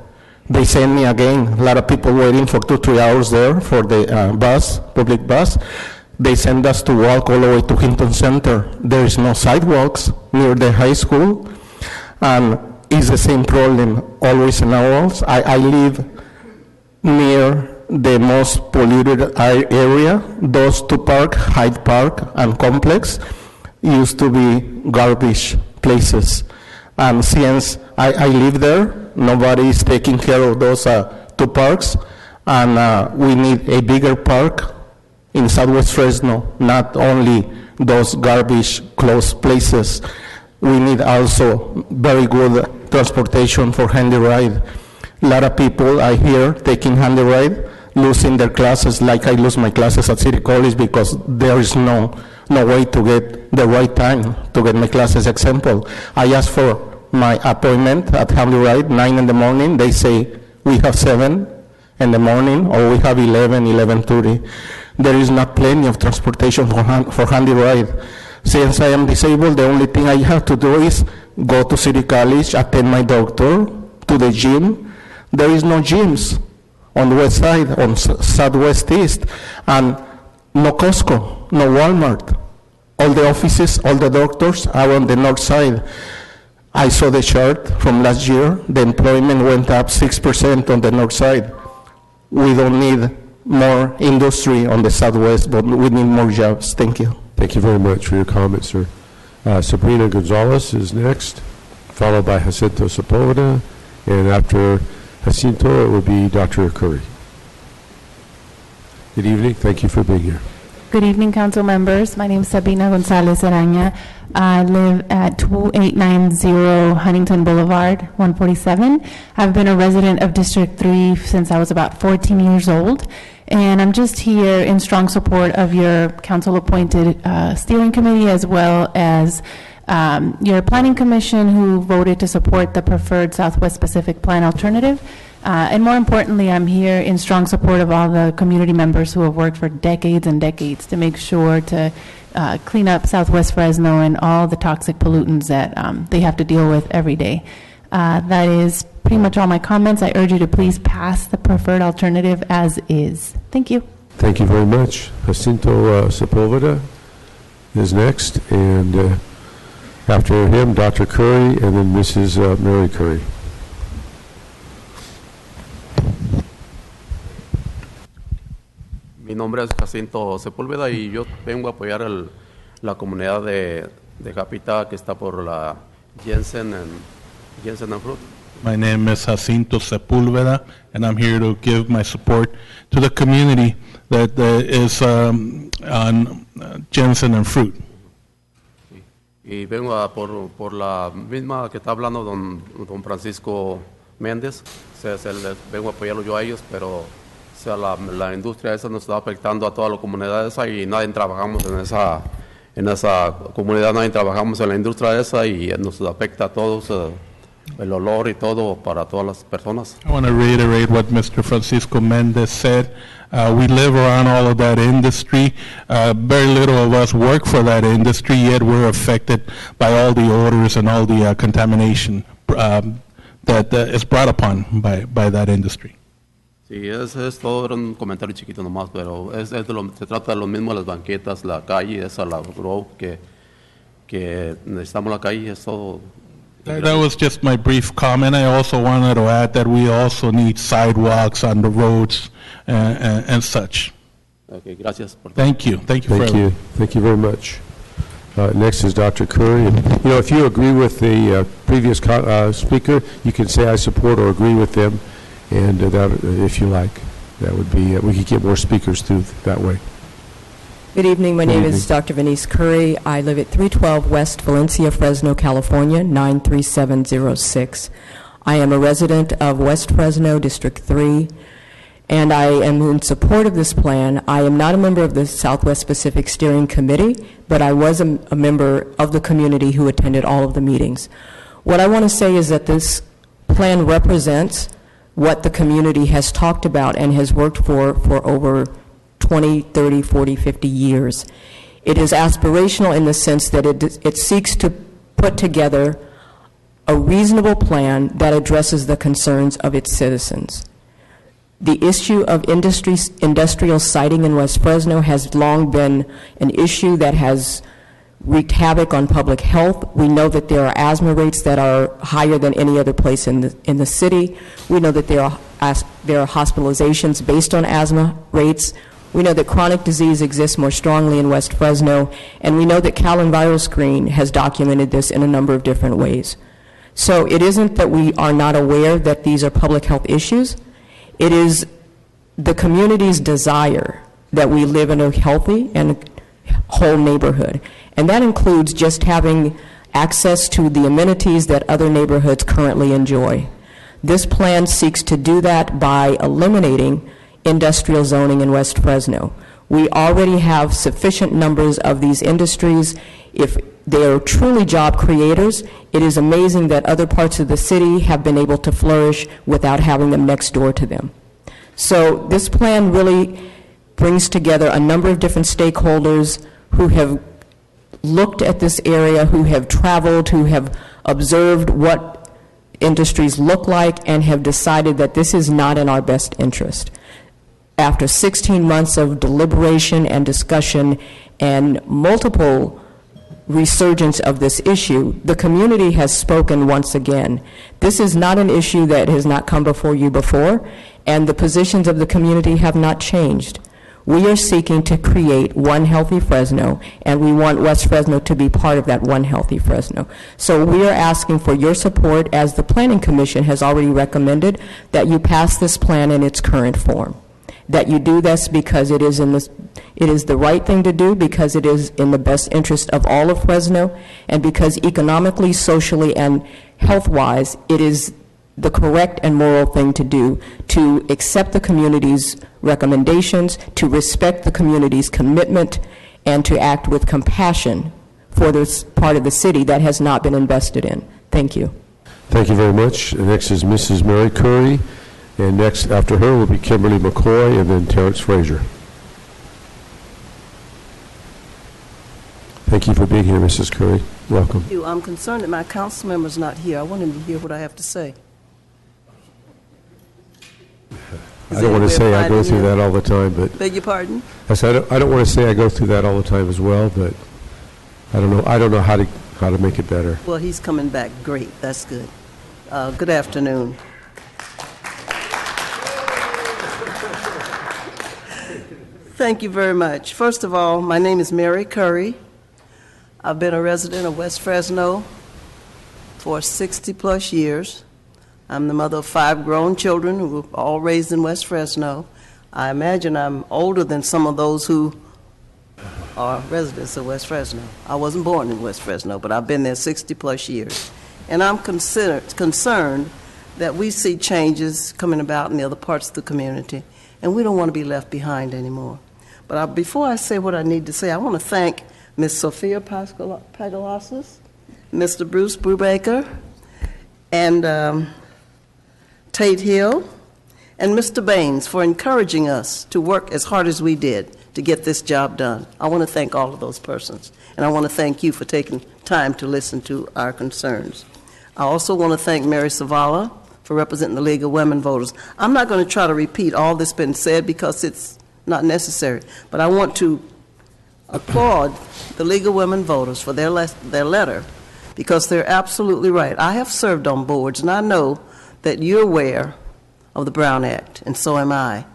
They send me again, a lot of people waiting for 2-3 hours there for the bus, public bus. They send us to walk all the way to Hinton Center. There is no sidewalks near the high school. And it's the same problem always and always. I live near the most polluted area. Those two parks, Hyde Park and Complex, used to be garbage places. And since I live there, nobody is taking care of those two parks, and we need a bigger park in Southwest Fresno, not only those garbage closed places. We need also very good transportation for handy ride. A lot of people I hear taking handy ride, losing their classes, like I lose my classes at City College because there is no way to get the right time to get my classes. Example, I asked for my appointment at handy ride 9 in the morning. They say we have 7 in the morning, or we have 11:30. There is not plenty of transportation for handy ride. Since I am disabled, the only thing I have to do is go to City College, attend my doctor, to the gym. There is no gyms on the west side, on Southwest East, and no Costco, no Walmart. All the offices, all the doctors are on the north side. I saw the chart from last year. The employment went up 6% on the north side. We don't need more industry on the southwest, but we need more jobs. Thank you. Thank you very much for your comments, sir. Sabrina Gonzalez is next, followed by Jacinto Sepulveda, and after Jacinto, it will be Dr. Curry. Good evening. Thank you for being here. Good evening, council members. My name is Sabina Gonzalez Araña. I live at 2890 Huntington Boulevard, 147. I've been a resident of District 3 since I was about 14 years old, and I'm just here in strong support of your council-appointed steering committee, as well as your planning commission, who voted to support the preferred Southwest Pacific Plan alternative. And more importantly, I'm here in strong support of all the community members who have worked for decades and decades to make sure to clean up Southwest Fresno and all the toxic pollutants that they have to deal with every day. That is pretty much all my comments. I urge you to please pass the preferred alternative as is. Thank you. Thank you very much. Jacinto Sepulveda is next, and after him, Dr. Curry, and then Mrs. Mary Curry. Mi nombre es Jacinto Sepúlveda y yo vengo a apoyar la comunidad de Capita que está por la Jensen and Fruit. My name is Jacinto Sepúlveda, and I'm here to give my support to the community that is on Jensen and Fruit. Y vengo por la misma que está hablando don Francisco Méndez. Vengo a apoyarlo yo a ellos, pero la industria esa nos está afectando a toda la comunidad esa y nadie trabajamos en esa comunidad, nadie trabajamos en la industria esa y nos afecta a todos el olor y todo para todas las personas. I want to reiterate what Mr. Francisco Mendez said. We live around all of that industry. Very little of us work for that industry, yet we're affected by all the odors and all the contamination that is brought upon by that industry. Sí, es todo, era un comentario chiquito nomás, pero se trata de lo mismo, las banquetas, la calle, la grove, que necesitamos la calle, es todo. That was just my brief comment. I also wanted to add that we also need sidewalks on the roads and such. Okay, gracias por todo. Thank you. Thank you. Thank you very much. Next is Dr. Curry. And, if you agree with the previous speaker, you can say I support or agree with them. And if you like, that would be, we could get more speakers through that way. Good evening. My name is Dr. Venice Curry. I live at 312 West Valencia, Fresno, California, 93706. I am a resident of West Fresno, District 3, and I am in support of this plan. I am not a member of the Southwest Pacific Steering Committee, but I was a member of the community who attended all of the meetings. What I want to say is that this plan represents what the community has talked about and has worked for over 20, 30, 40, 50 years. It is aspirational in the sense that it seeks to put together a reasonable plan that addresses the concerns of its citizens. The issue of industrial siting in West Fresno has long been an issue that has wreaked havoc on public health. We know that there are asthma rates that are higher than any other place in the city. We know that there are hospitalizations based on asthma rates. We know that chronic disease exists more strongly in West Fresno, and we know that CalEnviroscreen has documented this in a number of different ways. So it isn't that we are not aware that these are public health issues. It is the community's desire that we live in a healthy and whole neighborhood. And that includes just having access to the amenities that other neighborhoods currently enjoy. This plan seeks to do that by eliminating industrial zoning in West Fresno. We already have sufficient numbers of these industries. If they are truly job creators, it is amazing that other parts of the city have been able to flourish without having them next door to them. So this plan really brings together a number of different stakeholders who have looked at this area, who have traveled, who have observed what industries look like, and have decided that this is not in our best interest. After 16 months of deliberation and discussion and multiple resurgence of this issue, the community has spoken once again. This is not an issue that has not come before you before, and the positions of the community have not changed. We are seeking to create one healthy Fresno, and we want West Fresno to be part of that one healthy Fresno. So we are asking for your support, as the Planning Commission has already recommended, that you pass this plan in its current form. That you do this because it is the right thing to do, because it is in the best interest of all of Fresno, and because economically, socially, and health-wise, it is the correct and moral thing to do, to accept the community's recommendations, to respect the community's commitment, and to act with compassion for this part of the city that has not been invested in. Thank you. Thank you very much. Next is Mrs. Mary Curry, and next after her will be Kimberly McCoy, and then Terrence Frazier. Thank you for being here, Mrs. Curry. Welcome. Thank you. I'm concerned that my council member's not here. I want him to hear what I have to say. I don't want to say I go through that all the time, but... Beg your pardon? I said I don't want to say I go through that all the time as well, but I don't know how to make it better. Well, he's coming back. Great. That's good. Good afternoon. Thank you very much. First of all, my name is Mary Curry. I've been a resident of West Fresno for 60-plus years. I'm the mother of 5 grown children who were all raised in West Fresno. I imagine I'm older than some of those who are residents of West Fresno. I wasn't born in West Fresno, but I've been there 60-plus years. And I'm concerned that we see changes coming about in the other parts of the community, and we don't want to be left behind anymore. But before I say what I need to say, I want to thank Ms. Sophia Pagalasas, Mr. Bruce Brubaker, and Tate Hill, and Mr. Baines for encouraging us to work as hard as we did to get this job done. I want to thank all of those persons, and I want to thank you for taking time to listen to our concerns. I also want to thank Mary Savala for representing the League of Women Voters. I'm not going to try to repeat all that's been said because it's not necessary, but I want to applaud the League of Women Voters for their letter, because they're absolutely right. I have served on boards, and I know that you're aware of the Brown Act, and so am I.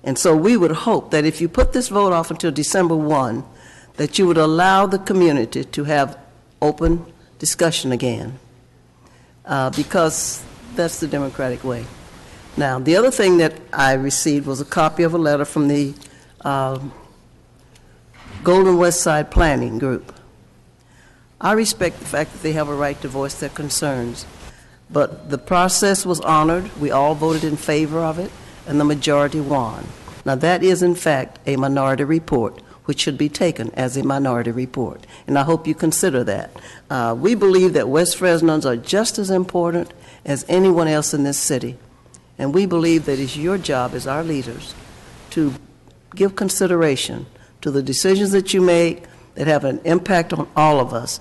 And so we would hope that if you put this vote off until December 1, that you would allow the community to have open discussion again, because that's the democratic way. Now, the other thing that I received was a copy of a letter from the Golden West Side Planning Group. I respect the fact that they have a right to voice their concerns, but the process was honored. We all voted in favor of it, and the majority won. Now, that is, in fact, a minority report, which should be taken as a minority report, and I hope you consider that. We believe that West Fresnoans are just as important as anyone else in this city, and we believe that it's your job as our leaders to give consideration to the decisions that you make that have an impact on all of us.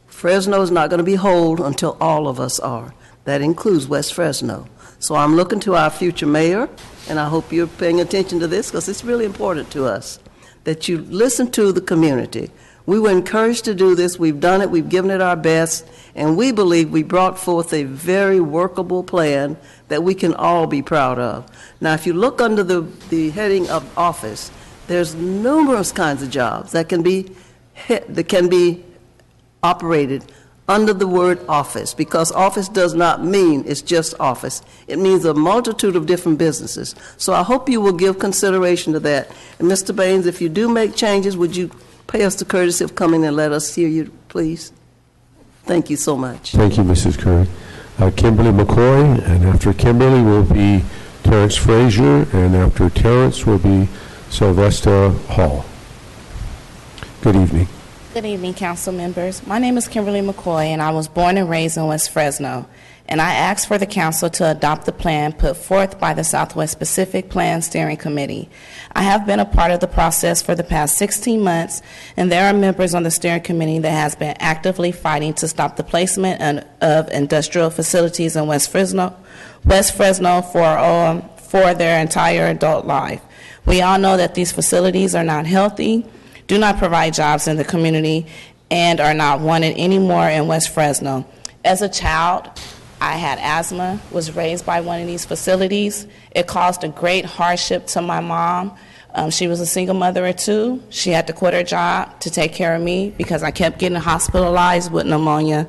Fresno is not going to be whole until all of us are. That includes West Fresno. So I'm looking to our future mayor, and I hope you're paying attention to this because it's really important to us that you listen to the community. We were encouraged to do this. We've done it. We've given it our best, and we believe we brought forth a very workable plan that we can all be proud of. Now, if you look under the heading of office, there's numerous kinds of jobs that can be operated under the word office, because office does not mean it's just office. It means a multitude of different businesses. So I hope you will give consideration to that. And Mr. Baines, if you do make changes, would you pay us the courtesy of coming and let us hear you, please? Thank you so much. Thank you, Mrs. Curry. Kimberly McCoy, and after Kimberly will be Terrence Frazier, and after Terrence will be Sylvester Hall. Good evening. Good evening, council members. My name is Kimberly McCoy, and I was born and raised in West Fresno. And I asked for the council to adopt the plan put forth by the Southwest Pacific Plan Steering Committee. I have been a part of the process for the past 16 months, and there are members on the steering committee that has been actively fighting to stop the placement of industrial facilities in West Fresno for their entire adult life. We all know that these facilities are not healthy, do not provide jobs in the community, and are not wanted anymore in West Fresno. As a child, I had asthma, was raised by one of these facilities. It caused a great hardship to my mom. She was a single mother of two. She had to quit her job to take care of me because I kept getting hospitalized with pneumonia.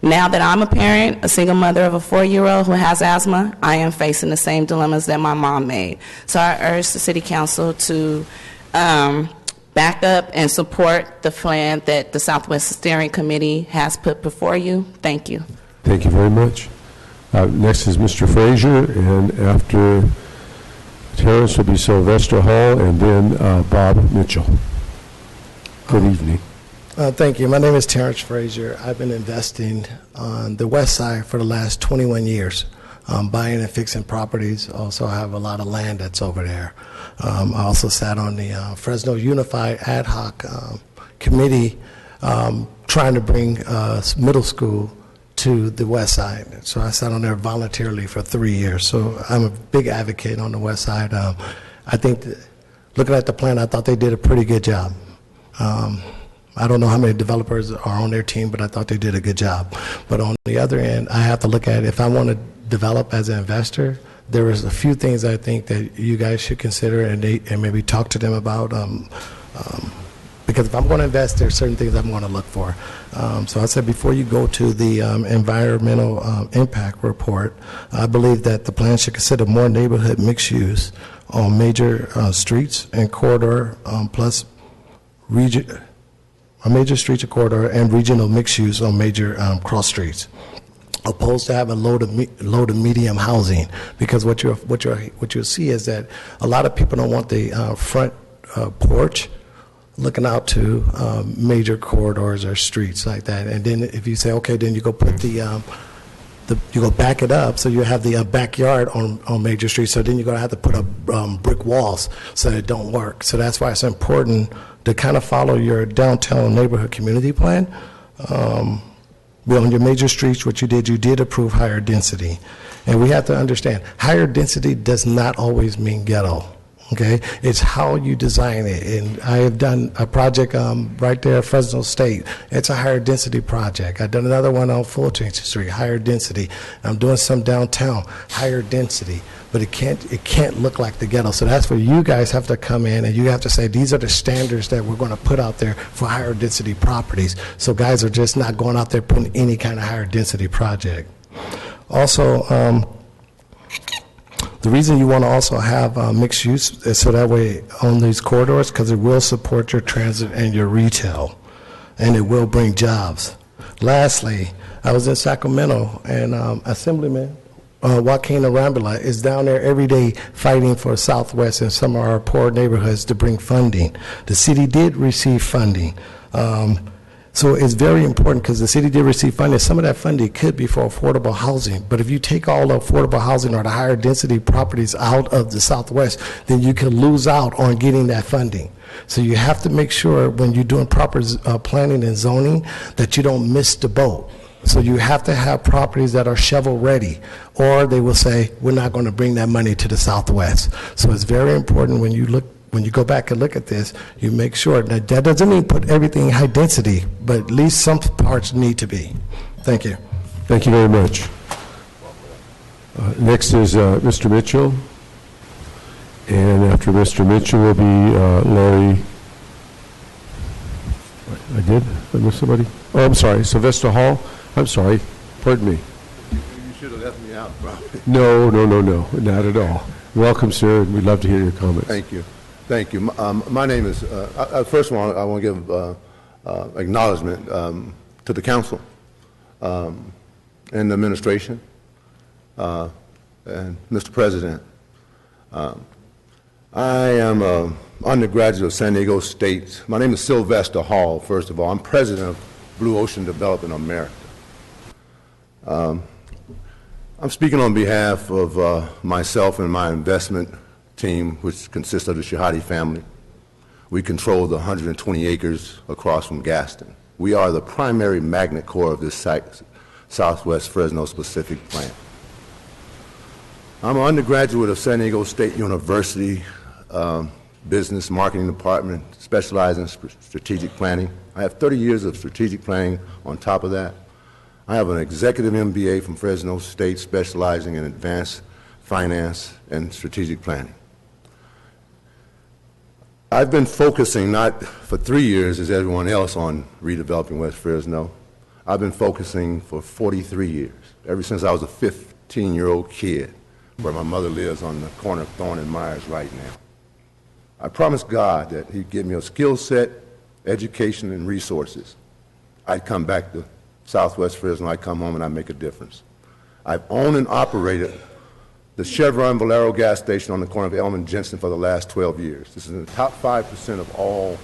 Now that I'm a parent, a single mother of a 4-year-old who has asthma, I am facing the same dilemmas that my mom made. So I urge the City Council to back up and support the plan that the Southwest Steering Committee has put before you. Thank you. Thank you very much. Next is Mr. Frazier, and after Terrence will be Sylvester Hall, and then Bob Mitchell. Good evening. Thank you. My name is Terrence Frazier. I've been investing on the west side for the last 21 years, buying and fixing properties. Also have a lot of land that's over there. I also sat on the Fresno Unified Ad Hoc Committee trying to bring middle school to the west side. So I sat on there voluntarily for 3 years. So I'm a big advocate on the west side. I think looking at the plan, I thought they did a pretty good job. I don't know how many developers are on their team, but I thought they did a good job. But on the other end, I have to look at if I want to develop as an investor, there is a few things I think that you guys should consider and maybe talk to them about. Because if I'm going to invest, there's certain things I'm going to look for. So I said before you go to the environmental impact report, I believe that the plan should consider more neighborhood mixed use on major streets and corridor, plus major streets and corridor and regional mixed use on major cross streets, opposed to having low to medium housing. Because what you'll see is that a lot of people don't want the front porch looking out to major corridors or streets like that. And then if you say, okay, then you go put you go back it up, so you have the backyard on major streets. So then you're going to have to put up brick walls so that it don't work. So that's why it's important to kind of follow your downtown neighborhood community plan. On your major streets, what you did approve higher density. And we have to understand, higher density does not always mean ghetto. Okay, it's how you design it. And I have done a project right there at Fresno State. It's a higher density project. I've done another one on Fulton Street, higher density. I'm doing some downtown, higher density. But it can't look like the ghetto. So that's where you guys have to come in and you have to say, these are the standards that we're going to put out there for higher density properties. So guys are just not going out there putting any kind of higher density project. Also, the reason you want to also have mixed use is so that way on these corridors, because it will support your transit and your retail, and it will bring jobs. Lastly, I was in Sacramento, and Assemblyman Joaquin Arambula is down there every day fighting for Southwest and some of our poor neighborhoods to bring funding. The city did receive funding. So it's very important because the city did receive funding. Some of that funding could be for affordable housing, but if you take all the affordable housing or the higher density properties out of the Southwest, then you can lose out on getting that funding. So you have to make sure when you're doing proper planning and zoning that you don't miss the boat. So you have to have properties that are shovel-ready, or they will say, we're not going to bring that money to the Southwest. So it's very important when you go back and look at this, you make sure that doesn't mean put everything high density, but at least some parts need to be. Thank you. Thank you very much. Next is Mr. Mitchell. And after Mr. Mitchell will be Larry. I did? I missed somebody? Oh, I'm sorry. Sylvester Hall. I'm sorry. Pardon me. You should have left me out, probably. No, not at all. Welcome, sir, and we'd love to hear your comments. Thank you. Thank you. My name is, first of all, I want to give acknowledgement to the council and the administration and Mr. President. I am an undergraduate of San Diego State. My name is Sylvester Hall, first of all. I'm president of Blue Ocean Development America. I'm speaking on behalf of myself and my investment team, which consists of the Shahadi family. We control the 120 acres across from Gaston. We are the primary magnet core of this Southwest Fresno specific plant. I'm an undergraduate of San Diego State University Business Marketing Department, specializing in strategic planning. I have 30 years of strategic planning on top of that. I have an executive MBA from Fresno State specializing in advanced finance and strategic planning. I've been focusing not for 3 years as everyone else on redeveloping West Fresno. I've been focusing for 43 years, ever since I was a 15-year-old kid, where my mother lives on the corner of Thorne and Myers right now. I promised God that He'd give me a skill set, education, and resources. I'd come back to Southwest Fresno, I'd come home and I'd make a difference. I've owned and operated the Chevron Valero gas station on the corner of Elm and Jensen for the last 12 years. This is in the top 5% of all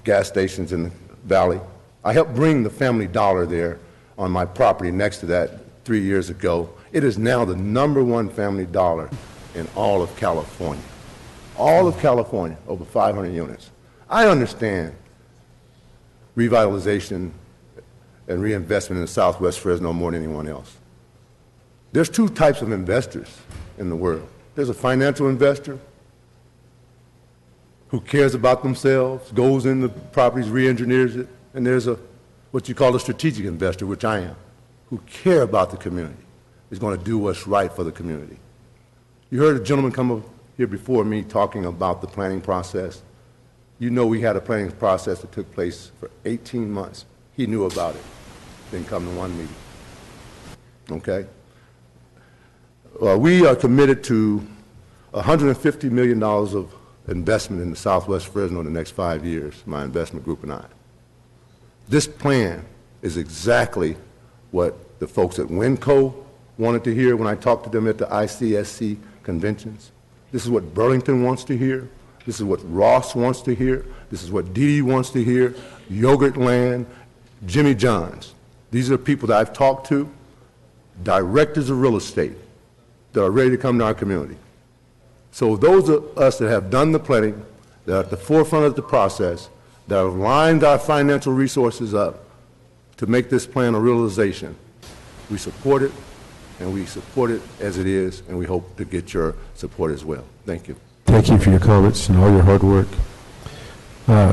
gas stations in the valley. I helped bring the Family Dollar there on my property next to that 3 years ago. It is now the #1 Family Dollar in all of California. All of California, over 500 units. I understand revitalization and reinvestment in Southwest Fresno more than anyone else. There's two types of investors in the world. There's a financial investor who cares about themselves, goes into properties, re-engineers it, and there's what you call a strategic investor, which I am, who care about the community, is going to do what's right for the community. You heard a gentleman come up here before me talking about the planning process. You know we had a planning process that took place for 18 months. He knew about it, didn't come to one meeting. Okay? We are committed to $150 million of investment in the Southwest Fresno in the next 5 years, my investment group and I. This plan is exactly what the folks at Winco wanted to hear when I talked to them at the ICSC conventions. This is what Burlington wants to hear. This is what Ross wants to hear. This is what Dee Dee wants to hear. Yogurtland, Jimmy John's. These are people that I've talked to, directors of real estate, that are ready to come to our community. So those of us that have done the planning, that are at the forefront of the process, that have lined our financial resources up to make this plan a realization, we support it, and we support it as it is, and we hope to get your support as well. Thank you. Thank you for your comments and all your hard work.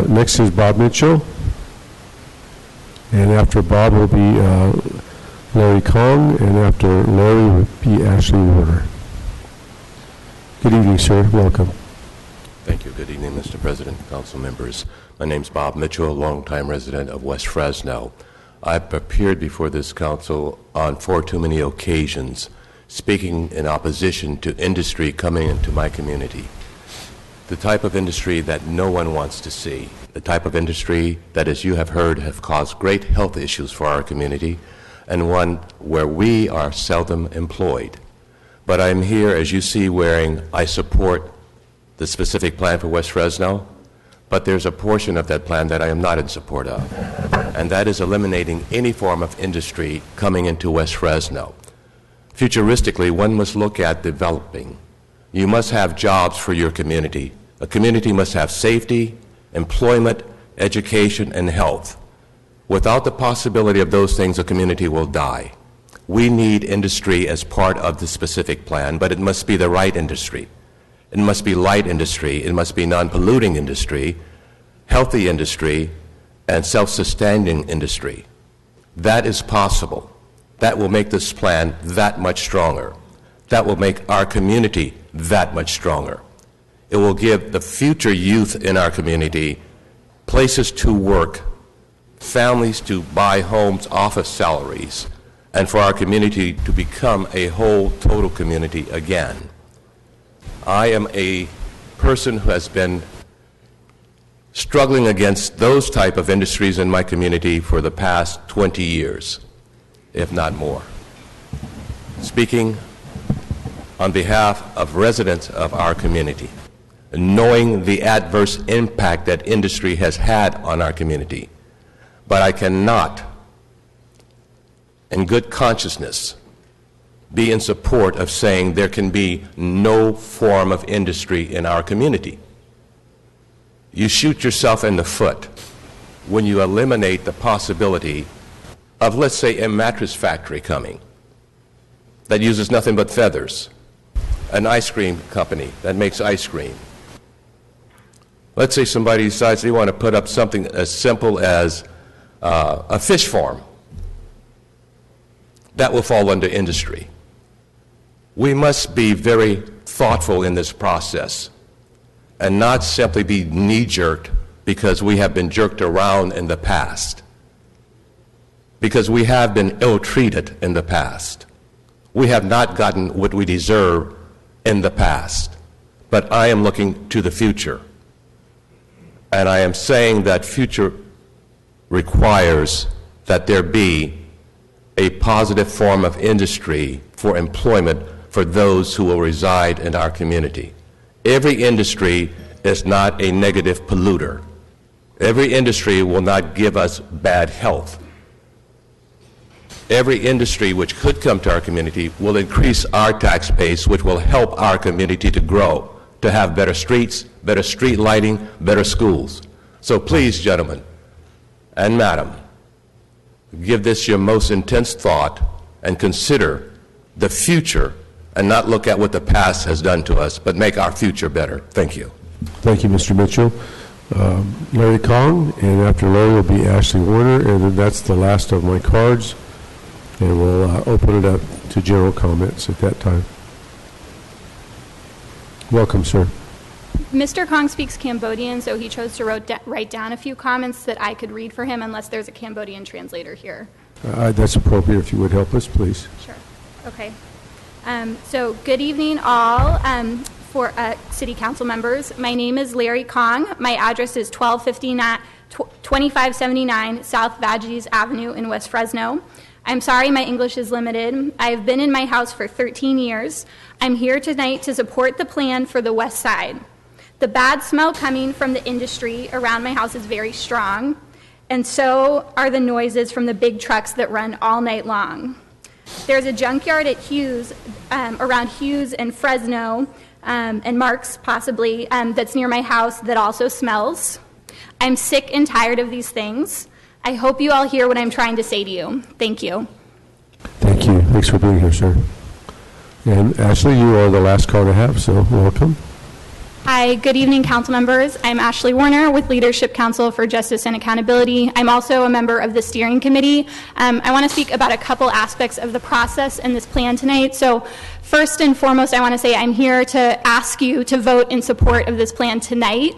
Next is Bob Mitchell. And after Bob will be Larry Kong, and after Larry will be Ashley Warner. Good evening, sir. Welcome. Thank you. Good evening, Mr. President, council members. My name's Bob Mitchell, a longtime resident of West Fresno. I've appeared before this council on far too many occasions, speaking in opposition to industry coming into my community. The type of industry that no one wants to see. The type of industry that, as you have heard, have caused great health issues for our community, and one where we are seldom employed. But I'm here, as you see, wearing I support the specific plan for West Fresno, but there's a portion of that plan that I am not in support of, and that is eliminating any form of industry coming into West Fresno. Futuristically, one must look at developing. You must have jobs for your community. A community must have safety, employment, education, and health. Without the possibility of those things, a community will die. We need industry as part of the specific plan, but it must be the right industry. It must be light industry, it must be non-polluting industry, healthy industry, and self-sustaining industry. That is possible. That will make this plan that much stronger. That will make our community that much stronger. It will give the future youth in our community places to work, families to buy homes off of salaries, and for our community to become a whole, total community again. I am a person who has been struggling against those type of industries in my community for the past 20 years, if not more. Speaking on behalf of residents of our community, knowing the adverse impact that industry has had on our community, but I cannot, in good consciousness, be in support of saying there can be no form of industry in our community. You shoot yourself in the foot when you eliminate the possibility of, let's say, a mattress factory coming that uses nothing but feathers, an ice cream company that makes ice cream. Let's say somebody decides they want to put up something as simple as a fish farm. That will fall under industry. We must be very thoughtful in this process and not simply be knee-jerked because we have been jerked around in the past, because we have been ill-treated in the past. We have not gotten what we deserve in the past, but I am looking to the future. And I am saying that future requires that there be a positive form of industry for employment for those who will reside in our community. Every industry is not a negative polluter. Every industry will not give us bad health. Every industry which could come to our community will increase our tax base, which will help our community to grow, to have better streets, better street lighting, better schools. So please, gentlemen and madam, give this your most intense thought and consider the future and not look at what the past has done to us, but make our future better. Thank you. Thank you, Mr. Mitchell. Larry Kong, and after Larry will be Ashley Warner, and then that's the last of my cards, and we'll open it up to general comments at that time. Welcome, sir. Mr. Kong speaks Cambodian, so he chose to write down a few comments that I could read for him unless there's a Cambodian translator here. That's appropriate. If you would help us, please. Sure. Okay. So good evening, all. For City Council members, my name is Larry Kong. My address is 2579 South Vadges Avenue in West Fresno. I'm sorry my English is limited. I have been in my house for 13 years. I'm here tonight to support the plan for the west side. The bad smell coming from the industry around my house is very strong, and so are the noises from the big trucks that run all night long. There's a junkyard at Hughes, around Hughes and Fresno, and Marks possibly, that's near my house that also smells. I'm sick and tired of these things. I hope you all hear what I'm trying to say to you. Thank you. Thank you. Thanks for being here, sir. And Ashley, you are the last card I have, so welcome. Hi, good evening, council members. I'm Ashley Warner with Leadership Council for Justice and Accountability. I'm also a member of the steering committee. I want to speak about a couple aspects of the process in this plan tonight. So first and foremost, I want to say I'm here to ask you to vote in support of this plan tonight.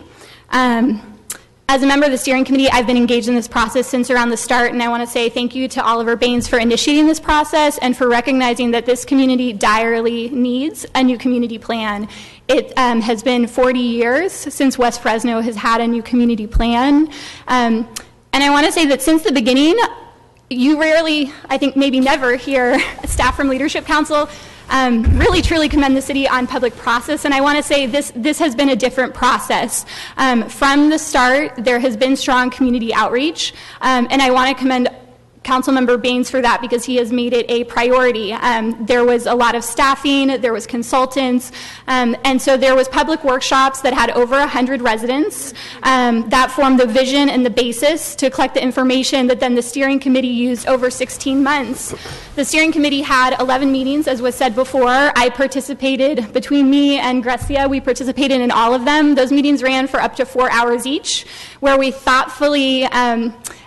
As a member of the steering committee, I've been engaged in this process since around the start, and I want to say thank you to Oliver Baines for initiating this process and for recognizing that this community direly needs a new community plan. It has been 40 years since West Fresno has had a new community plan. And I want to say that since the beginning, You rarely, I think maybe never, hear staff from Leadership Council really truly commend the city on public process, and I want to say this has been a different process. From the start, there has been strong community outreach, and I want to commend Councilmember Baines for that because he has made it a priority. There was a lot of staffing, there was consultants, and so there was public workshops that had over 100 residents that formed the vision and the basis to collect the information that then the steering committee used over 16 months. The steering committee had 11 meetings, as was said before. I participated, between me and Grecia, we participated in all of them. Those meetings ran for up to 4 hours each, where we thoughtfully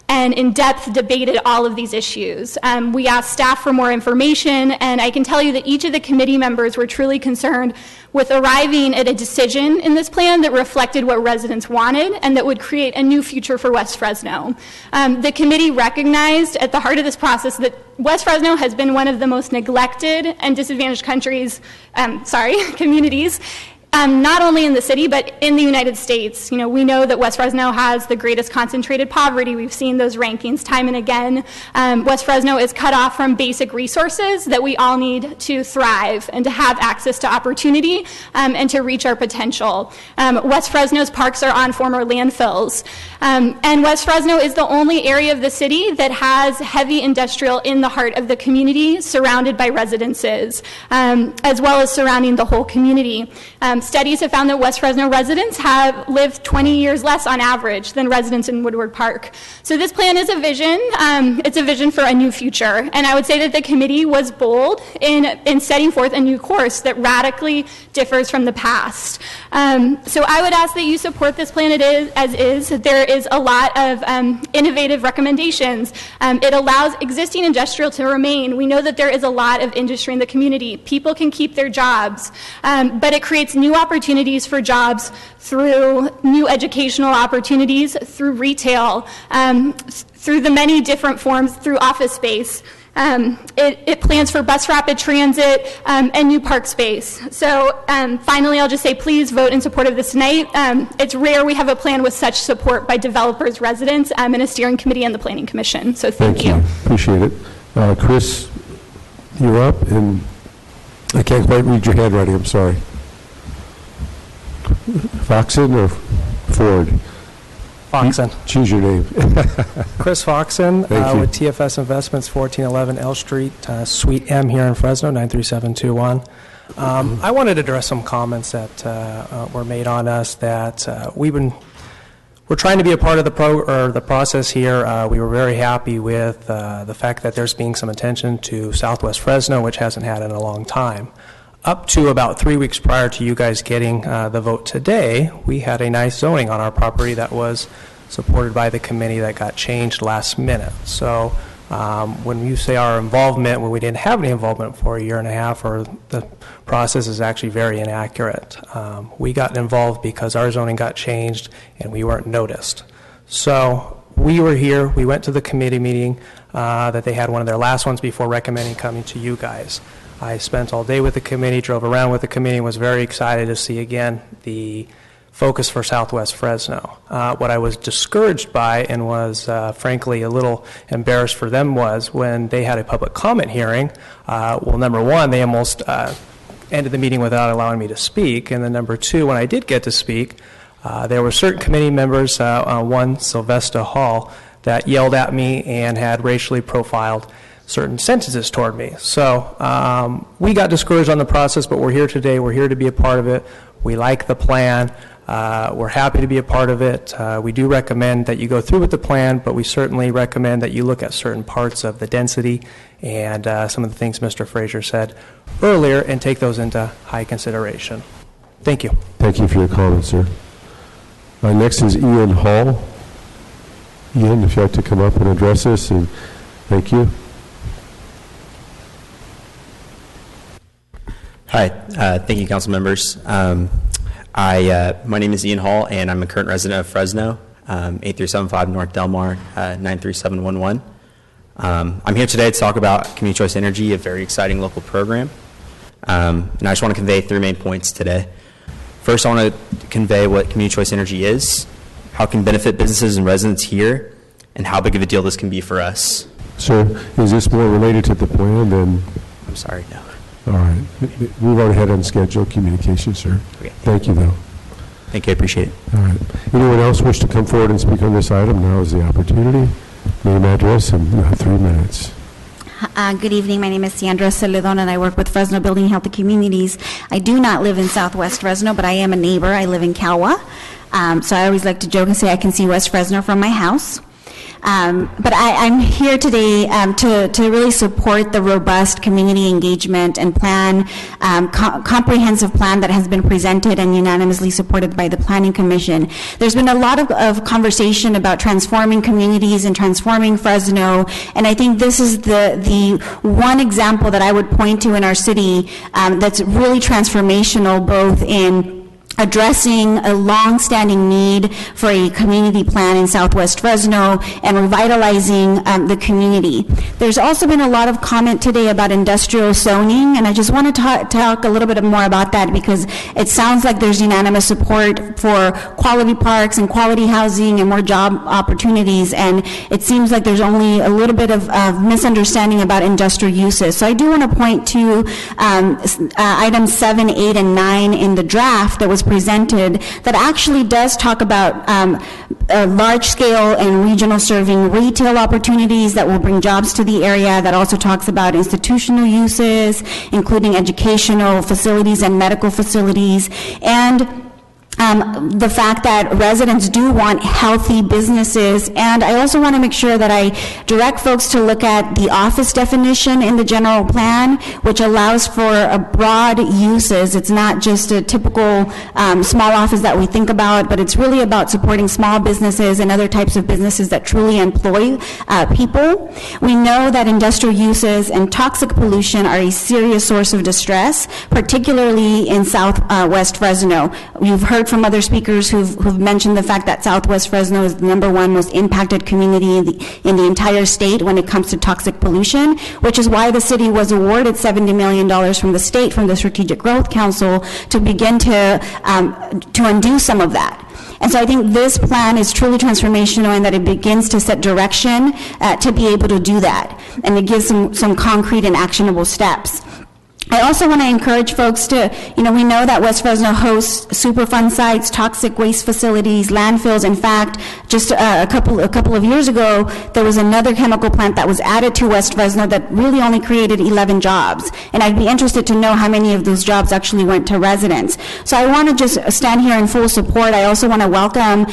and in-depth debated all of these issues. We asked staff for more information, and I can tell you that each of the committee members were truly concerned with arriving at a decision in this plan that reflected what residents wanted and that would create a new future for West Fresno. The committee recognized at the heart of this process that West Fresno has been one of the most neglected and disadvantaged communities, not only in the city, but in the United States. You know, we know that West Fresno has the greatest concentrated poverty. We've seen those rankings time and again. West Fresno is cut off from basic resources that we all need to thrive and to have access to opportunity and to reach our potential. West Fresno's parks are on former landfills. And West Fresno is the only area of the city that has heavy industrial in the heart of the community, surrounded by residences, as well as surrounding the whole community. Studies have found that West Fresno residents have lived 20 years less on average than residents in Woodward Park. So this plan is a vision. It's a vision for a new future. And I would say that the committee was bold in setting forth a new course that radically differs from the past. So I would ask that you support this plan as is. There is a lot of innovative recommendations. It allows existing industrial to remain. We know that there is a lot of industry in the community. People can keep their jobs, but it creates new opportunities for jobs through new educational opportunities, through retail, through the many different forms, through office space. It plans for bus rapid transit and new park space. So finally, I'll just say please vote in support of this tonight. It's rare we have a plan with such support by developers, residents, and a steering committee and the Planning Commission. So thank you. Appreciate it. Chris, you're up, and I can't quite read your handwriting. I'm sorry. Foxen or Ford? Foxen. Choose your name. Chris Foxen Thank with you. TFS Investments, 1411 L Street, Suite M here in Fresno, 93721. I wanted to address some comments that were made on us that we're trying to be a part of the process here. We were very happy with the fact that there's being some attention to Southwest Fresno, which hasn't had in a long time. Up to about 3 weeks prior to you guys getting the vote today, we had a nice zoning on our property that was supported by the committee that got changed last minute. So when you say our involvement, when we didn't have any involvement for a year and a half, or the process is actually very inaccurate. We got involved because our zoning got changed and we weren't noticed. So we were here, we went to the committee meeting that they had, one of their last ones before recommending coming to you guys. I spent all day with the committee, drove around with the committee, and was very excited to see again the focus for Southwest Fresno. What I was discouraged by and was frankly a little embarrassed for them was when they had a public comment hearing. Well, number one, they almost ended the meeting without allowing me to speak, and then number two, when I did get to speak, there were certain committee members, one Sylvester Hall, that yelled at me and had racially profiled certain sentences toward me. So we got discouraged on the process, but we're here today. We're here to be a part of it. We like the plan. We're happy to be a part of it. We do recommend that you go through with the plan, but we certainly recommend that you look at certain parts of the density and some of the things Mr. Frazier said earlier and take those into high consideration. Thank you. Thank you for your comments, sir. Next is Ian Hall. Ian, if you'd like to come up and address us, and thank you. Hi, thank you, council members. My name is Ian Hall, and I'm a current resident of Fresno, 8375 North Delmar, 93711. I'm here today to talk about Community Choice Energy, a very exciting local program. And I just want to convey 3 main points today. First, I want to convey what Community Choice Energy is, how it can benefit businesses and residents here, and how big of a deal this can be for us. Sir, is this more related to the plan than? I'm sorry, no. All right. Move on ahead on schedule communication, sir. Okay. Thank you, though. Thank you, I appreciate it. All right. Anyone else wish to come forward and speak on this item? Now is the opportunity. Name, address, and you have 3 minutes. Good evening. My name is Sandra Celedon, and I work with Fresno Building Healthy Communities. I do not live in Southwest Fresno, but I am a neighbor. I live in Calwa. So I always like to joke and say I can see West Fresno from my house. But I'm here today to really support the robust community engagement and plan, comprehensive plan that has been presented and unanimously supported by the Planning Commission. There's been a lot of conversation about transforming communities and transforming Fresno, and I think this is the one example that I would point to in our city that's really transformational, both in addressing a long-standing need for a community plan in Southwest Fresno and revitalizing the community. There's also been a lot of comment today about industrial zoning, and I just want to talk a little bit more about that because it sounds like there's unanimous support for quality parks and quality housing and more job opportunities, and it seems like there's only a little bit of misunderstanding about industrial uses. So I do want to point to items 7, 8, and 9 in the draft that was presented that actually does talk about large-scale and regional serving retail opportunities that will bring jobs to the area, that also talks about institutional uses, including educational facilities and medical facilities, and the fact that residents do want healthy businesses. And I also want to make sure that I direct folks to look at the office definition in the general plan, which allows for a broad uses. It's not just a typical small office that we think about, but it's really about supporting small businesses and other types of businesses that truly employ people. We know that industrial uses and toxic pollution are a serious source of distress, particularly in Southwest Fresno. You've heard from other speakers who've mentioned the fact that Southwest Fresno is the #1 most impacted community in the entire state when it comes to toxic pollution, which is why the city was awarded $70 million from the state, from the Strategic Growth Council, to begin to undo some of that. And so I think this plan is truly transformational in that it begins to set direction to be able to do that, and it gives some concrete and actionable steps. I also want to encourage folks to, we know that West Fresno hosts Superfund sites, toxic waste facilities, landfills. In fact, just a couple of years ago, there was another chemical plant that was added to West Fresno that really only created 11 jobs. And I'd be interested to know how many of those jobs actually went to residents. So I want to just stand here in full support. I also want to welcome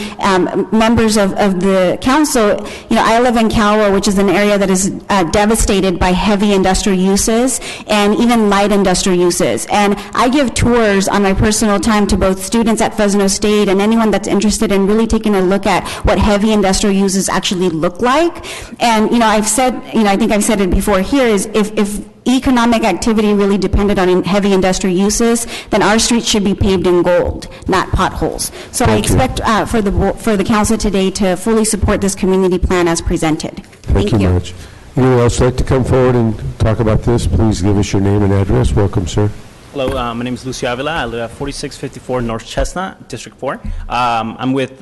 members of the council. I live in Calwa, which is an area that is devastated by heavy industrial uses and even light industrial uses. And I give tours on my personal time to both students at Fresno State and anyone that's interested in really taking a look at what heavy industrial uses actually look like. And, I've said, I think I've said it before here, is if economic activity really depended on heavy industrial uses, then our streets should be paved in gold, not potholes. So I expect for the council today to fully support this community plan as presented. Thank you much. Anyone else like to come forward and talk about this? Please give us your name and address. Welcome, sir. Hello, my name is Lucio Avila. I live at 4654 North Chestnut, District 4. I'm with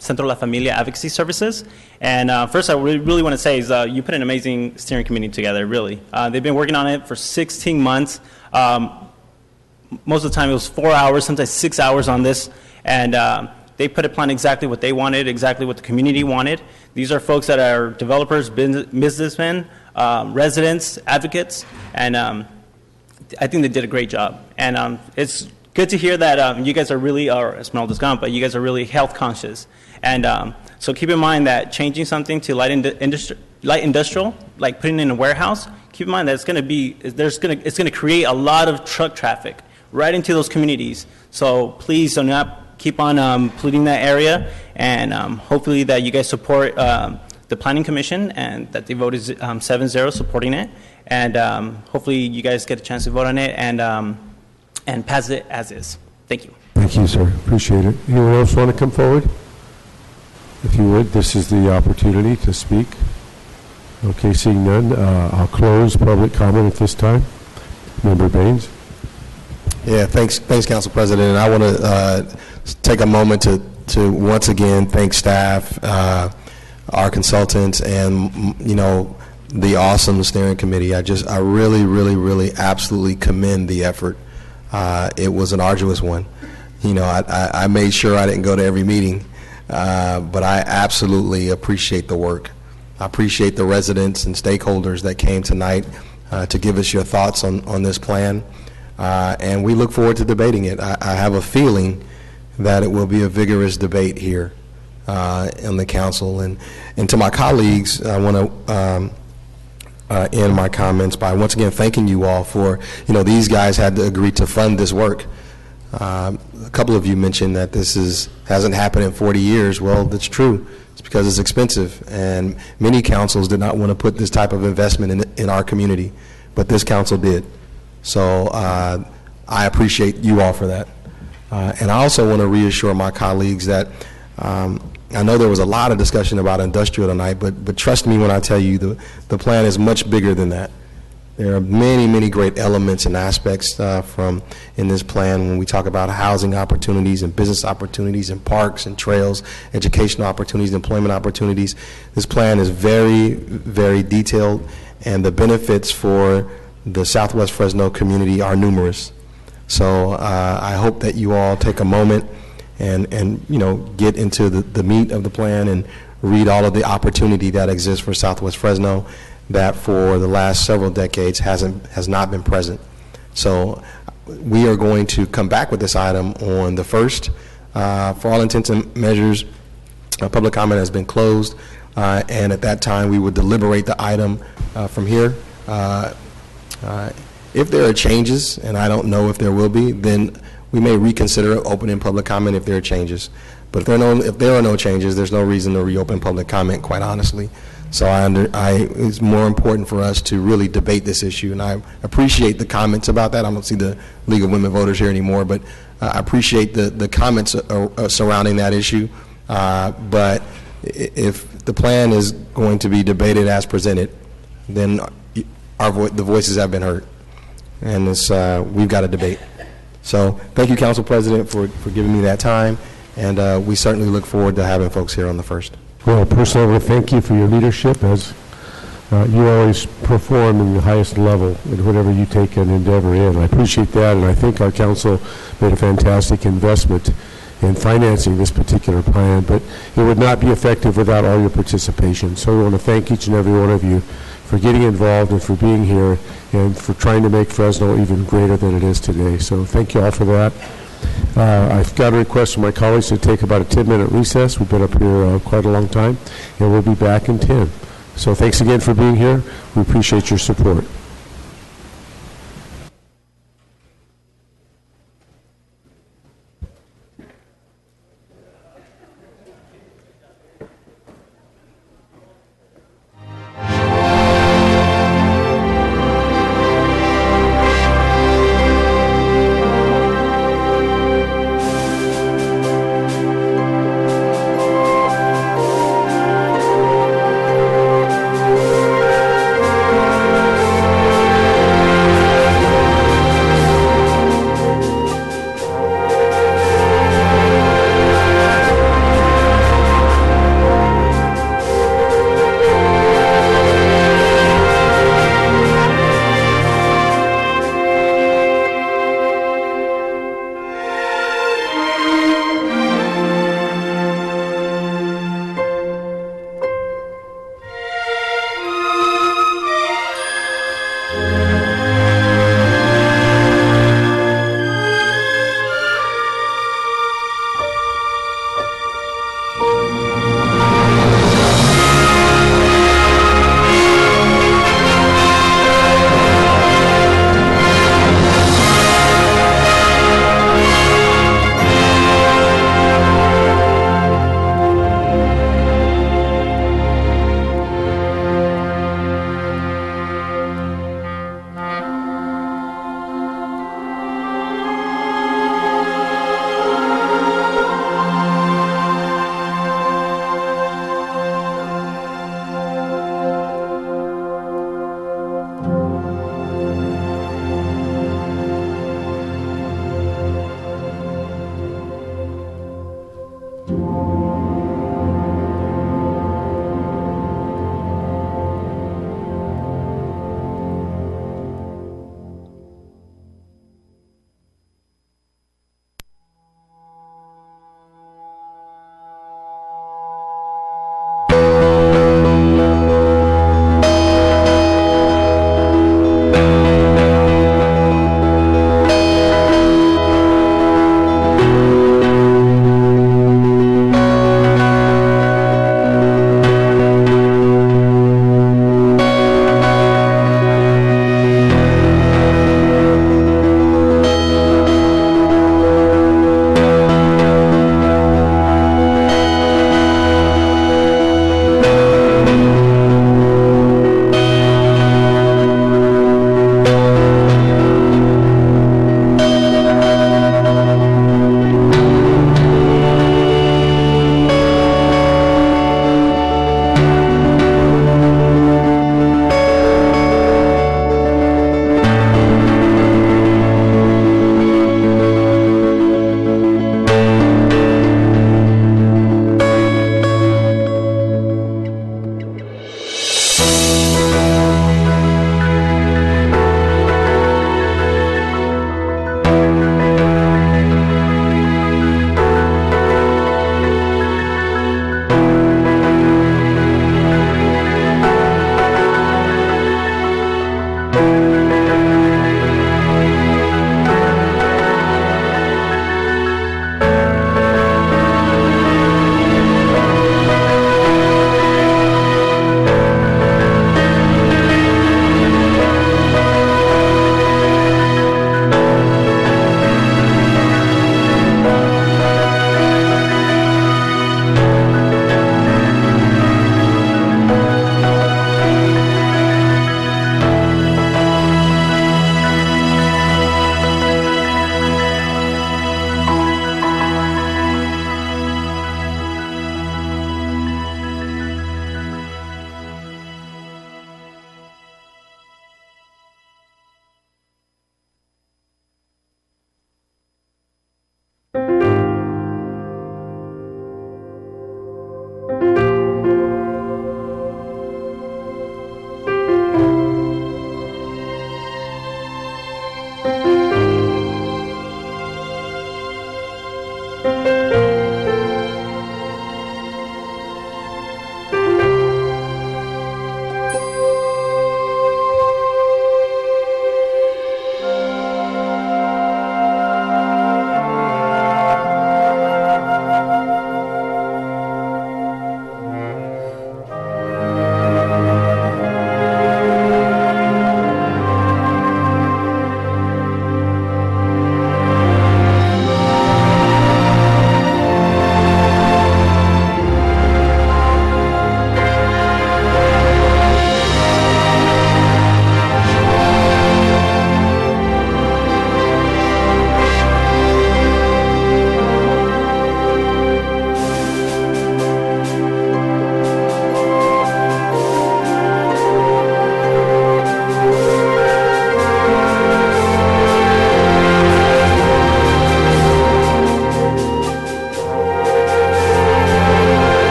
Centro La Familia Advocacy Services. And first, I really want to say is you put an amazing steering committee together, really. They've been working on it for 16 months. Most of the time, it was 4 hours, sometimes 6 hours on this. And they put a plan exactly what they wanted, exactly what the community wanted. These are folks that are developers, businessmen, residents, advocates, and I think they did a great job. And it's good to hear that you guys are really, or a small discount, but you guys are really health conscious. And so keep in mind that changing something to light industrial, like putting in a warehouse, keep in mind that it's going to create a lot of truck traffic right into those communities. So please do not keep on polluting that area, and hopefully that you guys support the Planning Commission and that they voted 7-0 supporting it, and hopefully you guys get a chance to vote on it and pass it as is. Thank you. Thank you, sir. Appreciate it. Anyone else want to come forward? If you would, this is the opportunity to speak. Okay, seeing none, I'll close public comment at this time. Member Baines. Yeah, thanks, Council President. And I want to take a moment to once again thank staff, our consultants, and the awesome steering committee. I really, really, really absolutely commend the effort. It was an arduous one. You know, I made sure I didn't go to every meeting, but I absolutely appreciate the work. I appreciate the residents and stakeholders that came tonight to give us your thoughts on this plan, and we look forward to debating it. I have a feeling that it will be a vigorous debate here in the council. And to my colleagues, I want to end my comments by once again thanking you all for, you know, these guys had to agree to fund this work. A couple of you mentioned that this hasn't happened in 40 years. Well, that's true. It's because it's expensive, and many councils did not want to put this type of investment in our community, but this council did. So I appreciate you all for that. And I also want to reassure my colleagues that I know there was a lot of discussion about industrial tonight, but trust me when I tell you the plan is much bigger than that. There are many, many great elements and aspects in this plan when we talk about housing opportunities and business opportunities and parks and trails, educational opportunities, employment opportunities. This plan is very, very detailed, and the benefits for the Southwest Fresno community are numerous. So I hope that you all take a moment and you know, get into the meat of the plan and read all of the opportunity that exists for Southwest Fresno that for the last several decades has not been present. So we are going to come back with this item on the 1st. For all intents and measures, public comment has been closed, and at that time we would deliberate the item from here. If there are changes, and I don't know if there will be, then we may reconsider opening public comment if there are changes. But if there are no changes, there's no reason to reopen public comment, quite honestly. So it's more important for us to really debate this issue, and I appreciate the comments about that. I don't see the League of Women Voters here anymore, but I appreciate the comments surrounding that issue. But if the plan is going to be debated as presented, then the voices have been heard, and we've got to debate. So thank you, Council President, for giving me that time, and we certainly look forward to having folks here on the 1st. Well, personally, I want to thank you for your leadership, as you always perform in the highest level in whatever you take an endeavor in. I appreciate that, and I think our council made a fantastic investment in financing this particular plan, but it would not be effective without all your participation. So we want to thank each and every one of you for getting involved and for being here and for trying to make Fresno even greater than it is today. So thank you all for that. I've got a request from my colleagues to take about a 10-minute recess. We've been up here quite a long time, and we'll be back in 10. So thanks again for being here. We appreciate your support.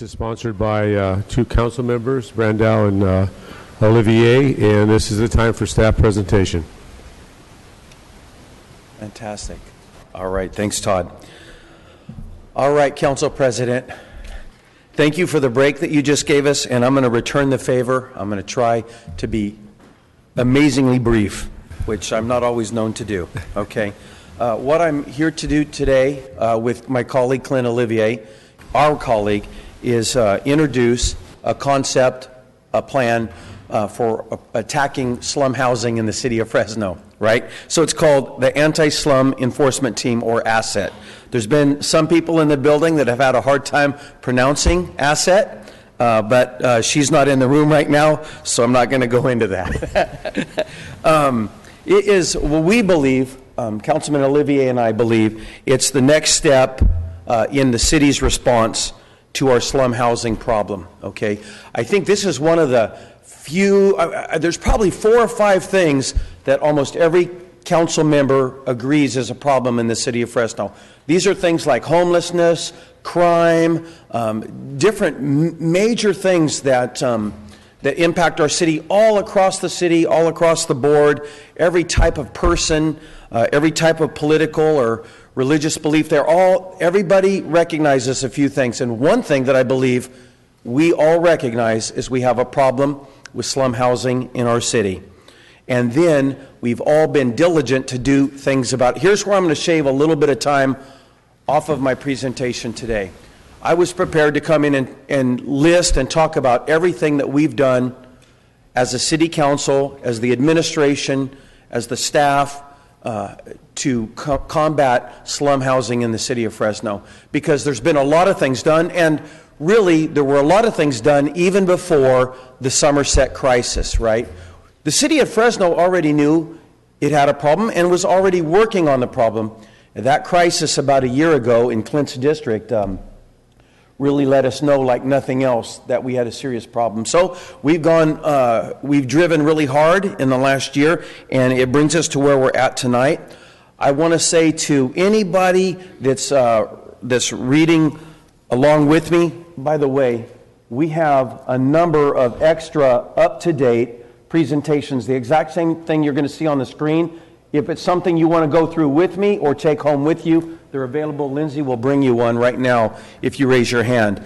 Sponsored by two council members, Brandau and Olivier, and this is the time for staff presentation. Fantastic. All right, thanks, Todd. All right, Council President, thank you for the break that you just gave us, and I'm going to return the favor. I'm going to try to be amazingly brief, which I'm not always known to do, okay? What I'm here to do today with my colleague Clint Olivier, our colleague, is introduce a concept, a plan for attacking slum housing in the city of Fresno, right? So it's called the Anti-Slum Enforcement Team, or ASSET. There's been some people in the building that have had a hard time pronouncing ASSET, but she's not in the room right now, so I'm not going to go into that. It is, well, we believe, Councilman Olivier and I believe, it's the next step in the city's response to our slum housing problem, okay? I think this is one of the few, there's probably 4 or 5 things that almost every council member agrees is a problem in the city of Fresno. These are things like homelessness, crime, different major things that impact our city all across the city, all across the board, every type of person, every type of political or religious belief. Everybody recognizes a few things. And one thing that I believe we all recognize is we have a problem with slum housing in our city. And then we've all been diligent to do things about it. Here's where I'm going to shave a little bit of time off of my presentation today. I was prepared to come in and list and talk about everything that we've done as a city council, as the administration, as the staff, to combat slum housing in the city of Fresno, because there's been a lot of things done, and really there were a lot of things done even before the Somerset crisis, right? The city of Fresno already knew it had a problem and was already working on the problem. And that crisis about a year ago in Clint's district really let us know, like nothing else, that we had a serious problem. So we've driven really hard in the last year, and it brings us to where we're at tonight. I want to say to anybody that's reading along with me, by the way, we have a number of extra up-to-date presentations, the exact same thing you're going to see on the screen. If it's something you want to go through with me or take home with you, they're available. Lindsay will bring you one right now if you raise your hand.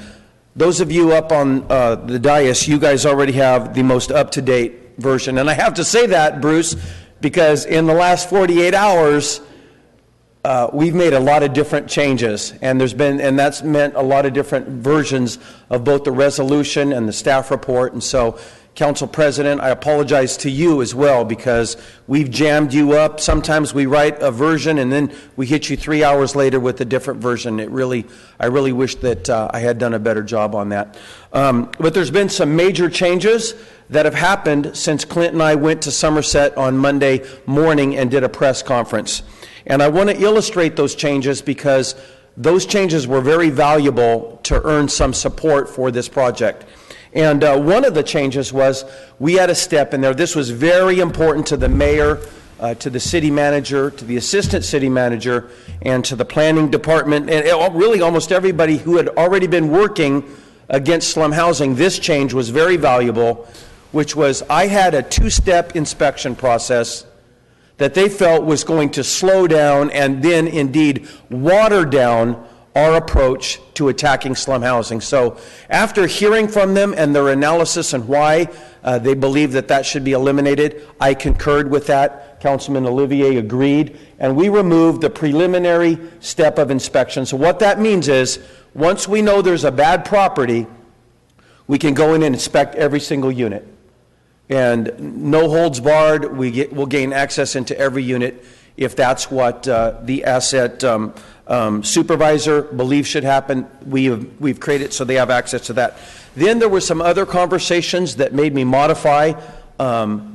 Those of you up on the dais, you guys already have the most up-to-date version. And I have to say that, Bruce, because in the last 48 hours, we've made a lot of different changes. And that's meant a lot of different versions of both the resolution and the staff report. And so, Council President, I apologize to you as well, because we've jammed you up. Sometimes we write a version and then we hit you 3 hours later with a different version. I really wish that I had done a better job on that. But there's been some major changes that have happened since Clint and I went to Somerset on Monday morning and did a press conference. And I want to illustrate those changes because those changes were very valuable to earn some support for this project. And one of the changes was we had a step in there. This was very important to the mayor, to the city manager, to the assistant city manager, and to the planning department, and really almost everybody who had already been working against slum housing. This change was very valuable, which was I had a two-step inspection process that they felt was going to slow down and then indeed water down our approach to attacking slum housing. So after hearing from them and their analysis and why they believe that that should be eliminated, I concurred with that. Councilman Olivier agreed, and we removed the preliminary step of inspection. So what that means is, once we know there's a bad property, we can go in and inspect every single unit. And no holds barred, we'll gain access into every unit if that's what the asset supervisor believes should happen. We've created so they have access to that. Then there were some other conversations that made me modify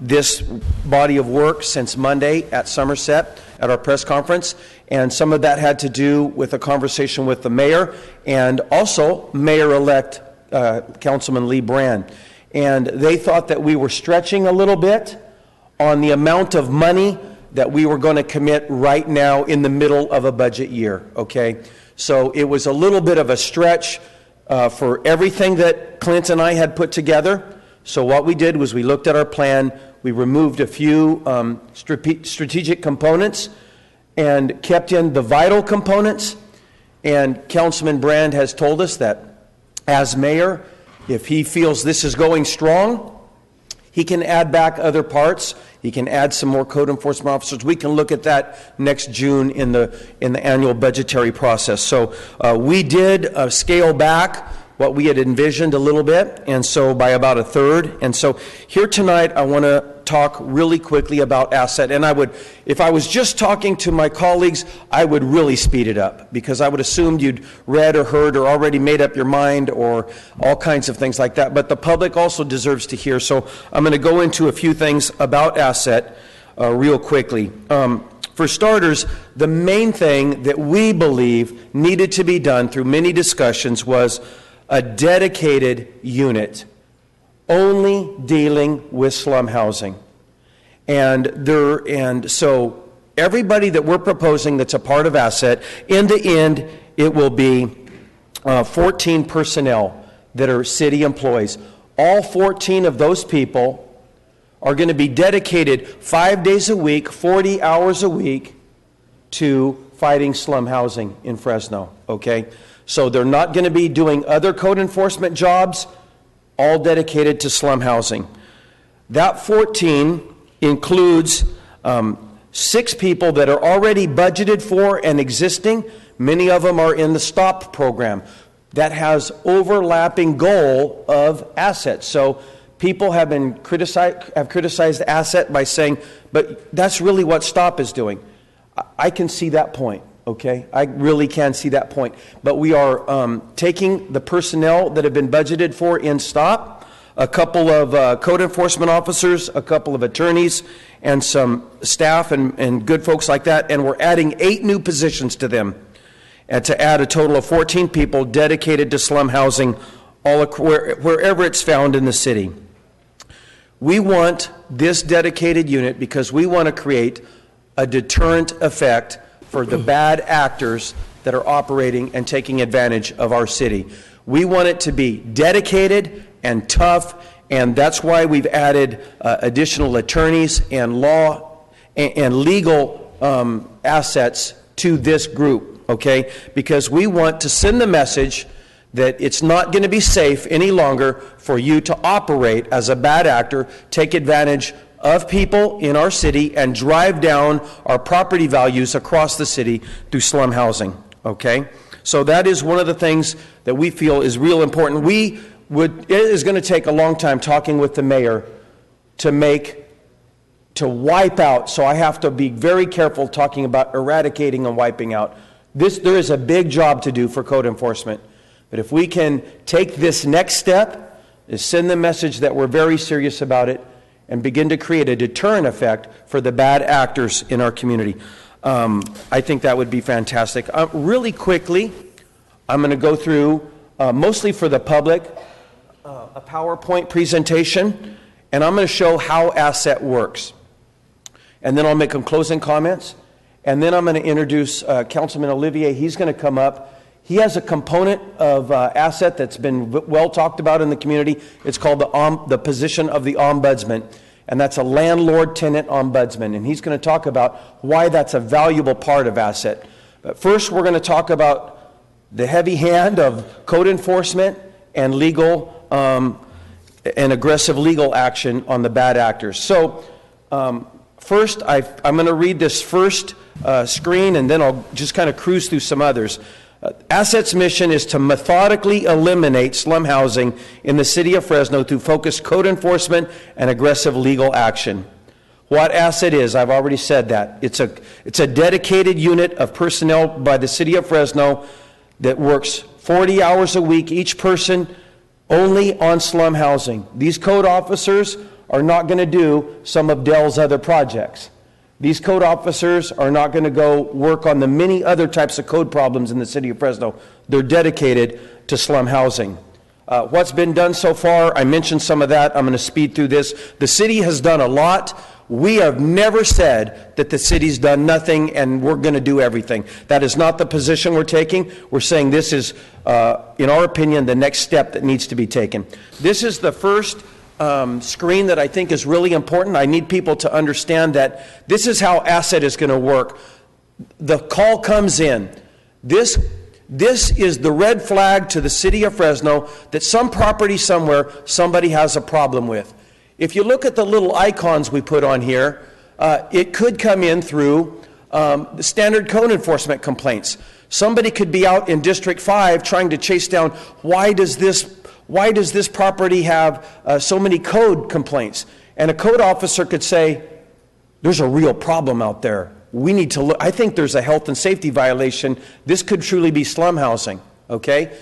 this body of work since Monday at Somerset at our press conference, and some of that had to do with a conversation with the mayor and also Mayor-elect Councilman Lee Brand. And they thought that we were stretching a little bit on the amount of money that we were going to commit right now in the middle of a budget year, okay? So it was a little bit of a stretch for everything that Clint and I had put together. So what we did was we looked at our plan, we removed a few strategic components and kept in the vital components. And Councilman Brand has told us that as mayor, if he feels this is going strong, he can add back other parts. He can add some more code enforcement officers. We can look at that next June in the annual budgetary process. So we did scale back what we had envisioned a little bit, and so by about a third. And so here tonight, I want to talk really quickly about asset. And I would, if I was just talking to my colleagues, I would really speed it up, because I would assume you'd read or heard or already made up your mind or all kinds of things like that. But the public also deserves to hear. So I'm going to go into a few things about asset real quickly. For starters, the main thing that we believe needed to be done through many discussions was a dedicated unit only dealing with slum housing. And so everybody that we're proposing that's a part of asset, in the end, it will be 14 personnel that are city employees. All 14 of those people are going to be dedicated 5 days a week, 40 hours a week to fighting slum housing in Fresno, okay? So they're not going to be doing other code enforcement jobs, all dedicated to slum housing. That 14 includes 6 people that are already budgeted for and existing. Many of them are in the STOP program that has overlapping goal of assets. So people have criticized asset by saying, but that's really what STOP is doing. I can see that point. Okay, I really can see that point. But we are taking the personnel that have been budgeted for in STOP, a couple of code enforcement officers, a couple of attorneys, and some staff and good folks like that, and we're adding 8 new positions to them, and to add a total of 14 people dedicated to slum housing wherever it's found in the city. We want this dedicated unit because we want to create a deterrent effect for the bad actors that are operating and taking advantage of our city. We want it to be dedicated and tough, and that's why we've added additional attorneys and law and legal assets to this group, okay? Because we want to send the message that it's not going to be safe any longer for you to operate as a bad actor, take advantage of people in our city, and drive down our property values across the city through slum housing, okay? So that is one of the things that we feel is real important. It is going to take a long time talking with the mayor to wipe out, so I have to be very careful talking about eradicating and wiping out. There is a big job to do for code enforcement. But if we can take this next step, is send the message that we're very serious about it, and begin to create a deterrent effect for the bad actors in our community. I think that would be fantastic. Really quickly, I'm going to go through, mostly for the public, a PowerPoint presentation, and I'm going to show how Asset works. And then I'll make some closing comments, and then I'm going to introduce Councilman Olivier. He's going to come up. He has a component of Asset that's been well talked about in the community. It's called the position of the ombudsman, and that's a landlord-tenant ombudsman. And he's going to talk about why that's a valuable part of Asset. But first, we're going to talk about the heavy hand of code enforcement and legal and aggressive legal action on the bad actors. So, first, I'm going to read this first screen, and then I'll just kind of cruise through some others. Asset's mission is to methodically eliminate slum housing in the city of Fresno through focused code enforcement and aggressive legal action. What Asset is, I've already said that. It's a dedicated unit of personnel by the city of Fresno that works 40 hours a week, each person only on slum housing. These code officers are not going to do some of Dell's other projects. These code officers are not going to go work on the many other types of code problems in the city of Fresno. They're dedicated to slum housing. What's been done so far, I mentioned some of that. I'm going to speed through this. The city has done a lot. We have never said that the city's done nothing and we're going to do everything. That is not the position we're taking. We're saying this is, in our opinion, the next step that needs to be taken. This is the first screen that I think is really important. I need people to understand that this is how Asset is going to work. The call comes in. This is the red flag to the city of Fresno that some property somewhere somebody has a problem with. If you look at the little icons we put on here, it could come in through the standard code enforcement complaints. Somebody could be out in District 5 trying to chase down, why does this property have so many code complaints? And a code officer could say, there's a real problem out there. We need to look. I think there's a health and safety violation. This could truly be slum housing, okay?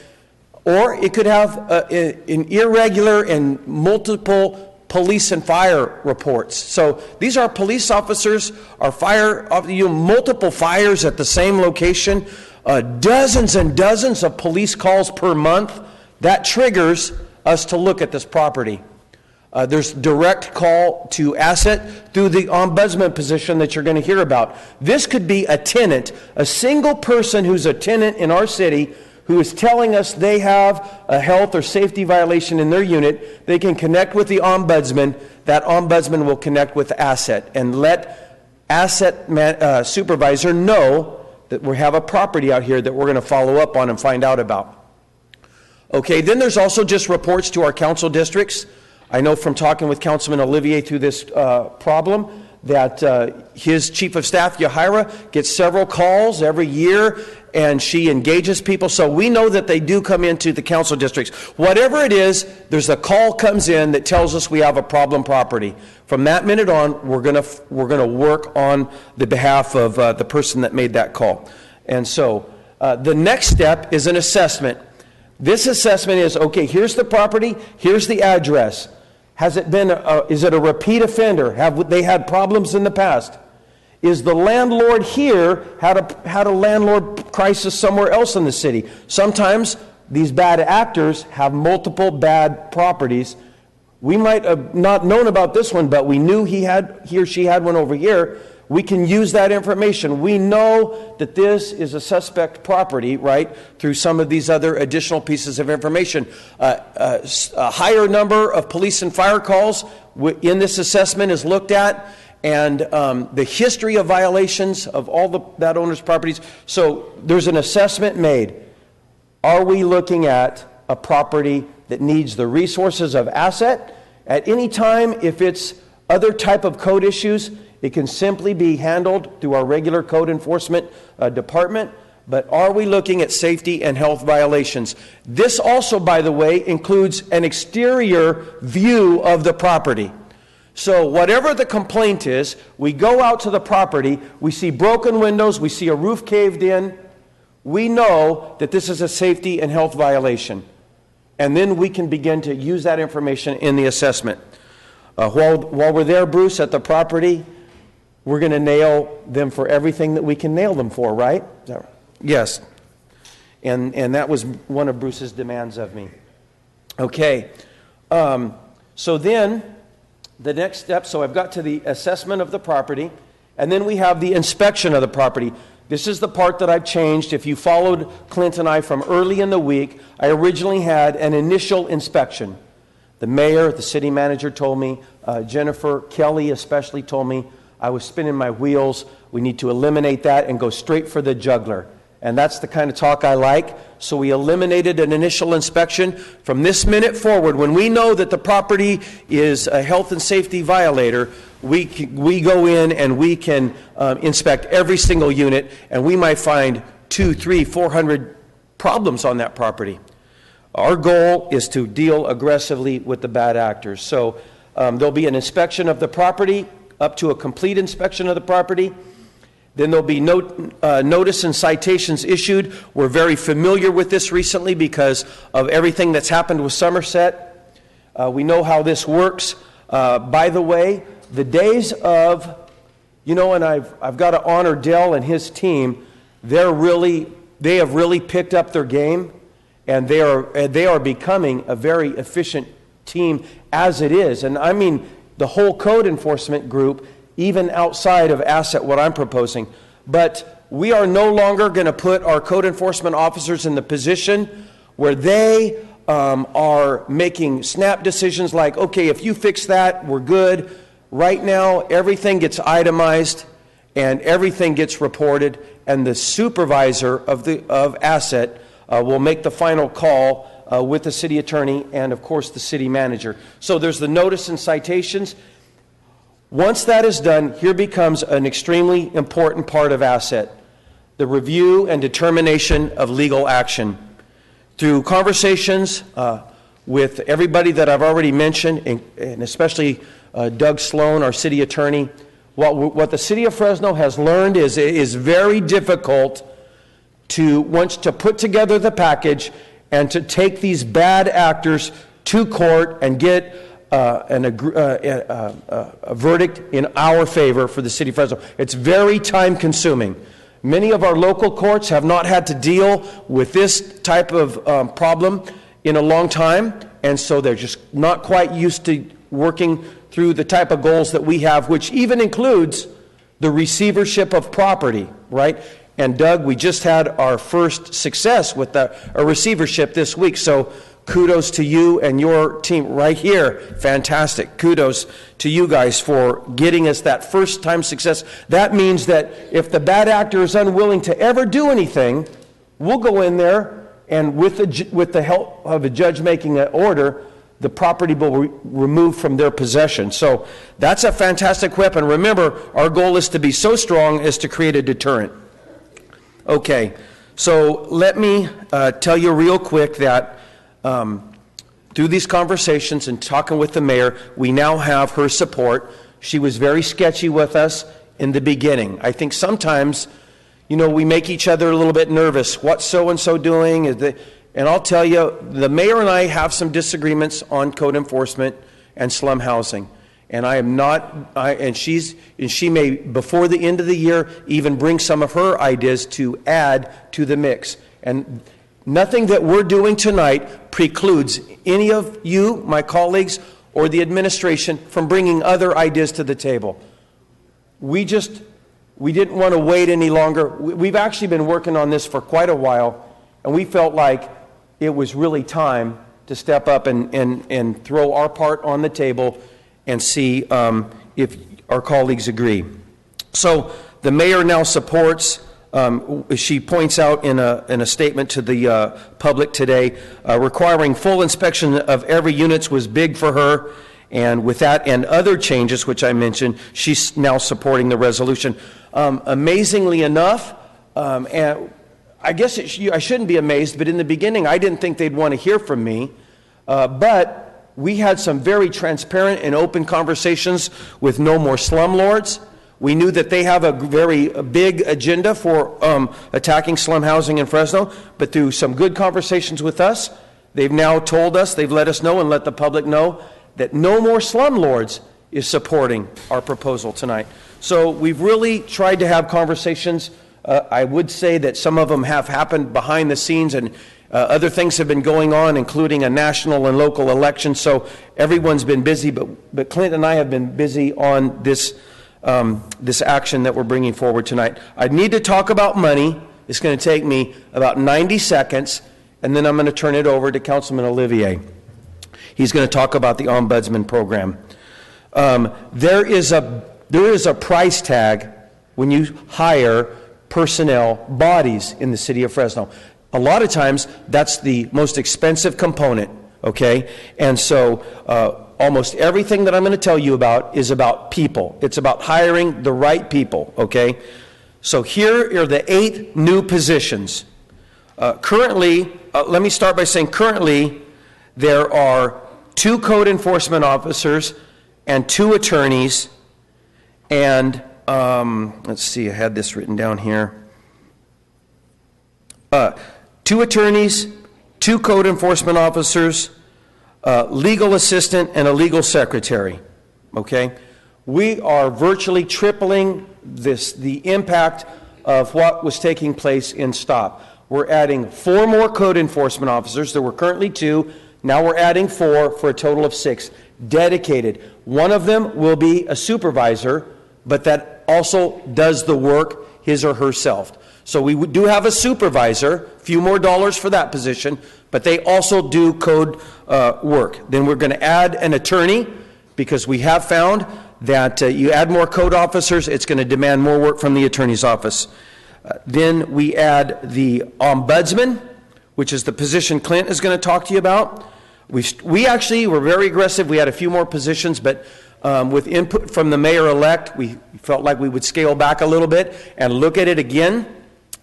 Or it could have an irregular and multiple police and fire reports. So these are police officers, multiple fires at the same location, dozens and dozens of police calls per month. That triggers us to look at this property. There's direct call to Asset through the ombudsman position that you're going to hear about. This could be a tenant, a single person who's a tenant in our city who is telling us they have a health or safety violation in their unit. They can connect with the ombudsman. That ombudsman will connect with Asset and let Asset supervisor know that we have a property out here that we're going to follow up on and find out about. Okay, then there's also just reports to our council districts. I know from talking with Councilman Olivier through this problem that his chief of staff, Yahira, gets several calls every year and she engages people. So we know that they do come into the council districts. Whatever it is, there's a call comes in that tells us we have a problem property. From that minute on, we're gonna work on the behalf of the person that made that call. And so the next step is an assessment. This assessment is, okay, here's the property, here's the address. Has it been, is it a repeat offender? Have they had problems in the past? Is the landlord here had a landlord crisis somewhere else in the city? Sometimes these bad actors have multiple bad properties. We might have not known about this one, but we knew he or she had one over here. We can use that information. We know that this is a suspect property, right, through some of these other additional pieces of information. A higher number of police and fire calls in this assessment is looked at, and the history of violations of all that owner's properties. So there's an assessment made. Are we looking at a property that needs the resources of Asset? At any time, if it's other type of code issues, it can simply be handled through our regular code enforcement department. But are we looking at safety and health violations? This also, by the way, includes an exterior view of the property. So whatever the complaint is, we go out to the property, we see broken windows, we see a roof caved in. We know that this is a safety and health violation. And then we can begin to use that information in the assessment. While we're there, Bruce, at the property, we're going to nail them for everything that we can nail them for, right? Is that right? Yes. And that was one of Bruce's demands of me. Okay. So then, the next step, so I've got to the assessment of the property, and then we have the inspection of the property. This is the part that I've changed. If you followed Clint and I from early in the week, I originally had an initial inspection. The mayor, the city manager told me, Jennifer, Kelly especially told me, I was spinning my wheels. We need to eliminate that and go straight for the jugular. And that's the kind of talk I like. So we eliminated an initial inspection. From this minute forward, when we know that the property is a health and safety violator, we go in and we can inspect every single unit, and we might find 200, 300, 400 problems on that property. Our goal is to deal aggressively with the bad actors. So there'll be an inspection of the property, up to a complete inspection of the property. Then there'll be notice and citations issued. We're very familiar with this recently because of everything that's happened with Somerset. We know how this works. By the way, the days of, and I've got to honor Dell and his team. They have really picked up their game, and they are becoming a very efficient team as it is. And I mean the whole code enforcement group, even outside of asset, what I'm proposing. But we are no longer going to put our code enforcement officers in the position where they are making snap decisions like, okay, if you fix that, we're good. Right now, everything gets itemized and everything gets reported, and the supervisor of asset will make the final call with the city attorney and, of course, the city manager. So there's the notice and citations. Once that is done, here becomes an extremely important part of asset, the review and determination of legal action. Through conversations with everybody that I've already mentioned, and especially Doug Sloan, our city attorney, what the city of Fresno has learned is very difficult to put together the package and to take these bad actors to court and get a verdict in our favor for the city of Fresno. It's very time consuming. Many of our local courts have not had to deal with this type of problem in a long time, and so they're just not quite used to working through the type of goals that we have, which even includes the receivership of property, right? And Doug, we just had our first success with a receivership this week, so kudos to you and your team right here. Fantastic. Kudos to you guys for getting us that first time success. That means that if the bad actor is unwilling to ever do anything, we'll go in there and with the help of a judge making an order, the property will be removed from their possession. So that's a fantastic weapon. Remember, our goal is to be so strong as to create a deterrent. Okay, so let me tell you real quick that through these conversations and talking with the mayor, we now have her support. She was very sketchy with us in the beginning. I think sometimes, we make each other a little bit nervous. What's so-and-so doing? And I'll tell you, the mayor and I have some disagreements on code enforcement and slum housing. And I am not, and she may, before the end of the year, even bring some of her ideas to add to the mix. And nothing that we're doing tonight precludes any of you, my colleagues, or the administration from bringing other ideas to the table. We didn't want to wait any longer. We've actually been working on this for quite a while, and we felt like it was really time to step up and throw our part on the table and see if our colleagues agree. So the mayor now supports, she points out in a statement to the public today, requiring full inspection of every unit was big for her, and with that and other changes, which I mentioned, she's now supporting the resolution. Amazingly enough, and I guess I shouldn't be amazed, but in the beginning I didn't think they'd want to hear from me, but we had some very transparent and open conversations with No More Slumlords. We knew that they have a very big agenda for attacking slum housing in Fresno, but through some good conversations with us, they've now told us, they've let us know and let the public know that No More Slumlords is supporting our proposal tonight. So we've really tried to have conversations. I would say that some of them have happened behind the scenes, and other things have been going on, including a national and local election. So everyone's been busy, but Clint and I have been busy on this this action that we're bringing forward tonight. I need to talk about money. It's going to take me about 90 seconds, and then I'm going to turn it over to Councilman Olivier. He's going to talk about the Ombudsman program. There is a price tag when you hire personnel bodies in the city of Fresno. A lot of times, that's the most expensive component, okay? And so almost everything that I'm going to tell you about is about people. It's about hiring the right people, okay? So here are the 8 new positions. Currently, let me start by saying currently there are 2 code enforcement officers and 2 attorneys, and let's see, I had this written down here. 2 attorneys, 2 code enforcement officers, legal assistant, and a legal secretary, okay? We are virtually tripling the impact of what was taking place in STOP. We're adding 4 more code enforcement officers. There were currently 2. Now we're adding 4 for a total of 6 dedicated. One of them will be a supervisor, but that also does the work his or herself. So we do have a supervisor, a few more dollars for that position, but they also do code work. Then we're going to add an attorney, because we have found that you add more code officers, it's going to demand more work from the attorney's office. Then we add the ombudsman, which is the position Clint is going to talk to you about. We actually were very aggressive. We had a few more positions, but with input from the mayor-elect, we felt like we would scale back a little bit and look at it again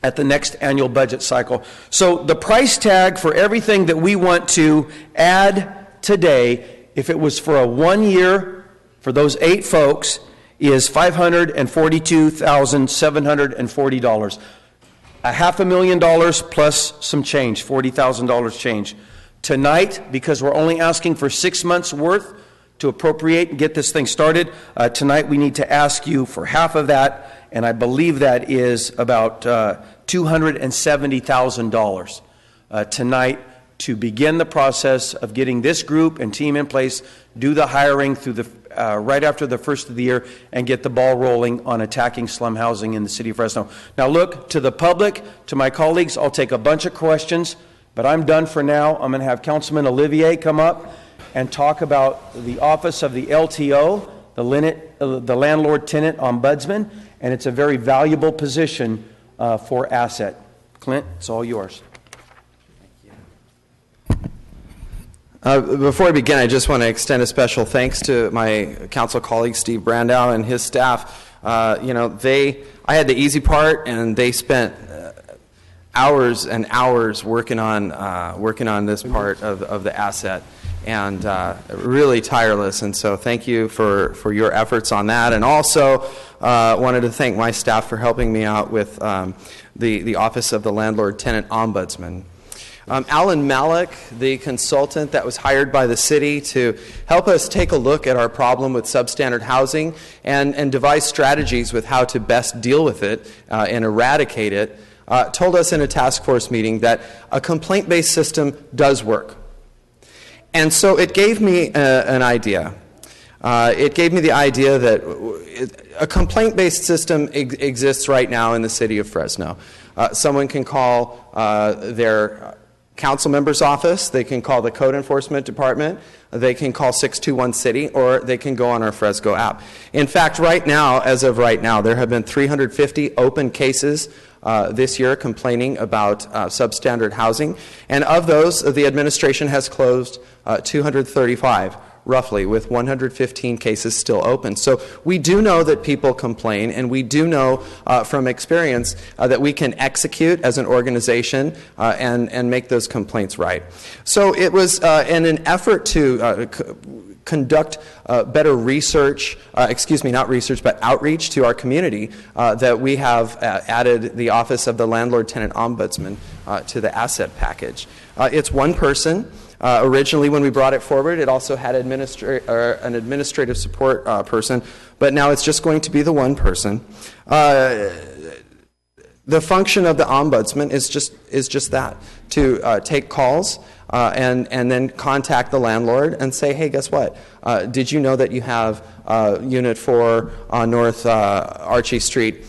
at the next annual budget cycle. So the price tag for everything that we want to add today, if it was for a 1 year, for those 8 folks, is $542,740. $500,000 plus some change, $40,000 change. Tonight, because we're only asking for 6 months' worth to appropriate and get this thing started, tonight we need to ask you for half of that, and I believe that is about $270,000 tonight to begin the process of getting this group and team in place, do the hiring through the right after the first of the year, and get the ball rolling on attacking slum housing in the city of Fresno. Now look, to the public, to my colleagues, I'll take a bunch of questions, but I'm done for now. I'm going to have Councilman Olivier come up and talk about the office of the LTO, the Landlord-Tenant Ombudsman, and it's a very valuable position for asset. Clint, it's all yours. Before I begin, I just want to extend a special thanks to my council colleague, Steve Brandow, and his staff. I had the easy part, and they spent hours and hours working on this part of the asset, and really tireless. And so thank you for your efforts on that. And also wanted to thank my staff for helping me out with the Office of the Landlord-Tenant Ombudsman. Alan Malik, the consultant that was hired by the city to help us take a look at our problem with substandard housing and devise strategies with how to best deal with it and eradicate it, told us in a task force meeting that a complaint-based system does work. And so it gave me an idea. It gave me the idea that a complaint-based system exists right now in the city of Fresno. Someone can call their council member's office, they can call the code enforcement department, they can call 621 City, or they can go on our Fresgo app. In fact, right now, as of right now, there have been 350 open cases this year complaining about substandard housing, and of those, the administration has closed 235. Roughly, with 115 cases still open. So we do know that people complain, and we do know from experience that we can execute as an organization and make those complaints right. So it was in an effort to conduct better research, not research, but outreach to our community that we have added the Office of the Landlord-Tenant Ombudsman to the asset package. It's one person. Originally, when we brought it forward, it also had an administrative support person, but now it's just going to be the one person. The function of the ombudsman is just that, to take calls and then contact the landlord and say, hey, guess what? Did you know that you have Unit 4 on North Archie Street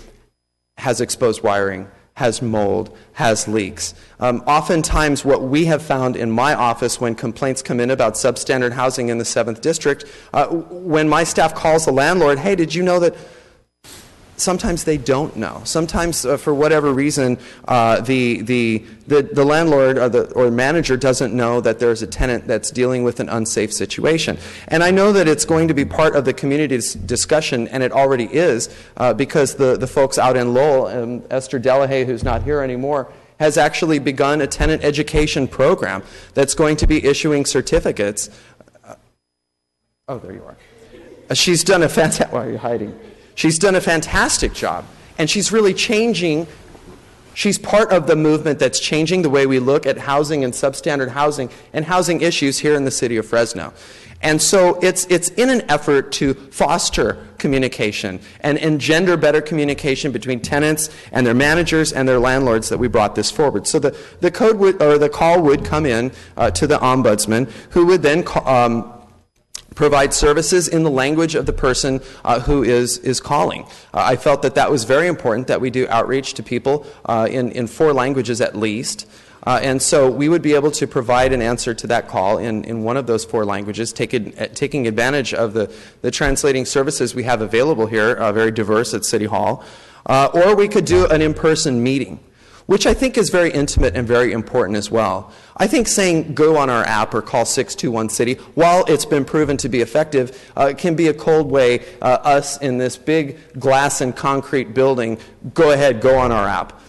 has exposed wiring, has mold, has leaks? Oftentimes what we have found in my office when complaints come in about substandard housing in the 7th District, when my staff calls the landlord, hey, did you know that? Sometimes they don't know. Sometimes, for whatever reason, the landlord or manager doesn't know that there's a tenant that's dealing with an unsafe situation. And I know that it's going to be part of the community's discussion, and it already is, because the folks out in Lowell, Esther Delahaye, who's not here anymore, has actually begun a tenant education program that's going to be issuing certificates. Oh, there you are. She's done a fantastic. Why are you hiding? She's done a fantastic job, and she's really changing. She's part of the movement that's changing the way we look at housing and substandard housing and housing issues here in the city of Fresno. And so it's in an effort to foster communication and engender better communication between tenants and their managers and their landlords that we brought this forward. So the call would come in to the ombudsman, who would then provide services in the language of the person who is calling. I felt that was very important, that we do outreach to people in 4 languages at least. And so we would be able to provide an answer to that call in one of those 4 languages, taking advantage of the translating services we have available here, very diverse at City Hall. Or we could do an in-person meeting, which I think is very intimate and very important as well. I think saying go on our app or call 621-CITY, while it's been proven to be effective, can be a cold way us in this big glass and concrete building, go ahead, go on our app.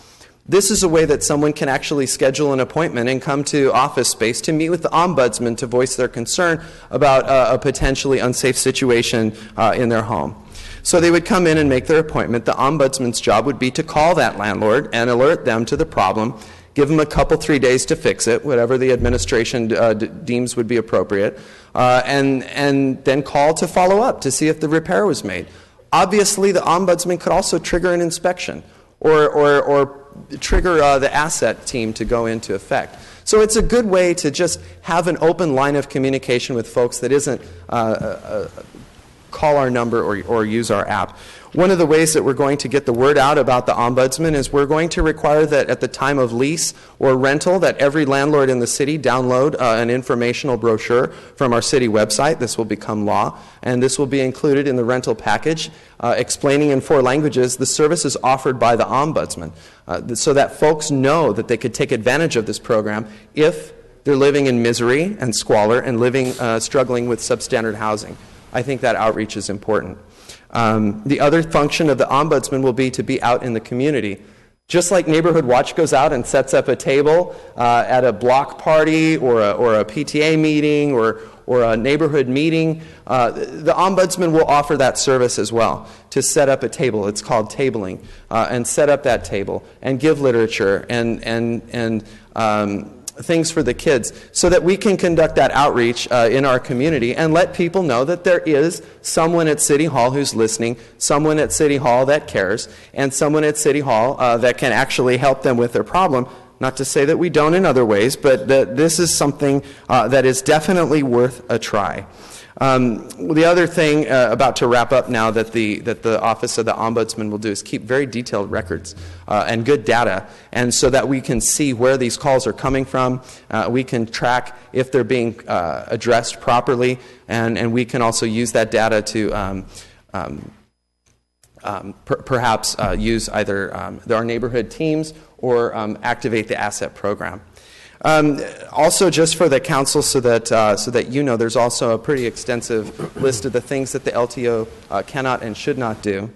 This is a way that someone can actually schedule an appointment and come to office space to meet with the ombudsman to voice their concern about a potentially unsafe situation in their home. So they would come in and make their appointment. The ombudsman's job would be to call that landlord and alert them to the problem, give them a couple, 3 days to fix it, whatever the administration deems would be appropriate, and then call to follow up to see if the repair was made. Obviously, the ombudsman could also trigger an inspection or trigger the asset team to go into effect. So it's a good way to just have an open line of communication with folks that isn't call our number or use our app. One of the ways that we're going to get the word out about the ombudsman is we're going to require that at the time of lease or rental that every landlord in the city download an informational brochure from our city website. This will become law, and this will be included in the rental package, explaining in 4 languages the services offered by the ombudsman, so that folks know that they could take advantage of this program if they're living in misery and squalor and struggling with substandard housing. I think that outreach is important. The other function of the ombudsman will be to be out in the community. Just like Neighborhood Watch goes out and sets up a table at a block party or a PTA meeting or a neighborhood meeting, the ombudsman will offer that service as well, to set up a table. It's called tabling, and set up that table and give literature and things for the kids, so that we can conduct that outreach in our community and let people know that there is someone at City Hall who's listening, someone at City Hall that cares, and someone at City Hall that can actually help them with their problem. Not to say that we don't in other ways, but this is something that is definitely worth a try. The other thing, about to wrap up now, that the Office of the Ombudsman will do is keep very detailed records and good data, and so that we can see where these calls are coming from. We can track if they're being addressed properly, and we can also use that data to perhaps use either our neighborhood teams or activate the asset program. Also, just for the council, so that you know, there's also a pretty extensive list of the things that the LTO cannot and should not do,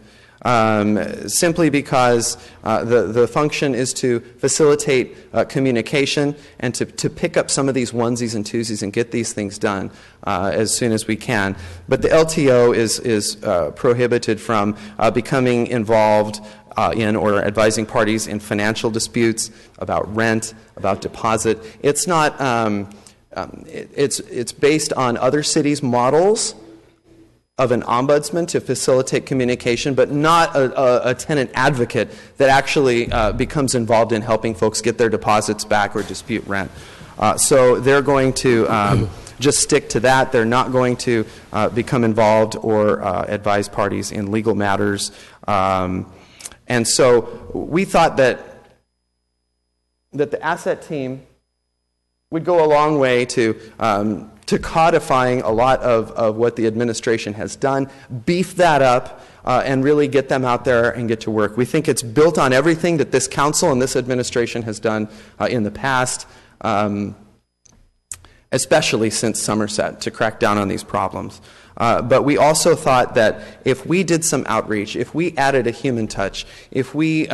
simply because the function is to facilitate communication and to pick up some of these onesies and twosies and get these things done as soon as we can. But the LTO is prohibited from becoming involved in or advising parties in financial disputes, about rent, about deposit. It's not it's based on other cities' models of an ombudsman to facilitate communication, but not a tenant advocate that actually becomes involved in helping folks get their deposits back or dispute rent. So they're going to just stick to that. They're not going to become involved or advise parties in legal matters. And so we thought that the asset team would go a long way to codifying a lot of what the administration has done, beef that up, and really get them out there and get to work. We think it's built on everything that this council and this administration has done in the past, especially since Somerset, to crack down on these problems. But we also thought that if we did some outreach, if we added a human touch, if we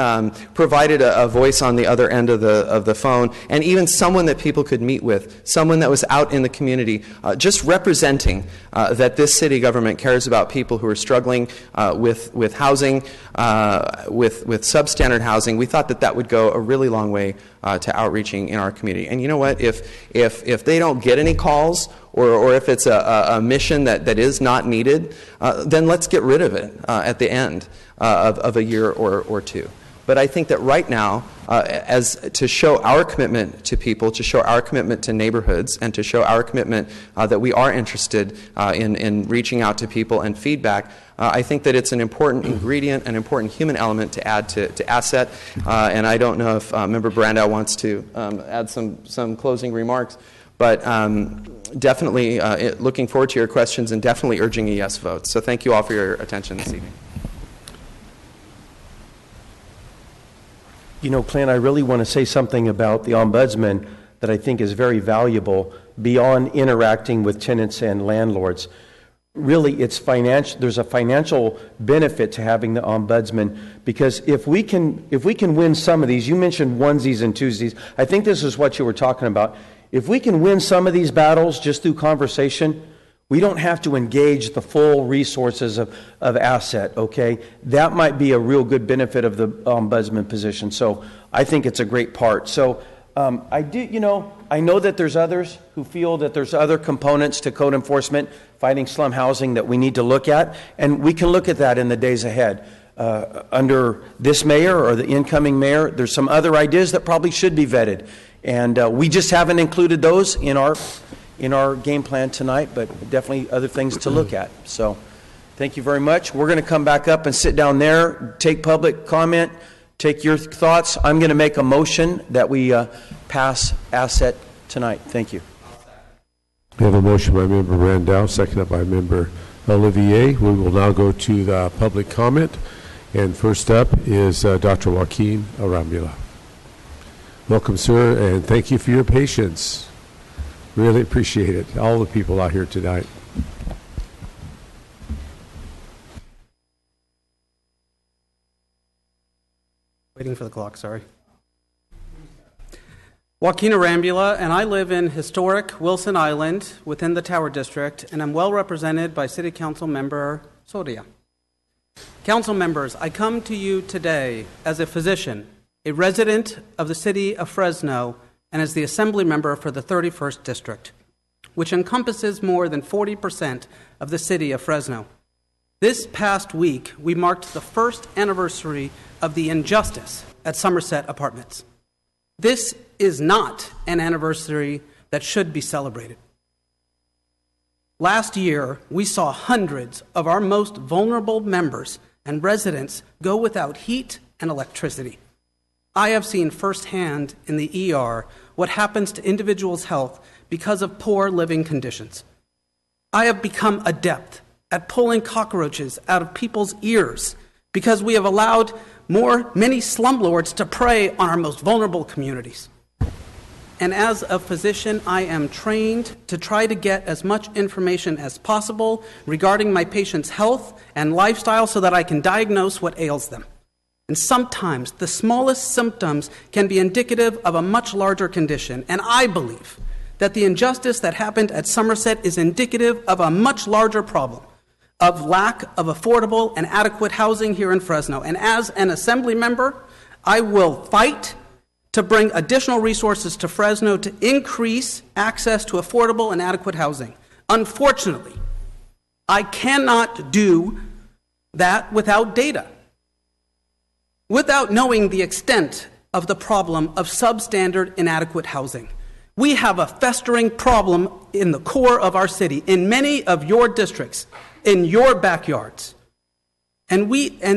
provided a voice on the other end of the phone, and even someone that people could meet with, someone that was out in the community, just representing that this city government cares about people who are struggling with housing, with substandard housing, we thought that would go a really long way to outreaching in our community. And you know what? If they don't get any calls, or if it's a mission that is not needed, then let's get rid of it at the end of a year or two. But I think that right now, as to show our commitment to people, to show our commitment to neighborhoods, and to show our commitment that we are interested in reaching out to people and feedback, I think that it's an important ingredient, an important human element to add to asset. And I don't know if Member Brandow wants to add some closing remarks, but definitely looking forward to your questions and definitely urging a yes vote. So thank you all for your attention this evening. You know, Clint, I really want to say something about the ombudsman that I think is very valuable beyond interacting with tenants and landlords. Really, it's financial. There's a financial benefit to having the ombudsman, because if we can win some of these, you mentioned onesies and twosies. I think this is what you were talking about. If we can win some of these battles just through conversation, we don't have to engage the full resources of asset, okay? That might be a real good benefit of the ombudsman position. So I think it's a great part. So I know that there's others who feel that there's other components to code enforcement, fighting slum housing, that we need to look at. And we can look at that in the days ahead. Under this mayor or the incoming mayor, there's some other ideas that probably should be vetted. And we just haven't included those in our game plan tonight, but definitely other things to look at. So thank you very much. We're going to come back up and sit down there, take public comment, take your thoughts. I'm going to make a motion that we pass asset tonight. Thank you. We have a motion by Member Randall, seconded by Member Olivier. We will now go to the public comment. And first up is Dr. Joaquin Arambula. Welcome, sir, and thank you for your patience. Really appreciate it. All the people out here tonight. Waiting for the clock, sorry. Joaquin Arambula, and I live in historic Wilson Island within the Tower District, and I'm well represented by City Council Member Soria. Council members, I come to you today as a physician, a resident of the city of Fresno, and as the assembly member for the 31st District, which encompasses more than 40% of the city of Fresno. This past week, we marked the first anniversary of the injustice at Somerset Apartments. This is not an anniversary that should be celebrated. Last year, we saw hundreds of our most vulnerable members and residents go without heat and electricity. I have seen firsthand in the ER what happens to individuals' health because of poor living conditions. I have become adept at pulling cockroaches out of people's ears because we have allowed many slumlords to prey on our most vulnerable communities. And as a physician, I am trained to try to get as much information as possible regarding my patients' health and lifestyle so that I can diagnose what ails them. And sometimes the smallest symptoms can be indicative of a much larger condition. And I believe that the injustice that happened at Somerset is indicative of a much larger problem of lack of affordable and adequate housing here in Fresno. And as an assembly member, I will fight to bring additional resources to Fresno to increase access to affordable and adequate housing. Unfortunately, I cannot do that without data, without knowing the extent of the problem of substandard inadequate housing. We have a festering problem in the core of our city, in many of your districts, in your backyards. And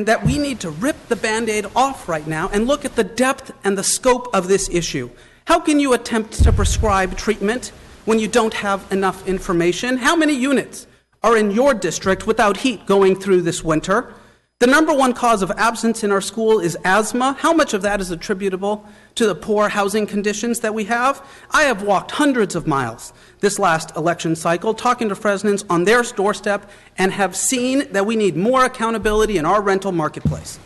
that we need to rip the Band-Aid off right now and look at the depth and the scope of this issue. How can you attempt to prescribe treatment when you don't have enough information? How many units are in your district without heat going through this winter? The number one cause of absence in our school is asthma. How much of that is attributable to the poor housing conditions that we have? I have walked hundreds of miles this last election cycle talking to Fresnans on their doorstep and have seen that we need more accountability in our rental marketplace.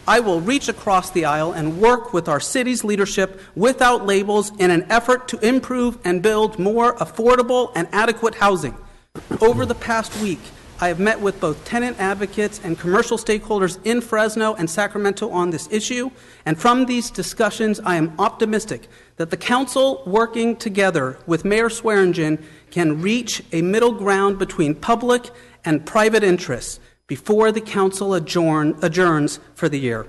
I will reach across the aisle and work with our city's leadership without labels in an effort to improve and build more affordable and adequate housing. Over the past week, I have met with both tenant advocates and commercial stakeholders in Fresno and Sacramento on this issue, and from these discussions, I am optimistic that the council, working together with Mayor Swearingen, can reach a middle ground between public and private interests before the council adjourns for the year.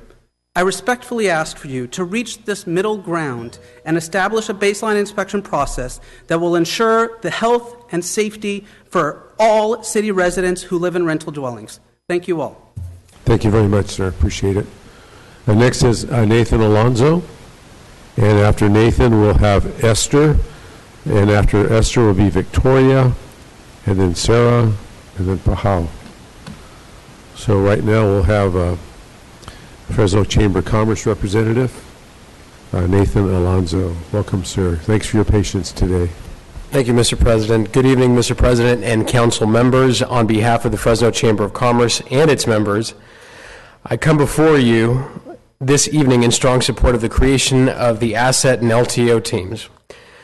I respectfully ask for you to reach this middle ground and establish a baseline inspection process that will ensure the health and safety for all city residents who live in rental dwellings. Thank you all. Thank you very much, sir. Appreciate it. Next is Nathan Alonzo. And after Nathan, we'll have Esther. And after Esther will be Victoria, and then Sarah, and then Pahal. So right now we'll have Fresno Chamber of Commerce representative, Nathan Alonzo. Welcome, sir. Thanks for your patience today. Thank you, Mr. President. Good evening, Mr. President and council members. On behalf of the Fresno Chamber of Commerce and its members, I come before you this evening in strong support of the creation of the asset and LTO teams.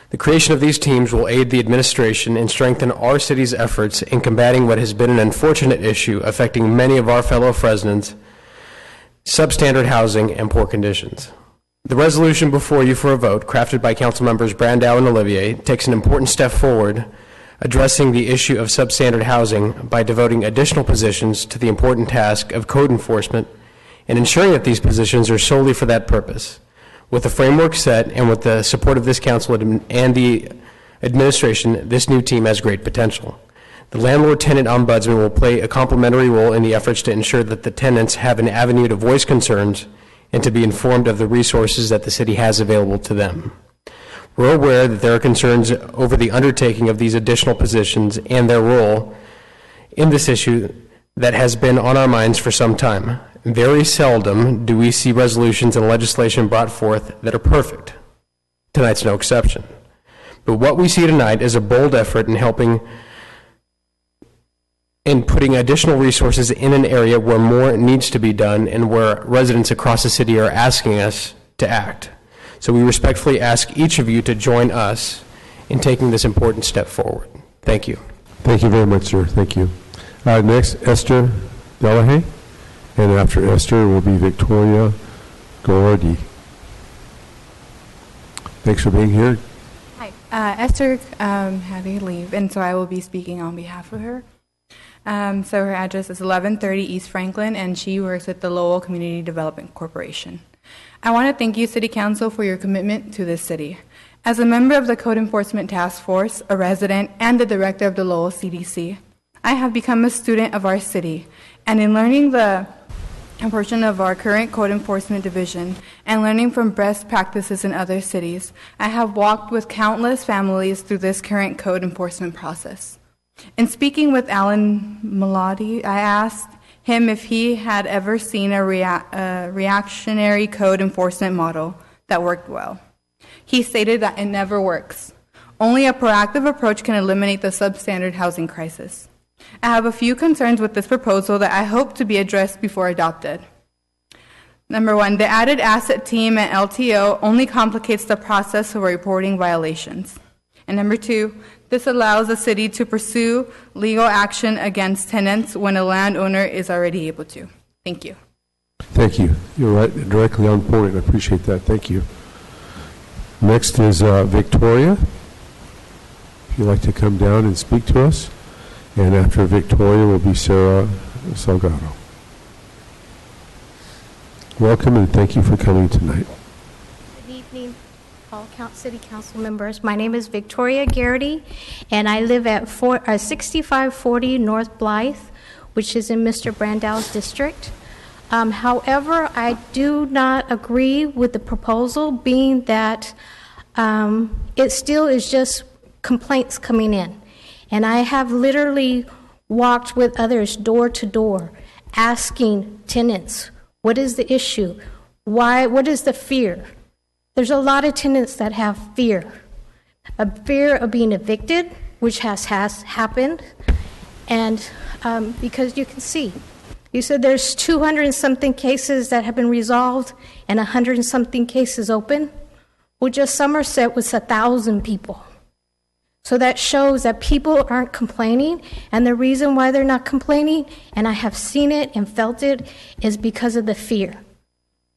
The creation of these teams will aid the administration and strengthen our city's efforts in combating what has been an unfortunate issue affecting many of our fellow Fresnans, substandard housing and poor conditions. The resolution before you for a vote, crafted by council members Brandow and Olivier, takes an important step forward addressing the issue of substandard housing by devoting additional positions to the important task of code enforcement and ensuring that these positions are solely for that purpose. With the framework set and with the support of this council and the administration, this new team has great potential. The landlord-tenant ombudsman will play a complementary role in the efforts to ensure that the tenants have an avenue to voice concerns and to be informed of the resources that the city has available to them. We're aware that there are concerns over the undertaking of these additional positions and their role in this issue that has been on our minds for some time. Very seldom do we see resolutions and legislation brought forth that are perfect. Tonight's no exception. But what we see tonight is a bold effort in putting additional resources in an area where more needs to be done and where residents across the city are asking us to act. So we respectfully ask each of you to join us in taking this important step forward. Thank you. Thank you very much, sir. Thank you. Next, Esther Delahaye. And after Esther will be Victoria Gordy. Thanks for being here. Hi. Esther had to leave, and so I will be speaking on behalf of her. So her address is 1130 East Franklin, and she works with the Lowell Community Development Corporation. I want to thank you, City Council, for your commitment to this city. As a member of the Code Enforcement Task Force, a resident, and the director of the Lowell CDC, I have become a student of our city, and in learning a portion of our current Code Enforcement Division and learning from best practices in other cities, I have walked with countless families through this current code enforcement process. In speaking with Alan Melody, I asked him if he had ever seen a reactionary code enforcement model that worked well. He stated that it never works. Only a proactive approach can eliminate the substandard housing crisis. I have a few concerns with this proposal that I hope to be addressed before adopted. Number one, the added asset team at LTO only complicates the process of reporting violations. And number two, this allows the city to pursue legal action against tenants when a landowner is already able to. Thank you. Thank you. You're right, directly on point. I appreciate that. Thank you. Next is Victoria. If you'd like to come down and speak to us. And after Victoria will be Sarah Salgado. Welcome and thank you for coming tonight. Good evening, all city council members. My name is Victoria Garrity, and I live at 6540 North Blythe, which is in Mr. Brandau's district. However, I do not agree with the proposal, being that it still is just complaints coming in. And I have literally walked with others door to door, asking tenants, what is the issue? What is the fear? There's a lot of tenants that have fear. A fear of being evicted, which has happened. And because you can see, you said there's 200 and something cases that have been resolved and 100 and something cases open. Well, just Somerset was 1,000 people. So that shows that people aren't complaining, and the reason why they're not complaining, and I have seen it and felt it, is because of the fear.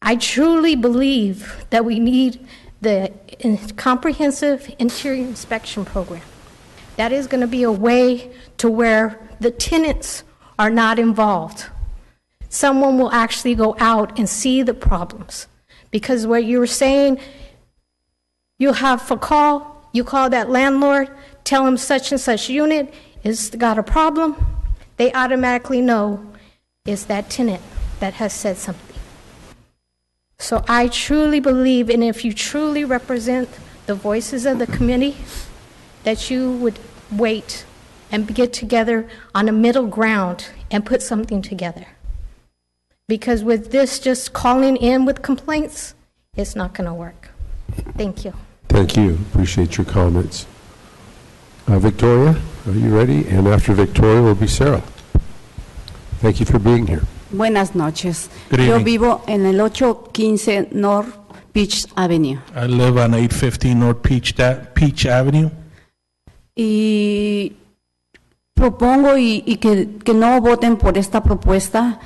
I truly believe that we need the comprehensive interior inspection program. That is going to be a way to where the tenants are not involved. Someone will actually go out and see the problems. Because what you were saying, you have a call, you call that landlord, tell him such and such unit is got a problem, they automatically know it's that tenant that has said something. So I truly believe, and if you truly represent the voices of the community, that you would wait and get together on a middle ground and put something together. Because with this just calling in with complaints, it's not going to work. Thank you. Thank you. Appreciate your comments. Victoria, are you ready? And after Victoria will be Sarah. Thank you for being here. Buenas noches. Good Yo evening. vivo en el 815 North Peach Avenue. I live on 815 North Peach Avenue. Y propongo y que no voten por esta propuesta.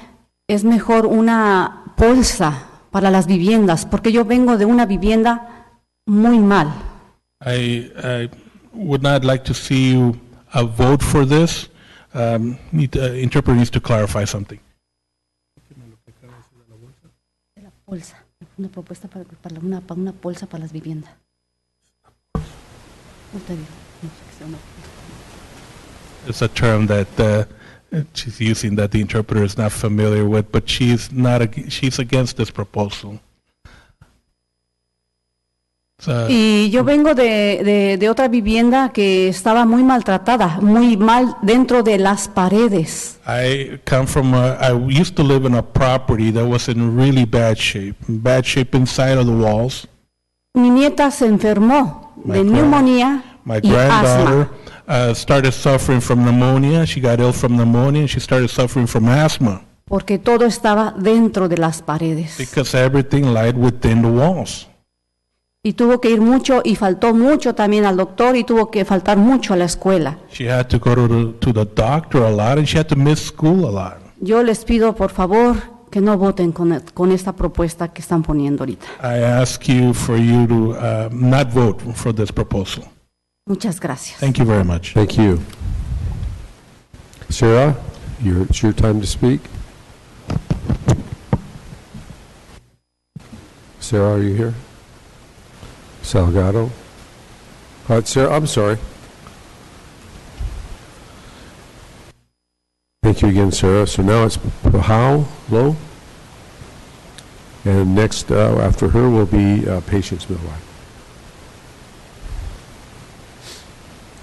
Es mejor una bolsa para las viviendas, porque yo vengo de una vivienda muy mal. I would not like to see you vote for this. Interpreter needs to clarify something. La bolsa, una propuesta para una bolsa para las viviendas. It's a term that she's using that the interpreter is not familiar with, but she's against this proposal. Y yo vengo de otra vivienda que estaba muy maltratada, muy mal dentro de las paredes. I come from I used to live in a property that was in really bad shape inside of the walls. Mi nieta se enfermó de neumonía My y granddaughter asma, started suffering from pneumonia. She got ill from pneumonia, and she started suffering from asthma porque todo estaba dentro de las paredes. because everything lied within the walls. Y tuvo que ir mucho y faltó mucho también al doctor y tuvo que faltar mucho a la escuela. She had to go to the doctor a lot, and she had to miss school a lot. Yo les pido por favor que no voten con esta propuesta que están poniendo ahorita. I ask you for you to not vote for this proposal. Muchas gracias. Thank you very much. Thank you. Sarah, it's your time to speak. Sarah, are you here? Salgado. Sarah, I'm sorry. Thank you again, Sarah. So now it's Pahau Low. And next, after her, will be Patience Millwright.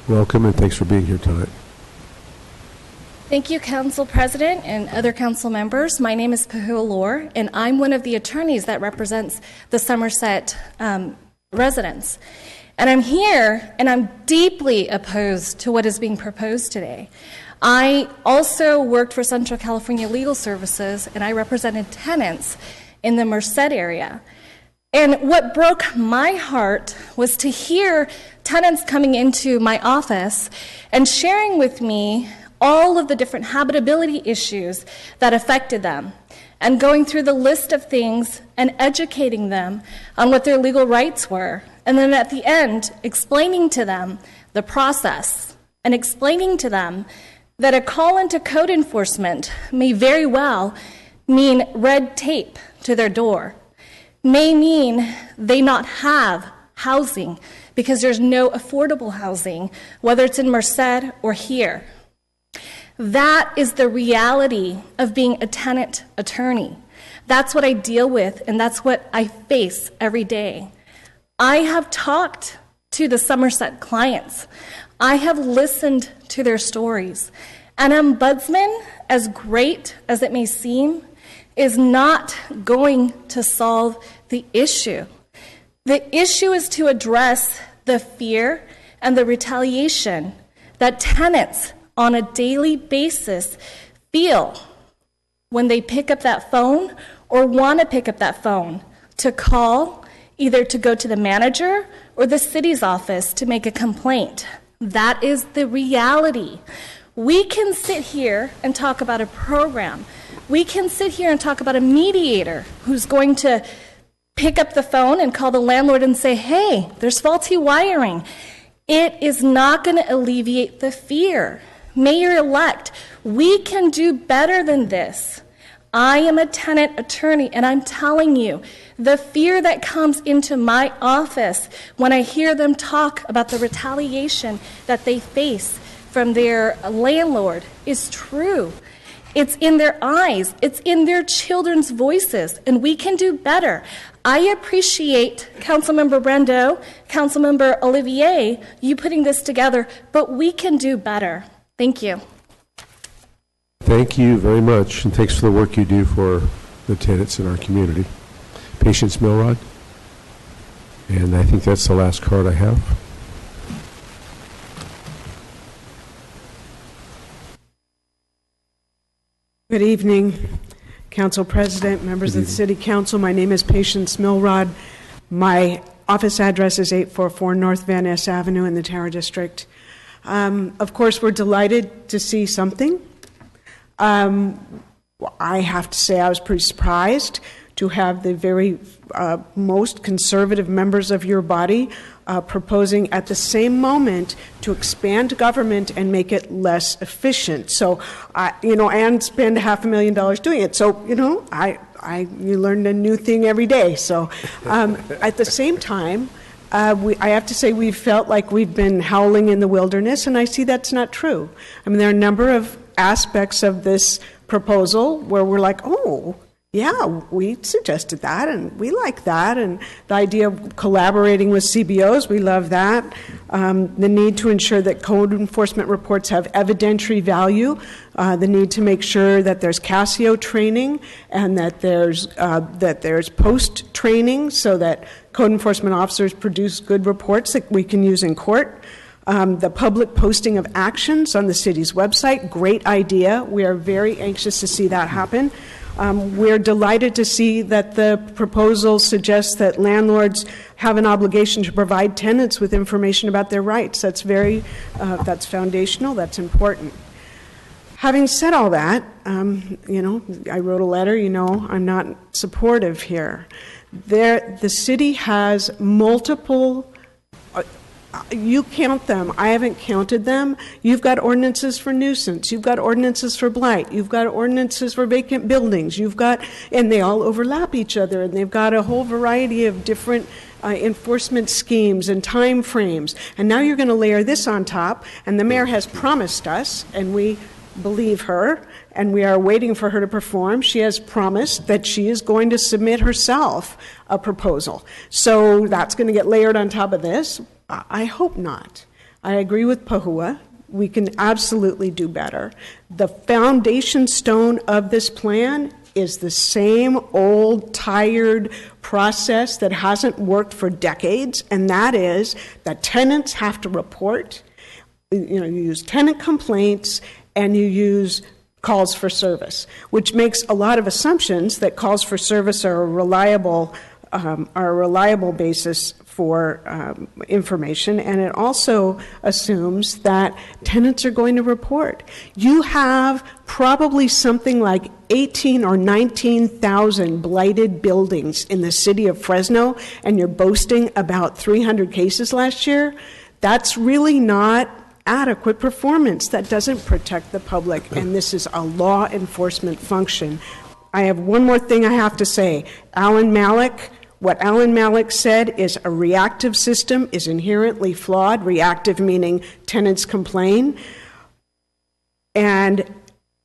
Welcome and thanks for being here tonight. Thank you, Council President and other council members. My name is Pahua Lore, and I'm one of the attorneys that represents the Somerset residents. And I'm here, and I'm deeply opposed to what is being proposed today. I also worked for Central California Legal Services, and I represented tenants in the Merced area. And what broke my heart was to hear tenants coming into my office and sharing with me all of the different habitability issues that affected them, and going through the list of things and educating them on what their legal rights were, and then at the end, explaining to them the process and explaining to them that a call into code enforcement may very well mean red tape to their door, may mean they not have housing because there's no affordable housing, whether it's in Merced or here. That is the reality of being a tenant attorney. That's what I deal with, and that's what I face every day. I have talked to the Somerset clients. I have listened to their stories. An ombudsman, as great as it may seem, is not going to solve the issue. The issue is to address the fear and the retaliation that tenants on a daily basis feel when they pick up that phone or want to pick up that phone to call, either to go to the manager or the city's office to make a complaint. That is the reality. We can sit here and talk about a program. We can sit here and talk about a mediator who's going to pick up the phone and call the landlord and say, hey, there's faulty wiring. It is not going to alleviate the fear. Mayor-elect, we can do better than this. I am a tenant attorney, and I'm telling you, the fear that comes into my office when I hear them talk about the retaliation that they face from their landlord is true. It's in their eyes. It's in their children's voices, and we can do better. I appreciate Councilmember Brando, Councilmember Olivier, you putting this together, but we can do better. Thank you. Thank you very much, and thanks for the work you do for the tenants in our community. Patience Milrod, and I think that's the last card I have. Good evening, Council President, members of the City Council. My name is Patience Milrod. My office address is 844 North Van Ness Avenue in the Tower District. Of course, we're delighted to see something. I have to say I was pretty surprised to have the very most conservative members of your body proposing at the same moment to expand government and make it less efficient. So, and spend $500,000 doing it. So, you learn a new thing every day. So, at the same time, I have to say we've felt like we've been howling in the wilderness, and I see that's not true. I mean, there are a number of aspects of this proposal where we're like, oh, yeah, we suggested that, and we like that, and the idea of collaborating with CBOs, we love that. The need to ensure that code enforcement reports have evidentiary value, the need to make sure that there's Casio training and that there's post-training so that code enforcement officers produce good reports that we can use in court. The public posting of actions on the city's website, great idea. We are very anxious to see that happen. We're delighted to see that the proposal suggests that landlords have an obligation to provide tenants with information about their rights. That's that's foundational, that's important. Having said all that, I wrote a letter, I'm not supportive here. The city has multiple, you count them. I haven't counted them. You've got ordinances for nuisance. You've got ordinances for blight. You've got ordinances for vacant buildings. And they all overlap each other, and they've got a whole variety of different enforcement schemes and time frames. And now you're going to layer this on top, and the mayor has promised us, and we believe her, and we are waiting for her to perform. She has promised that she is going to submit herself a proposal. So that's going to get layered on top of this. I hope not. I agree with Pahua. We can absolutely do better. The foundation stone of this plan is the same old, tired process that hasn't worked for decades, and that is that tenants have to report. You use tenant complaints and you use calls for service, which makes a lot of assumptions that calls for service are a reliable are a reliable basis for information, and it also assumes that tenants are going to report. You have probably something like 18 or 19,000 blighted buildings in the city of Fresno, and you're boasting about 300 cases last year. That's really not adequate performance. That doesn't protect the public, and this is a law enforcement function. I have one more thing I have to say. What Alan Malik said is a reactive system is inherently flawed. Reactive meaning tenants complain. And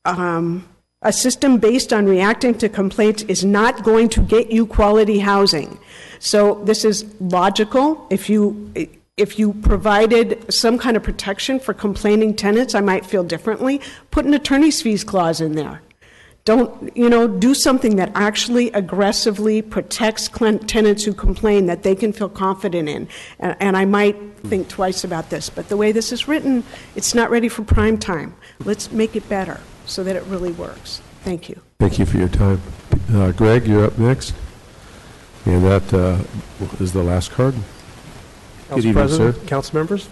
a system based on reacting to complaints is not going to get you quality housing. So this is logical. If you provided some kind of protection for complaining tenants, I might feel differently. Put an attorney's fees clause in there. Don't, do something that actually aggressively protects tenants who complain, that they can feel confident in. And I might think twice about this, but the way this is written, it's not ready for prime time. Let's make it better so that it really works. Thank you. Thank you for your time. Greg, you're up next. And that is the last card. Good evening, President, sir. council members.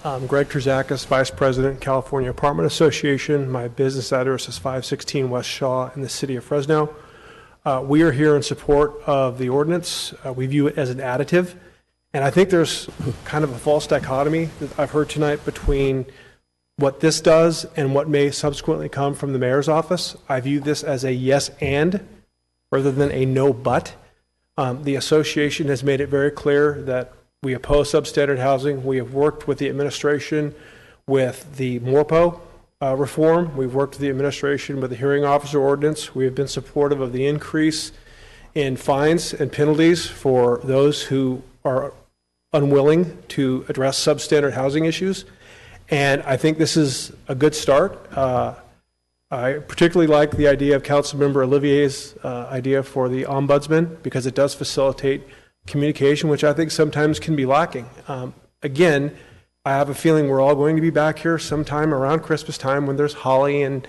I'm Greg Terzakis, Vice President, California Apartment Association. My business address is 516 West Shaw in the city of Fresno. We are here in support of the ordinance. We view it as an additive. And I think there's kind of a false dichotomy that I've heard tonight between what this does and what may subsequently come from the mayor's office. I view this as a yes and rather than a no but. The association has made it very clear that we oppose substandard housing. We have worked with the administration with the MORPO reform. We've worked with the administration with the hearing officer ordinance. We have been supportive of the increase in fines and penalties for those who are unwilling to address substandard housing issues. And I think this is a good start. I particularly like the idea of Councilmember Olivier's idea for the ombudsman, because it does facilitate communication, which I think sometimes can be lacking. Again, I have a feeling we're all going to be back here sometime around Christmas time when there's holly and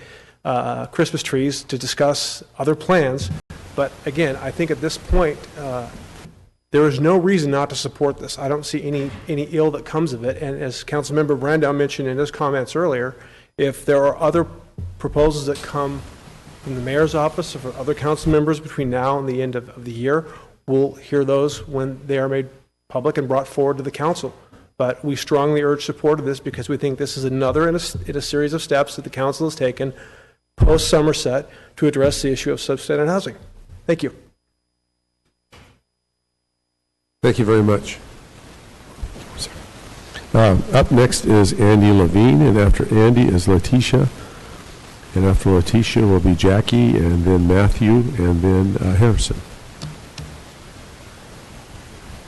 Christmas trees to discuss other plans. But again, I think at this point, there is no reason not to support this. I don't see any ill that comes of it. And as Councilmember Brandow mentioned in his comments earlier, if there are other proposals that come from the mayor's office or from other council members between now and the end of the year, we'll hear those when they are made public and brought forward to the council. But we strongly urge support of this because we think this is another in a series of steps that the council has taken post-Somerset to address the issue of substandard housing. Thank you. Thank you very much. Up next is Andy Levine, and after Andy is Letitia. And after Letitia will be Jackie, and then Matthew, and then Harrison.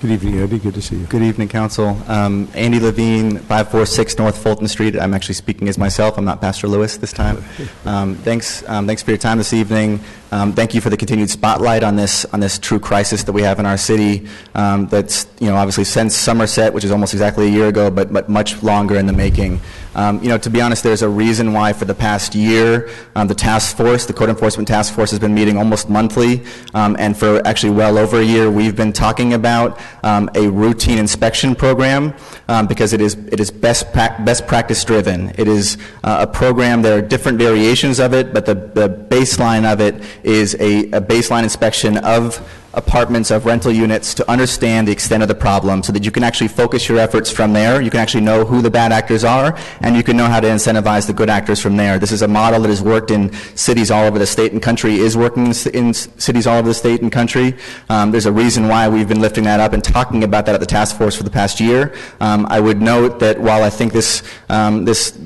Good evening, Andy. Good to see you. Good evening, Council. Andy Levine, 546 North Fulton Street. I'm actually speaking as myself. I'm not Pastor Lewis this time. Thanks for your time this evening. Thank you for the continued spotlight on this true crisis that we have in our city. That's obviously since Somerset, which is almost exactly a year ago, but much longer in the making. To be honest, there's a reason why for the past year, the task force, the Code Enforcement Task Force, has been meeting almost monthly, and for actually well over a year, we've been talking about a routine inspection program because it is best practice driven. It is a program. There are different variations of it, but the baseline of it is a baseline inspection of apartments, of rental units, to understand the extent of the problem so that you can actually focus your efforts from there. You can actually know who the bad actors are, and you can know how to incentivize the good actors from there. This is a model that has worked in cities all over the state and country, is working in cities all over the state and country. There's a reason why we've been lifting that up and talking about that at the task force for the past year. I would note that while I think this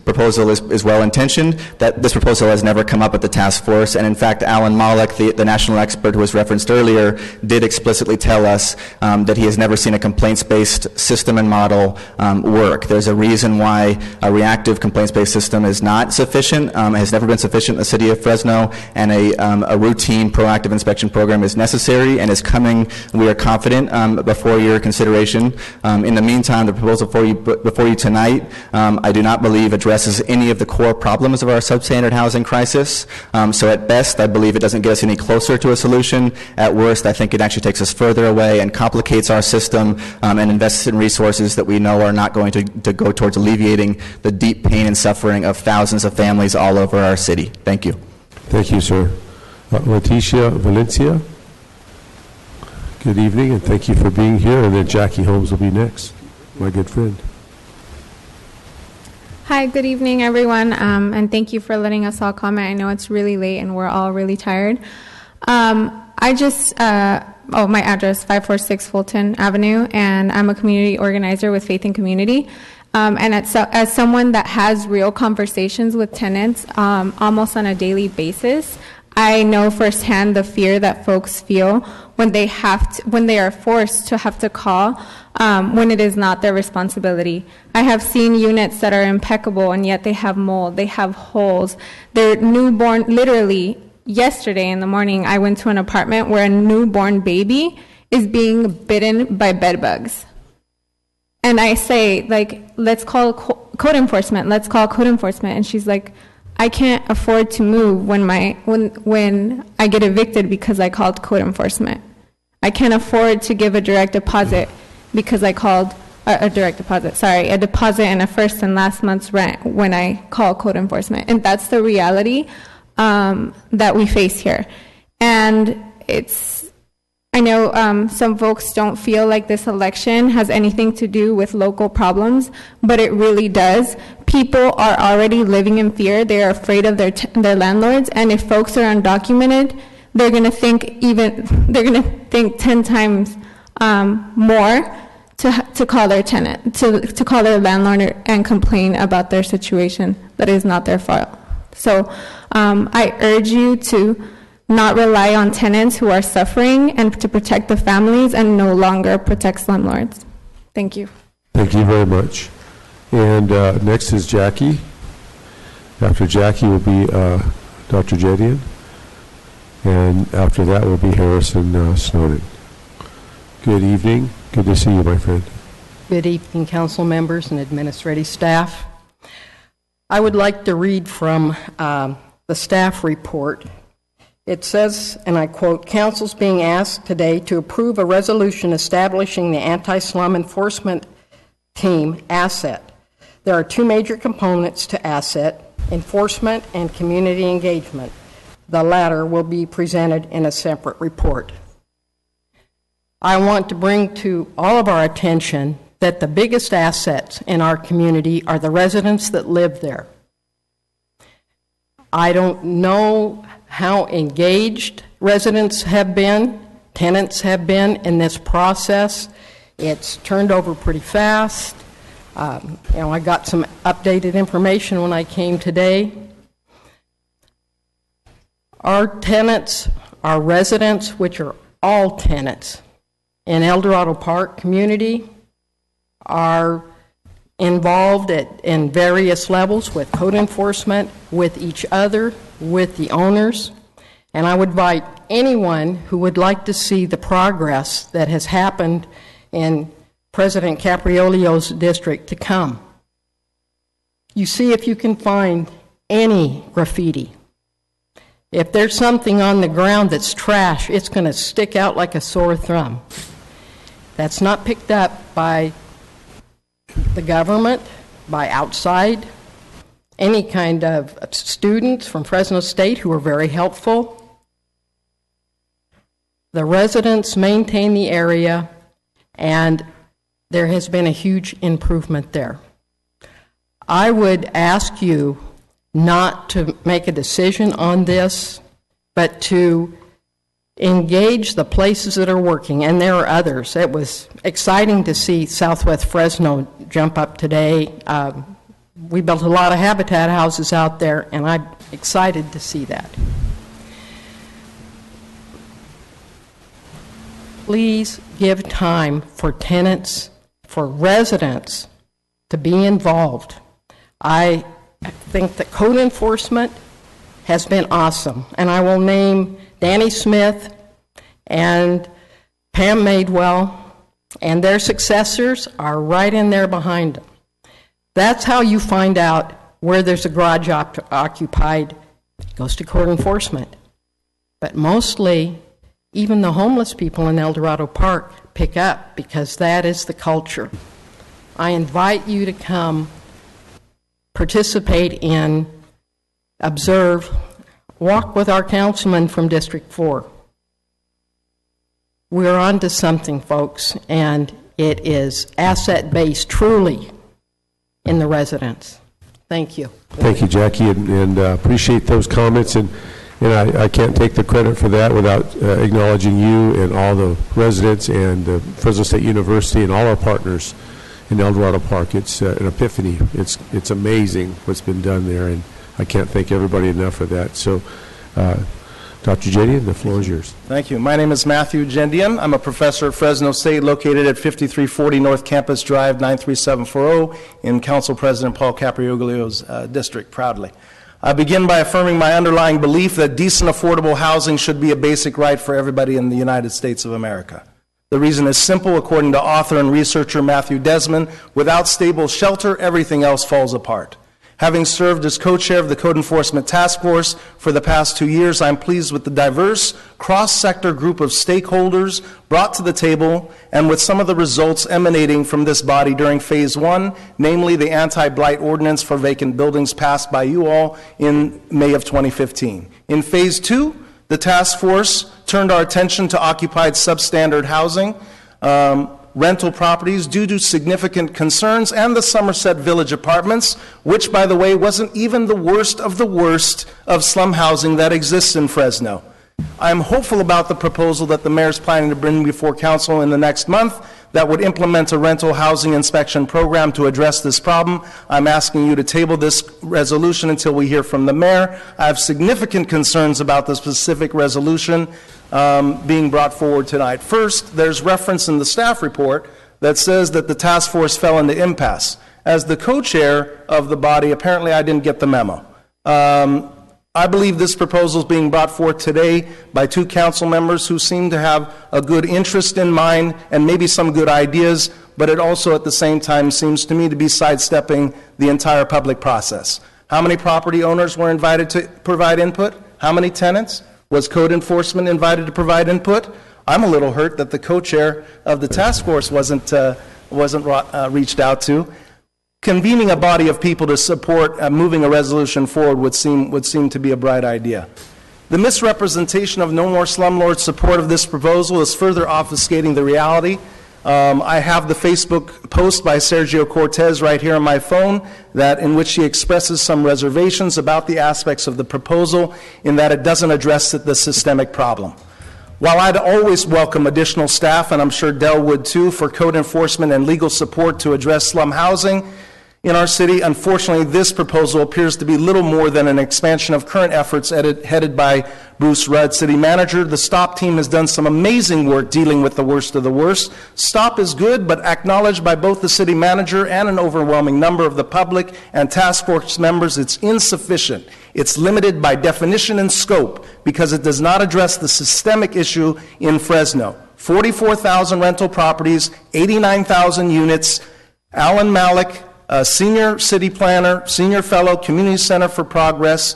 proposal is well-intentioned, that this proposal has never come up at the task force, and in fact, Alan Malik, the national expert who was referenced earlier, did explicitly tell us that he has never seen a complaints-based system and model work. There's a reason why a reactive complaints-based system is not sufficient, has never been sufficient in the city of Fresno, and a routine proactive inspection program is necessary and is coming, we are confident, before your consideration. In the meantime, the proposal before you tonight, I do not believe addresses any of the core problems of our substandard housing crisis. So at best, I believe it doesn't get us any closer to a solution. At worst, I think think it actually takes us further away and complicates our system and invests in resources that we know are not going to go towards alleviating the deep pain and suffering of thousands of families all over our city. Thank you. Thank you, sir. Leticia Valencia, good evening, and thank you for being here. And then Jackie Holmes will be next, my good friend. Hi, good evening, everyone, and thank you for letting us all comment. I know it's really late and we're all really tired. My address, 546 Fulton Avenue, and I'm a community organizer with Faith in Community. And as someone that has real conversations with tenants almost on a daily basis, I know firsthand the fear that folks feel when they are forced to have to call when it is not their responsibility. I have seen units that are impeccable and yet they have mold, they have holes. They're newborn. Literally yesterday in the morning, I went to an apartment where a newborn baby is being bitten by bed bugs. And I say, let's call code enforcement. Let's call code enforcement. And she's like, I can't afford to move when I get evicted because I called code enforcement. I can't afford to give a direct deposit because I called a deposit and a first and last month's rent when I call code enforcement. And that's the reality that we face here. And I know some folks don't feel like this election has anything to do with local problems, but it really does. People are already living in fear. They are afraid of their landlords, and if folks are undocumented, they're going to think 10 times more to call their tenant, to call their landlord and complain about their situation that is not their fault. So I urge you to not rely on tenants who are suffering and to protect the families and no longer protect slumlords. Thank you. Thank you very much. And next is Jackie. After Jackie will be Dr. Jedian. And after that will be Harrison Snowden. Good evening. Good to see you, my friend. Good evening, council members and administrative staff. I would like to read from the staff report. It says, and I quote, "Council's being asked today to approve a resolution establishing the anti-slum enforcement team asset. There are two major components to asset, enforcement and community engagement. The latter will be presented in a separate report." I want to bring to all of our attention that the biggest assets in our community are the residents that live there. I don't know how engaged residents have been, tenants have been in this process. It's turned over pretty fast. I got some updated information when I came today. Our tenants, our residents, which are all tenants in El Dorado Park community, are involved in various levels with code enforcement, with each other, with the owners. And I would invite anyone who would like to see the progress that has happened in President Capriolio's district to come. You see if you can find any graffiti. If there's something on the ground that's trash, it's going to stick out like a sore thumb. That's not picked up by the government, by outside, any kind of students from Fresno State who are very helpful. The residents maintain the area, and there has been a huge improvement there. I would ask you not to make a decision on this, but to engage the places that are working, and there are others. It was exciting to see Southwest Fresno jump up today. We built a lot of habitat houses out there, and I'm excited to see that. Please give time for tenants, for residents to be involved. I think that code enforcement has been awesome, and I will name Danny Smith and Pam Madewell, and their successors are right in there behind them. That's how you find out where there's a garage occupied. It goes to code enforcement. But mostly, even the homeless people in El Dorado Park pick up, because that is the culture. I invite you to come participate in, observe, walk with our councilman from District 4. We're on to something, folks, and it is asset-based, truly, in the residents. Thank you. Thank you, Jackie, and appreciate those comments. And I can't take the credit for that without acknowledging you and all the residents and Fresno State University and all our partners in El Dorado Park. It's an epiphany. It's amazing what's been done there, and I can't thank everybody enough for that. So, Dr. Jadian, the floor is yours. Thank you. My name is Matthew Jendian. I'm a professor at Fresno State, located at 5340 North Campus Drive, 93740, in Council President Paul Caprioglio's district, proudly. I begin by affirming my underlying belief that decent, affordable housing should be a basic right for everybody in the United States of America. The reason is simple. According to author and researcher Matthew Desmond, without stable shelter, everything else falls apart. Having served as co-chair of the Code Enforcement Task Force for the past 2 years, I'm pleased with the diverse, cross-sector group of stakeholders brought to the table and with some of the results emanating from this body during Phase 1, namely the anti-blight ordinance for vacant buildings passed by you all in May of 2015. In Phase 2, the task force turned our attention to occupied substandard housing, rental properties due to significant concerns, and the Somerset Village apartments, which, by the way, wasn't even the worst of slum housing that exists in Fresno. I'm hopeful about the proposal that the mayor is planning to bring before council in the next month that would implement a rental housing inspection program to address this problem. I'm asking you to table this resolution until we hear from the mayor. I have significant concerns about the specific resolution being brought forward tonight. First, there's reference in the staff report that says that the task force fell into impasse. As the co-chair of the body, apparently I didn't get the memo. I believe this proposal is being brought forth today by 2 council members who seem to have a good interest in mind and maybe some good ideas, but it also at the same time seems to me to be sidestepping the entire public process. How many property owners were invited to provide input? How many tenants? Was code enforcement invited to provide input? I'm a little hurt that the co-chair of the task force wasn't reached out to. Convening a body of people to support moving a resolution forward would seem to be a bright idea. The misrepresentation of No More Slumlords support of this proposal is further obfuscating the reality. I have the Facebook post by Sergio Cortez right here on my phone in which he expresses some reservations about the aspects of the proposal in that it doesn't address the systemic problem. While I'd always welcome additional staff, and I'm sure Dell would too, for code enforcement and legal support to address slum housing in our city, unfortunately this proposal appears to be little more than an expansion of current efforts headed by Bruce Rudd, city manager. The STOP team has done some amazing work dealing with the worst of the worst. STOP is good, but acknowledged by both the city manager and an overwhelming number of the public and task force members, it's insufficient. It's limited by definition and scope because it does not address the systemic issue in Fresno. 44,000 rental properties, 89,000 units. Alan Malik, a senior city planner, senior fellow, Community Center for Progress,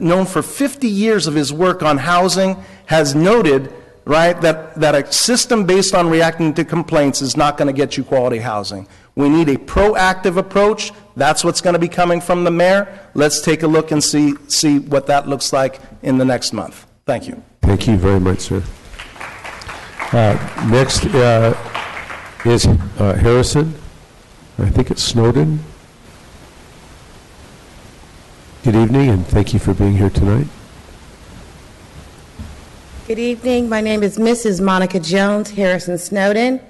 known for 50 years of his work on housing, has noted, right, that a system based on reacting to complaints is not going to get you quality housing. We need a proactive approach. That's what's going to be coming from the mayor. Let's take a look and see what that looks like in the next month. Thank you. Thank you very much, sir. Next is Harrison. I think it's Snowden. Good evening, and thank you for being here tonight. Good evening. My name is Mrs. Monica Jones Harrison Snowden.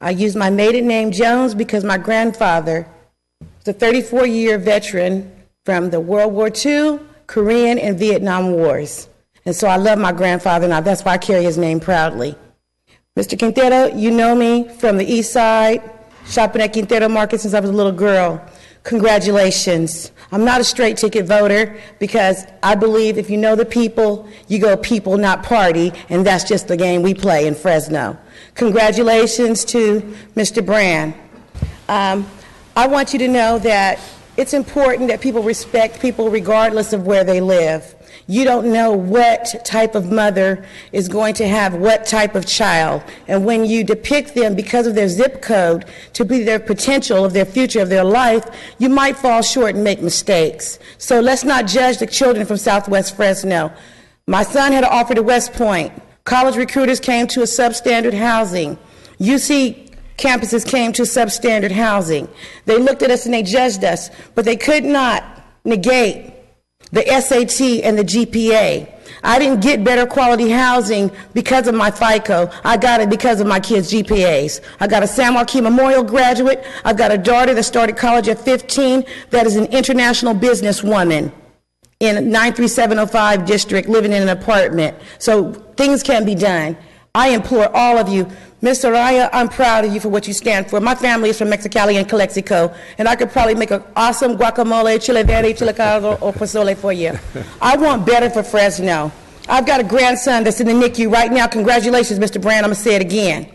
I use my maiden name Jones because my grandfather was a 34-year veteran from the World War II, Korean, and Vietnam Wars. And so I love my grandfather, and that's why I carry his name proudly. Mr. Quintero, you know me from the East Side, shopping at Quintero Market since I was a little girl. Congratulations. I'm not a straight ticket voter because I believe if you know the people, you go people, not party, and that's just the game we play in Fresno. Congratulations to Mr. Brand. I want you to know that It's important that people respect people regardless of where they live. You don't know what type of mother is going to have what type of child. And when you depict them because of their zip code to be their potential of their future, of their life, you might fall short and make mistakes. So let's not judge the children from Southwest Fresno. My son had an offer to West Point. College recruiters came to a substandard housing. UC campuses came to substandard housing. They looked at us and they judged us, but they could not negate the SAT and the GPA. I didn't get better quality housing because of my FICO. I got it because of my kids' GPAs. I got a San Joaquin Memorial graduate. I've got a daughter that started college at 15 that is an international businesswoman in 93705 district, living in an apartment. So things can be done. I implore all of you, Ms. Soraya, I'm proud of you for what you stand for. My family is from Mexicali and Calexico, and I could probably make an awesome guacamole, chile verde, chile caldo, or pozole for you. I want better for Fresno. I've got a grandson that's in the NICU right now. Congratulations, Mr. Brand. I'm going to say it again.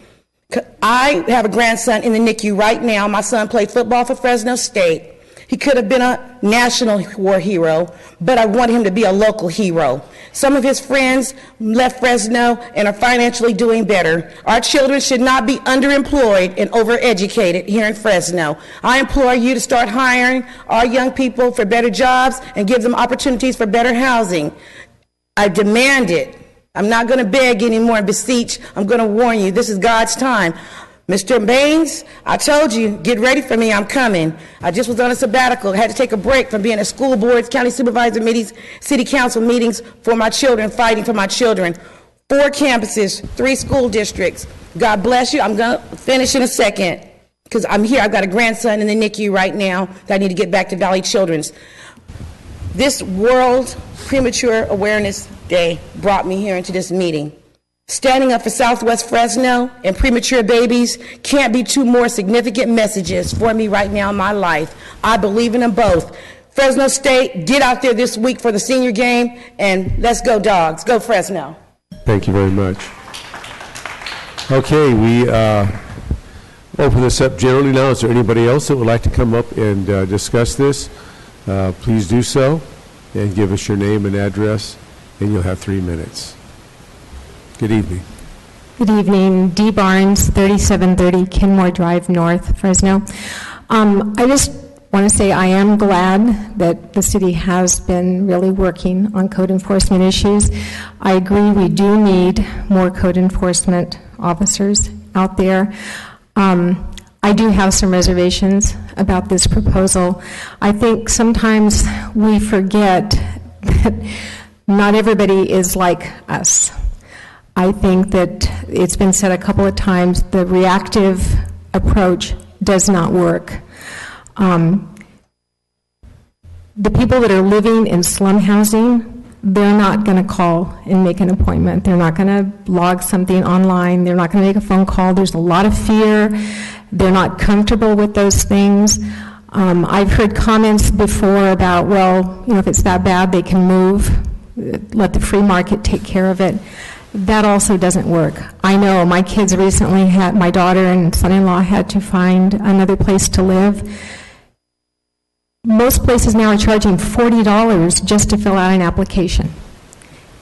I have a grandson in the NICU right now. My son played football for Fresno State. He could have been a national war hero, but I want him to be a local hero. Some of his friends left Fresno and are financially doing better. Our children should not be underemployed and overeducated here in Fresno. I implore you to start hiring our young people for better jobs and give them opportunities for better housing. I demand it. I'm not going to beg anymore and beseech. I'm going to warn you. This is God's time. Mr. Baines, I told you, get ready for me, I'm coming. I just was on a sabbatical, had to take a break from being at school boards, county supervisor meetings, city council meetings for my children, fighting for my children. 4 campuses, 3 school districts. God bless you. I'm going to finish in a second because I'm here. I've got a grandson in the NICU right now that I need to get back to Valley Children's. This World Premature Awareness Day brought me here into this meeting. Standing up for Southwest Fresno and premature babies can't be 2 more significant messages for me right now in my life. I believe in them both. Fresno State, get out there this week for the senior game, and let's go Dogs. Go Fresno. Thank you very much. Okay, we open this up generally now. Is there anybody else that would like to come up and discuss this? Please do so and give us your name and address, and you'll have 3 minutes. Good evening. Good evening. Dee Barnes, 3730 Kenmore Drive North, Fresno. I just want to say I am glad that the city has been really working on code enforcement issues. I agree we do need more code enforcement officers out there. I do have some reservations about this proposal. I think sometimes we forget that not everybody is like us. I think that it's been said a couple of times, the reactive approach does not work. The people that are living in slum housing, they're not going to call and make an appointment. They're not going to log something online. They're not going to make a phone call. There's a lot of fear. They're not comfortable with those things. I've heard comments before about, well, if it's that bad, they can move, let the free market take care of it. That also doesn't work. I know my kids recently my daughter and son-in-law had to find another place to live. Most places now are charging $40 just to fill out an application.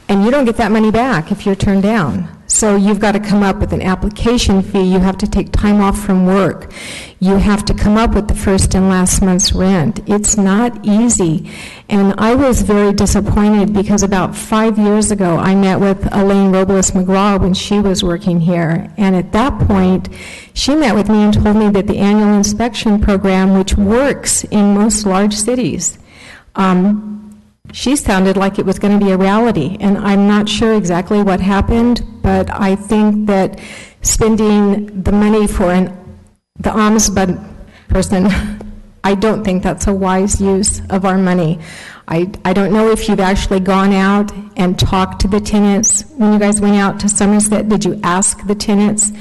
And you don't get that money back if you're turned down. So you've got to come up with an application fee. You have to take time off from work. You have to come up with the first and last month's rent. It's not easy. And I was very disappointed because about 5 years ago, I met with Elaine Robles McGraw when she was working here. And at that point, she met with me and told me that the annual inspection program, which works in most large cities, she sounded like it was going to be a reality, and I'm not sure exactly what happened, but I think that spending the money for the ombudsman person, I don't think that's a wise use of our money. I don't know if you've actually gone out and talked to the tenants. When you guys went out to Somerset, did you ask the tenants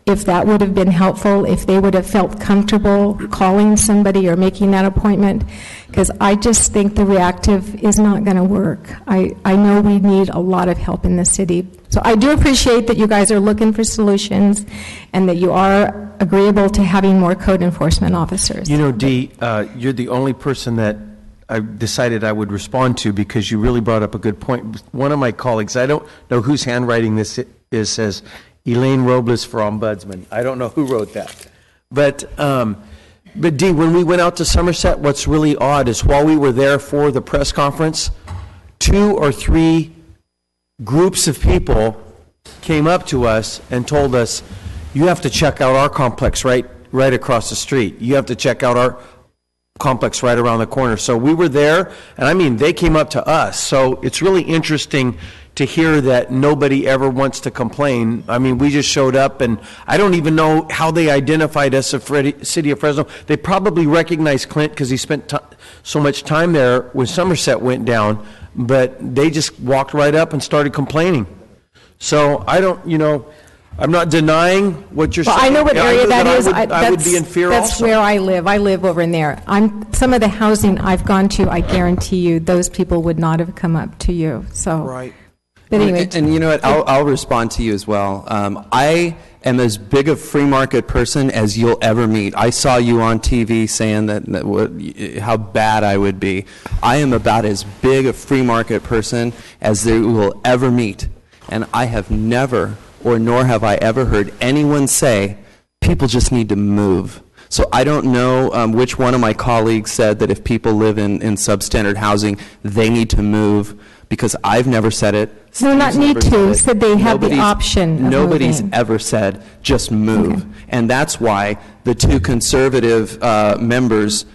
if that would have been helpful, if they would have felt comfortable calling somebody or making that appointment? because I just think the reactive is not going to work. I know we need a lot of help in the city. So I do appreciate that you guys are looking for solutions and that you are agreeable to having more code enforcement officers. You know, Dee, you're the only person that I decided I would respond to because you really brought up a good point. One of my colleagues, I don't know whose handwriting this is, says Elaine Robles for Ombudsman. I don't know who wrote that. But Dee, when we went out to Somerset, what's really odd is while we were there for the press conference, 2 or 3 groups of people came up to us and told us, you have to check out our complex right across the street. You have to check out our complex right around the corner. So we were there, and I mean, they came up to us. So it's really interesting to hear that nobody ever wants to complain. I mean, we just showed up, and I don't even know how they identified us as City of Fresno. They probably recognized Clint because he spent so much time there when Somerset went down, but they just walked right up and started complaining. So I don't, I'm not denying what you're saying. I know what area that is. I would be in fear that's also. Where I live. I live over in there. Some of the housing I've gone to, I guarantee you, those people would not have come up to you. So. Right. But anyway. And you know what? I'll respond to you as well. I am as big a free market person as you'll ever meet. I saw you on TV saying how bad I would be. I am about as big a free market person as they will ever meet. And I have never, or nor have I ever heard anyone say, people just need to move. So I don't know which one of my colleagues said that if people live in substandard housing, they need to move, because I've never said it. No, not need to. Said they have the option of Nobody's moving. ever said, just move. Okay. And that's why the 2 conservative members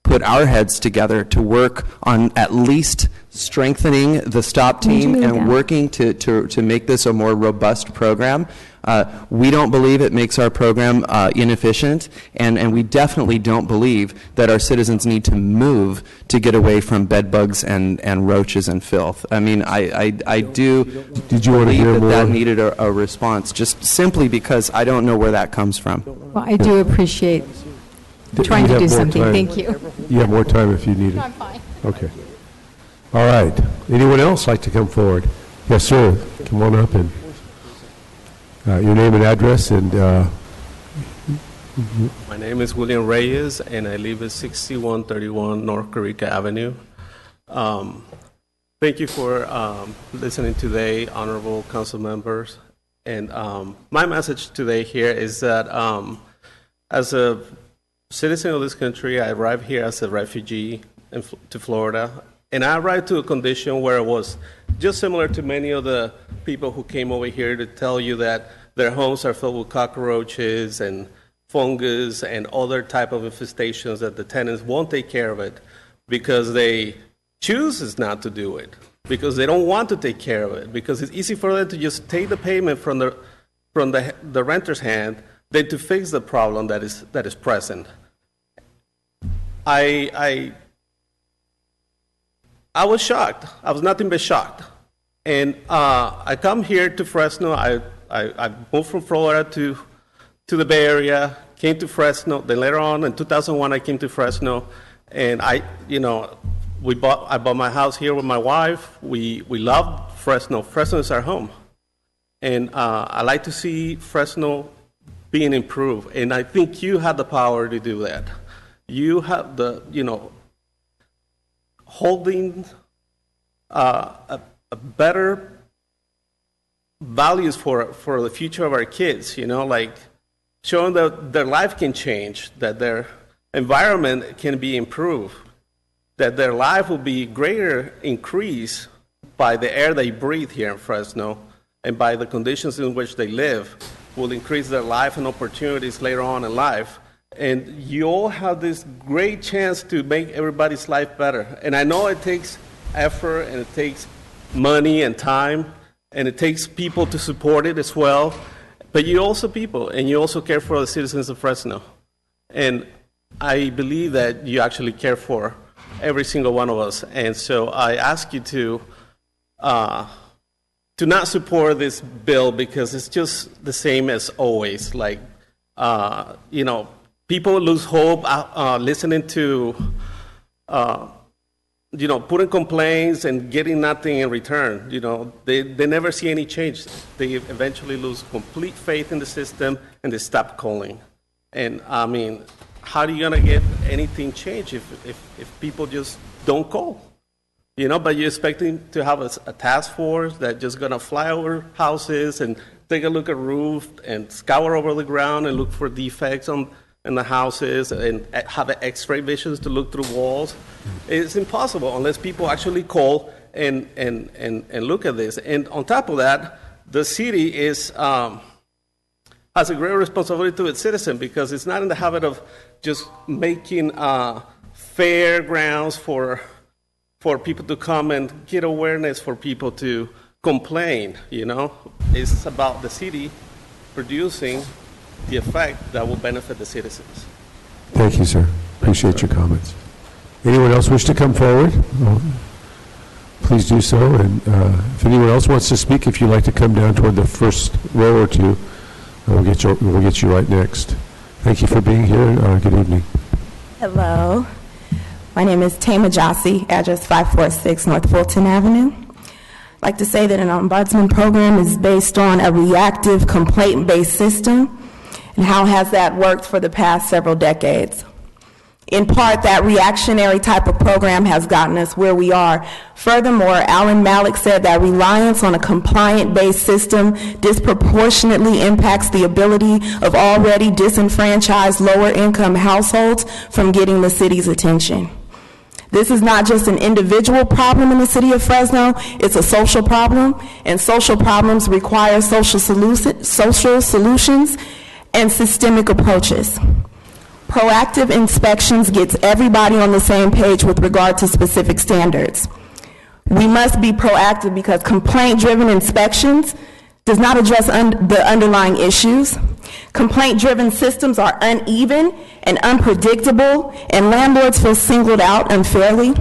put our heads together to work on at least strengthening the STOP team and working to make this a more robust program. We don't believe it makes our program inefficient, and we definitely don't believe that our citizens need to move to get away from bed bugs and roaches and filth. I mean, I do believe that needed a response, just simply because I don't know where that comes from. Well, I do appreciate trying to do something. Thank you. You have more time if you need it. No, I'm fine. Okay. All right. Anyone else like to come forward? Yes, sir. Come on up and your name and address. And my name is William Reyes, and I live at 6131 North Carica Avenue. Thank you for listening today, honorable council members. And my message today here is that as a citizen of this country, I arrived here as a refugee to Florida, and I arrived to a condition where it was just similar to many of the people who came over here to tell you that their homes are filled with cockroaches and fungus and other type of infestations that the tenants won't take care of it because they choose not to do it, because they don't want to take care of it, because it's easy for them to just take the payment from the renter's hand than to fix the problem that is present. I was shocked. I was nothing but shocked. And I come here to Fresno. I moved from Florida to the Bay Area, came to Fresno. Then later on, in 2001, I came to Fresno. And I bought my house here with my wife. We love Fresno. Fresno is our home. And I like to see Fresno being improved. And I think you have the power to do that. You have the, holding a better values for the future of our kids, like showing that their life can change, that their environment can be improved, that their life will be greater increased by the air they breathe here in Fresno and by the conditions in which they live, will increase their life and opportunities later on in life. And you all have this great chance to make everybody's life better. And I know it takes effort, and it takes money and time, and it takes people to support it as well. But you're also people, and you also care for the citizens of Fresno. And I believe that you actually care for every single one of us. And so I ask you to not support this bill, because it's just the same as always. People lose hope listening to putting complaints and getting nothing in return. They never see any change. They eventually lose complete faith in the system and they stop calling. And I mean, how are you gonna get anything changed if people just don't call? But you're expecting to have a task force that's just gonna fly over houses and take a look at roof and scour over the ground and look for defects in the houses and have an X-ray visions to look through walls. It's impossible unless people actually call and look at this. And on top of that, the city has a great responsibility to its citizens because it's not in the habit of just making fair grounds for people to come and get awareness for people to complain. It's about the city producing the effect that will benefit the citizens. Thank you, sir. Appreciate your comments. Anyone else wish to come forward? Please do so. And if anyone else wants to speak, if you'd like to come down toward the first row or two, we'll get you right next. Thank you for being here. Good evening. Hello. My name is Tama Jossi, address 546 North Fulton Avenue. I'd like to say that an ombudsman program is based on a reactive complaint-based system. And how has that worked for the past several decades? In part, that reactionary type of program has gotten us where we are. Furthermore, Alan Malik said that reliance on a compliant-based system disproportionately impacts the ability of already disenfranchised lower-income households from getting the city's attention. This is not just an individual problem in the city of Fresno, it's a social problem, and social problems require social solutions and systemic approaches. Proactive inspections gets everybody on the same page with regard to specific standards. We must be proactive because complaint-driven inspections does not address the underlying issues. Complaint-driven systems are uneven and unpredictable, and landlords feel singled out unfairly.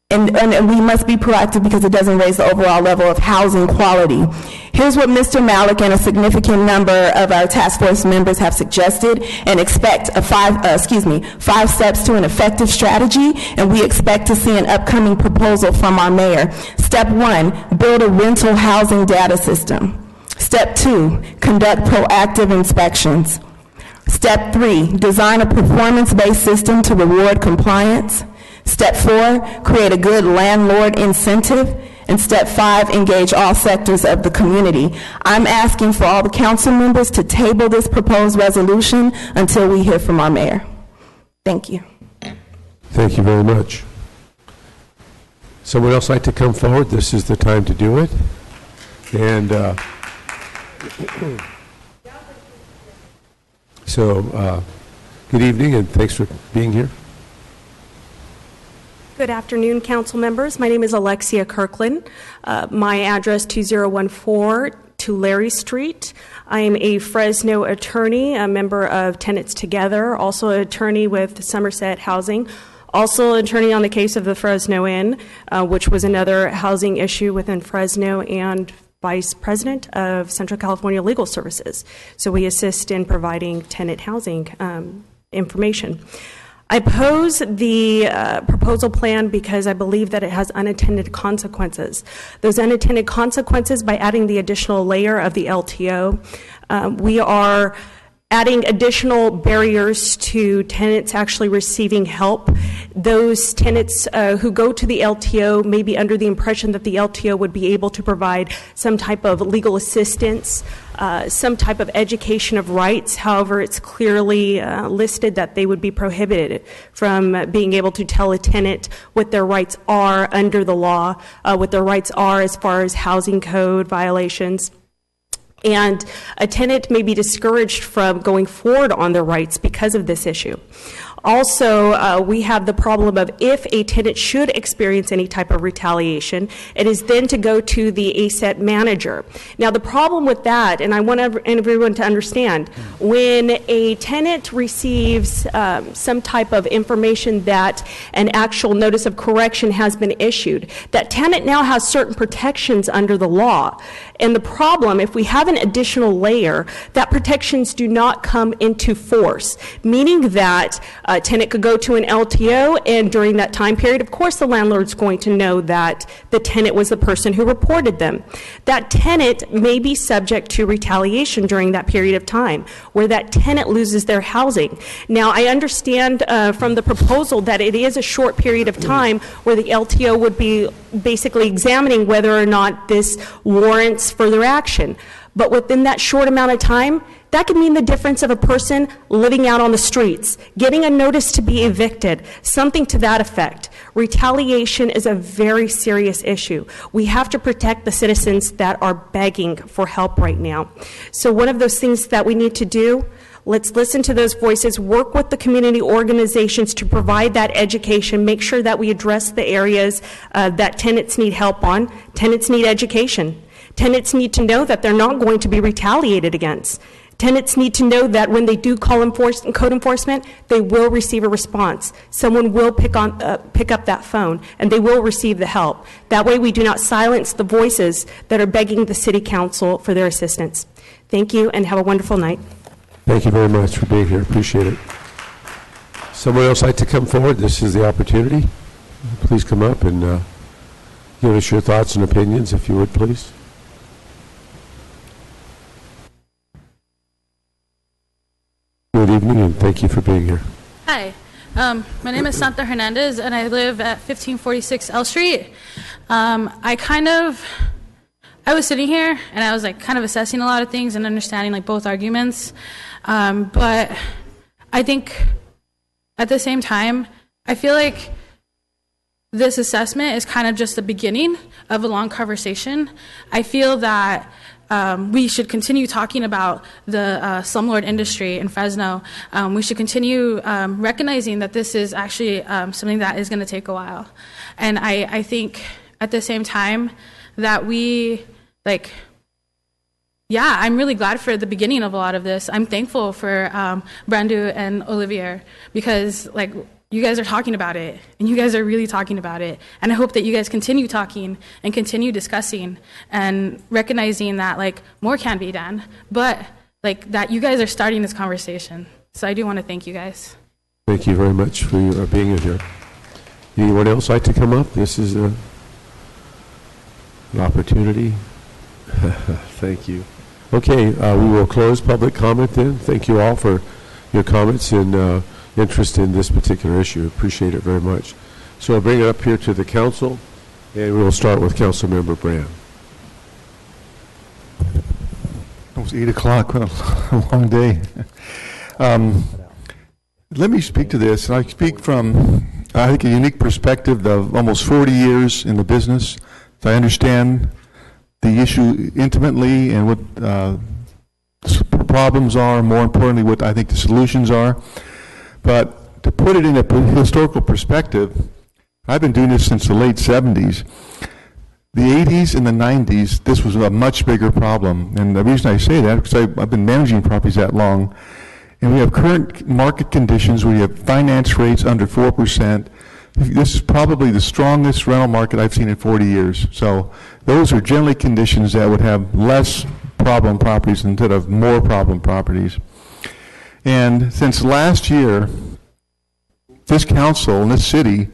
And we must be proactive because it doesn't raise the overall level of housing quality. Here's what Mr. Malik and a significant number of our task force members have suggested and expect 5 steps to an effective strategy, and we expect to see an upcoming proposal from our mayor. Step 1, build a rental housing data system. Step 2, conduct proactive inspections. Step 3, design a performance-based system to reward compliance. Step 4, create a good landlord incentive. And step 5, engage all sectors of the community. I'm asking for all the council members to table this proposed resolution until we hear from our mayor. Thank you. Thank you very much. Someone else like to come forward? This is the time to do it. And good evening and thanks for being here. Good afternoon, council members. My name is Alexia Kirkland. My address 2014 Tulare Street. I am a Fresno attorney, a member of Tenants Together, also an attorney with Somerset Housing, also an attorney on the case of the Fresno Inn, which was another housing issue within Fresno, and Vice President of Central California Legal Services. So we assist in providing tenant housing information. I oppose the proposal plan because I believe that it has unintended consequences. Those unintended consequences, by adding the additional layer of the LTO, we are adding additional barriers to tenants actually receiving help. Those tenants who go to the LTO may be under the impression that the LTO would be able to provide some type of legal assistance, some type of education of rights. However, it's clearly listed that they would be prohibited from being able to tell a tenant what their rights are under the law, what their rights are as far as housing code violations. And a tenant may be discouraged from going forward on their rights because of this issue. Also, we have the problem of if a tenant should experience any type of retaliation, it is then to go to the asset manager. Now, the problem with that, and I want everyone to understand, when a tenant receives some type of information that an actual notice of correction has been issued, that tenant now has certain protections under the law. And the problem, if we have an additional layer, that protections do not come into force, meaning that A tenant could go to an LTO, and during that time period, of course, the landlord's going to know that the tenant was the person who reported them. That tenant may be subject to retaliation during that period of time, where that tenant loses their housing. Now, I understand from the proposal that it is a short period of time where the LTO would be basically examining whether or not this warrants further action. But within that short amount of time, that could mean the difference of a person living out on the streets, getting a notice to be evicted, something to that effect. Retaliation is a very serious issue. We have to protect the citizens that are begging for help right now. So one of those things that we need to do, let's listen to those voices, work with the community organizations to provide that education, make sure that we address the areas that tenants need help on. Tenants need education. Tenants need to know that they're not going to be retaliated against. Tenants need to know that when they do call code enforcement, they will receive a response. Someone will pick up that phone, and they will receive the help. That way we do not silence the voices that are begging the City Council for their assistance. Thank you, and have a wonderful night. Thank you very much for being here. Appreciate it. Someone else like to come forward? This is the opportunity. Please come up and give us your thoughts and opinions, if you would, please. Good evening, and thank you for being here. Hi, my name is Santa Hernandez, and I live at 1546 L Street. I was sitting here, and I was like kind of assessing a lot of things and understanding like both arguments, but I think at the same time, I feel like this assessment is kind of just the beginning of a long conversation. I feel that we should continue talking about the slumlord industry in Fresno. We should continue recognizing that this is actually something that is going to take a while. And I think at the same time that we, I'm really glad for the beginning of a lot of this. I'm thankful for Brandu and Olivier because, you guys are talking about it, and you guys are really talking about it. And I hope that you guys continue talking and continue discussing and recognizing that, more can be done, but, that you guys are starting this conversation. So I do want to thank you guys. Thank you very much for being here. Anyone else like to come up? This is an opportunity. Thank you. Okay, we will close public comment then. Thank you all for your comments and interest in this particular issue. Appreciate it very much. So I'll bring it up here to the council, and we'll start with Councilmember Brand. Almost 8 o'clock, what a long day. Let me speak to this, and I speak from, I think, a unique perspective of almost 40 years in the business. So I understand the issue intimately and what the problems are, more importantly, what I think the solutions are. But to put it in a historical perspective, I've been doing this since the late 70s. The 80s and the 90s, this was a much bigger problem. And the reason I say that is because I've been managing properties that long. And we have current market conditions where you have finance rates under 4%. This is probably the strongest rental market I've seen in 40 years. So those are generally conditions that would have less problem properties instead of more problem properties. And since last year, this council and this city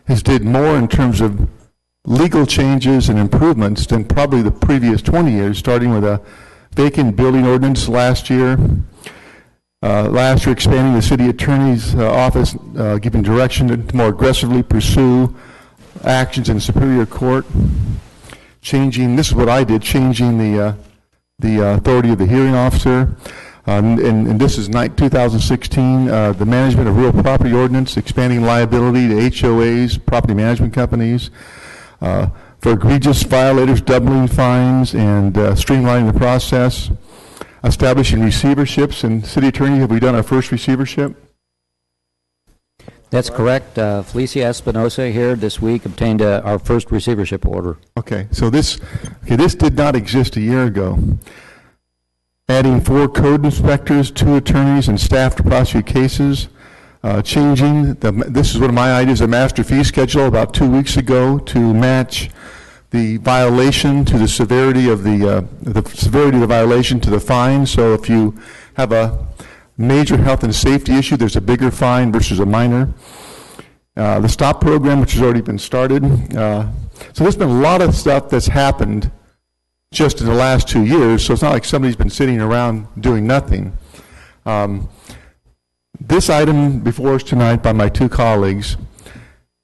has did more in terms of legal changes and improvements than probably the previous 20 years, starting with a vacant building ordinance last year. Last year, expanding the city attorney's office, giving direction to more aggressively pursue actions in Superior Court. Changing, this is what I did, changing the authority of the hearing officer. And this is 2016, the management of real property ordinance, expanding liability to HOAs, property management companies, for egregious violators, doubling fines, and streamlining the process, establishing receiverships. And City Attorney, have we done our first receivership? That's correct. Felicia Espinosa here this week obtained our first receivership order. Okay, so this did not exist a year ago. Adding 4 code inspectors, 2 attorneys, and staff to prosecute cases. Changing, this is one of my ideas, a master fee schedule about 2 weeks ago to match the violation to the severity of the severity of the violation to the fine. So if you have a major health and safety issue, there's a bigger fine versus a minor. The STOP program, which has already been started. So there's been a lot of stuff that's happened just in the last 2 years, so it's not like somebody's been sitting around doing nothing. This item before us tonight by my two colleagues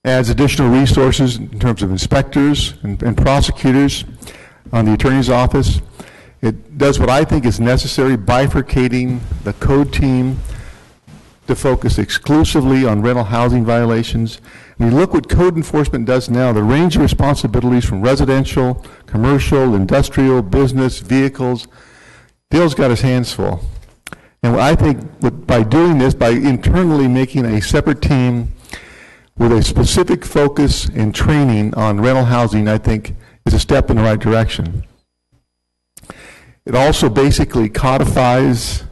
adds additional resources in terms of inspectors and prosecutors on the attorney's office. It does what I think is necessary, bifurcating the code team to focus exclusively on rental housing violations. When you look what code enforcement does now, the range of responsibilities from residential, commercial, industrial, business, vehicles, Dale's got his hands full. And I think by doing this, by internally making a separate team with a specific focus and training on rental housing, I think is a step in the right direction. It also basically codifies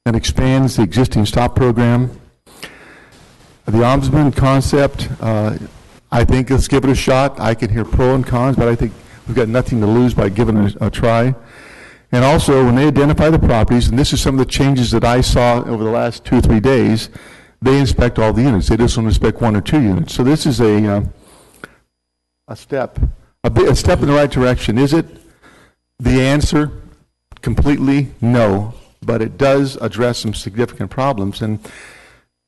and expands the existing STOP program. The ombudsman concept, I think let's give it a shot. I can hear pro and cons, but I think we've got nothing to lose by giving it a try. And also, when they identify the properties, and this is some of the changes that I saw over the last 2 or 3 days, they inspect all the units. They just don't inspect 1 or 2 units. So this is a step in the right direction. Is it the answer? Completely no, but it does address some significant problems. And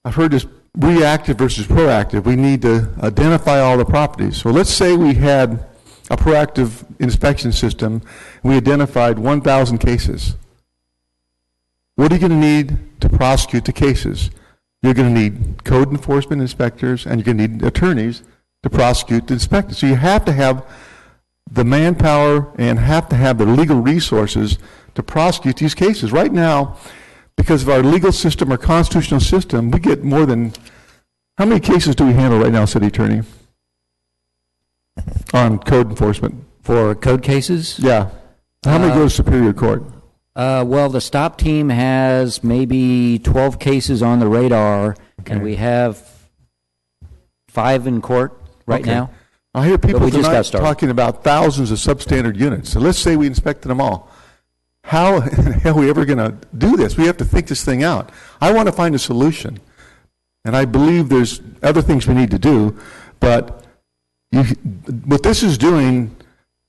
I've heard this reactive versus proactive. We need to identify all the properties. So let's say we had a proactive inspection system, and we identified 1,000 cases. What are you going to need to prosecute the cases? You're going to need code enforcement inspectors, and you're going to need attorneys to prosecute the inspectors. So you have to have the manpower and have to have the legal resources to prosecute these cases. Right now, because of our legal system, our constitutional system, we get more than, how many cases do we handle right now, City Attorney, on code enforcement? For code cases? Yeah. How many go to Superior Court? Well, the STOP team has maybe 12 cases on the radar, and we have 5 in court right now. I hear people tonight started. talking about thousands of substandard units. So let's say we inspected them all. How in the hell are we ever going to do this? We have to think this thing out. I want to find a solution. And I believe there's other things we need to do, but what this is doing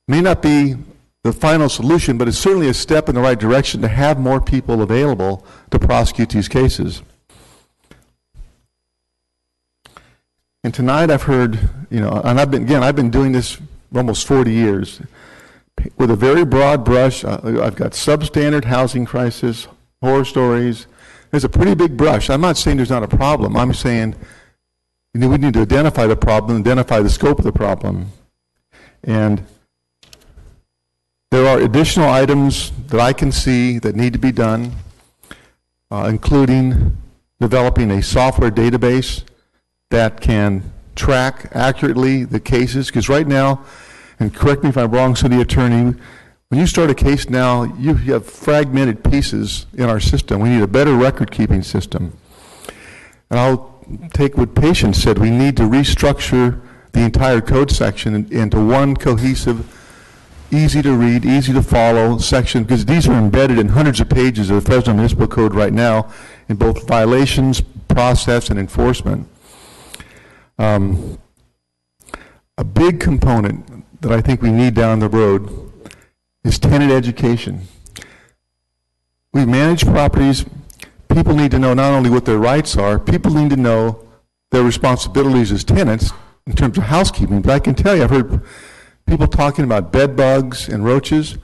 may not be the final solution, but it's certainly a step in the right direction to have more people available to prosecute these cases. And tonight I've heard, and I've been doing this for almost 40 years. With a very broad brush, I've got substandard housing crisis, horror stories. There's a pretty big brush. I'm not saying there's not a problem. I'm saying we need to identify the problem, identify the scope of the problem. And there are additional items that I can see that need to be done, including developing a software database that can track accurately the cases. Because right now, and correct me if I'm wrong, City Attorney, when you start a case now, you have fragmented pieces in our system. We need a better record-keeping system. And I'll take what Patience said. We need to restructure the entire code section into one cohesive, easy to read, easy to follow section, because these are embedded in hundreds of pages of the Fresno Municipal Code right now in both violations, process, and enforcement. A big component that I think we need down the road is tenant education. We manage properties. People need to know not only what their rights are, people need to know their responsibilities as tenants in terms of housekeeping. But I can tell you, I've heard people talking about bed bugs and roaches.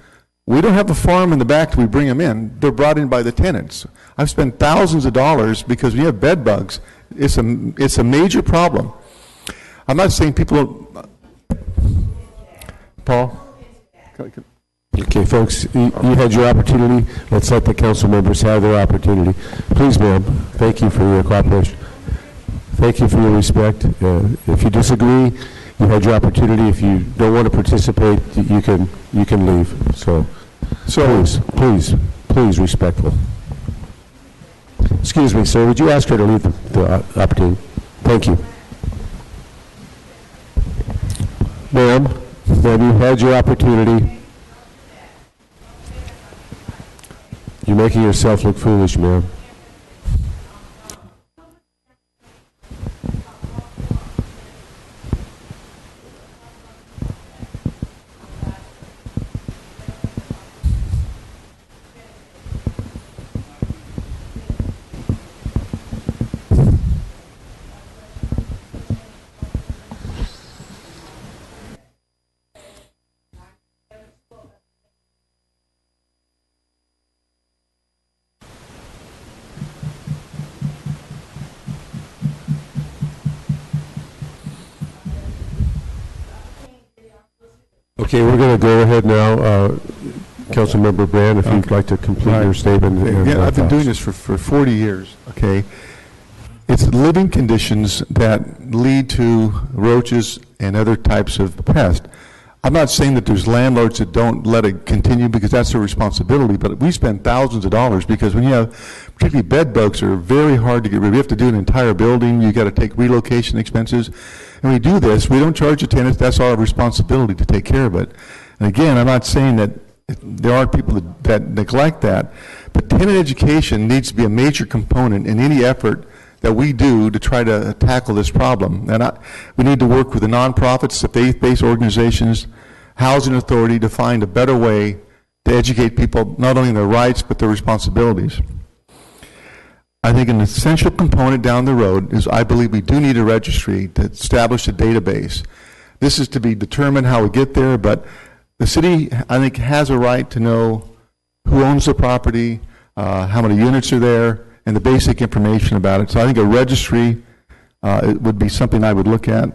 We don't have a farm in the back till we bring them in. They're brought in by the tenants. I've spent thousands of dollars because we have bed bugs. It's a major problem. I'm not saying people Paul? Okay, folks, you had your opportunity. Let's let the council members have their opportunity. Please, ma'am, thank you for your cooperation. Thank you for your respect. If you disagree, you had your opportunity. If you don't want to participate, you can leave. So please, respectful. Excuse me, sir. Would you ask her to leave the opportunity? Thank you. Ma'am, you had your opportunity. You're making yourself look foolish, ma'am. Okay, we're going to go ahead now. Councilmember Brand, if you'd like to complete your statement. Yeah, I've been doing this for 40 years, okay? It's living conditions that lead to roaches and other types of pests. I'm not saying that there's landlords that don't let it continue because that's their responsibility, but we spend thousands of dollars because when you have, particularly bed bugs are very hard to get rid of. We have to do an entire building. You got to take relocation expenses. And we do this. We don't charge the tenants. That's our responsibility to take care of it. And again, I'm not saying that there aren't people that neglect that, but tenant education needs to be a major component in any effort that we do to try to tackle this problem. And we need to work with the nonprofits, the faith-based organizations, housing authority to find a better way to educate people not only in their rights but their responsibilities. I think an essential component down the road is I believe we do need a registry to establish a database. This is to be determined how we get there, but the city, I think, has a right to know who owns the property, how many units are there, and the basic information about it. So I think a registry it would be something I would look at.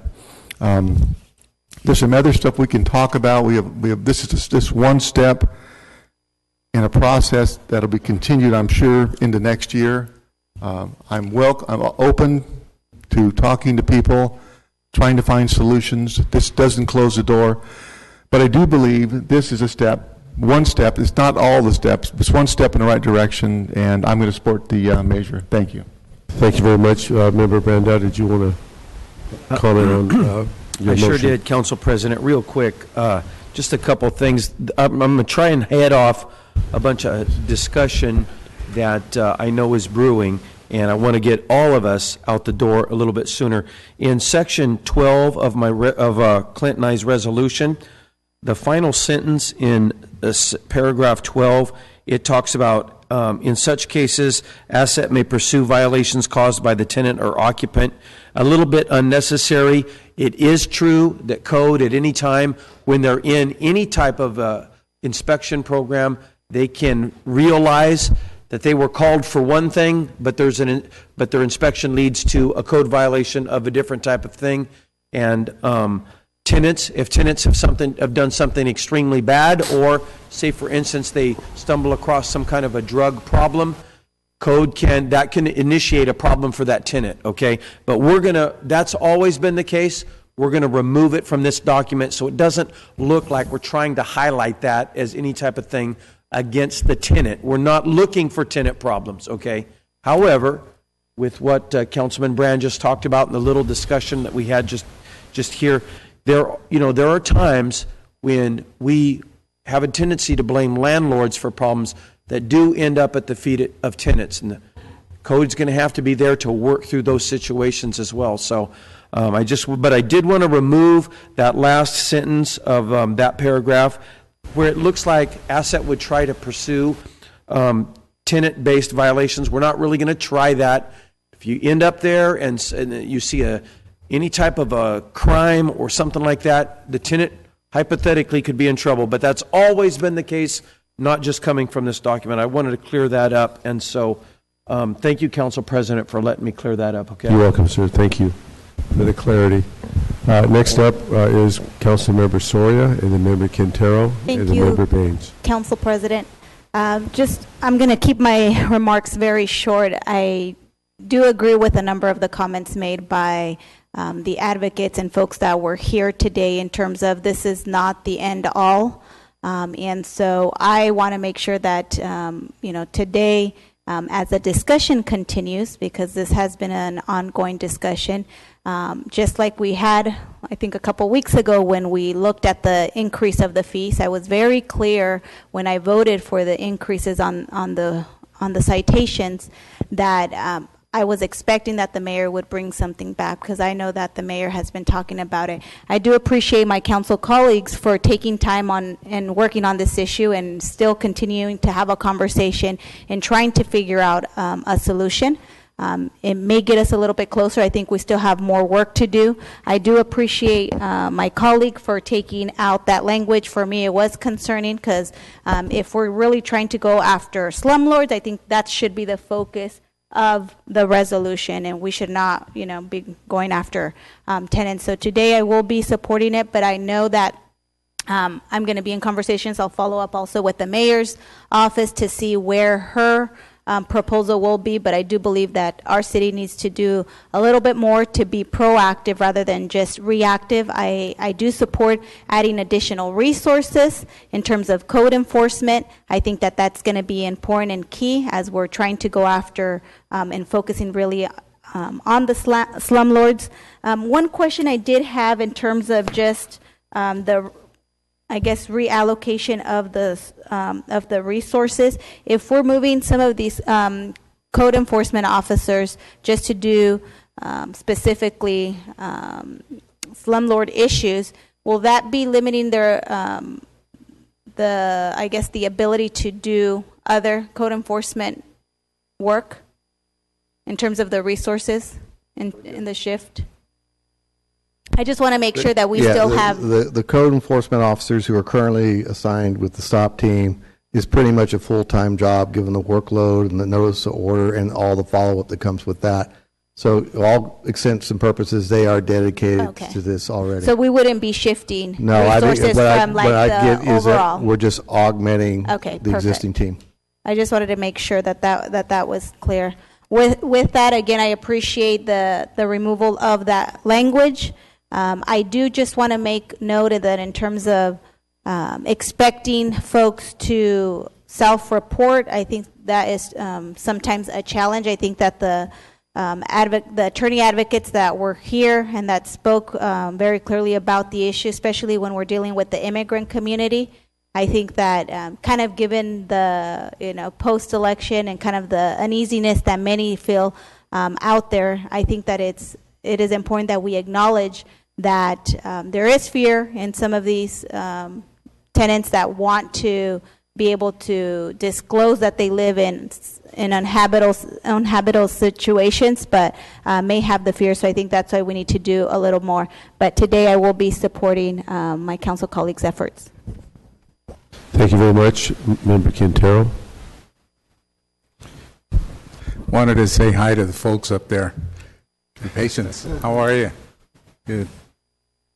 There's some other stuff we can talk about. We have this is just one step in a process that'll be continued, I'm sure, into next year. I'm open to talking to people, trying to find solutions. This doesn't close the door, but I do believe this is a step. One step. It's not all the steps. It's one step in the right direction, and I'm going to support the measure. Thank you. Thank you very much. Member Brandau, did you want to comment on your I motion? sure did, Council President. Real quick, just a couple things. I'm going to try and head off a bunch of discussion that I know is brewing, and I want to get all of us out the door a little bit sooner. In Section 12 of Clint and I's resolution, the final sentence in paragraph 12, it talks about, in such cases, asset may pursue violations caused by the tenant or occupant. A little bit unnecessary. It is true that code at any time, when they're in any type of inspection program, they can realize that they were called for one thing, but their inspection leads to a code violation of a different type of thing. And if tenants have done something extremely bad, or say for instance they stumble across some kind of a drug problem, code can initiate a problem for that tenant. Okay, but that's always been the case. We're going to remove it from this document so it doesn't look like we're trying to highlight that as any type of thing against the tenant. We're not looking for tenant problems. Okay. However, with what Councilman Brand just talked about in the little discussion that we had just here, there are times when we have a tendency to blame landlords for problems that do end up at the feet of tenants, and the code's going to have to be there to work through those situations as well. So, but I did want to remove that last sentence of that paragraph, where it looks like asset would try to pursue tenant-based violations. We're not really going to try that. If you end up there and you see any type of a crime or something like that, the tenant hypothetically could be in trouble. But that's always been the case, not just coming from this document. I wanted to clear that up, and so thank you, Council President, for letting me clear that up. Okay. You're welcome, sir. Thank you for the clarity. Next up is Councilmember Soria, and then Member Quintero, and then Member Baines. Council President. I'm going to keep my remarks very short. I do agree with a number of the comments made by the advocates and folks that were here today in terms of this is not the end all. And so I want to make sure that, today, as the discussion continues, because this has been an ongoing discussion, just like we had, I think, a couple weeks ago when we looked at the increase of the fees. I was very clear when I voted for the increases on the citations that I was expecting that the mayor would bring something back, because I know that the mayor has been talking about it. I do appreciate my council colleagues for taking time on and working on this issue and still continuing to have a conversation and trying to figure out a solution. It may get us a little bit closer. I think we still have more work to do. I do appreciate my colleague for taking out that language. For me, it was concerning, because if we're really trying to go after slumlords, I think that should be the focus of the resolution, and we should not, be going after tenants. So today I will be supporting it, but I know that I'm going to be in conversations. I'll follow up also with the mayor's office to see where her proposal will be, but I do believe that our city needs to do a little bit more to be proactive rather than just reactive. I do support adding additional resources in terms of code enforcement. I think that that's going to be important and key as we're trying to go after and focusing really on the slumlords. One question I did have in terms of just the reallocation of the resources. If we're moving some of these code enforcement officers just to do specifically slumlord issues, will that be limiting their the ability to do other code enforcement work in terms of the resources in the shift? I just want to make sure that we still have... The code enforcement officers who are currently assigned with the STOP team is pretty much a full-time job given the workload and the notice of order and all the follow-up that comes with that. So all intents and purposes, they are dedicated to this already. So we wouldn't be shifting what resources from I the get is overall? that we're just augmenting the perfect. existing team. I just wanted to make sure that was clear. With that, again, I appreciate the removal of that language. I do just want to make note of that in terms of expecting folks to self-report. I think that is sometimes a challenge. I think that the attorney advocates that were here and that spoke very clearly about the issue, especially when we're dealing with the immigrant community, I think that kind of given the post-election and kind of the uneasiness that many feel out there, I think that it is important that we acknowledge that there is fear in some of these tenants that want to be able to disclose that they live in uninhabitable situations, but may have the fear. So I think that's why we need to do a little more. But today I will be supporting my council colleagues' efforts. Thank you very much, Member Quintero. Wanted to say hi to the folks up there. Patience, how are you? Good.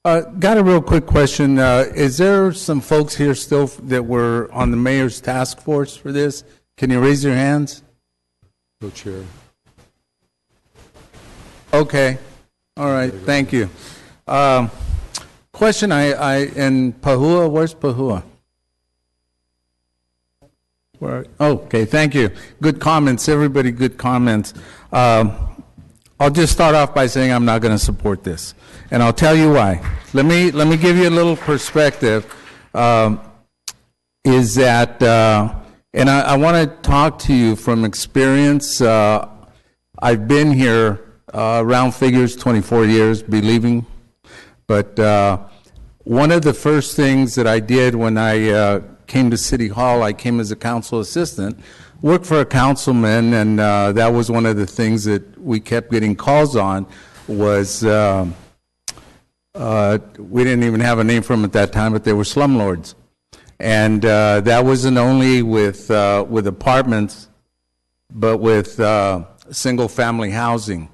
Got a real quick question. Is there some folks here still that were on the mayor's task force for this? Can you raise your hands? Co-chair. Okay. All right. Thank you. Question in Pahua, where's Pahua? Okay, thank you. Good comments, everybody, good comments. I'll just start off by saying I'm not going to support this, and I'll tell you why. Let me give you a little perspective. Is that, and I want to talk to you from experience. I've been here round figures 24 years, believing, but one of the first things that I did when I came to City Hall, I came as a council assistant, worked for a councilman, and that was one of the things that we kept getting calls on was, we didn't even have a name for them at that time, but they were slumlords. And that wasn't only with apartments, but with single-family housing.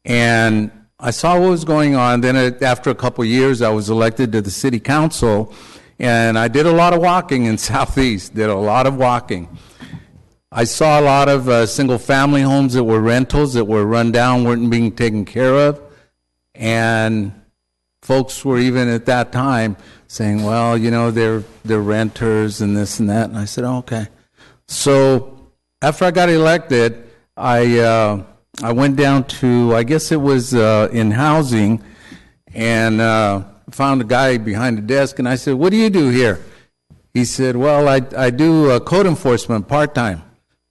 And I saw what was going on. Then after a couple of years, I was elected to the city council, and I did a lot of walking in Southeast, did a lot of walking. I saw a lot of single-family homes that were rentals, that were run down, weren't being taken care of, and folks were even at that time saying, well, you know, they're renters and this and that, and I said, oh, okay. So after I got elected, I went down to, I guess it was in housing, and found a guy behind the desk, and I said, what do you do here? He said, well, I do code enforcement part-time.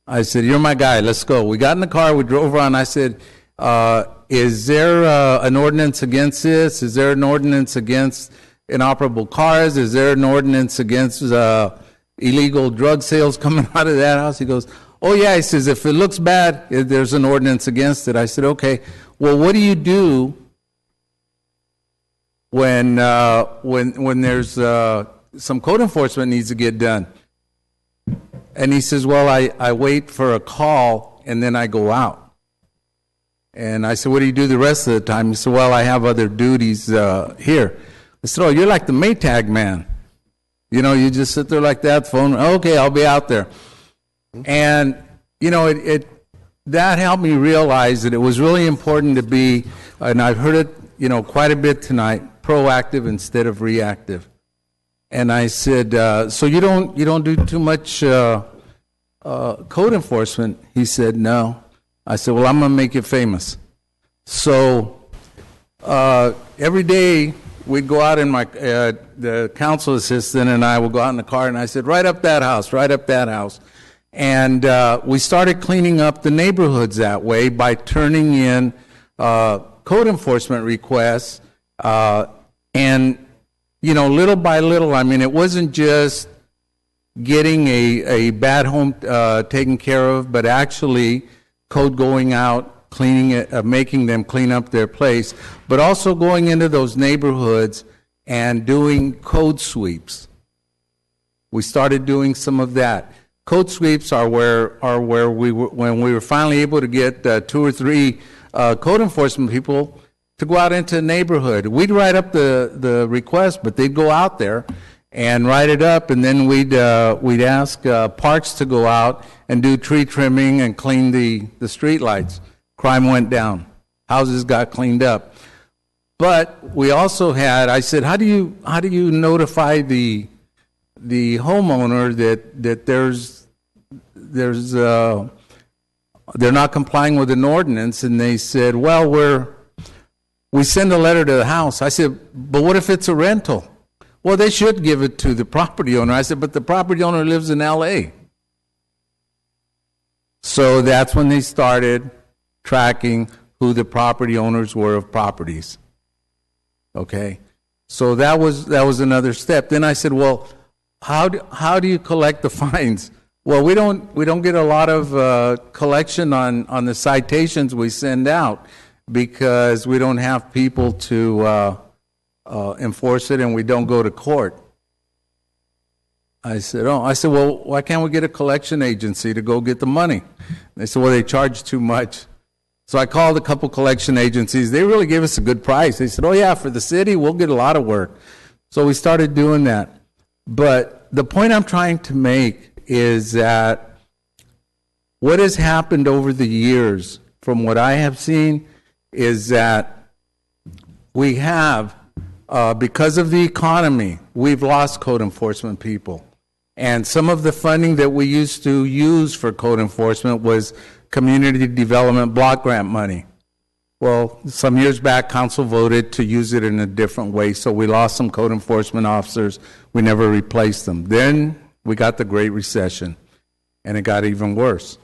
I said, you're my guy, let's go. We got in the car, we drove around, I said, is there an ordinance against this? Is there an ordinance against inoperable cars? Is there an ordinance against illegal drug sales coming out of that house? He goes, oh yeah, he says, if it looks bad, there's an ordinance against it. I said, okay, well, what do you do when there's some code enforcement needs to get done? And he says, well, I wait for a call and then I go out. And I said, what do you do the rest of the time? He said, well, I have other duties here. I said, oh, you're like the Maytag man. You know, you just sit there like that, phone, okay, I'll be out there. And, you know, that helped me realize that it was really important to be, and I've heard it, you know, quite a bit tonight, proactive instead of reactive. And I said, so you don't do too much code enforcement? He said, no. I said, well, I'm going to make you famous. So every day we'd go out in my, the council assistant and I would go out in the car and I said, right up that house, right up that house. And we started cleaning up the neighborhoods that way by turning in code enforcement requests. And, you know, little by little, I mean, it wasn't just getting a bad home taken care of, but actually code going out, cleaning it, making them clean up their place, but also going into those neighborhoods and doing code sweeps. We started doing some of that. Code sweeps are where we were, when we were finally able to get 2 or 3 code enforcement people to go out into the neighborhood. We'd write up the request, but they'd go out there and write it up, and then we'd ask Parks to go out and do tree trimming and clean the street lights. Crime went down. Houses got cleaned up. But we also had, I said, how do you notify the homeowner that they're not complying with an ordinance? And they said, well, we send a letter to the house. I said, but what if it's a rental? Well, they should give it to the property owner. I said, but the property owner lives in L.A. So that's when they started tracking who the property owners were of properties. Okay? So that was another step. Then I said, well, how do you collect the fines? Well, we don't get a lot of collection on the citations we send out because we don't have people to enforce it, and we don't go to court. I said, well, why can't we get a collection agency to go get the money? They said, well, they charge too much. So I called a couple collection agencies. They really gave us a good price. They said, oh yeah, for the city, we'll get a lot of work. So we started doing that. But the point I'm trying to make is that what has happened over the years, from what I have seen, is that we have, because of the economy, we've lost code enforcement people. And some of the funding that we used to use for code enforcement was community development block grant money. Well, some years back, council voted to use it in a different way, so we lost some code enforcement officers. We never replaced them. Then we got the Great Recession, and it got even worse.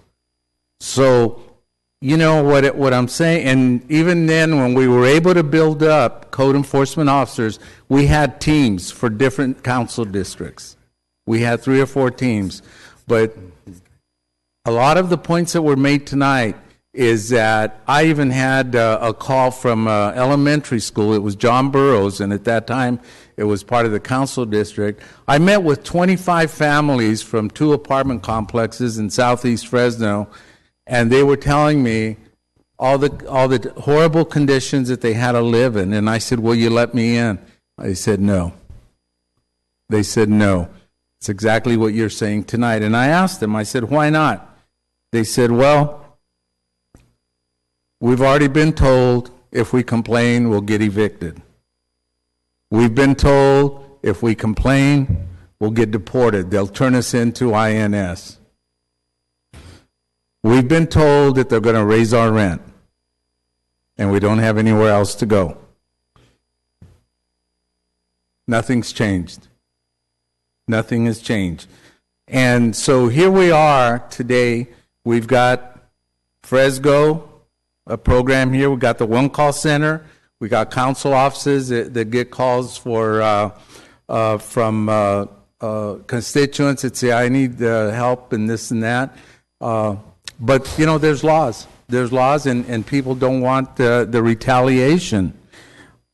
So, you know what I'm saying? And even then, when we were able to build up code enforcement officers, we had teams for different council districts. We had 3 or 4 teams. But a lot of the points that were made tonight is that I even had a call from elementary school. It was John Burroughs, and at that time, it was part of the council district. I met with 25 families from 2 apartment complexes in southeast Fresno, and they were telling me all the horrible conditions that they had to live in. And I said, will you let me in? They said no. They said no. It's exactly what you're saying tonight. And I asked them, I said, why not? They said, well, we've already been told if we complain, we'll get evicted. We've been told if we complain, we'll get deported. They'll turn us into INS. We've been told that they're going to raise our rent, and we don't have anywhere else to go. Nothing's changed. Nothing has changed. And so here we are today. We've got Fresco, a program here. We've got the One Call Center. We got council offices that get calls from constituents that say, I need help and this and that. But, you know, there's laws. There's laws, and people don't want the retaliation.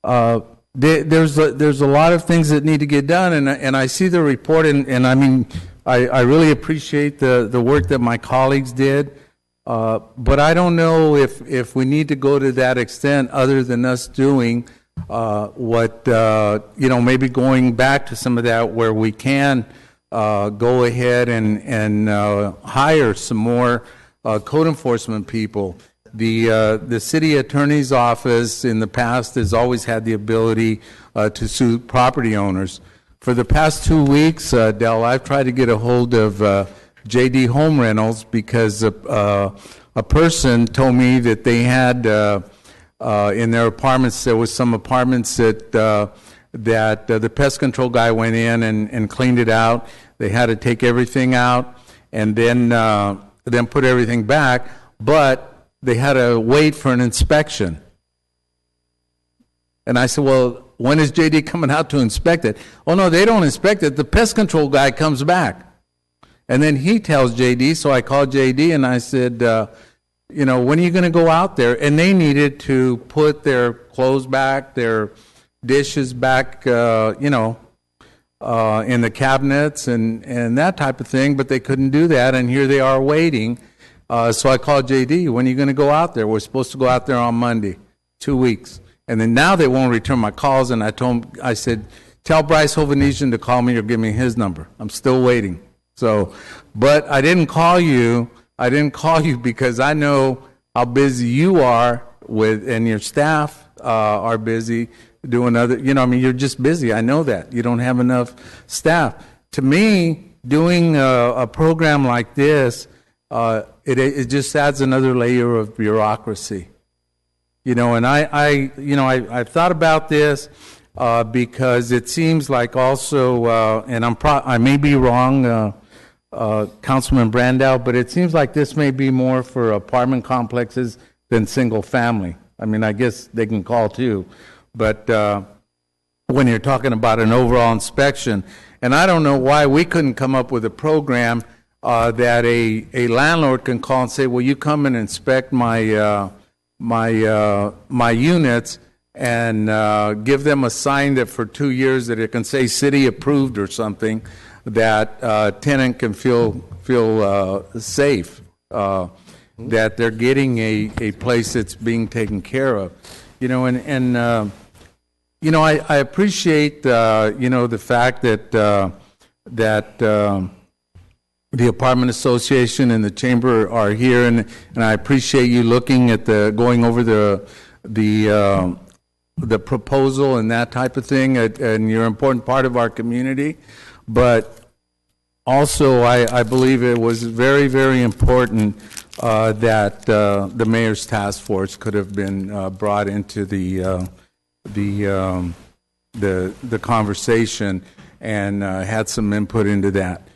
There's a lot of things that need to get done, and I see the report, and I mean, I really appreciate the work that my colleagues did. But I don't know if we need to go to that extent other than us doing Maybe going back to some of that where we can go ahead and hire some more code enforcement people. The city attorney's office in the past has always had the ability to sue property owners. For the past 2 weeks, Del, I've tried to get a hold of JD Home Rentals because a person told me that they had in their apartments, there was some apartments that the pest control guy went in and cleaned it out. They had to take everything out and then put everything back, but they had to wait for an inspection. And I said, well, when is JD coming out to inspect it? Oh, no, they don't inspect it. The pest control guy comes back. And then he tells JD, so I called JD and I said, when are you going to go out there? And they needed to put their clothes back, their dishes back, in the cabinets and that type of thing, but they couldn't do that, and here they are waiting. So I called JD, when are you going to go out there? We're supposed to go out there on Monday, 2 weeks. And then now they won't return my calls, and I said, tell Bryce Hovhanessian to call me or give me his number. I'm still waiting. So, but I didn't call you. I didn't call you because I know how busy you are and your staff are busy doing other, you're just busy. I know that. You don't have enough staff. To me, doing a program like this, it just adds another layer of bureaucracy. And I've thought about this because it seems like also, and I may be wrong, Councilman Brandow, but it seems like this may be more for apartment complexes than single family. I mean, I guess they can call too, but when you're talking about an overall inspection, and I don't know why we couldn't come up with a program that a landlord can call and say, well, you come and inspect my units, and give them a sign that for 2 years that it can say city approved or something, that tenant can feel safe, that they're getting a place that's being taken care of. I appreciate the fact that the Apartment Association and the Chamber are here, and I appreciate you looking at going over the proposal and that type of thing, and you're an important part of our community. But also, I believe it was very, very important that the mayor's task force could have been brought into the conversation and had some input into that.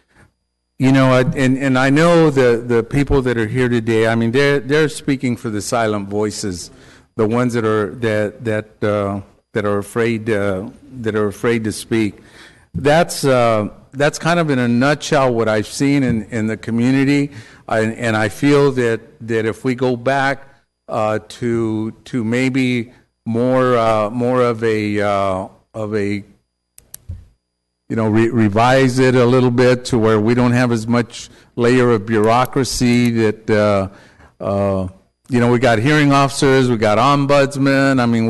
And I know the people that are here today. I mean, they're speaking for the silent voices, the ones that are afraid to speak. That's kind of in a nutshell what I've seen in the community, and I feel that if we go back to maybe more of a revise it a little bit to where we don't have as much layer of bureaucracy that we got hearing officers, we got ombudsman. I mean,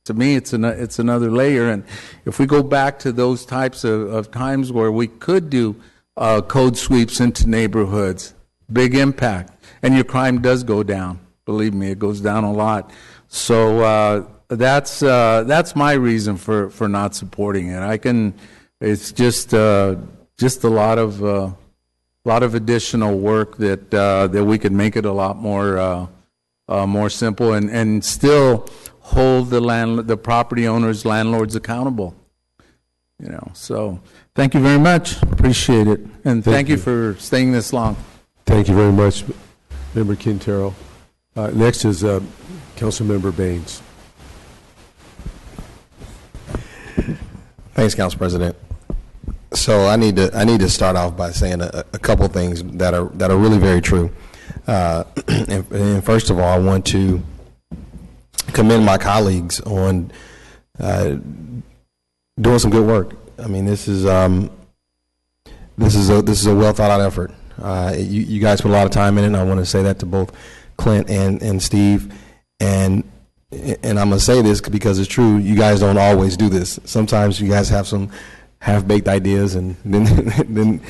to me, it's another layer. And if we go back to those types of times where we could do code sweeps into neighborhoods, big impact, and your crime does go down. Believe me, it goes down a lot. So that's my reason for not supporting it. It's just a lot of additional work that we could make it a lot more simple and still hold the property owners, landlords accountable. So thank you very much. Appreciate it, and thank you for staying this long. Thank you very much, Member Quintero. Next is Councilmember Baines. Thanks, Council President. So I need to start off by saying a couple things that are really very true. And first of all, I want to commend my colleagues on doing some good work. I mean, this is a well thought out effort. You guys put a lot of time in it, and I want to say that to both Clint and Steve. And and I'm going to say this because it's true, you guys don't always do this. Sometimes you guys have some half-baked ideas, and then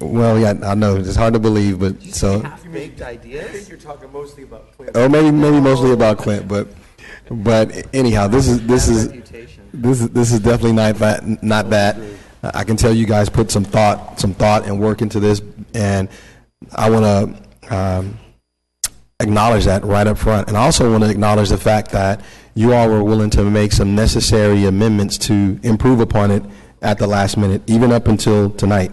well, yeah, I know, it's hard to believe, but so. Half-baked ideas? I think you're talking mostly about Clint. Oh, maybe mostly about Clint, but anyhow, this is definitely not that. I can tell you guys put some thought and work into this, and I want to acknowledge that right up front. And I also want to acknowledge the fact that you all were willing to make some necessary amendments to improve upon it at the last minute, even up until tonight,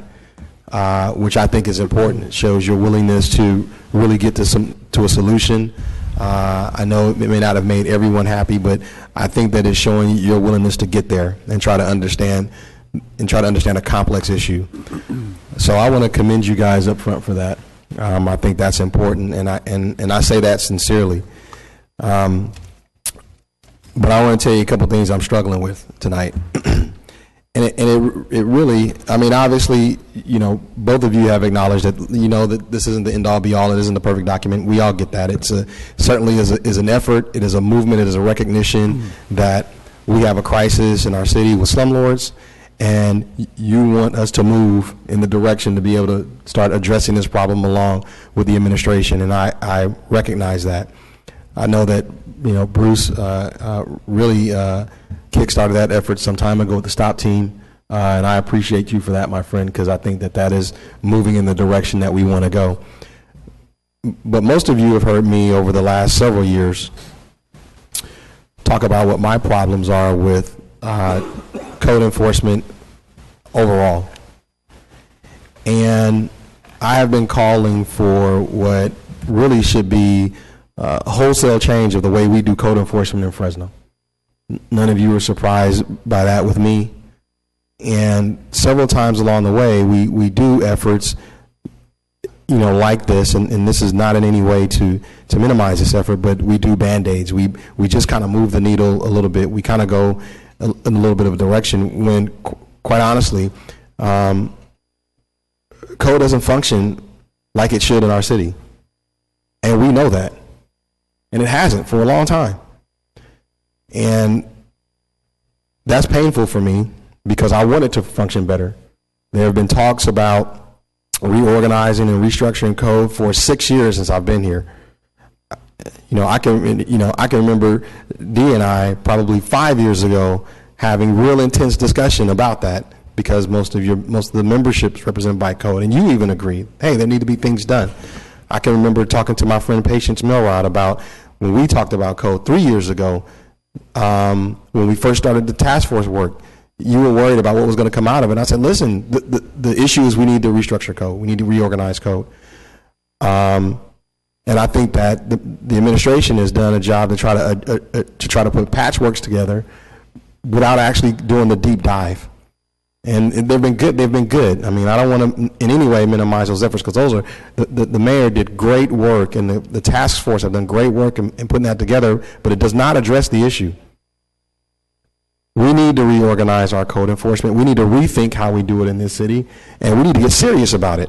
which I think is important. It shows your willingness to really get to a solution. I know it may not have made everyone happy, but I think that it's showing your willingness to get there and try to understand a complex issue. So I want to commend you guys up front for that. I think that's important, and I say that sincerely. But I want to tell you a couple things I'm struggling with tonight. And it really, I mean, obviously, you know, both of you have acknowledged that, you know, that this isn't the end-all be-all, it isn't the perfect document. We all get that. It's certainly is an effort, it is a movement, it is a recognition that we have a crisis in our city with slumlords, and you want us to move in the direction to be able to start addressing this problem along with the administration, and I recognize that. I know that, you know, Bruce really kickstarted that effort some time ago with the STOP team, and I appreciate you for that, my friend, because I think that is moving in the direction that we want to go. But most of you have heard me over the last several years talk about what my problems are with code enforcement overall. And I have been calling for what really should be a wholesale change of the way we do code enforcement in Fresno. None of you were surprised by that with me. And several times along the way, we do efforts, you know, like this, and this is not in any way to minimize this effort, but we do Band-Aids. We just kind of move the needle a little bit. We kind of go in a little bit of a direction when, quite honestly, code doesn't function like it should in our city. And we know that. And it hasn't for a long time. And that's painful for me because I want it to function better. There have been talks about reorganizing and restructuring code for 6 years since I've been here. I can remember Dee and I probably 5 years ago having real intense discussion about that because most of the membership's represented by code, and you even agreed, hey, there need to be things done. I can remember talking to my friend Patience Milrod about when we talked about code 3 years ago, when we first started the task force work. You were worried about what was going to come out of it. And I said, listen, the issue is we need to restructure code. We need to reorganize code. And I think that the administration has done a job to try to put patchworks together without actually doing the deep dive. And they've been good. They've been good. I mean, I don't want to in any way minimize those efforts because those are the mayor did great work, and the task force have done great work in putting that together. But it does not address the issue. We need to reorganize our code enforcement. We need to rethink how we do it in this city, and we need to get serious about it.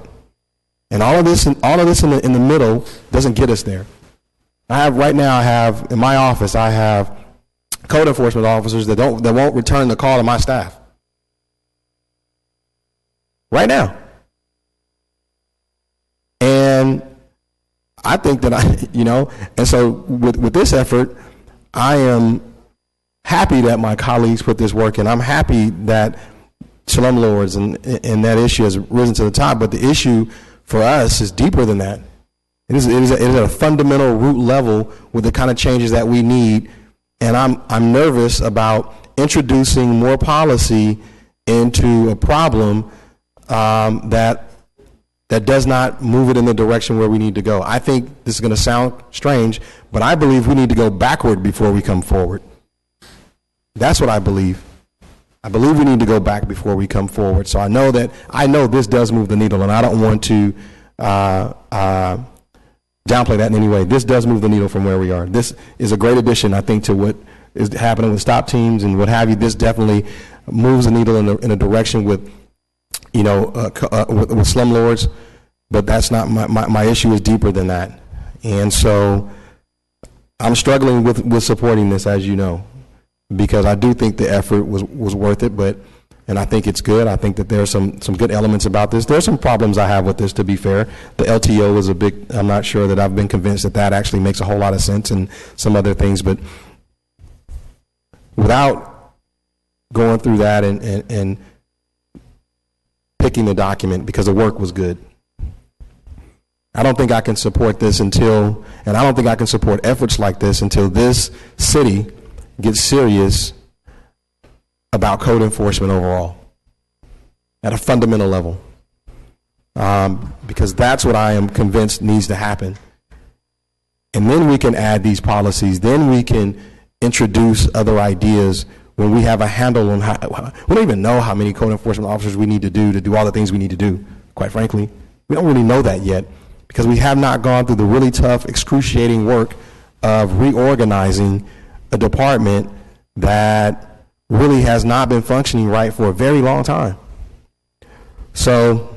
And all of this in the middle doesn't get us there. Right now in my office I have code enforcement officers that won't return the call to my staff. Right now. And I think that and so with this effort, I am happy that my colleagues put this work in. I'm happy that slumlords and that issue has risen to the top, but the issue for us is deeper than that. It is at a fundamental root level with the kind of changes that we need, and I'm nervous about introducing more policy into a problem that does not move it in the direction where we need to go. I think this is going to sound strange, but I believe we need to go backward before we come forward. That's what I believe. I believe we need to go back before we come forward. So I know this does move the needle, and I don't want to downplay that in any way. This does move the needle from where we are. This is a great addition, I think, to what is happening with STOP teams and what have you. This definitely moves the needle in a direction with slumlords, but that's not my issue is deeper than that. And so I'm struggling with supporting this, as you know, because I do think the effort was worth it, and I think it's good. I think that there are some good elements about this. There are some problems I have with this, to be fair. The LTO is I'm not sure that I've been convinced that actually makes a whole lot of sense, and some other things, but without going through that and picking the document, because the work was good, I don't think I can support this and I don't think I can support efforts like this until this city gets serious about code enforcement overall at a fundamental level, because that's what I am convinced needs to happen. And then we can add these policies, then we can introduce other ideas when we have a handle on we don't even know how many code enforcement officers we need to do all the things we need to do, quite frankly. We don't really know that yet, because we have not gone through the really tough, excruciating work of reorganizing a department that really has not been functioning right for a very long time. So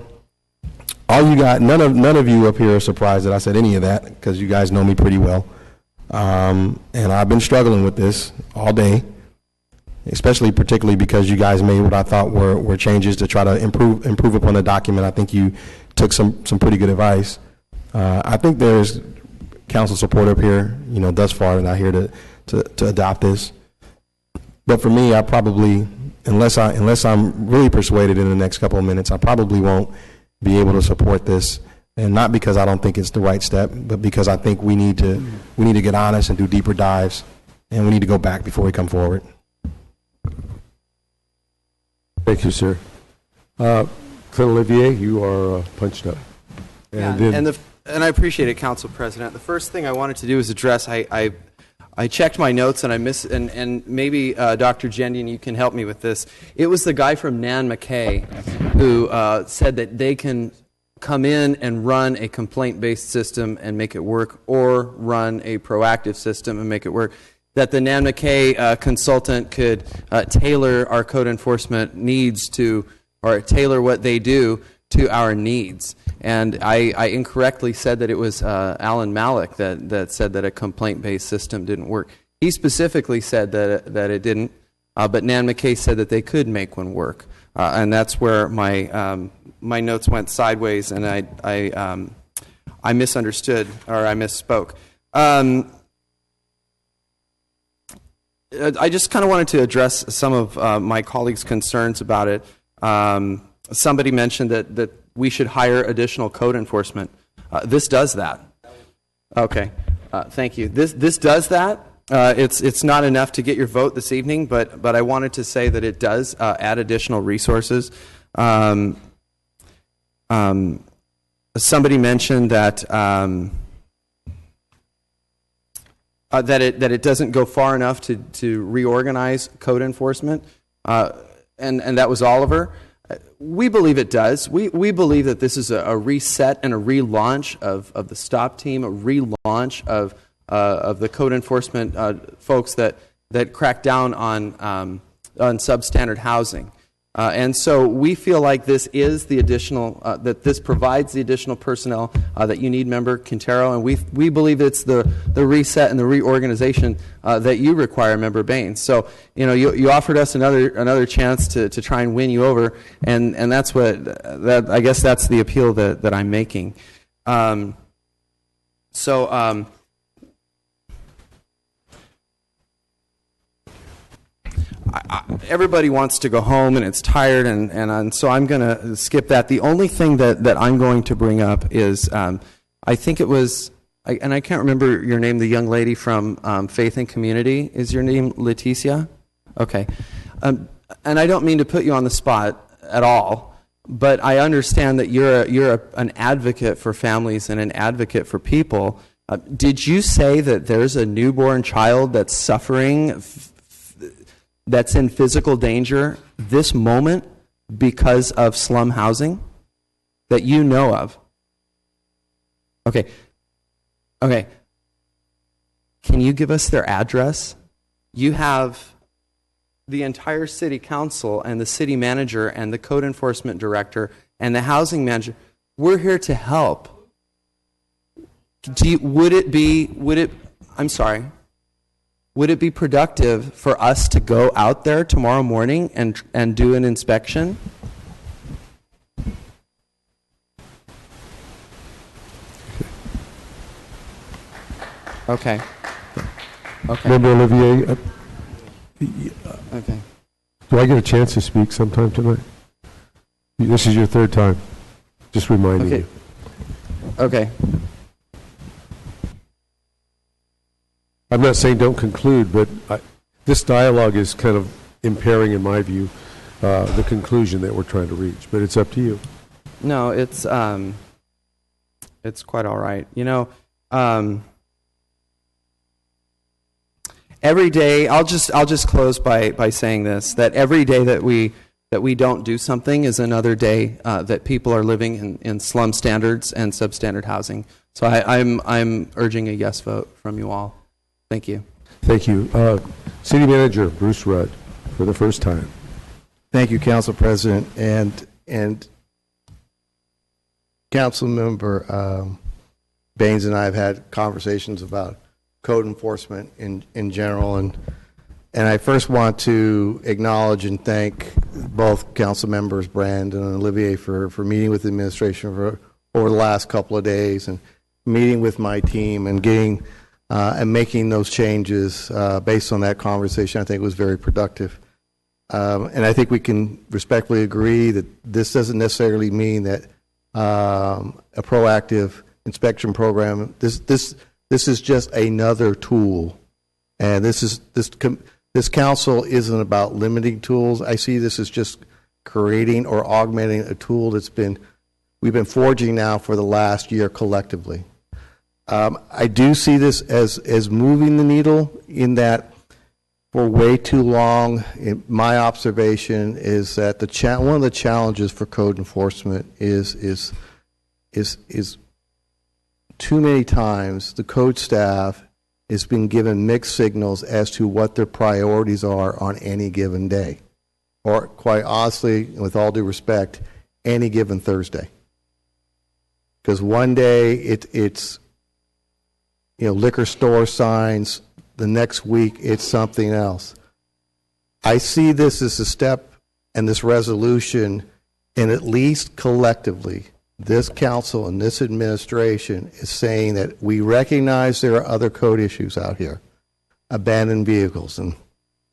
none of you up here are surprised that I said any of that, because you guys know me pretty well. And I've been struggling with this all day, particularly because you guys made what I thought were changes to try to improve upon the document. I think you took some pretty good advice. I think there's council support up here, thus far, and I'm here to adopt this. But for me, I probably, unless I'm really persuaded in the next couple of minutes, I probably won't be able to support this. And not because I don't think it's the right step, but because I think we need to get honest and do deeper dives, and we need to go back before we come forward. Thank you, sir. Clint Olivier, you are punched up. And I appreciate it, Council President. The first thing I wanted to do is address, I checked my notes and and maybe Dr. Jendian, you can help me with this. It was the guy from Nan McKay who said that they can come in and run a complaint-based system and make it work, or run a proactive system and make it work. That the Nan McKay consultant could tailor our code enforcement needs or tailor what they do to our needs. And I incorrectly said that it was Alan Malik that said that a complaint-based system didn't work. He specifically said that it didn't, but Nan McKay said that they could make one work. And that's where my notes went sideways, and I misunderstood, or I misspoke. I just kind of wanted to address some of my colleagues' concerns about it. Somebody mentioned that we should hire additional code enforcement. This does that. Okay, thank you. This does that. It's not enough to get your vote this evening, but I wanted to say that it does add additional resources. Somebody mentioned that that it doesn't go far enough to reorganize code enforcement, and that was Oliver. We believe it does. We believe that this is a reset and a relaunch of the STOP team, a relaunch of the code enforcement folks that crack down on substandard housing. And so we feel like this is the additional, that this provides the additional personnel that you need, Member Quintero, and we believe it's the reset and the reorganization that you require, Member Baines. So, you offered us another chance to try and win you over, and that's I guess that's the appeal that I'm making. Everybody wants to go home and it's tired, and so I'm going to skip that. The only thing that I'm going to bring up is I think it was, and I can't remember your name, the young lady from Faith and Community. Is your name Leticia? Okay. And I don't mean to put you on the spot at all, but I understand that you're an advocate for families and an advocate for people. Did you say that there's a newborn child that's suffering, that's in physical danger this moment because of slum housing that you know of? Okay. Can you give us their address? You have the entire city council and the city manager and the code enforcement director and the housing manager. We're here to help. Would it I'm sorry. Would it be productive for us to go out there tomorrow morning and do an inspection? Okay. Okay. Member Olivier, Okay. do I get a chance to speak sometime tonight? This is your third time. Just reminding Okay. you. Okay. I'm not saying don't conclude, but this dialogue is kind of impairing, in my view, the conclusion that we're trying to reach. But it's up to you. No, it's quite all right. You know, every day, I'll just close by saying this, that every day that we don't do something is another day that people are living in slum standards and substandard housing. So I'm urging a yes vote from you all. Thank you. Thank you. City Manager Bruce Rudd, for the first time. Thank you, Council President, and Council Member Baines and I have had conversations about code enforcement in general, and I first want to acknowledge and thank both Council Members Brandon and Olivier for meeting with the administration over the last couple of days and meeting with my team and getting and making those changes based on that conversation. I think it was very productive. And I think we can respectfully agree that this doesn't necessarily mean that a proactive inspection program, this is just another tool. And this council isn't about limiting tools. I see this as just creating or augmenting a tool we've been forging now for the last year collectively. I do see this as moving the needle in that for way too long, my observation is that one of the challenges for code enforcement is too many times the code staff has been given mixed signals as to what their priorities are on any given day, or quite honestly, with all due respect, any given Thursday. Because one day it's liquor store signs, the next week it's something else. I see this as a step and this resolution, and at least collectively, this council and this administration is saying that we recognize there are other code issues out here, abandoned vehicles. And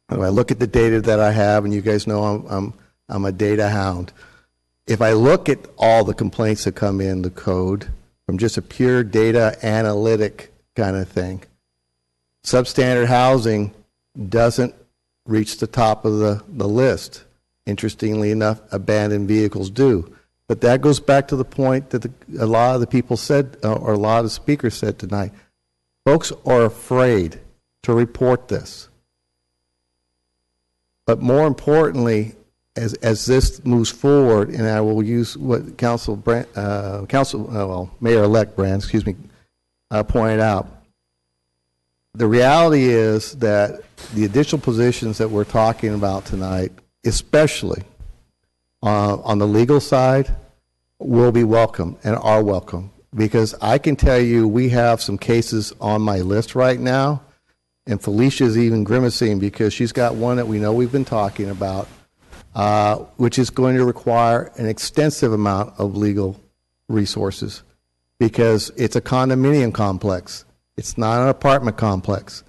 when I look at the data that I have, and you guys know I'm a data hound, if I look at all the complaints that come in the code from just a pure data analytic kind of thing, substandard housing doesn't reach the top of the list. Interestingly enough, abandoned vehicles do. But that goes back to the point that a lot of the people said, or a lot of the speakers said tonight. Folks are afraid to report this. But more importantly, as this moves forward, and I will use what Mayor-elect Brand, pointed out, the reality is that the additional positions that we're talking about tonight, especially on the legal side, will be welcome and are welcome. Because I can tell you we have some cases on my list right now, and Felicia's even grimacing because she's got one that we know we've been talking about, which is going to require an extensive amount of legal resources because it's a condominium complex. It's not an apartment complex.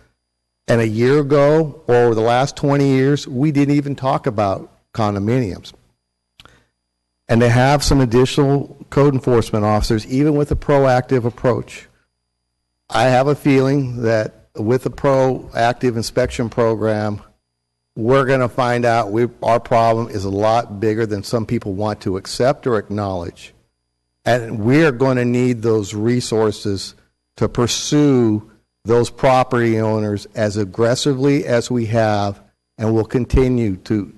And a year ago, or over the last 20 years, we didn't even talk about condominiums. And they have some additional code enforcement officers, even with a proactive approach. I have a feeling that with a proactive inspection program, we're going to find out our problem is a lot bigger than some people want to accept or acknowledge. And we're going to need those resources to pursue those property owners as aggressively as we have and will continue to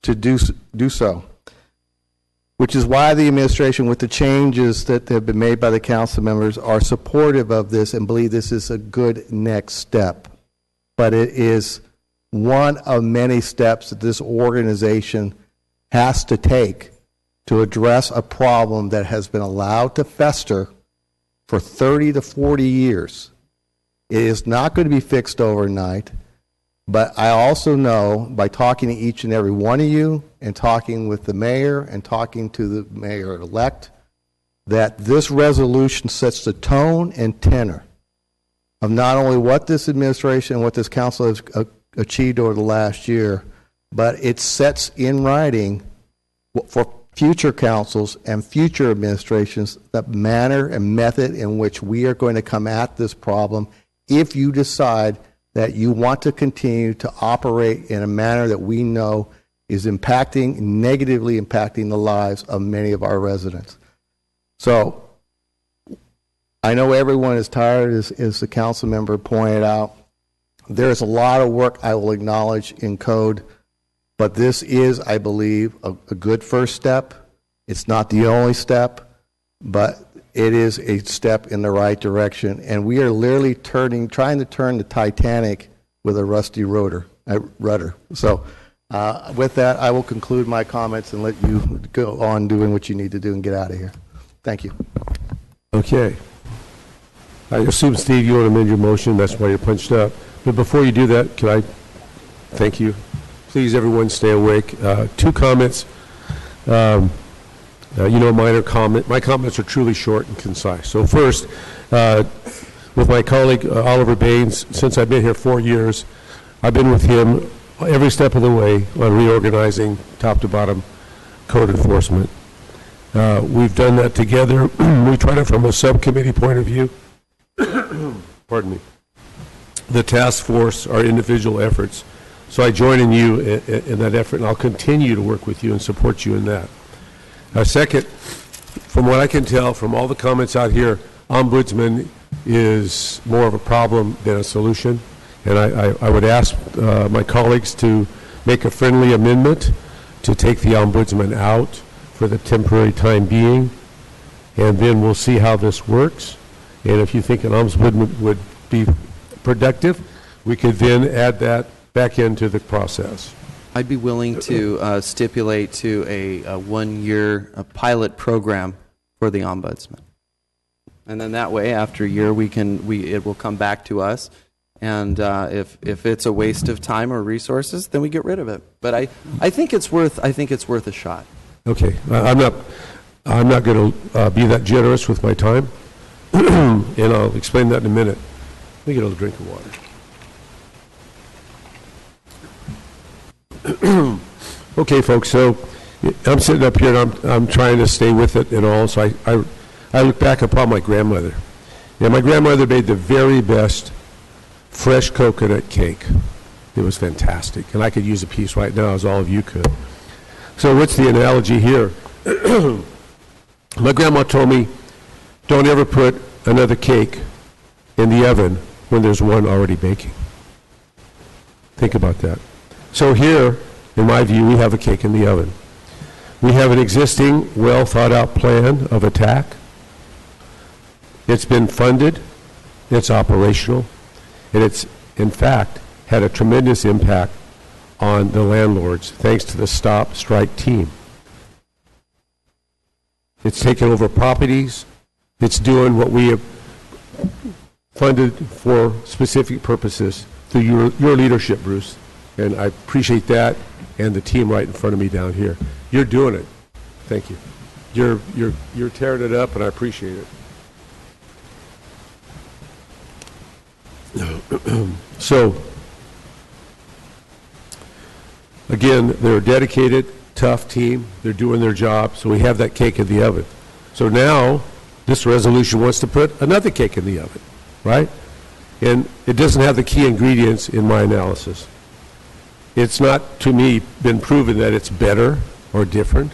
do so. Which is why the administration, with the changes that have been made by the council members, are supportive of this and believe this is a good next step. But it is one of many steps that this organization has to take to address a problem that has been allowed to fester for 30 to 40 years. It is not going to be fixed overnight, but I also know by talking to each and every one of you and talking with the mayor and talking to the mayor-elect that this resolution sets the tone and tenor of not only what this administration and what this council has achieved over the last year, but it sets in writing for future councils and future administrations the manner and method in which we are going to come at this problem if you decide that you want to continue to operate in a manner that we know is negatively impacting the lives of many of our residents. So I know everyone is tired, as the council member pointed out. There is a lot of work, I will acknowledge, in code, but this is, I believe, a good first step. It's not the only step, but it is a step in the right direction. And we are literally trying to turn the Titanic with a rusty rudder. So with that, I will conclude my comments and let you go on doing what you need to do and get out of here. Thank you. Okay. I assume, Steve, you want to amend your motion. That's why you're punched up. But before you do that, can I thank you? Please, everyone, stay awake. 2 comments. Minor comment. My comments are truly short and concise. So first, with my colleague Oliver Baines, since I've been here 4 years, I've been with him every step of the way on reorganizing top to bottom code enforcement. We've done that together. We tried it from a subcommittee point of view. Pardon me. The task force, our individual efforts. So I join in you in that effort, and I'll continue to work with you and support you in that. Second, from what I can tell from all the comments out here, ombudsman is more of a problem than a solution. And I would ask my colleagues to make a friendly amendment to take the ombudsman out for the temporary time being, and then we'll see how this works. And if you think an ombudsman would be productive, we could then add that back into the process. I'd be willing to stipulate to a 1-year pilot program for the ombudsman, and then that way, after a year, it will come back to us, and if it's a waste of time or resources, then we get rid of it. But I think it's worth a shot. Okay, I'm not going to be that generous with my time, and I'll explain that in a minute. Let me get a little drink of water. Okay, folks, so I'm sitting up here and I'm trying to stay with it and all, so I look back upon my grandmother. And my grandmother made the very best fresh coconut cake. It was fantastic, and I could use a piece right now, as all of you could. So what's the analogy here? My grandma told me, don't ever put another cake in the oven when there's one already baking. Think about that. So here, in my view, we have a cake in the oven. We have an existing, well thought out plan of attack. It's been funded, it's operational, and it's, in fact, had a tremendous impact on the landlords, thanks to the Stop Strike team. It's taken over properties. It's doing what we have funded for specific purposes through your leadership, Bruce. And I appreciate that, and the team right in front of me down here. You're doing it. Thank you. You're tearing it up, and I appreciate it. So, again, they're a dedicated, tough team. They're doing their job, so we have that cake in the oven. So now, this resolution wants to put another cake in the oven, right? And it doesn't have the key ingredients in my analysis. It's not, to me, been proven that it's better or different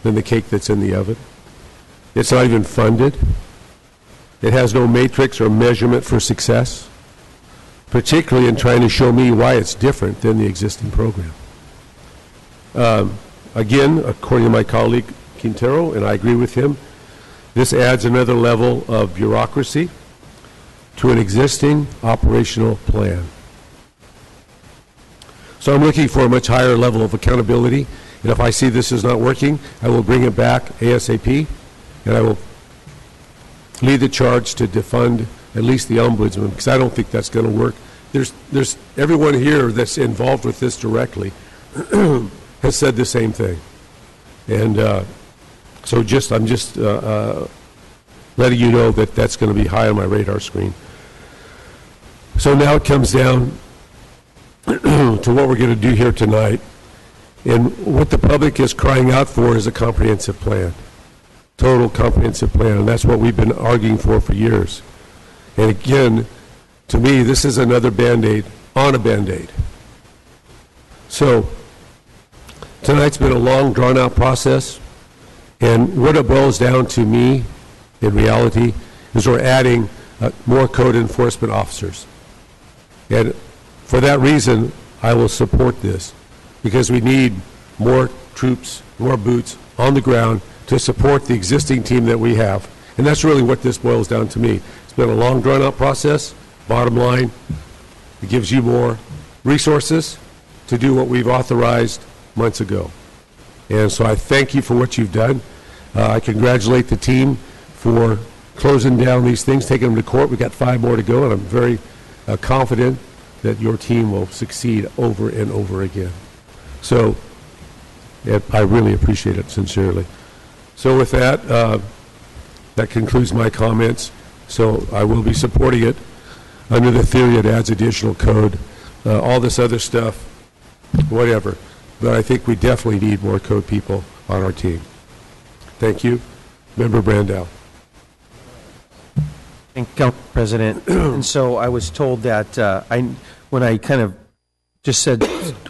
than the cake that's in the oven. It's not even funded. It has no matrix or measurement for success, particularly in trying to show me why it's different than the existing program. Again, according to my colleague Quintero, and I agree with him, this adds another level of bureaucracy to an existing operational plan. So I'm looking for a much higher level of accountability, and if I see this is not working, I will bring it back ASAP, and I will lead the charge to defund at least the ombudsman, because I don't think that's going to work. There's everyone here that's involved with this directly has said the same thing. And so I'm just letting you know that that's going to be high on my radar screen. So now it comes down to what we're going to do here tonight. And what the public is crying out for is a comprehensive plan, total comprehensive plan, and that's what we've been arguing for years. And again, to me, this is another Band-Aid on a Band-Aid. So tonight's been a long, drawn-out process, and what it boils down to me, in reality, is we're adding more code enforcement officers. And for that reason, I will support this, because we need more troops, more boots on the ground to support the existing team that we have. And that's really what this boils down to me. It's been a long, drawn-out process. Bottom line, it gives you more resources to do what we've authorized months ago. And so I thank you for what you've done. I congratulate the team for closing down these things, taking them to court. We've got 5 more to go, and I'm very confident that your team will succeed over and over again. So I really appreciate it, sincerely. So with that, that concludes my comments. So I will be supporting it under the theory it adds additional code, all this other stuff, whatever. But I think we definitely need more code people on our team. Thank you. Member Brandow. Thank you, Council President. And so I was told that when I kind of just said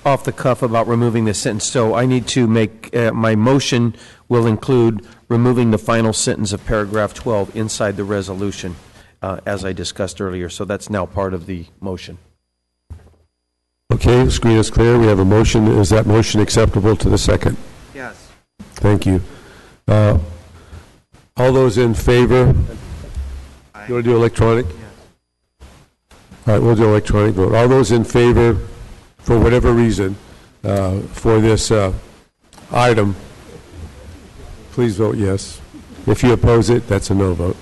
off the cuff about removing this sentence, so I need to make, my motion will include removing the final sentence of paragraph 12 inside the resolution, as I discussed earlier. So that's now part of the motion. Okay, the screen is clear. We have a motion. Is that motion acceptable to the second? Yes. Thank you. All those in favor? You want to do electronic? Yes. All right, we'll do electronic vote. All those in favor, for whatever reason, for this item, please vote yes. If you oppose it, that's a no vote.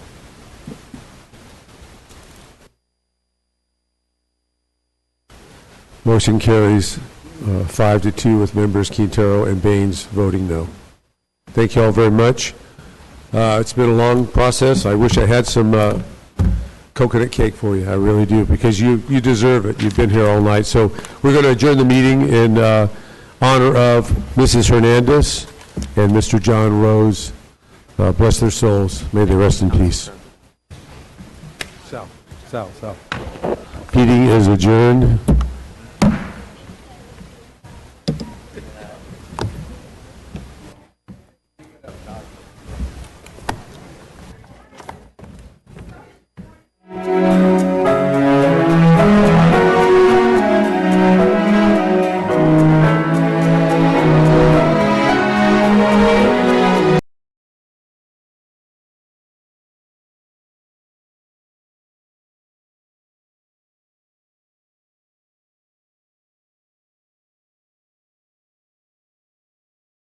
Motion carries 5-2 with members Quintero and Baines voting no. Thank you all very much. It's been a long process. I wish I had some coconut cake for you. I really do, because you deserve it. You've been here all night. So we're going to adjourn the meeting in honor of Mrs. Hernandez and Mr. John Rose. Bless their souls. May they rest in peace. Meeting is adjourned.